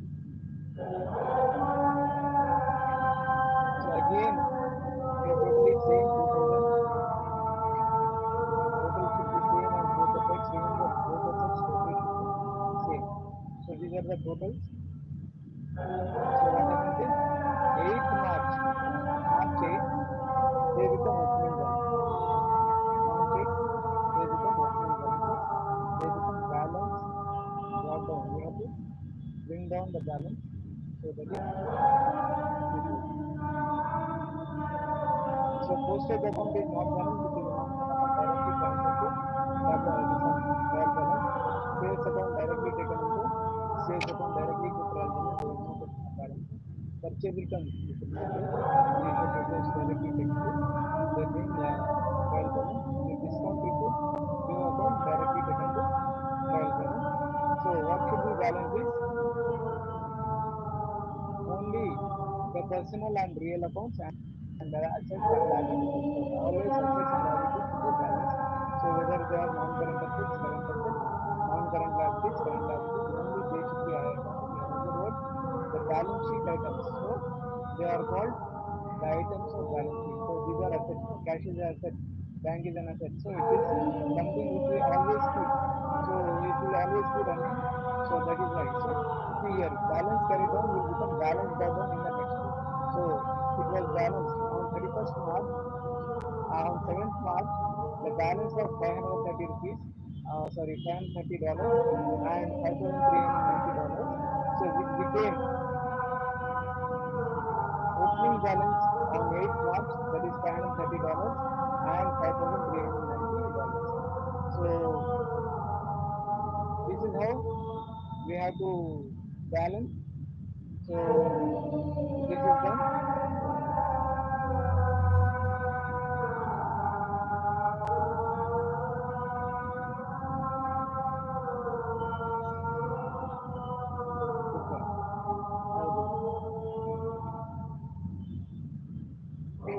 So again we have totally same 2000. Total should be same on both the sides. Remember both the sides total should be same. So these are the totals. So what happens is 8th March, March 8th, they become opening balance. March 8th, they become opening balances. They become balance brought down. We have to bring down the balance. So that is 2000. So postage account is not balanced, which is a nominal account directly transferred to trial balance. Sales account directly taken into sales account directly to trial balance. There is no question of balance. Purchase returns, you should not do. You should reverse directly taken to their name trial balance. The discount receipt, new account directly taken to trial balance. So what should be balanced is only the personal and real accounts and the assets and liabilities. So always assets and liabilities should be balanced. So whether they are non-current assets, non-current liabilities, current liabilities, only they should be accounted. In other words, the balance sheet items. So they are called the items of balance sheet. So these are assets. Cash is an asset. Bank is an asset. So it is something which we always keep. So it will always be running. So that is why. So see here, balance carried down will become balance brought down in the next year. So it was balanced on 31st March. On 7th March, the balance was 530 rupees. Sorry, $530 and $5,390. So which became opening balance on 8th March, that is $530 and $5,390. So this is how we have to balance. So this is done. Okay.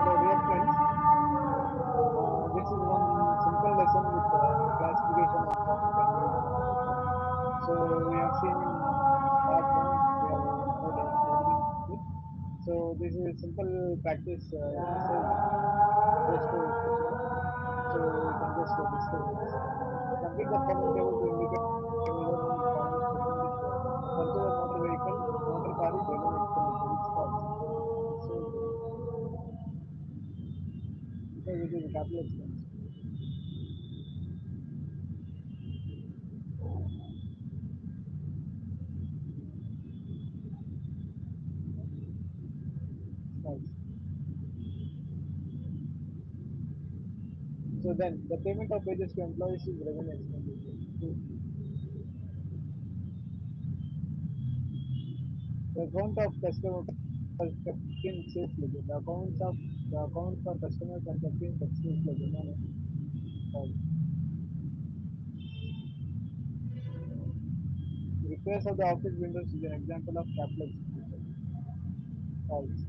Hello dear friends. This is one simple lesson with classification of profit and loss and all. So we have seen in part one, we have heard everything. So this is a simple practice exercise just to put you know. So we can just discuss this. Complete the following table to indicate whether one of the following statement is true. The purchase of motor vehicle, motor car is revenue expenditure. It's false. It's so true. Because it is a capital expense. False. So then the payment of wages to employees is revenue expenditure. True. The account of customer are kept in sales ledger. The accounts for customers are kept in sales ledger. No, no. False. Repairs of the office windows is an example of capital expenditure. False.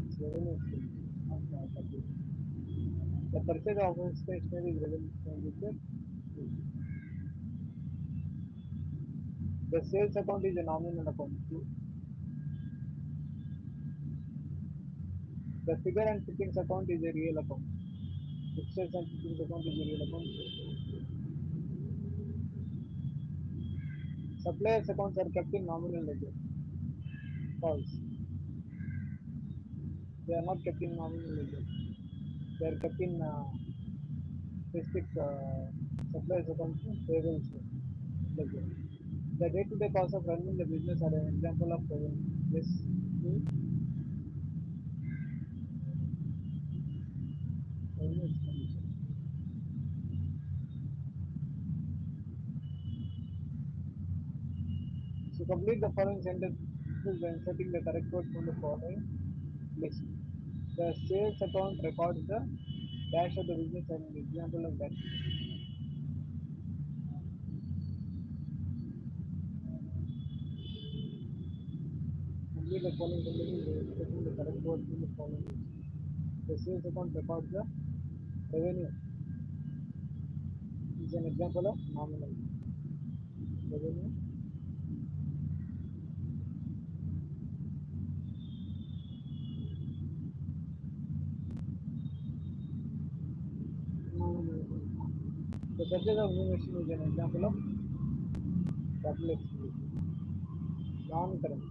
It's revenue expenditure, not capital. The purchase of office stationery is revenue expenditure. True. The sales account is a nominal account. True. The figure and fittings account is a real account. Fixtures and fittings account is a real account. Suppliers accounts are kept in nominal ledger. False. They are not kept in nominal ledger. They are kept in specific suppliers accounts payables ledger. The day-to-day cost of running the business are an example of revenue. Yes. True. Revenue expenditure. So complete the following sentences by inserting the correct word from the following list. The sales account records the dash of the business and an example of that. Complete the following conditions taking the correct word in the following list. The sales account records the revenue is an example of nominal revenue. The purchase of new machine is an example of capital expenditure. Non-current.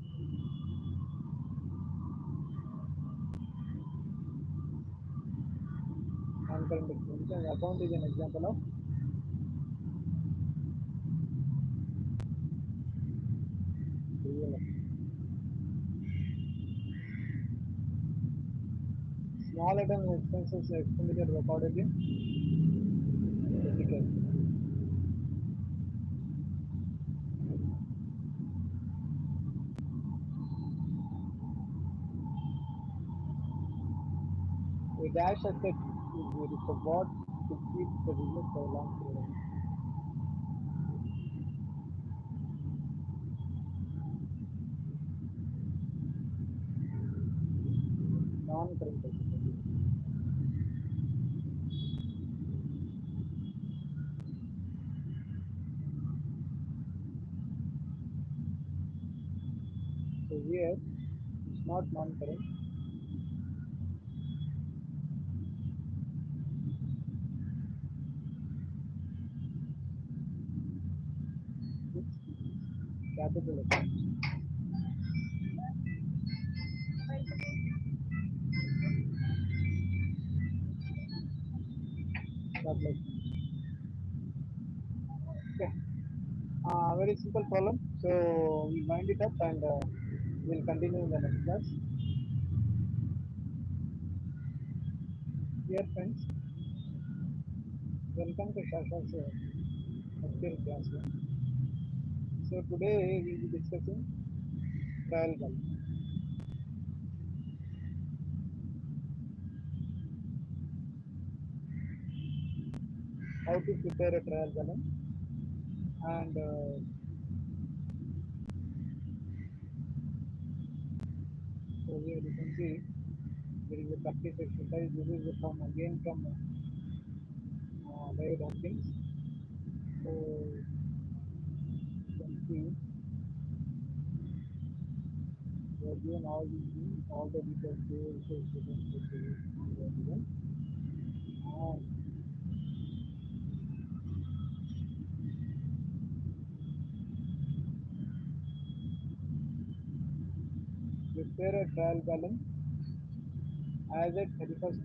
Non-current expenditure. And account is an example of real account. Small item expenses expenditure recorded in physical. A dash asset is required to keep the business for a long period of time. Non-current expenditure. So here it's not non-current. It's capital account. Capital account. Okay. Very simple problem. So we'll wind it up and we'll continue in the next class. Dear friends, welcome to Shasha's healthcare classroom. So today we'll be discussing trial balance. How to prepare a trial balance, and so here you can see there is a practice exercise. This is from again from David Hopkins. So you can see they are given all these things, all the details, are given. And prepare a trial balance as at 31st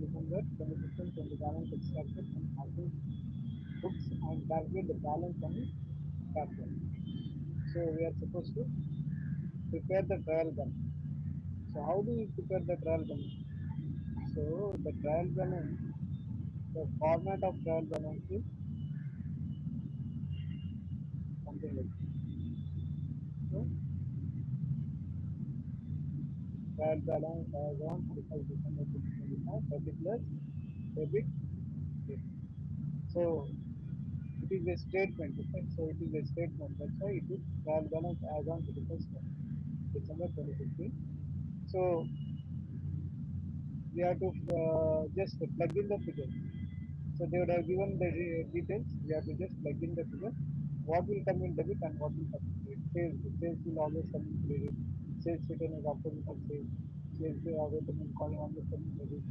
December 2015 from the balance extracted from accounting books and calculate the balance on the capital. So we are supposed to prepare the trial balance. So how do we prepare the trial balance? So the trial balance, the format of trial balance is something like this. So trial balance as on 31st December 2025, particulars, debit, credit. So it is a statement, okay? So it is a statement. That's why it is trial balance as on 31st December 2015. So we have to just plug in the figure. So they would have given the details. We have to just plug in the figure. What will come in debit and what will come in credit. Sales will always come in credit. Sales return is opposite of sales. Sales return is calling always come in credit.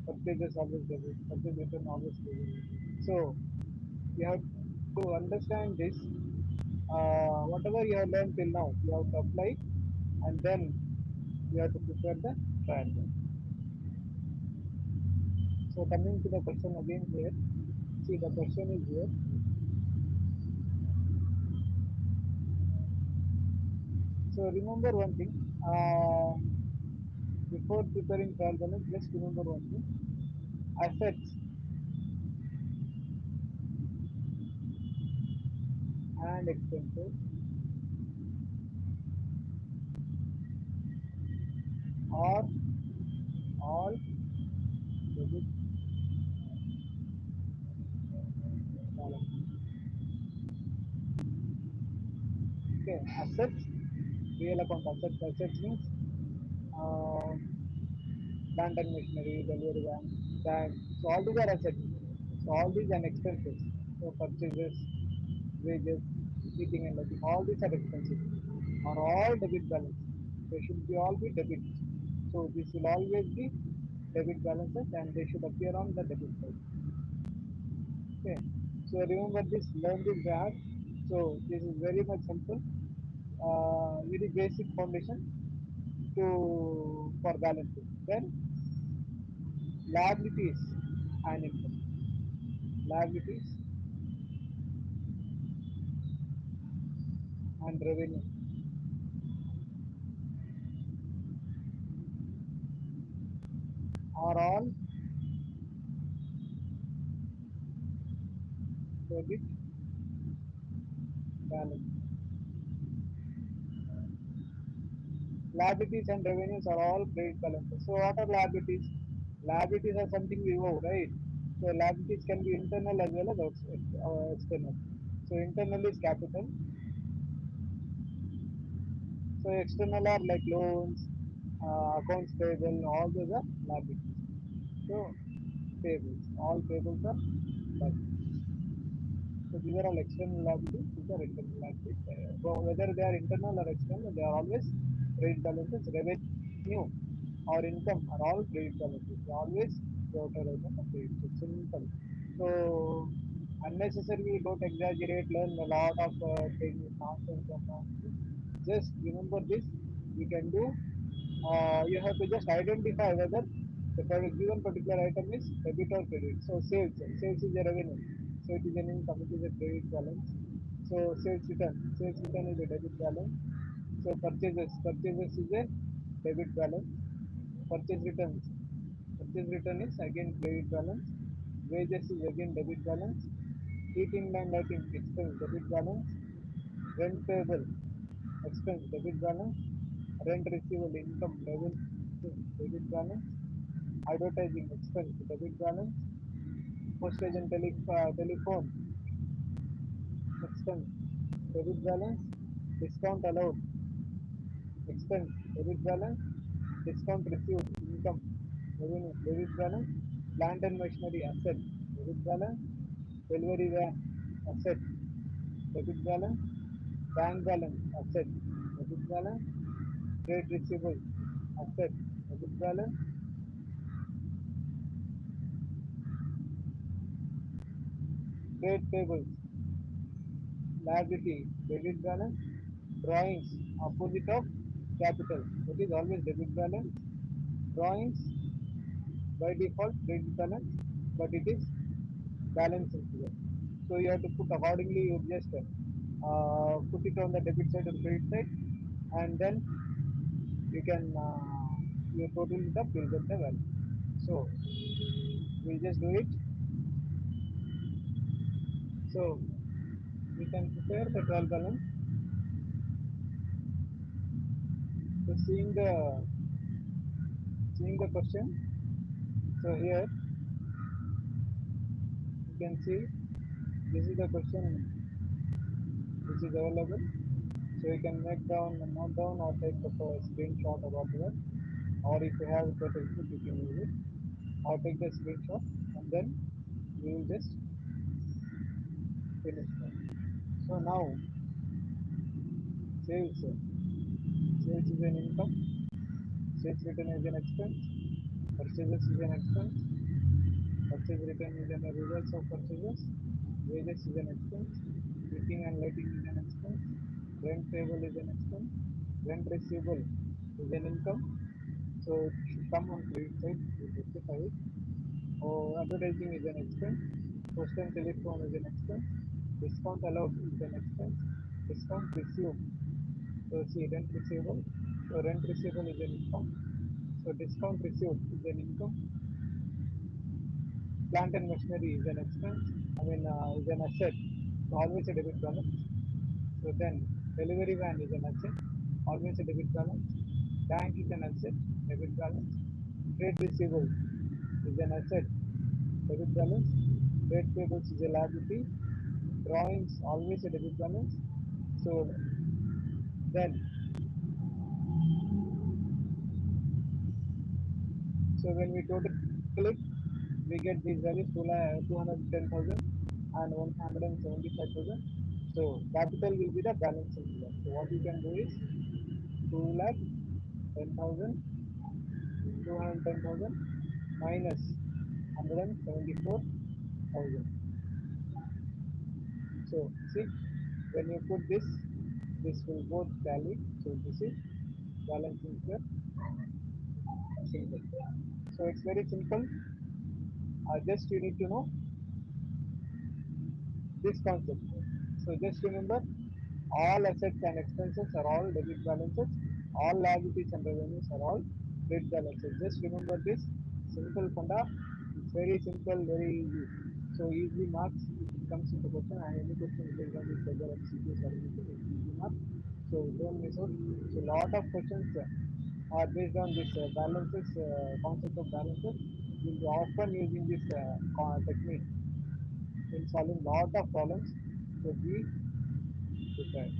Purchases always debit. Purchase return always credit. So you have to understand this. Whatever you have learned till now, you have to apply, and then you have to prepare the trial. So coming to the question again here, see the question is here. So remember one thing, before preparing trial balance, just remember one thing, assets and expenses are all debit balance. Okay, assets, real account assets. Assets means uh, plant and machinery, delivery van, bank. So all these are assets. So all these are expenses. So purchases, wages, heating and lighting, all these are expenses. Are all debit balance. They should be all be debit. So this will always be debit balances and they should appear on the debit side. Okay. So remember this, learn this graph. So this is very much helpful. Very basic foundation to for balancing. Then liabilities and income. Liabilities and revenue are all debit balance. Liabilities and revenues are all credit balances. So what are liabilities? Liabilities are something we owe, right? So liabilities can be internal as well as external. So internal is capital. So external are like loans, accounts payable, all those are liabilities. So payables, all payables are liabilities. So these are all external liabilities, these are internal liabilities. So whether they are internal or external, they are always credit balances, revenue or income are all credit balances. They always prioritize on the credit. So simple. So unnecessarily don't exaggerate, learn a lot of things, nonsense and nonsense. Just remember this. You can do. You have to just identify whether the given particular item is debit or credit. So sales is a revenue. So it is an income. It is a credit balance. So sales return is a debit balance. So purchases is a debit balance. Purchase returns, purchase return is again credit balance. Wages is again debit balance. Heating and lighting expense debit balance. Rent payable expense debit balance. Rent receivable income revenue debit balance. Advertising expense debit balance. Postage and telephone expense debit balance. Discount allowed expense debit balance. Discount received income revenue debit balance. Plant and machinery asset debit balance. Delivery van asset debit balance. Bank balance asset debit balance. Trade receivable asset debit balance. Trade payables liability debit balance. Drawings opposite of capital, that is always debit balance. Drawings by default credit balance, but it is balance in here. So you have to put accordingly. You just put it on the debit side or credit side, and then you can you total it up. You'll get the value. So we'll just do it. So we can prepare the trial balance. So seeing the question. So here you can see this is the question which is available. So you can note down or take a screenshot or whatever. Or if you have the textbook, you can use it. Or take the screenshot and then we will just finish that. So now sales. Sales is an income. Sales return is an expense. Purchases is an expense. Purchase return is an results of purchases. Wages is an expense. Heating and lighting is an expense. Rent payable is an expense. Rent receivable is an income. So it should come on credit side. We justify it. Or advertising is an expense. Post and telephone is an expense. Discount allowed is an expense. Discount received. So see rent receivable. So rent receivable is an income. So discount received is an income. Plant and machinery is an expense. Is an asset. So always a debit balance. So then delivery van is an asset. Always a debit balance. Bank is an asset. Debit balance. Trade receivable is an asset, debit balance. Trade payables is a liability. Drawings always a debit balance. So then, so when we total it, we get these values 210,000 and 175,000. So capital will be the balance in here. So what you can do is 2 lakh 10,000, 210,000 minus 174,000. So see, when you put this will both tally. So this is balancing here, simple. So it's very simple. Just you need to know this concept. So just remember, all assets and expenses are all debit balances, all liabilities and revenues are all credit balances. Just remember this simple funda. It's very simple, very easy. So easy marks if it comes into question, and any question based on this whether MCQs or anything, it's easy marks. So don't miss out. So lot of questions are based on this balances, concept of balances. We'll be often using this technique in solving lot of problems. So be prepared.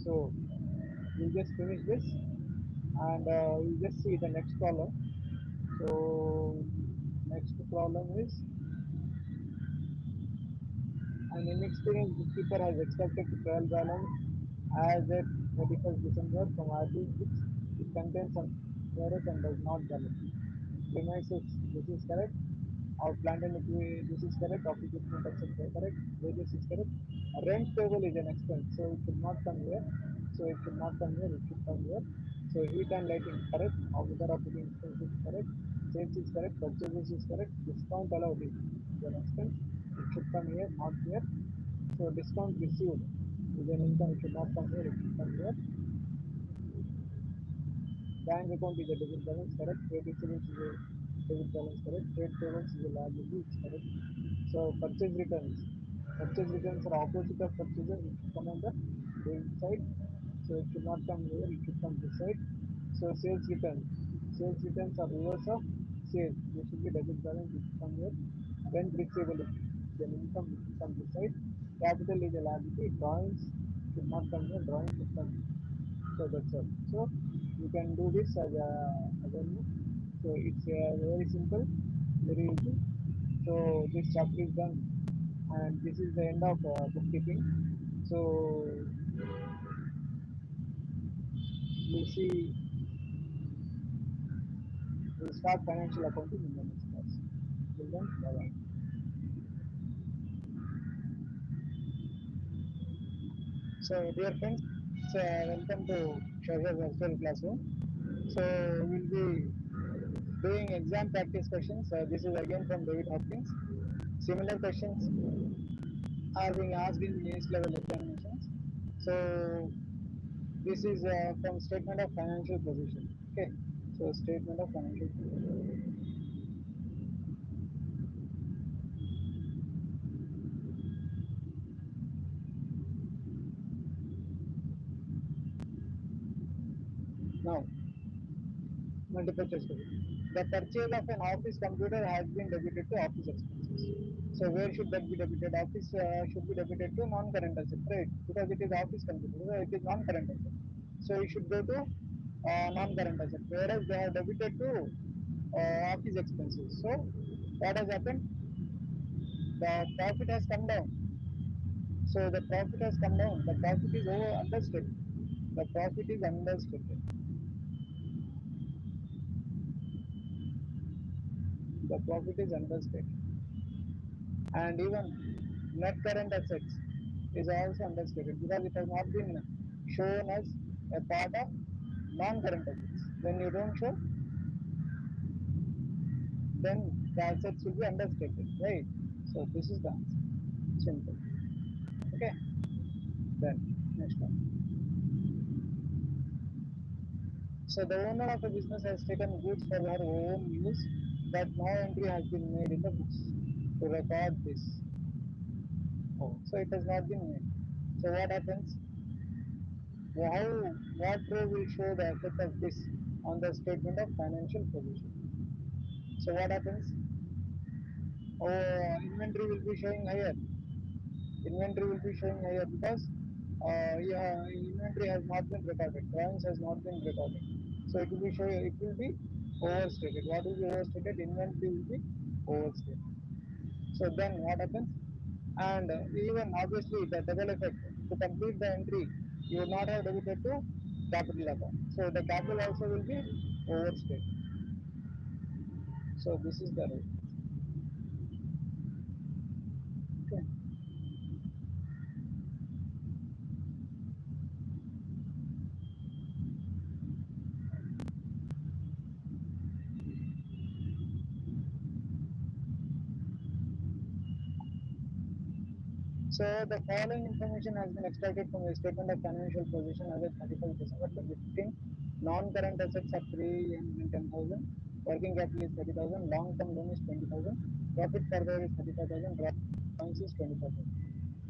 So we'll just finish this and we'll just see the next problem. So next problem is an inexperienced bookkeeper has expected to trial balance as at 31st December from article 6. It contains some errors and does not balance. Premises, this is correct. Our plant and equipment, this is correct. Of equipment, etc. correct. Wages is correct. Rent payable is an expense, so it should not come here. So it should not come here. It should come here. So heat and lighting correct. Other operating expenses is correct. Sales is correct. Purchases is correct. Discount allowed is an expense. It should come here, not here. So discount received is an income. It should not come here. It should come here. Bank account is a debit balance, correct. Trade receivables is a debit balance, correct. Trade payables is a liability, it's correct. So purchase returns. Purchase returns are opposite of purchases. It should come on the debit side. So it should not come here. It should come this side. So sales returns. Sales returns are reverse of sales. This should be debit balance. It should come here. Rent receivable is an income. It should come this side. Capital is a liability. Drawings should not come here. Drawings should come here. So that's all. So you can do this as a move. So it's very simple, very easy. So this chapter is done, and this is the end of bookkeeping. So we'll see. We'll start financial accounting in the next class. Till then, bye bye. So dear friends, welcome to Treasure Virtual Classroom. So we'll be doing exam practice questions. This is again from David Hopkins. Similar questions are being asked in news level examinations. So this is from statement of financial position. Okay. So statement of financial position. Now, multiple choice question. The purchase of an office computer has been debited to office expenses. So where should that be debited? Office should be debited to non-current asset, right? Because it is office computer, so it is non-current asset. So you should go to non-current asset. Whereas they have debited to office expenses. So what has happened? The profit has come down. So the profit has come down. The profit is understated. The profit is understated. The profit is understated. And even net current assets is also understated because it has not been shown as a part of non-current assets. When you don't show, then the assets will be understated, right? So this is the answer. Simple. Okay. Then next one. So the owner of a business has taken goods for her own use, but no entry has been made in the books to record this. Oh, so it has not been made. So what happens? How what row will show the effect of this? on the statement of financial position. So what happens? Oh, inventory will be showing higher. Inventory will be showing higher because yeah, inventory has not been recorded. Drawings has not been recorded. So it will be showing. It will be overstated. What will be overstated? Inventory will be overstated. So then what happens? And even obviously the double effect, to complete the entry, you would not have debited to capital account. So the capital also will be overstated. So this is the rule. Okay. So the following information has been extracted from the statement of financial position as of 31st December 2015. Non-current assets are 310,000, working capital is 30,000, long-term loan is 20,000, profit per year is 35,000, drawings is 25,000.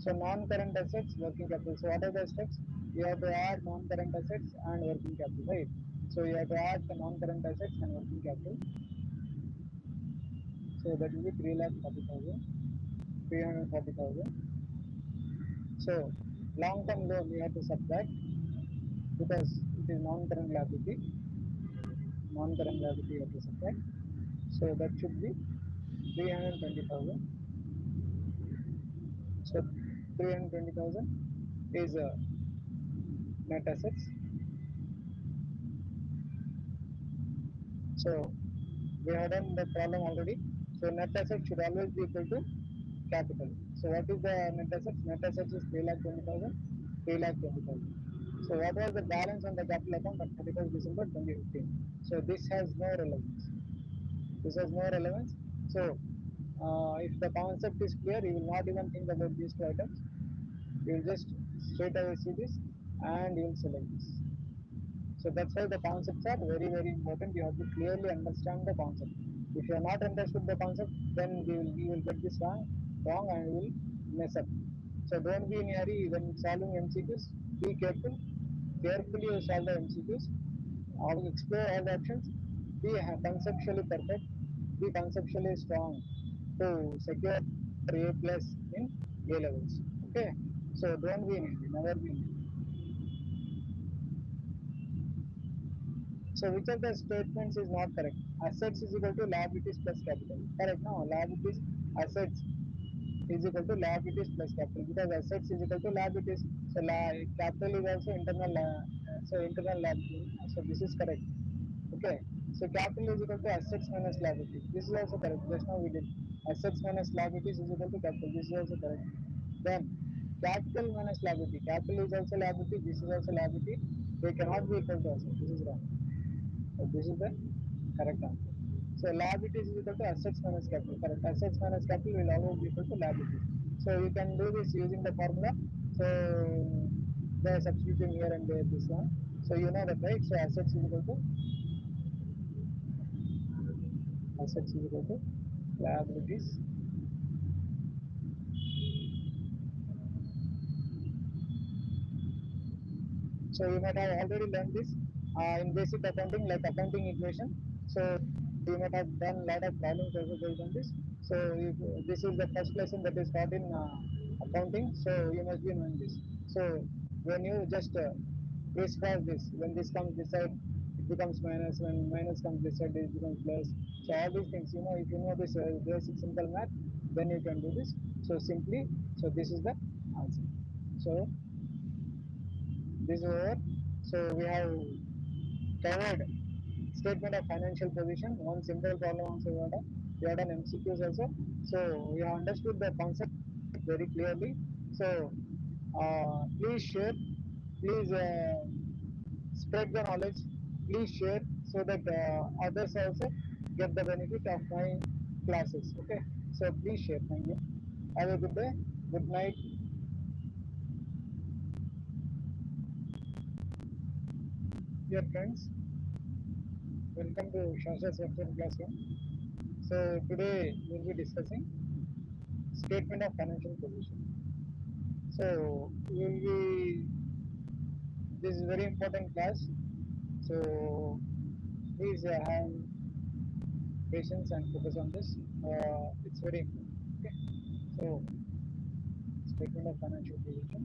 So non-current assets, working capital. So what are the steps? You have to add non-current assets and working capital, right? So you have to add the non-current assets and working capital. So that will be 3,40,000, 340,000. So long-term loan you have to subtract because it is non-current liability. Non-current liability you have to subtract. So that should be 320,000. So 320,000 is net assets. So we have done the problem already. So net assets should always be equal to capital. So what is the net assets? Net assets is 3,20,000, 3,20,000. So what was the balance on the capital account at 31st December 2015? So this has no relevance. This has no relevance. So if the concept is clear, you will not even think about these two items. You will just straight away see this and you will select this. So that's why the concepts are very, very important. You have to clearly understand the concept. If you have not understood the concept, then you will get this wrong and you will mess up. So don't be in a hurry when solving MCQs. Be careful. Carefully you solve the MCQs. Explore all the options. Be conceptually perfect. Be conceptually strong to secure A plus in A levels. Okay. So don't be in a hurry. Never be in a hurry. So which of the statements is not correct? Assets is equal to liabilities plus capital. Correct? No, liabilities, assets is equal to liabilities plus capital because assets is equal to liabilities. So capital is also internal. So internal liability. So this is correct. Okay. So capital is equal to assets minus liabilities. This is also correct. Just now we did. Assets minus liabilities is equal to capital. This is also correct. Then capital minus liability. Capital is also liability. This is also liability. They cannot be equal to assets. This is wrong. So this is the correct answer. So liabilities is equal to assets minus capital. Correct. Assets minus capital will always be equal to liability. So you can do this using the formula. So the substituting here and there this one. So you know that, right? So assets is equal to liabilities. So you might have already learned this in basic accounting, like accounting equation. So you might have done a lot of problems also based on this. So if this is the first lesson that is taught in accounting, so you must be knowing this. So when you just crisscross this, when this comes this side, it becomes minus. When minus comes this side, it becomes plus. So all these things, if you know this basic simple math, then you can do this. So simply, so this is the answer. So this is over. So we have covered statement of financial position. One simple problem also we have done. We have done MCQs also. So we have understood the concept very clearly. So please share. Please spread the knowledge. Please share so that others also get the benefit of my classes. Okay. So please share. Thank you. Have a good day. Good night. Dear friends, welcome to Shasha's Software Classroom. So today we will be discussing statement of financial position. So we will be, this is very important class. So Please have patience and focus on this. It's very important. Okay. So, statement of financial position.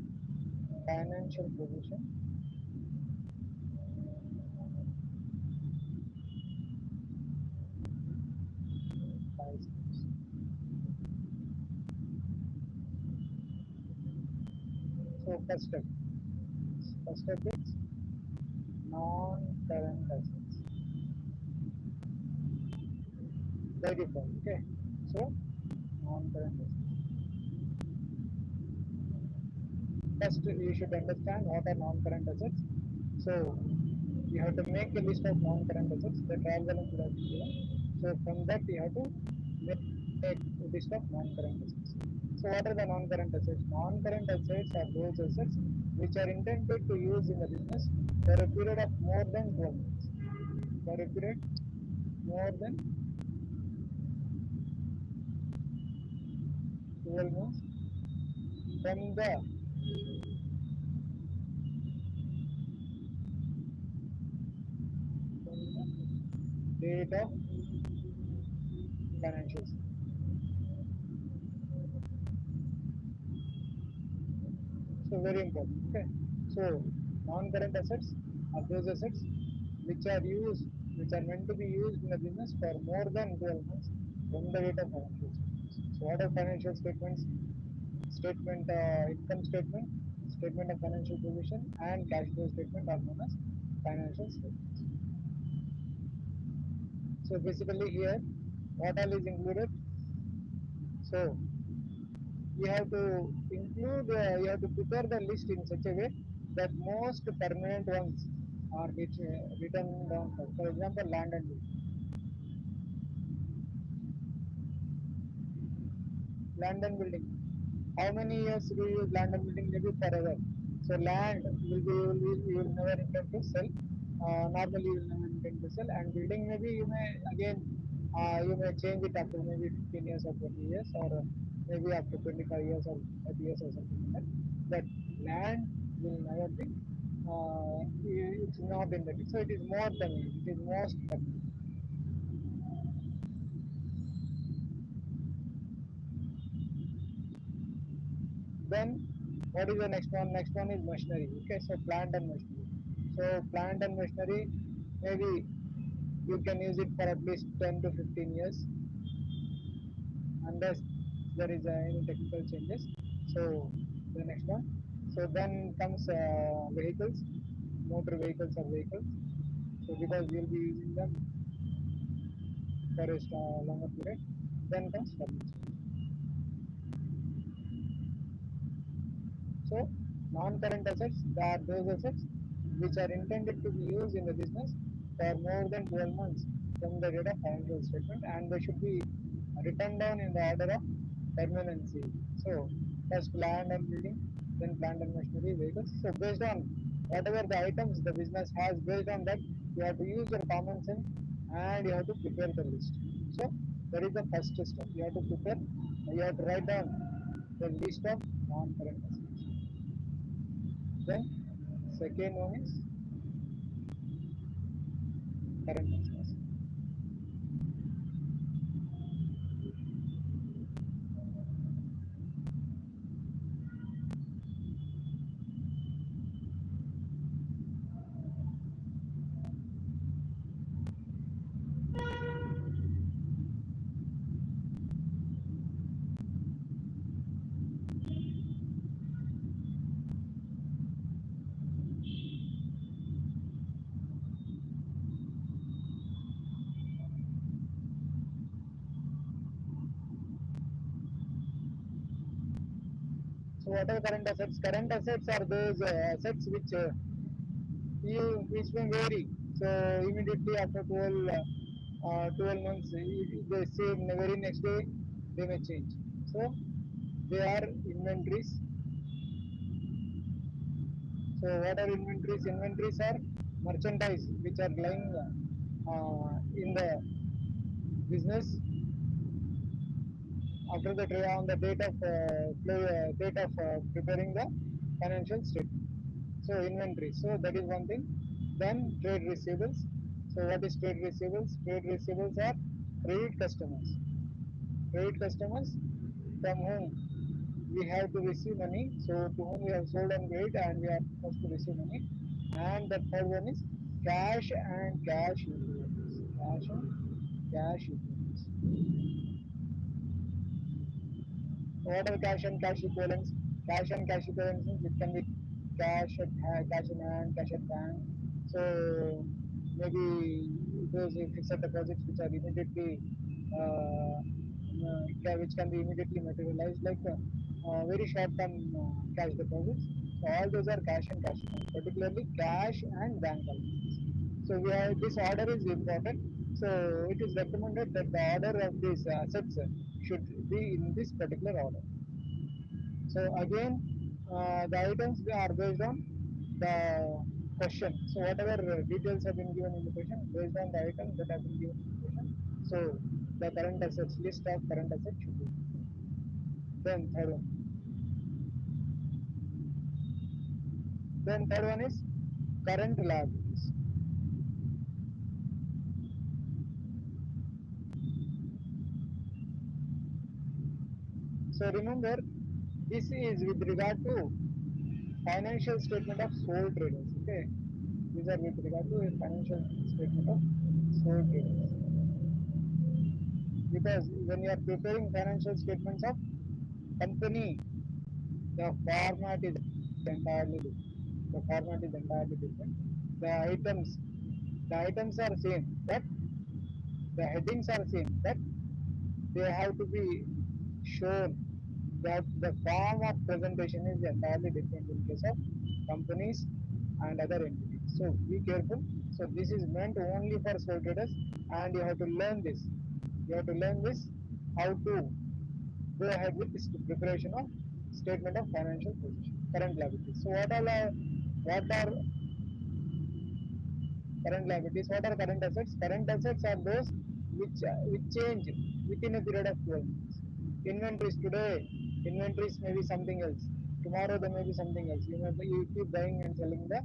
Financial position. Five steps. So, first step. First step is non-current assets. By default. Okay. So, non-current assets. First, you should understand what are non-current assets. So, you have to make a list of non-current assets. The trial balance will have been given. So, from that, you have to make a list of non-current assets. So, what are the non-current assets? Non-current assets are those assets which are intended to use in the business for a period of more than 12 months. For a period more than 12 months from the date of financials. So very important. Okay. So non-current assets are those assets which are used, which are meant to be used in the business for more than 12 months from the date of financial statements. So what are financial statements? Income statement, statement of financial position, and cash flow statement are known as financial statements. So basically here, what all is included? So you have to include, you have to prepare the list in such a way that most permanent ones are written down. For example, land and building. Land and building. How many years do you use land and building? Maybe forever. So land you will never intend to sell. Normally you will never intend to sell, and building maybe you may again you may change it after maybe 15 years or 20 years, or maybe after 25 years or 30 years or something like that. But land will never be. It's not in the so it is more permanent. It is most permanent. Then what is the next one? Next one is machinery. Okay, so plant and machinery. So plant and machinery, maybe you can use it for at least 10 to 15 years unless there is any technical changes. So the next one. So then comes vehicles, motor vehicles or vehicles. So because we will be using them for a longer period. Then comes furniture. So non-current assets are those assets which are intended to be used in the business for more than 12 months from the date of financial statement, and they should be written down in the order of permanency. So first land and building, then plant and machinery, vehicles. So based on whatever the items the business has, based on that you have to use your common sense and you have to prepare the list. So that is the first step. You have to prepare, you have to write down the list of non-current assets. Then second one is current assets. So what are current assets? Current assets are those assets which may vary. So immediately after 12 months, they say the very next day they may change. So they are inventories. So what are inventories? Inventories are merchandise which are lying in the business after the on the date of preparing the financial statement. So inventory. So that is one thing. Then trade receivables. So So what is trade receivables? Trade receivables are credit customers. Credit customers from whom we have to receive money. So to whom we have sold on credit and we are supposed to receive money. And the third one is cash and cash equivalents. Cash and cash equivalents. So what are cash and cash equivalents? Cash and cash equivalents means it can be cash at cash in hand, cash at bank. So maybe those fixed deposits which are immediately which can be immediately materialized, like very short-term cash deposits. So all those are cash and cash equivalents, particularly cash and bank balances. So we have, this order is important. So it is recommended that the order of these assets should be in this particular order. So again, the items are based on the question. So whatever details have been given in the question, based on the items that have been given in the question, so the current assets, list of current assets should be. Then third one. Then third one is current liabilities. So remember, this is with regard to financial statement of sole traders. Okay, these are with regard to a financial statement of sole traders. Because when you are preparing financial statements of company, the format is entirely different. The format is entirely different. The items are same, but the headings are same, but they have to be shown. That the form of presentation is entirely different in case of companies and other entities. So be careful. So this is meant only for sole traders, and you have to learn this. You have to learn this how to go ahead with this preparation of statement of financial position, current liabilities. So what are current liabilities? What are current assets? Current assets are those which change within a period of 12 months. Inventories today, inventories may be something else. Tomorrow there may be something else. You keep buying and selling the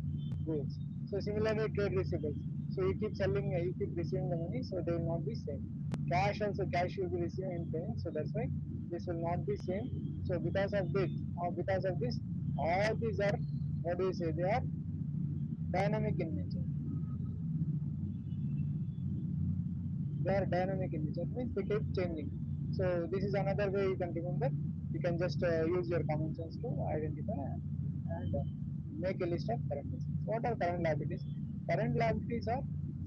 goods. So similarly, trade receivables. So you keep selling, you keep receiving the money, so they will not be same. Cash also, cash will be receiving and paying. So that's why this will not be same. So because of this, all these are, what do you say? They are dynamic in nature. They are dynamic in nature, means they keep changing. So this is another way you can remember. You can just use your common sense to identify and make a list of current assets. What are current liabilities? Current liabilities are,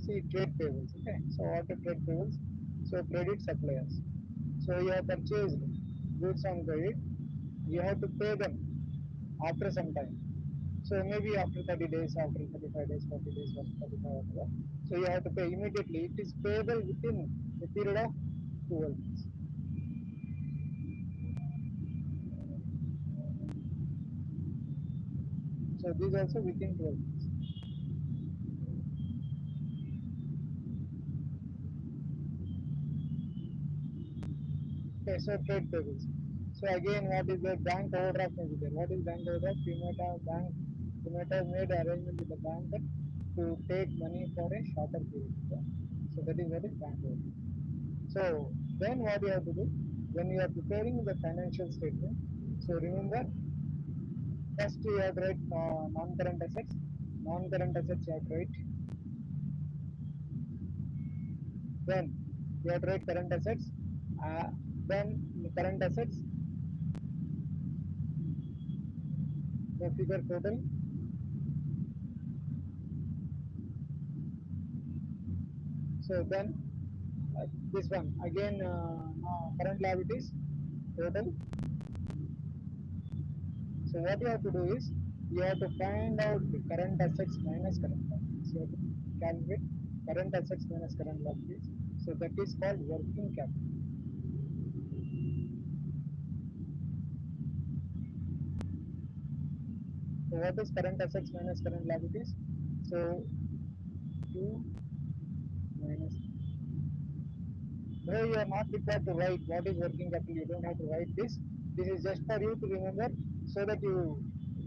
see, trade payables. Okay, so what are trade payables? So credit suppliers. So you have purchased goods on credit, you have to pay them after some time. So maybe after 30 days, after 35 days, 40 days, 35, whatever. So you have to pay immediately. It is payable within a period of 12 months. So these also within 12 months. Okay, so trade payables. So again, what is the bank overdraft may be there? What is bank overdraft? You might have made arrangement with the bank to take money for a shorter period. Okay? So that is what is bank overdraft. So then what you have to do when you are preparing the financial statement. So remember, first you have to write non-current assets. Non-current assets you have to write. Then you have to write current assets. Then current assets, the figure total. So then this one again, current liabilities total. So what you have to do is you have to find out the current assets minus current liabilities. You have to calculate current assets minus current liabilities. So that is called working capital. So what is current assets minus current liabilities? So 2 minus. Though you are not required to write what is working capital, you don't have to write this. This is just for you to remember so that you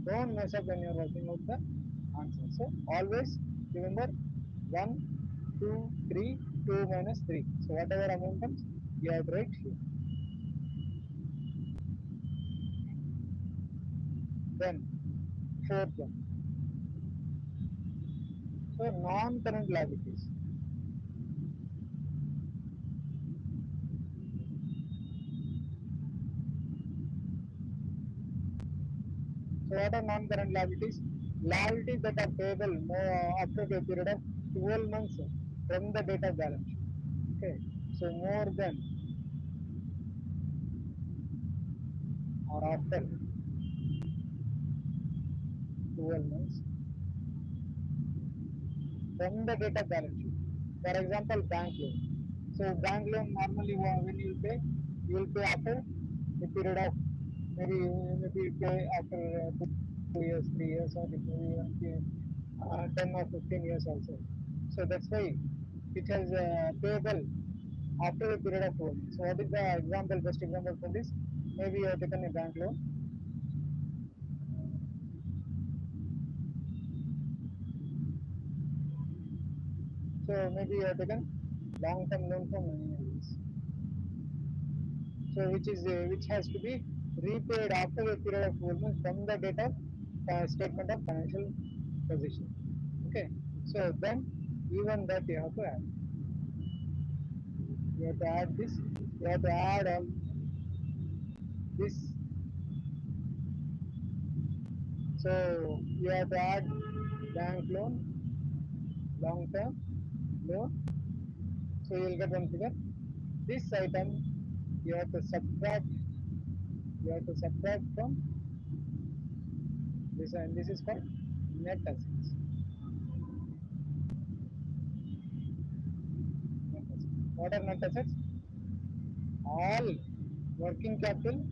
don't mess up when you are working out the answer. So always remember 1 2, 3, 2 minus 3. So whatever amount comes, you have to write here. Then fourth one. So non-current liabilities. So what are non-current liabilities? Liabilities that are payable more after a period of 12 months from the date of balance sheet. Okay. So more than or after 12 months from the date of balance sheet. For example, bank loan. So bank loan normally when you will pay after a period of maybe you pay after 2 years, 3 years, or maybe 10 or 15 years also. So that's why it has payable after a period of 12 months. So what is the example, best example for this? Maybe you have taken a bank loan. So maybe you have taken long-term loan for many years. So which has to be repaid after a period of 12 months from the date of statement of financial position. Okay. So then even that you have to add. You have to add this. You have to add all this. So you have to add bank loan, long-term loan. So you will get one figure. This item you have to subtract. You have to subtract from this, and this is called net assets. Net assets. What are net assets? All working capital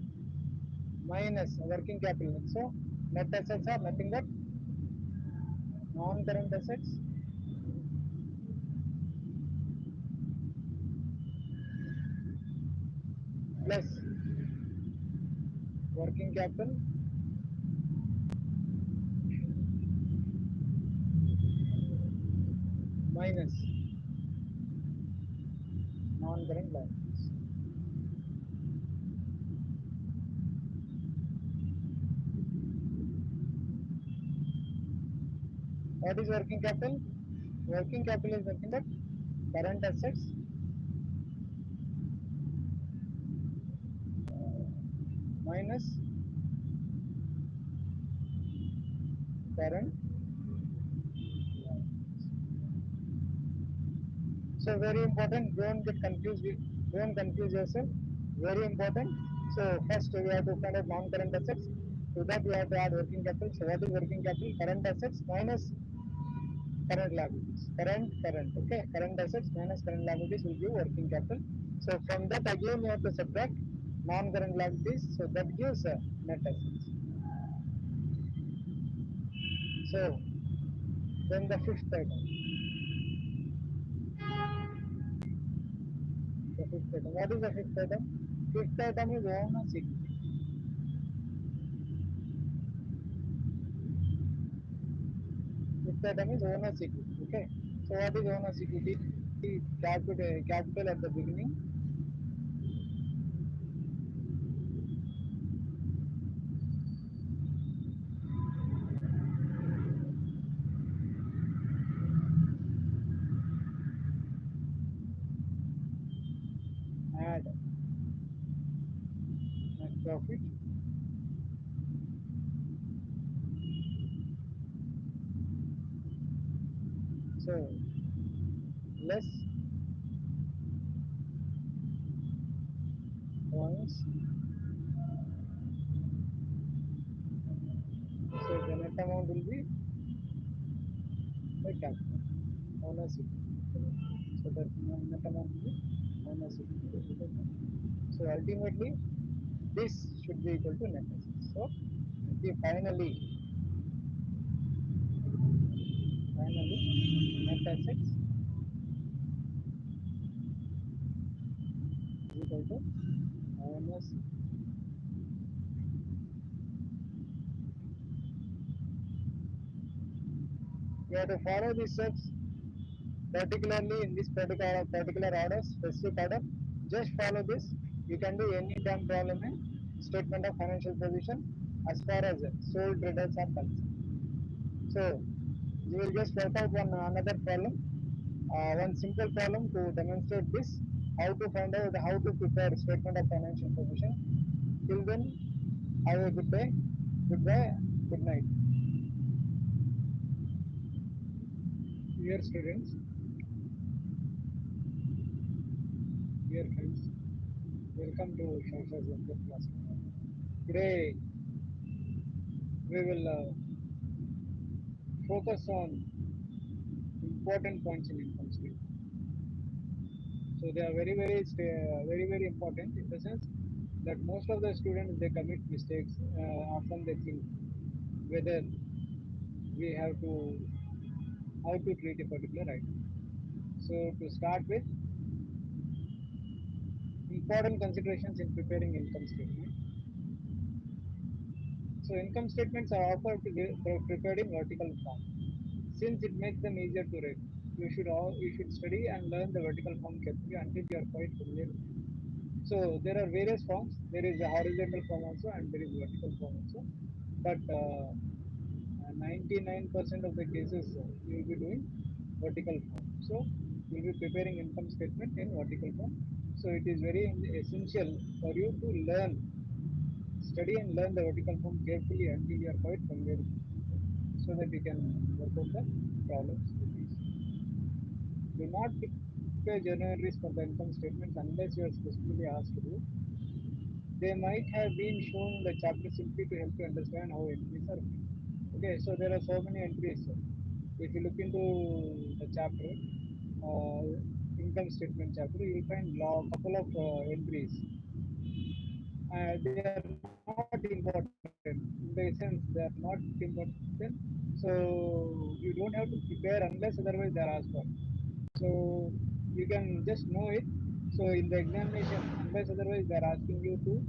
minus working capital. So net assets are nothing but non-current assets plus working capital minus non-current liabilities. What is working capital? Working capital is nothing but current assets minus current. So very important, don't confuse yourself. Very important. So first we have to find out non-current assets. To that we have to add working capital. So what is working capital? Current assets minus current liabilities. Current. Okay. Current assets minus current liabilities will give working capital. So from that again you have to subtract non-current liabilities. So that gives net assets. So then the fifth item. The fifth item. What is the fifth item? Fifth item is owner's equity. Fifth item is owner's equity. Okay. So what is owner's equity? Capital at the beginning. Add net profit. So less points. So the net amount will be the capital. Owner's equity. So that net amount will be owner's equity. So ultimately this should be equal to net assets. So finally net assets is equal to owner's equity. You have to follow these steps particularly in this particular order, specific order. Just follow this. You can do any damn problem in statement of financial position as far as sole traders are concerned. So we will just work out one another problem, one simple problem to demonstrate this, how to find out how to prepare statement of financial position. Till then, have a good day, goodbye, good night. Dear students, dear friends, welcome to Concise class. Today we will focus on important points in income statement. So they are very important in the sense that most of the students they commit mistakes. Often they think whether we have to how to treat a particular item. So to start with, important considerations in preparing income statement. So income statements are often prepared in vertical form. Since it makes them easier to read, you should study and learn the vertical form carefully until you are quite familiar with it. So there are various forms. There is a horizontal form also and there is vertical form also. But 99% of the cases you will be doing vertical form. So you will be preparing income statement in vertical form. So it is very essential for you to study and learn the vertical form carefully until you are quite familiar with it, so that you can work out the problems with ease. Do not prepare journal entries for the income statements unless you are specifically asked to do. They might have been shown the chapter simply to help you understand how entries are made. Okay, so there are so many entries. If you look into the chapter, income statement chapter, you will find a couple of entries. They are not important. In the sense, they are not important. So you don't have to prepare unless otherwise they are asked for. So you can just know it. So in the examination, unless otherwise they are asking you to